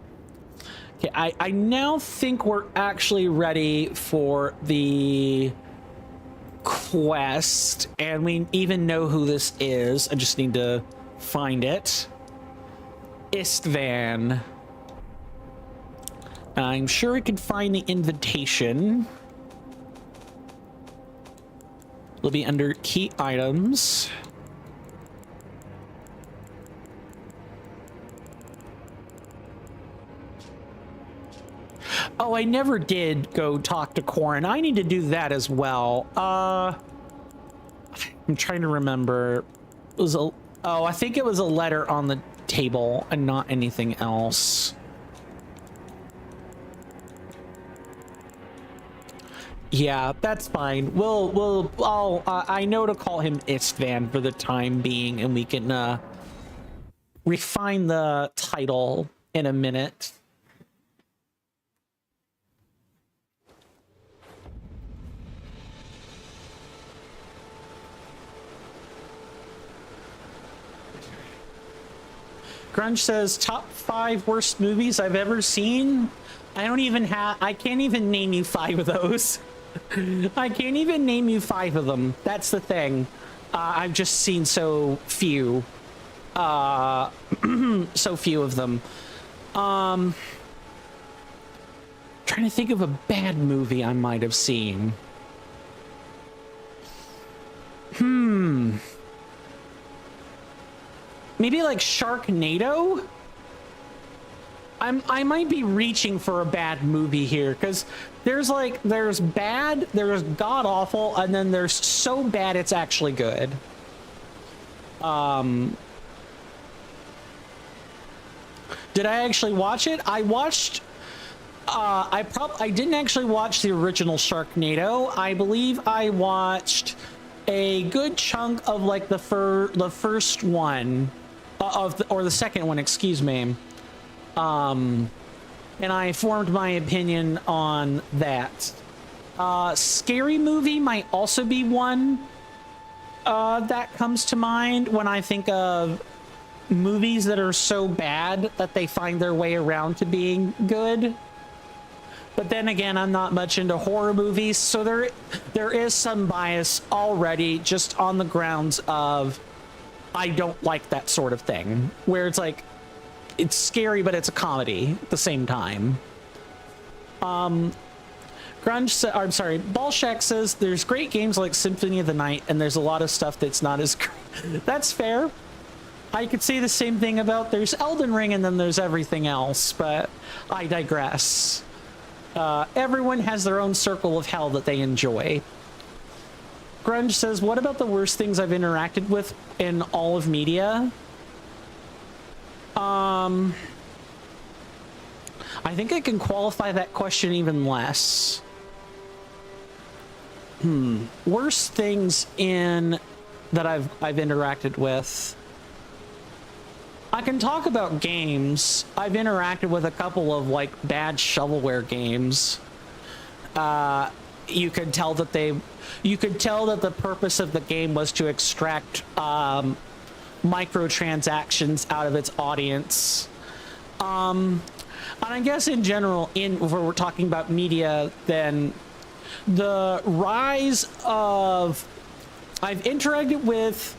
Okay, I now think we're actually ready for the quest, and we even know who this is. I just need to find it. Istvan. I'm sure we could find the invitation. It'll be under key items. Oh, I never did go talk to Corin. I need to do that as well. I'm trying to remember. was a, oh, I think it was a letter on the table and not anything else. Yeah, that's fine. I know to call him Istvan for the time being, and we can refine the title in a minute. Grunge says top 5 worst movies I've ever seen. I can't even name you 5 of those. I can't even name you 5 of them. That's the thing. I've just seen so few. So few of them. Trying to think of a bad movie I might have seen. Maybe like Sharknado? I might be reaching for a bad movie here, because there's bad, there's god awful, and then there's so bad it's actually good. Did I actually watch it? I watched I didn't actually watch the original Sharknado. I believe I watched a good chunk of like the first one or the second one, excuse me. And I formed my opinion on that. Scary Movie might also be one that comes to mind when I think of movies that are so bad that they find their way around to being good. But then again, I'm not much into horror movies, so there is some bias already just on the grounds of I don't like that sort of thing, where it's like it's scary but it's a comedy at the same time. Grunge I'm sorry, Ballshack says there's great games like Symphony of the Night and there's a lot of stuff that's not as great. That's fair. I could say the same thing about there's Elden Ring and then there's everything else, but I digress. Everyone has their own circle of hell that they enjoy. Grunge says, what about the worst things I've interacted with in all of media? I think I can qualify that question even less. Worst things that I've interacted with. I can talk about games. I've interacted with a couple of like bad shovelware games. You could tell that the purpose of the game was to extract microtransactions out of its audience. And I guess in general, if we're talking about media, then the rise of I've interacted with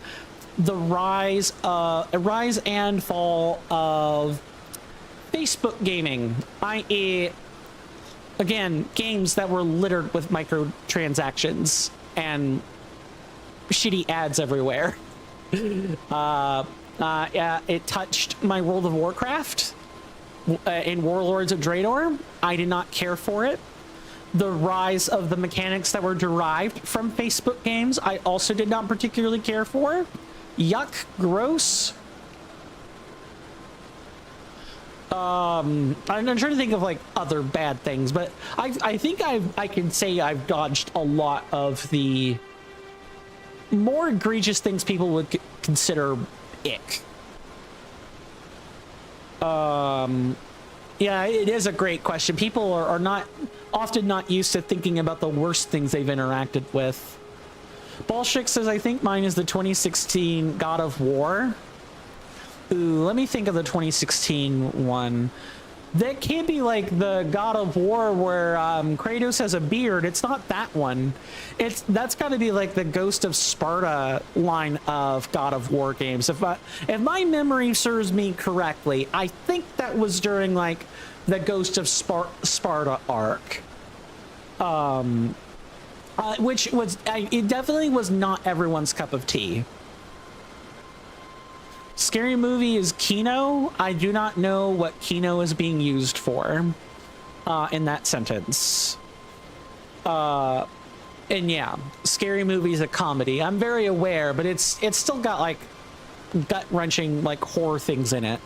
the rise and fall of Facebook gaming, i.e. again, games that were littered with microtransactions and shitty ads everywhere. Yeah, it touched my World of Warcraft in Warlords of Draenor. I did not care for it. The rise of the mechanics that were derived from Facebook games, I also did not particularly care for. Yuck, gross. I'm trying to think of like other bad things, but I think I can say I've dodged a lot of the more egregious things people would consider ick. Yeah, it is a great question. People are often not used to thinking about the worst things they've interacted with. Bolshik says, I think mine is the 2016 God of War. Ooh, let me think of the 2016 one. That can't be like the God of War where Kratos has a beard. It's not that one. That's got to be like the Ghost of Sparta line of God of War games. If my memory serves me correctly, I think that was during like the Ghost of Sparta arc. Which was, it definitely was not everyone's cup of tea. Scary Movie is Kino. I do not know what Kino is being used for in that sentence. And yeah, Scary Movie is a comedy. I'm very aware, but it's still got like gut-wrenching like horror things in it.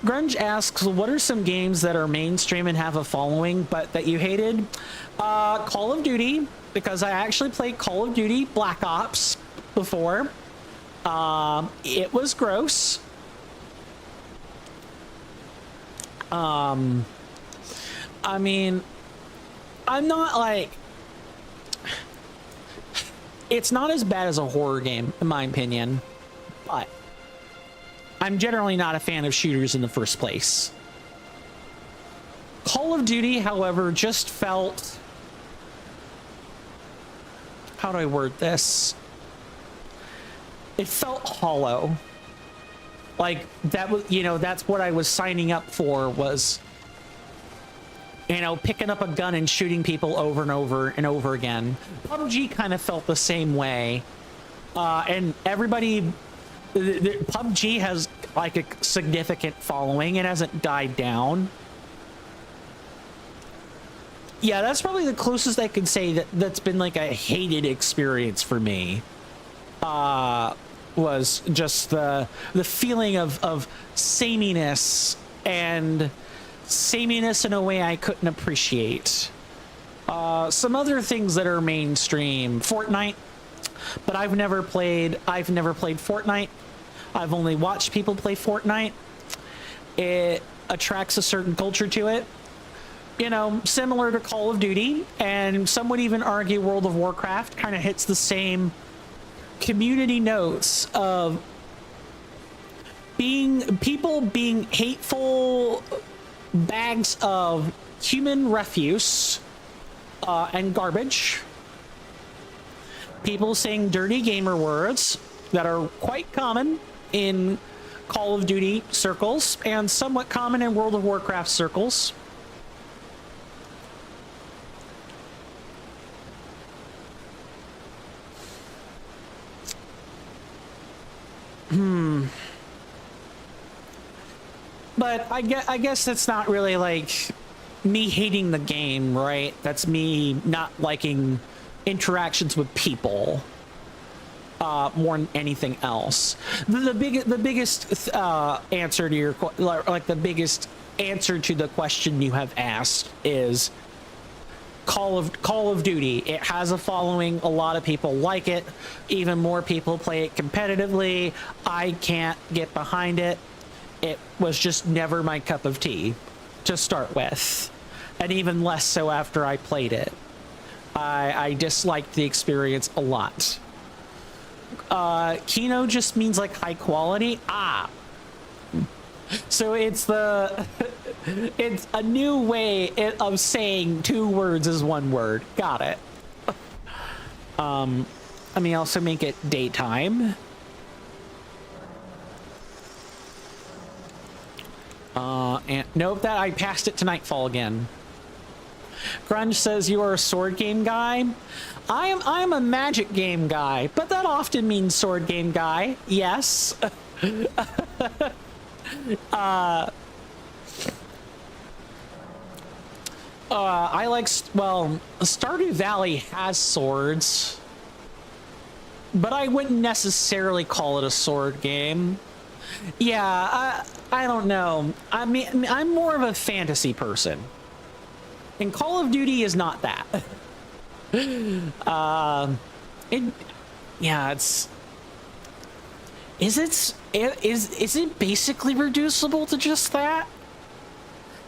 Grunge asks, what are some games that are mainstream and have a following but that you hated? Call of Duty, because I actually played Call of Duty Black Ops before. It was gross. I mean, I'm not like, it's not as bad as a horror game in my opinion, but I'm generally not a fan of shooters in the first place. Call of Duty, however, just felt, how do I word this? It felt hollow. Like that was, you know, that's what I was signing up for, was, you know, picking up a gun and shooting people over and over and over again. PUBG kind of felt the same way. And everybody, PUBG has like a significant following. It hasn't died down. Yeah, that's probably the closest I could say that's been like a hated experience for me. Was just the feeling of sameness, and sameness in a way I couldn't appreciate. Some other things that are mainstream, Fortnite, but I've never played Fortnite. I've only watched people play Fortnite. It attracts a certain culture to it, you know, similar to Call of Duty, and some would even argue World of Warcraft kind of hits the same community notes of people being hateful bags of human refuse and garbage, people saying dirty gamer words that are quite common in Call of Duty circles and somewhat common in World of Warcraft circles. But I guess that's not really like me hating the game, right? That's me not liking interactions with people more than anything else. The biggest answer to your the biggest answer to the question you have asked is Call of Duty. It has a following. A lot of people like it. Even more people play it competitively. I can't get behind it. It was just never my cup of tea to start with, and even less so after I played it. I disliked the experience a lot. Kino just means like high quality. So it's it's a new way of saying two words as one word. Got it. Let me also make it daytime. And note that I passed it to nightfall again. Grunge says you are a sword game guy. I'm a magic game guy, but that often means sword game guy. Yes. I like, well, Stardew Valley has swords, but I wouldn't necessarily call it a sword game. Yeah, I don't know. I mean, I'm more of a fantasy person, and Call of Duty is not that. Is it basically reducible to just that?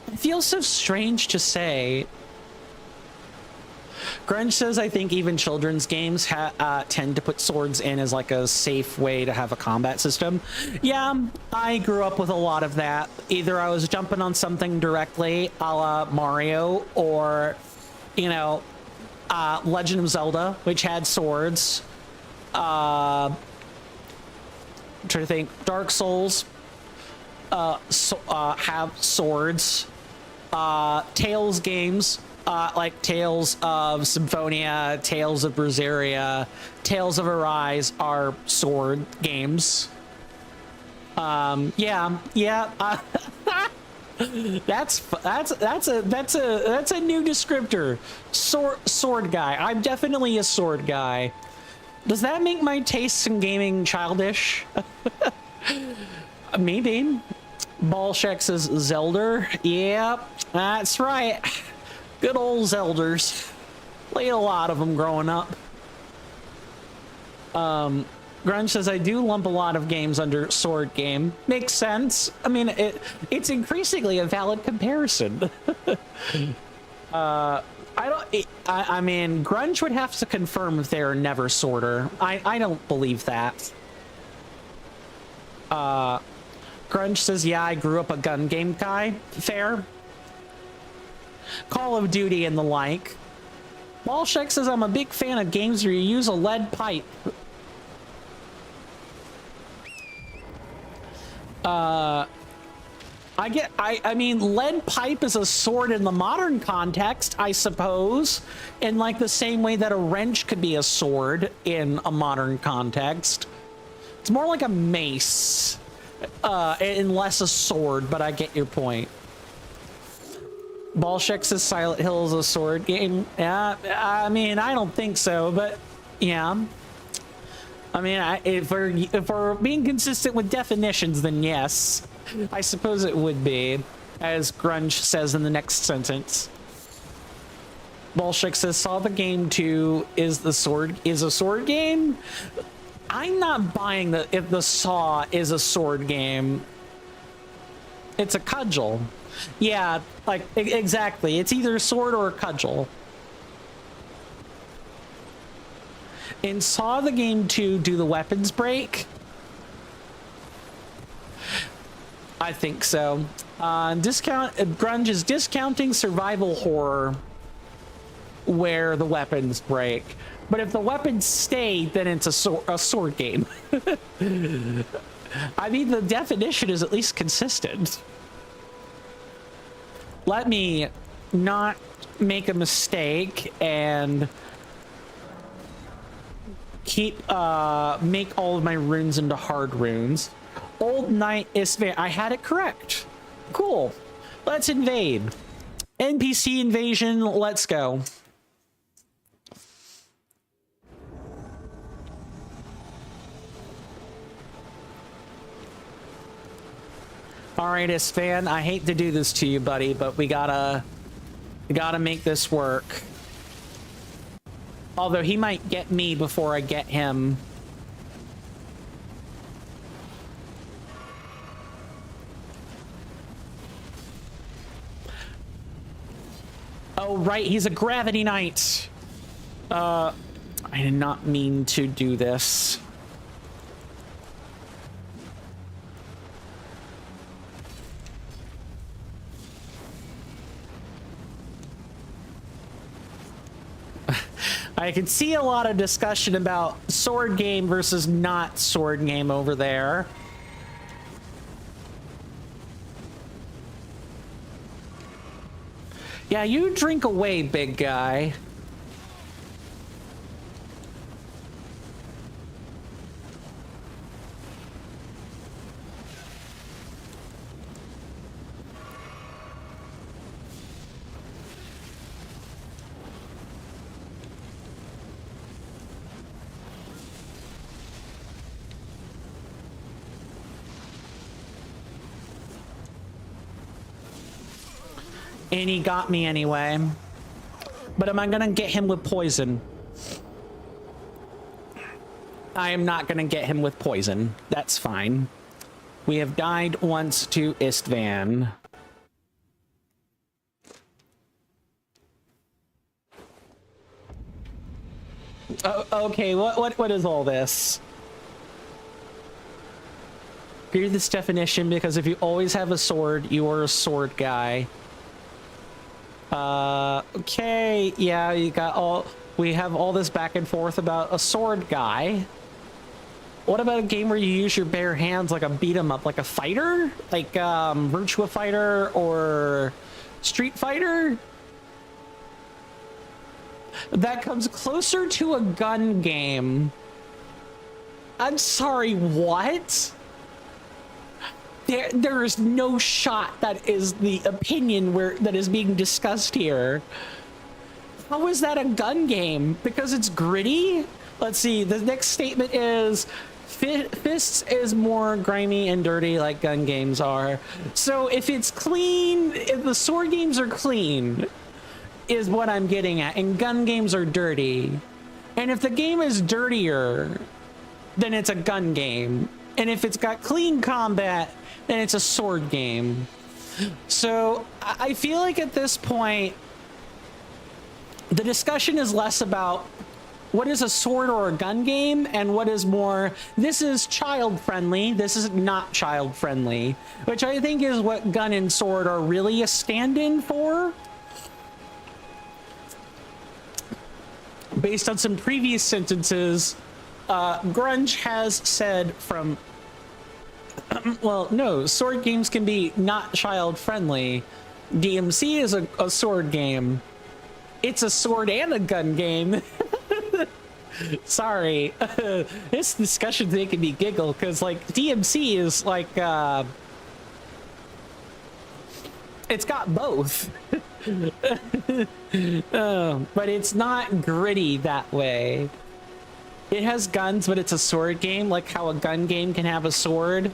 It feels so strange to say. Grunge says, I think even children's games tend to put swords in as like a safe way to have a combat system. Yeah, I grew up with a lot of that. Either I was jumping on something directly, a la Mario, or, you know, Legend of Zelda, which had swords. I'm trying to think. Dark Souls have swords. Tales games, like Tales of Symphonia, Tales of Berseria, Tales of Arise are sword games. Yeah. That's a new descriptor. Sword guy. I'm definitely a sword guy. Does that make my tastes in gaming childish? Maybe. Ballsheck says Zelda. Yep, that's right. Good old Zelders. Played a lot of them growing up. Grunge says, I do lump a lot of games under sword game. Makes sense. I mean, it's increasingly a valid comparison. I mean, Grunge would have to confirm if they're never sorter. I don't believe that. Grunge says, yeah, I grew up a gun game guy. Fair. Call of Duty and the like. Ballsheck says, I'm a big fan of games where you use a lead pipe. I mean, lead pipe is a sword in the modern context, I suppose, in like the same way that a wrench could be a sword in a modern context. It's more like a mace, and less a sword, but I get your point. Ballsheck says Silent Hill is a sword game. Yeah, I mean, I don't think so, but yeah. I mean, if we're being consistent with definitions, then yes. I suppose it would be, as Grunge says in the next sentence. Bolshek says, saw the game too, is a sword game? I'm not buying if the Saw is a sword game. It's a cudgel. Yeah, like, exactly. It's either a sword or a cudgel. In Saw the game 2, do the weapons break? I think so. Grunge is discounting survival horror where the weapons break. But if the weapons stay, then it's a sword game. I mean, the definition is at least consistent. Let me not make a mistake and make all of my runes into hard runes. Old Knight Isvan, I had it correct. Cool. Let's invade. NPC invasion, let's go. All right, Isvan, I hate to do this to you, buddy, but we gotta make this work. Although he might get me before I get him. Oh, right, he's a gravity knight. I did not mean to do this. I can see a lot of discussion about sword game versus not sword game over there. Yeah, you drink away, big guy. And he got me anyway. But am I gonna get him with poison? I am not gonna get him with poison. That's fine. We have died once to Istvan. Okay, what is all this? Hear this definition, because if you always have a sword, you are a sword guy. Okay, yeah, we have all this back and forth about a sword guy. What about a game where you use your bare hands like a beat 'em up, like a fighter? Like, Virtua Fighter or Street Fighter? That comes closer to a gun game. I'm sorry, what? There is no shot that is the opinion that is being discussed here. How is that a gun game? Because it's gritty? Let's see. The next statement is fists is more grimy and dirty like gun games are. So if it's clean, if the sword games are clean, is what I'm getting at, and gun games are dirty. And if the game is dirtier, then it's a gun game. And if it's got clean combat, then it's a sword game. So I feel like at this point, the discussion is less about what is a sword or a gun game and what is more, this is child friendly, this is not child friendly, which I think is what gun and sword are really a stand-in for. Based on some previous sentences, Grunge has said from, well, no, sword games can be not child friendly. DMC is a sword game. It's a sword and a gun game. Sorry, this discussion's making me giggle because like DMC is like it's got both. But it's not gritty that way. It has guns, but it's a sword game, like how a gun game can have a sword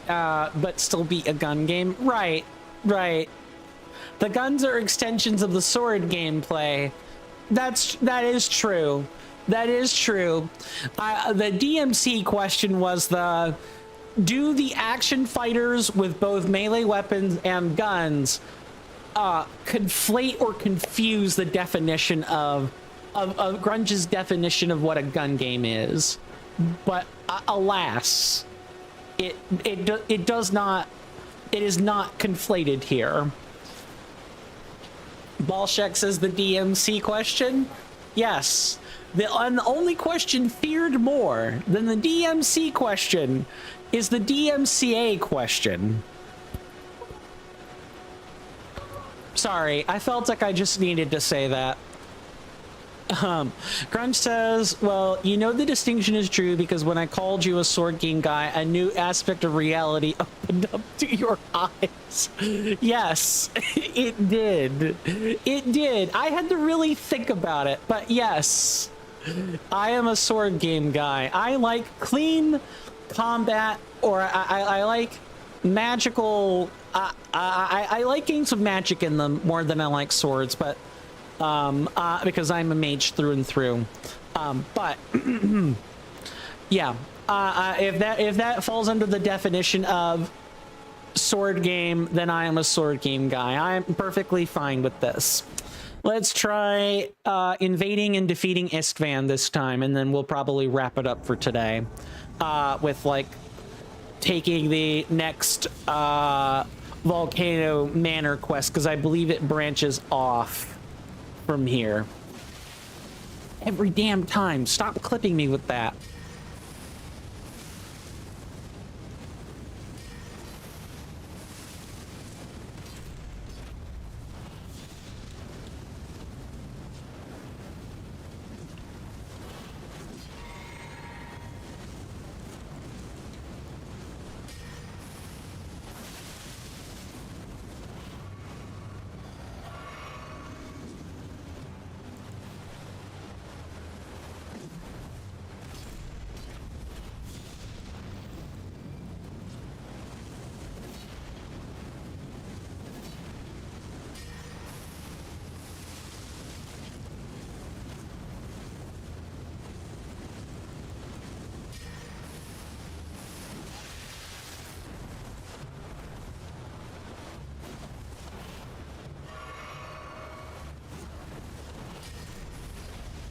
but still be a gun game. Right. The guns are extensions of the sword gameplay. That is true. That is true. The DMC question was do the action fighters with both melee weapons and guns conflate or confuse the definition of Grunge's definition of what a gun game is? But alas, it does not. It is not conflated here. Balshek says the DMC question. Yes. The only question feared more than the DMC question is the DMCA question. Sorry, I felt like I just needed to say that. Grunge says, well, you know the distinction is true because when I called you a sword game guy, a new aspect of reality opened up to your eyes. Yes, it did. It did. I had to really think about it, but yes, I am a sword game guy. I like clean combat, or I like magical. I like games with magic in them more than I like swords, but because I'm a mage through and through. But yeah, if that falls under the definition of sword game, then I am a sword game guy. I'm perfectly fine with this. Let's try invading and defeating Istvan this time, and then we'll probably wrap it up for today with like taking the next Volcano Manor quest, because I believe it branches off from here. Every damn time. Stop clipping me with that.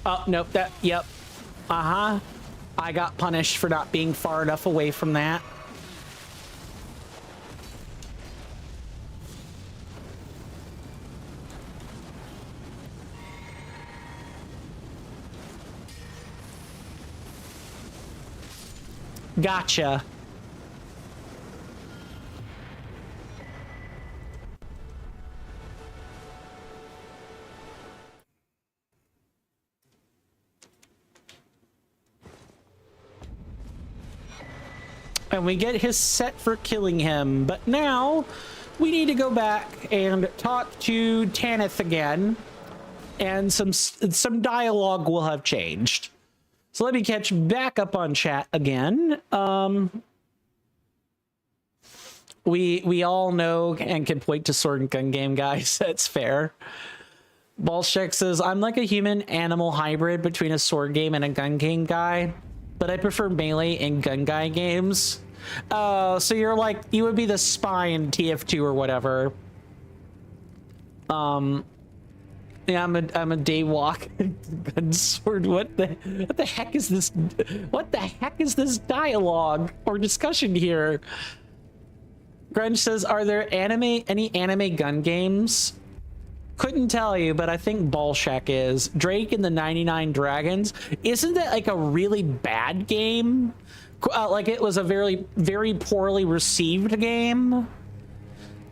Oh, nope, yep. Uh-huh. I got punished for not being far enough away from that. Gotcha. And we get his set for killing him, but now we need to go back and talk to Tanith again, and some dialogue will have changed. So let me catch back up on chat again. We all know and can point to sword and gun game, guys. That's fair. Ballcheck says, I'm like a human animal hybrid between a sword game and a gun game guy, but I prefer melee and gun guy games. So you're like, you would be the spy in TF2 or whatever. Yeah, I'm a daywalk gun sword. What the heck is this? What the heck is this dialogue or discussion here? Grunge says, are there any anime gun games? Couldn't tell you, but I think Ballshack is. Drake and the 99 Dragons. Isn't that like a really bad game? Like it was a very, very poorly received game.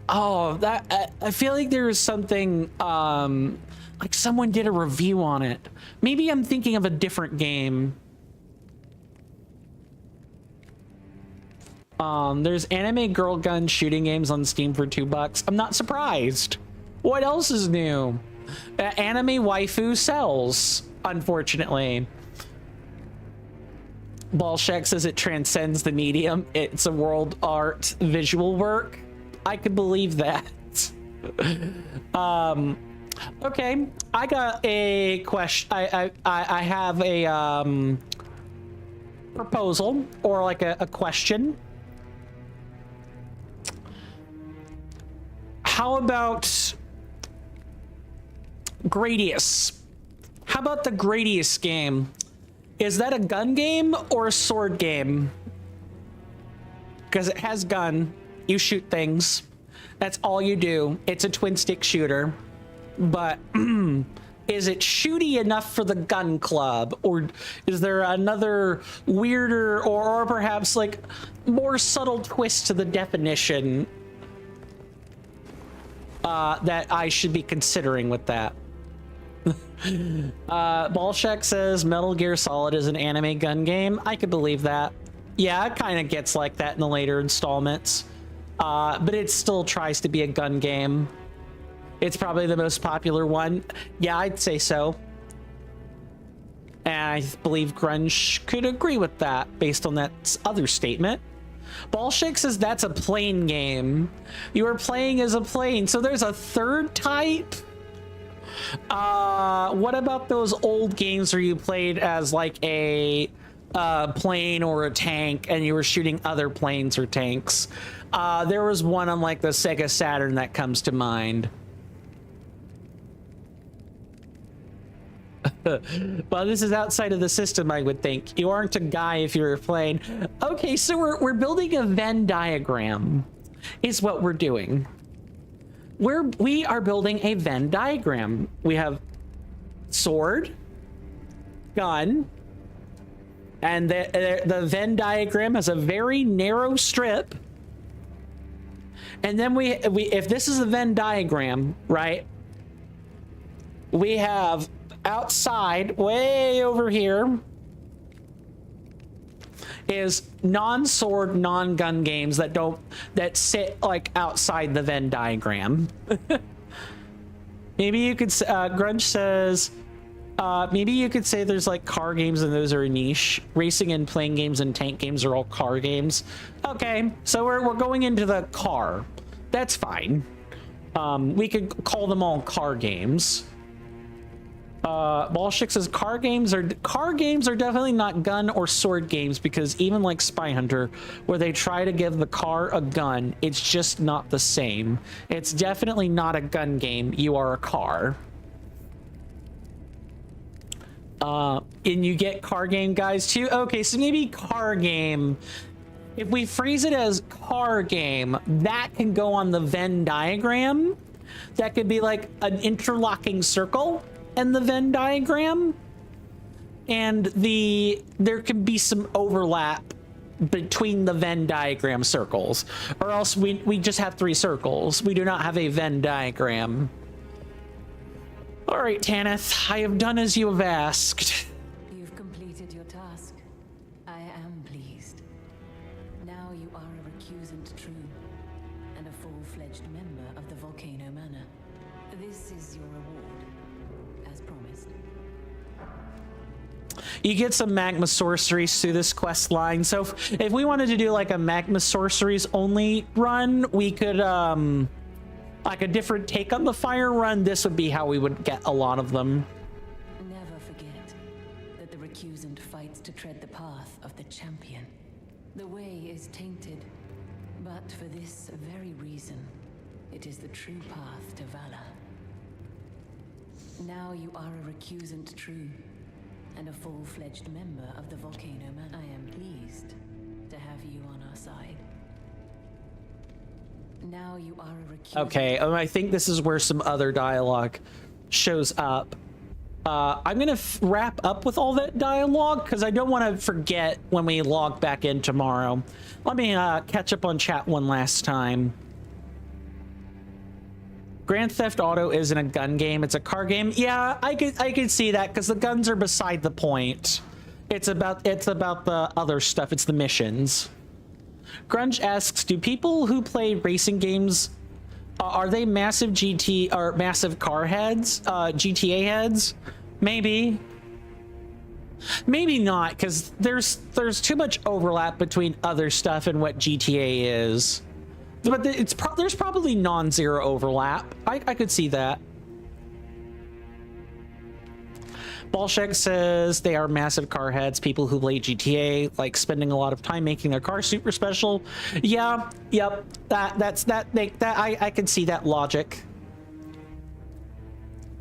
Oh, that I feel like there is something like someone did a review on it. Maybe I'm thinking of a different game. There's anime girl gun shooting games on Steam for $2. I'm not surprised. What else is new? Anime waifu sells, unfortunately. Ballshack says it transcends the medium. It's a world art visual work. I could believe that. Okay, I got a question. I have a proposal or like a question. How about Gradius? How about the Gradius game? Is that a gun game or a sword game? Because it has gun. You shoot things. That's all you do. It's a twin stick shooter. But is it shooty enough for the gun club? Or is there another weirder or perhaps like more subtle twist to the definition that I should be considering with that? Ballshack says Metal Gear Solid is an anime gun game. I could believe that. Yeah, it kind of gets like that in the later installments. But it still tries to be a gun game. It's probably the most popular one. Yeah, I'd say so. And I believe Grunge could agree with that based on that other statement. Ballshack says that's a plane game. You are playing as a plane. So there's a third type? What about those old games where you played as like a plane or a tank and you were shooting other planes or tanks? There was one on like the Sega Saturn that comes to mind. Well, this is outside of the system, I would think. You aren't a guy if you're a plane. Okay, so we're building a Venn diagram is what we're doing. We are building a Venn diagram. We have sword, gun, and the Venn diagram has a very narrow strip. And then we if this is a Venn diagram, right? We have outside, way over here, is non-sword, non-gun games that sit like outside the Venn diagram. Maybe you could Grunge says maybe you could say there's like car games and those are a niche. Racing and plane games and tank games are all car games. Okay, so we're going into the car. That's fine. We could call them all car games. Ballshick says car games are definitely not gun or sword games, because even like Spy Hunter, where they try to give the car a gun, it's just not the same. It's definitely not a gun game. You are a car. And you get car game guys too? Okay, so maybe car game. If we phrase it as car game, that can go on the Venn diagram. That could be like an interlocking circle in the Venn diagram, and there could be some overlap between the Venn diagram circles, or else we just have 3 circles. We do not have a Venn diagram. All right, Tanith, I have done as you have asked. You've completed your task. I am pleased. Now you are a recusant true, and a full-fledged member of the Volcano Manor. This is your reward, as promised. You get some magma sorceries through this quest line. So if we wanted to do like a magma sorceries only run, we could like a different take on the fire run. This would be how we would get a lot of them. Never forget that the recusant fights to tread the path of the champion. The way is tainted, but for this very reason, it is the true path to valor. Now you are a recusant true, and a full-fledged member of the Volcano Man. I am pleased to have you on our side. Now you are a recusant. Okay, I think this is where some other dialogue shows up. I'm gonna wrap up with all that dialogue because I don't want to forget when we log back in tomorrow. Let me catch up on chat one last time. Grand Theft Auto isn't a gun game, it's a car game. Yeah, I could see that because the guns are beside the point. It's about the other stuff, it's the missions. Grunge asks, do people who play racing games, are they massive massive car heads, GTA heads? Maybe. Maybe not, because there's too much overlap between other stuff and what GTA is. But there's probably non-zero overlap. I could see that. Bolshek says they are massive car heads. People who play GTA like spending a lot of time making their car super special. Yeah, yep. I can see that logic.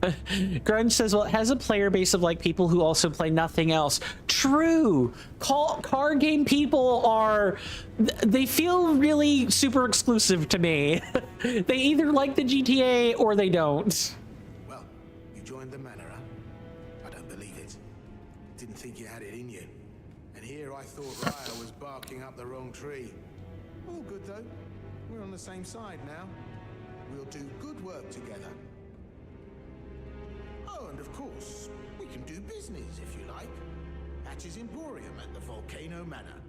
Grunge says, well, it has a player base of like people who also play nothing else. True. Car game people they feel really super exclusive to me. They either like the GTA or they don't. Well, you joined the manor, huh? I don't believe it. Didn't think you had it in you. And here I thought Raya was barking up the wrong tree. All good though. We're on the same side now. We'll do good work together. Oh, and of course, we can do business if you like. Hatch's Emporium at the Volcano Manor.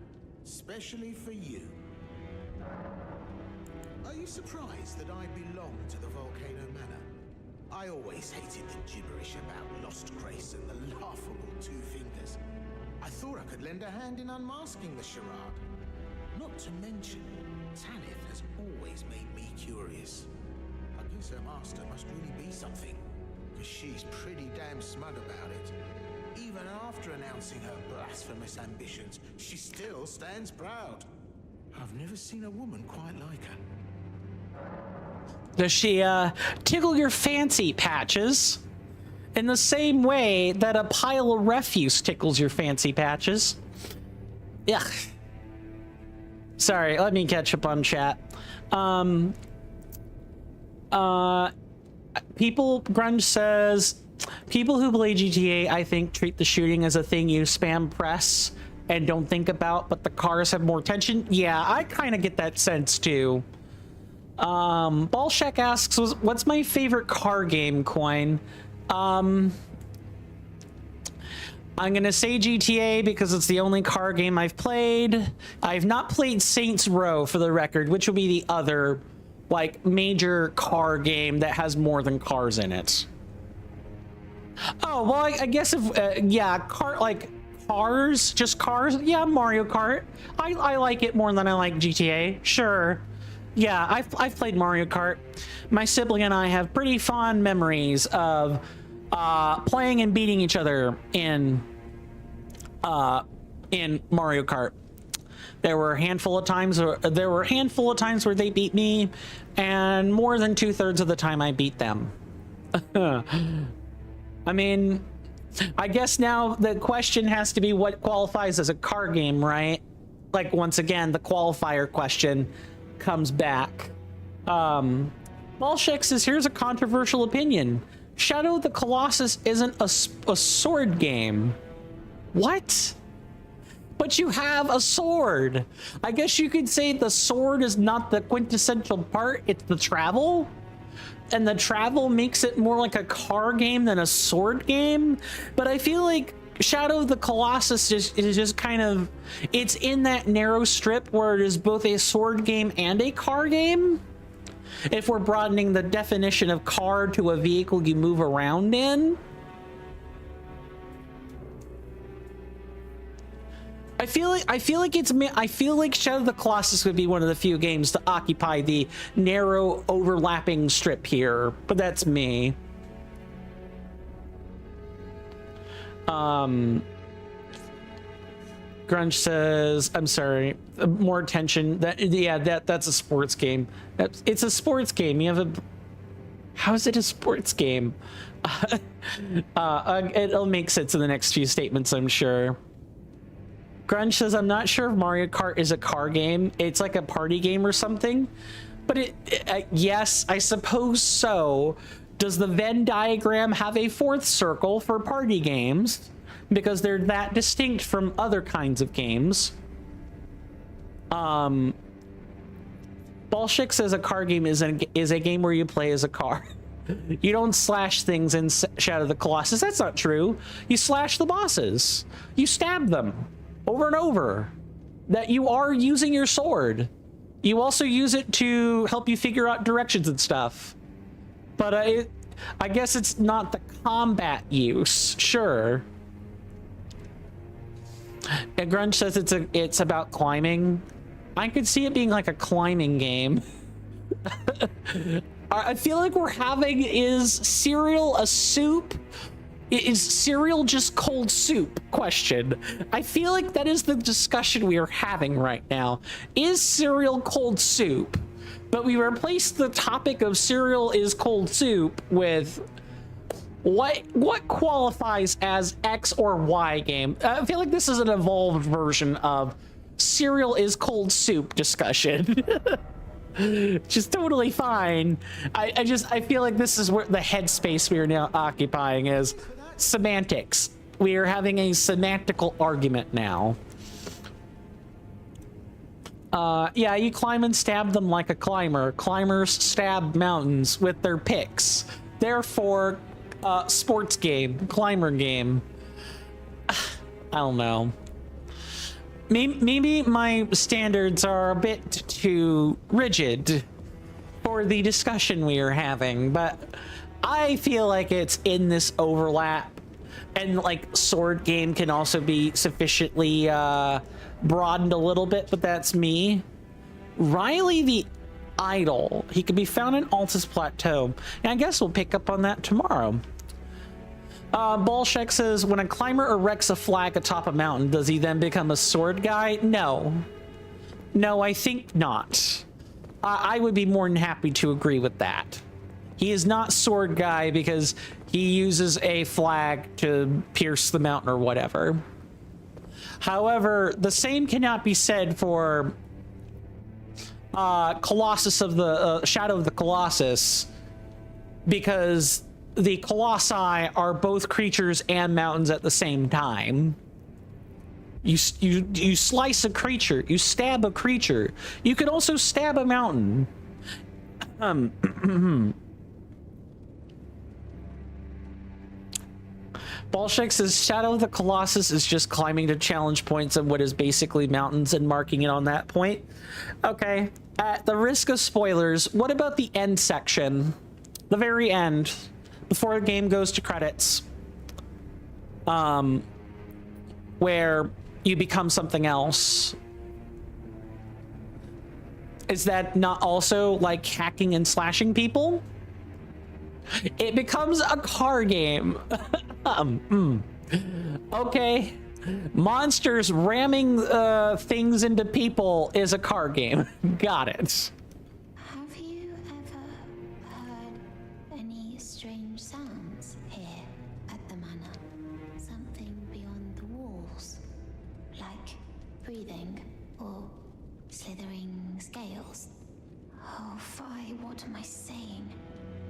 Especially for you. Are you surprised that I belong to the Volcano Manor? I always hated the gibberish about Lost Grace and the laughable Two Fingers. I thought I could lend a hand in unmasking the charade. Not to mention, Tanith has always made me curious. I guess her master must really be something, because she's pretty damn smug about it. Even after announcing her blasphemous ambitions, she still stands proud. I've never seen a woman quite like her. Does she tickle your fancy, Patches? In the same way that a pile of refuse tickles your fancy, Patches. Yeah. Sorry, let me catch up on chat. Grunge says, people who play GTA, I think, treat the shooting as a thing you spam press and don't think about, but the cars have more tension. Yeah, I kind of get that sense too. Bolshek asks, what's my favorite car game, Coin? I'm gonna say GTA because it's the only car game I've played. I've not played Saints Row, for the record, which will be the other like major car game that has more than cars in it. Oh, well, I guess if yeah, cars, just cars. Yeah, Mario Kart. I like it more than I like GTA. Sure. Yeah, I've played Mario Kart. My sibling and I have pretty fond memories of playing and beating each other in Mario Kart. There were a handful of times where they beat me, and more than 2/3 of the time I beat them. I mean, I guess now the question has to be what qualifies as a car game, right? Like, once again, the qualifier question comes back. Bolshek says, here's a controversial opinion. Shadow of the Colossus isn't a sword game. What? But you have a sword. I guess you could say the sword is not the quintessential part, it's the travel. And the travel makes it more like a car game than a sword game. But I feel like Shadow of the Colossus is just kind of, it's in that narrow strip where it is both a sword game and a car game. If we're broadening the definition of car to a vehicle you move around in. I feel like Shadow of the Colossus would be one of the few games to occupy the narrow overlapping strip here, but that's me. Grunge says, I'm sorry, more attention. That's a sports game. It's a sports game. You have a, how is it a sports game? It'll make sense in the next few statements, I'm sure. Grunge says, I'm not sure if Mario Kart is a car game. It's like a party game or something, but yes, I suppose so. Does the Venn diagram have a fourth circle for party games? Because they're that distinct from other kinds of games. Bolshik says a car game is a game where you play as a car. You don't slash things in Shadow of the Colossus. That's not true. You slash the bosses. You stab them over and over. That you are using your sword. You also use it to help you figure out directions and stuff. But I guess it's not the combat use. Sure. And Grunge says it's about climbing. I could see it being like a climbing game. I feel like we're having, is cereal a soup? Is cereal just cold soup? Question. I feel like that is the discussion we are having right now. Is cereal cold soup? But we replaced the topic of cereal is cold soup with what qualifies as X or Y game. I feel like this is an evolved version of cereal is cold soup discussion. Just totally fine. I feel like this is where the headspace we are now occupying is semantics. We are having a semantical argument now. Yeah, you climb and stab them like a climber. Climbers stab mountains with their picks. Therefore, sports game, climber game. I don't know. Maybe my standards are a bit too rigid for the discussion we are having, but I feel like it's in this overlap, and like sword game can also be sufficiently broadened a little bit, but that's me. Riley the Idol, he can be found in Altus Plateau, and I guess we'll pick up on that tomorrow. Bolshek says, when a climber erects a flag atop a mountain, does he then become a sword guy? No. No, I think not. I would be more than happy to agree with that. He is not sword guy because he uses a flag to pierce the mountain or whatever. However, the same cannot be said for Colossus of the Shadow of the Colossus, because the Colossi are both creatures and mountains at the same time. You slice a creature, you stab a creature. You could also stab a mountain. Bolshek says Shadow of the Colossus is just climbing to challenge points of what is basically mountains and marking it on that point. Okay, at the risk of spoilers, what about the end section? The very end, before the game goes to credits, where you become something else. Is that not also like hacking and slashing people? It becomes a car game. Okay, monsters ramming things into people is a car game. Got it. Have you ever heard any strange sounds here at the manor? Something beyond the walls, like breathing or slithering scales? Oh, Fi, what am I saying?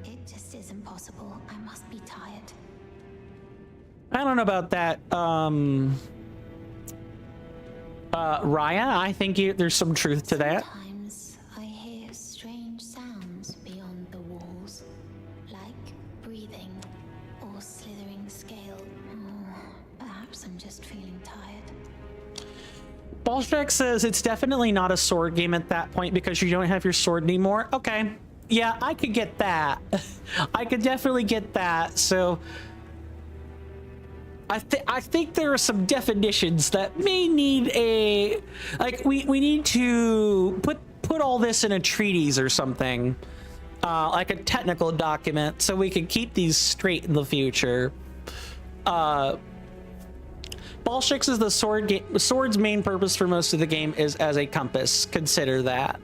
It just isn't possible. I must be tired. I don't know about that, Raya. I think there's some truth to that. Sometimes I hear strange sounds beyond the walls, like breathing or slithering scale. Oh, perhaps I'm just feeling tired. Bolshek says it's definitely not a sword game at that point because you don't have your sword anymore. Okay, yeah, I could get that. I could definitely get that. So I think there are some definitions that may need a, like, we need to put all this in a treatise or something, like a technical document, so we can keep these straight in the future. Bolshiks is the sword game. The sword's main purpose for most of the game is as a compass. Consider that.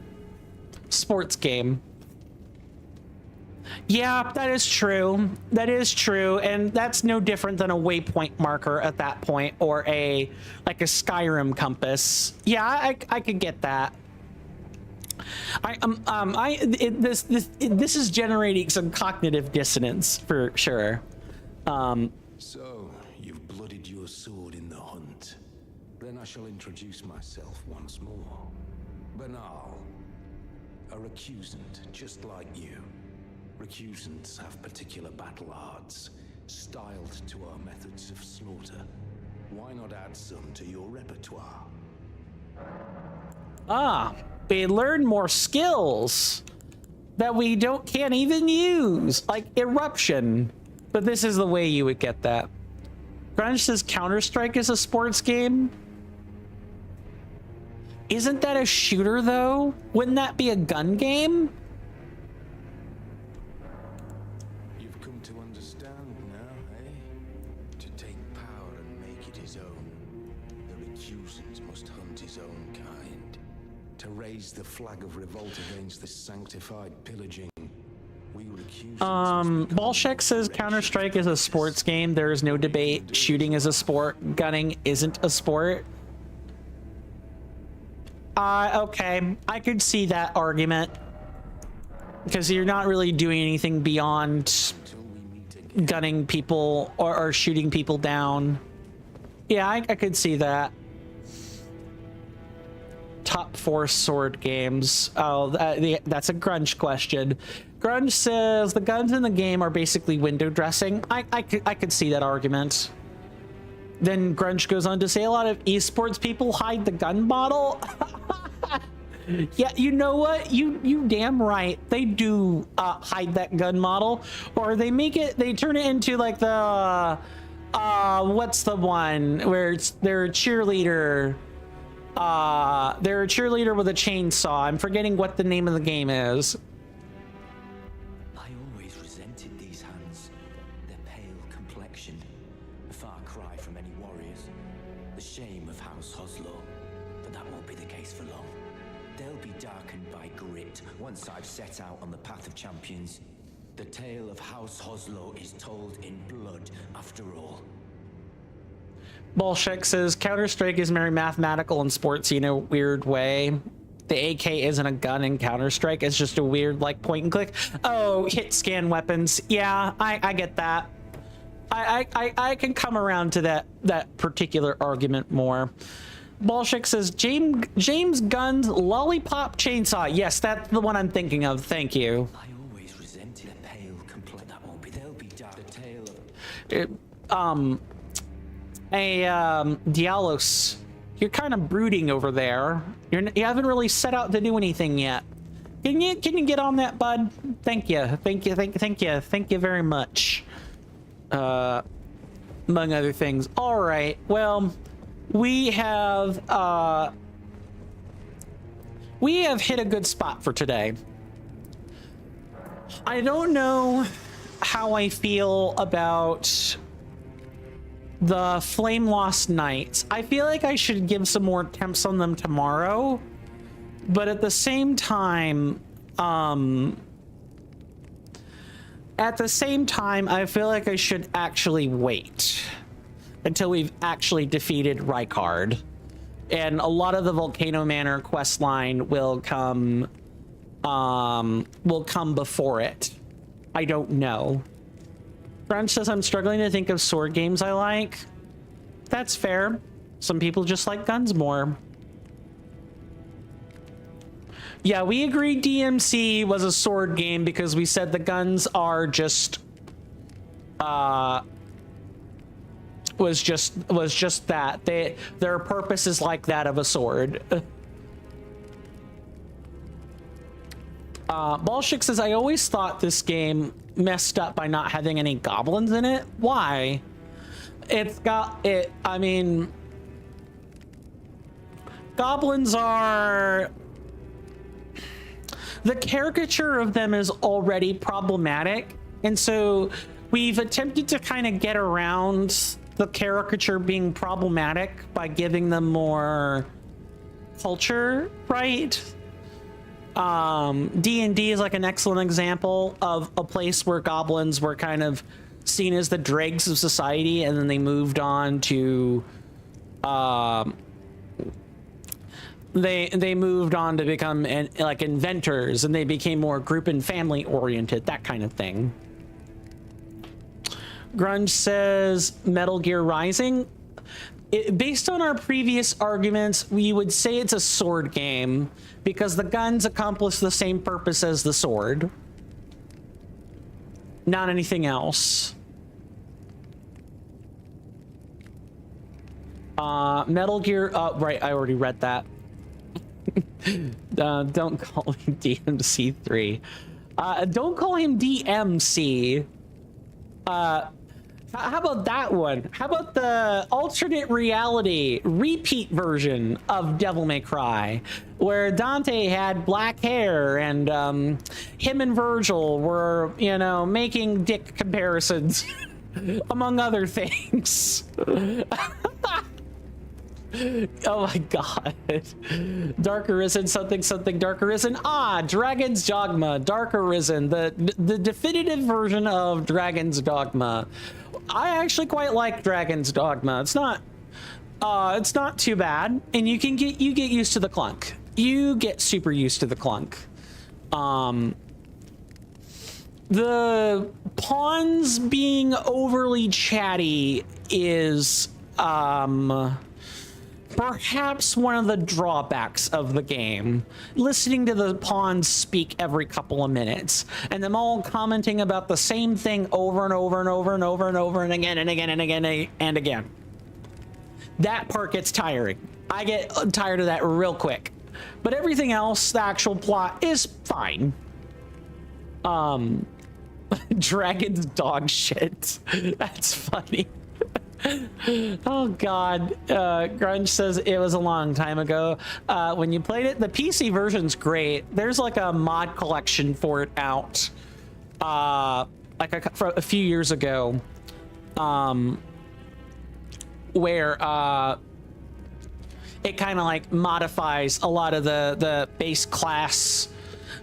Sports game. Yeah, that is true. That is true, and that's no different than a waypoint marker at that point, or like a Skyrim compass. Yeah, I could get that. This is generating some cognitive dissonance for sure. So, you've blooded your sword in the hunt. Then I shall introduce myself once more. Banal. A recusant, just like you. Recusants have particular battle arts, styled to our methods of slaughter. Why not add some to your repertoire? Ah, we learn more skills that we can't even use, like eruption. But this is the way you would get that. Grunge says Counter-Strike is a sports game. Isn't that a shooter though? Wouldn't that be a gun game? You've come to understand now, eh? To take power and make it his own. The recusant must hunt his own kind. To raise the flag of revolt against this sanctified pillaging. Bolshek says Counter-Strike is a sports game. There is no debate. Shooting is a sport. Gunning isn't a sport. Okay. I could see that argument. Because you're not really doing anything beyond gunning people or shooting people down. Yeah, I could see that. Top 4 sword games. Oh, that's a Grunge question. Grunge says the guns in the game are basically window dressing. I could see that argument. Then Grunge goes on to say a lot of esports people hide the gun model. Yeah, you know what? You damn right. They do hide that gun model, or they turn it into like the what's the one where they're a cheerleader. They're a cheerleader with a chainsaw. I'm forgetting what the name of the game is. I always resented these hands. Their pale complexion. A far cry from any warriors. The shame of House Hoslow. But that won't be the case for long. They'll be darkened by grit once I've set out on the path of champions. The tale of House Hoslow is told in blood, after all. Bolshek says Counter-Strike is very mathematical and sportsy in a weird way. The AK isn't a gun in Counter-Strike. It's just a weird, like, point and click. Oh, hit scan weapons. Yeah, I get that. I can come around to that particular argument more. Bolshek says James Gunn's lollipop chainsaw. Yes, that's the one I'm thinking of. Thank you. I always resented a pale complete. That won't be. They'll be dark. The tale of Dialos, you're kind of brooding over there. You haven't really set out to do anything yet. Can you get on that, bud? Thank you very much. Among other things. All right. Well, we have hit a good spot for today. I don't know how I feel about the Flame Lost Knights. I feel like I should give some more attempts on them tomorrow, but at the same time, I feel like I should actually wait until we've actually defeated Rykard, and a lot of the Volcano Manor quest line will come before it. I don't know. Grunge says I'm struggling to think of sword games I like. That's fair. Some people just like guns more. Yeah, we agreed DMC was a sword game because we said the guns are just was just that. Their purpose is like that of a sword. Bolshik says, I always thought this game messed up by not having any goblins in it. Why? it's got it. I mean, goblins are, the caricature of them is already problematic, and so we've attempted to kind of get around the caricature being problematic by giving them more culture, right? D&D is like an excellent example of a place where goblins were kind of seen as the dregs of society, and then they moved on to they moved on to become like inventors, and they became more group and family oriented, that kind of thing. Grunge says Metal Gear Rising. Based on our previous arguments, we would say it's a sword game because the guns accomplish the same purpose as the sword, not anything else. Metal Gear, right, I already read that. Don't call him DMC3. Don't call him DMC. How about that one? How about the alternate reality repeat version of Devil May Cry, where Dante had black hair and him and Virgil were, you know, making dick comparisons, among other things. Oh my god. Dark Arisen, something Dark Arisen. Dragon's Dogma, Dark Arisen, the definitive version of Dragon's Dogma. I actually quite like Dragon's Dogma. It's not too bad, and you get used to the clunk. You get super used to the clunk. The pawns being overly chatty is perhaps one of the drawbacks of the game. Listening to the pawns speak every couple of minutes, and them all commenting about the same thing over and over and over and over and over and again and again and again and again. That part gets tiring. I get tired of that real quick. But everything else, the actual plot, is fine. Dragon's dog shit. That's funny. Oh god. Grunge says it was a long time ago when you played it. The PC version's great. There's like a mod collection for it out like a few years ago, where it kind of like modifies a lot of the base class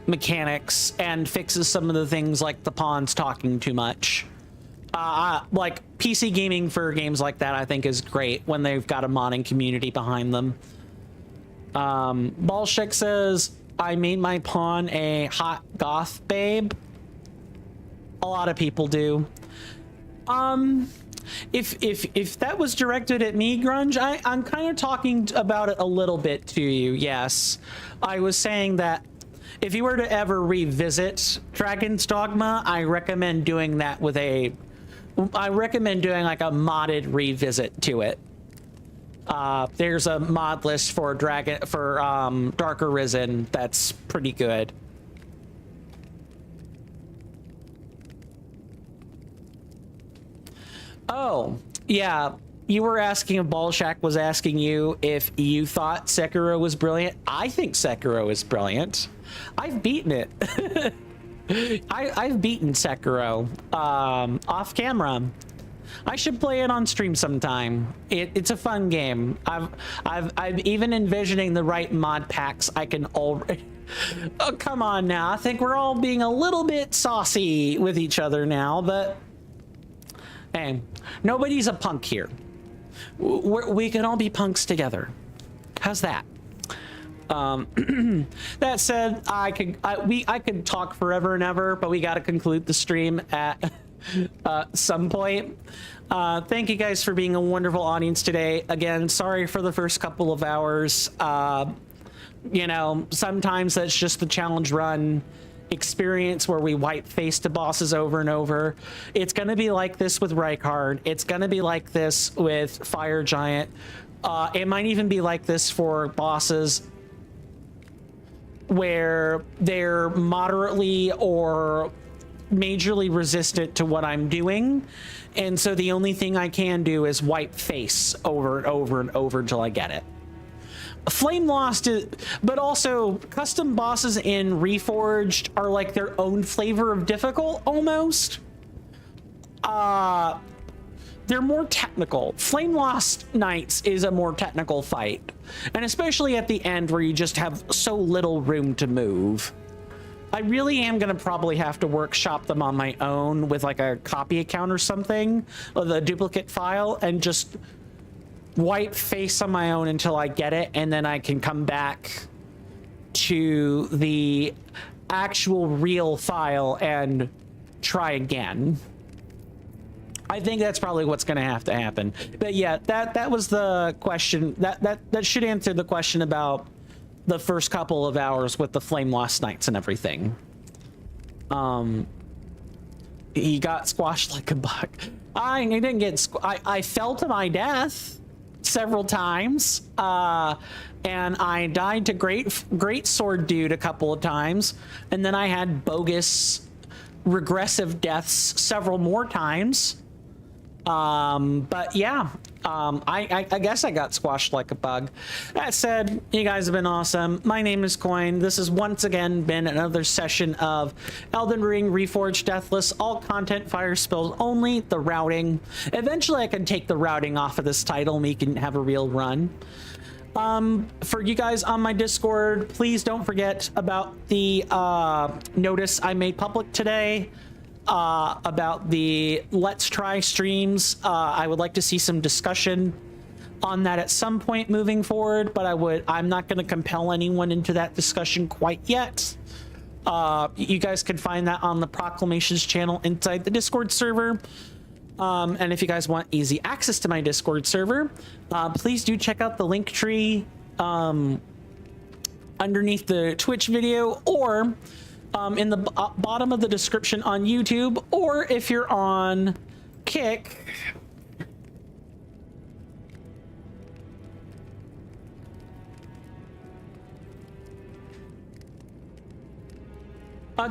mechanics and fixes some of the things like the pawns talking too much. Like PC gaming for games like that, I think, is great when they've got a modding community behind them. Balshik says, I made my pawn a hot goth babe. A lot of people do. If that was directed at me, Grunge, I'm kind of talking about it a little bit to you, yes. I was saying that if you were to ever revisit Dragon's Dogma, I recommend doing that with I recommend doing like a modded revisit to it. There's a mod list for Dark Arisen that's pretty good. Oh, yeah. You were asking if Balshak was asking you if you thought Sekiro was brilliant. I think Sekiro is brilliant. I've beaten it. I've beaten Sekiro off camera. I should play it on stream sometime. It's a fun game. I'm even envisioning the right mod packs I can already. Oh, come on now. I think we're all being a little bit saucy with each other now, but hey, nobody's a punk here. We can all be punks together. How's that? That said, I could talk forever and ever, but we got to conclude the stream at some point. Thank you guys for being a wonderful audience today. Again, sorry for the first couple of hours. You know, sometimes that's just the challenge run experience where we wipe face to bosses over and over. It's gonna be like this with Rykard. It's gonna be like this with Fire Giant. It might even be like this for bosses where they're moderately or majorly resistant to what I'm doing, and so the only thing I can do is wipe face over and over and over until I get it. Flame Lost is, but also custom bosses in Reforged are like their own flavor of difficult almost. They're more technical. Flame Lost Knights is a more technical fight, and especially at the end where you just have so little room to move. I really am gonna probably have to workshop them on my own with like a copy account or something, or the duplicate file, and just wipe face on my own until I get it, and then I can come back to the actual real file and try again. I think that's probably what's going to have to happen. But yeah, that was the question. That should answer the question about the first couple of hours with the Flame Lost Knights and everything. He got squashed like a bug. I didn't get. I fell to my death several times, and I died to great sword dude a couple of times, and then I had bogus regressive deaths several more times. But yeah, I guess I got squashed like a bug. That said, you guys have been awesome. My name is Coin. This has once again been another session of Elden Ring Reforged Deathless. All content fire spells only, the routing. Eventually I can take the routing off of this title and we can have a real run. For you guys on my Discord, please don't forget about the notice I made public today. About the Let's Try streams. I would like to see some discussion on that at some point moving forward, but I'm not going to compel anyone into that discussion quite yet. You guys can find that on the Proclamations channel inside the Discord server. And if you guys want easy access to my Discord server, please do check out the link tree underneath the Twitch video, or in the bottom of the description on YouTube, or if you're on Kick,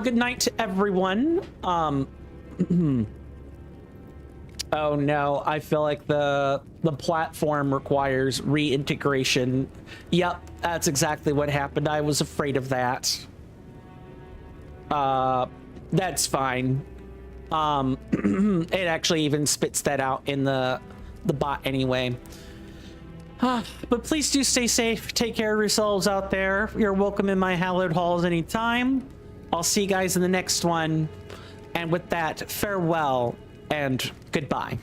good night to everyone. Oh no, I feel like the platform requires reintegration. Yep, that's exactly what happened. I was afraid of that. That's fine. It actually even spits that out in the bot anyway. But please do stay safe. Take care of yourselves out there. You're welcome in my hallowed halls anytime. I'll see you guys in the next one. And with that, farewell and goodbye.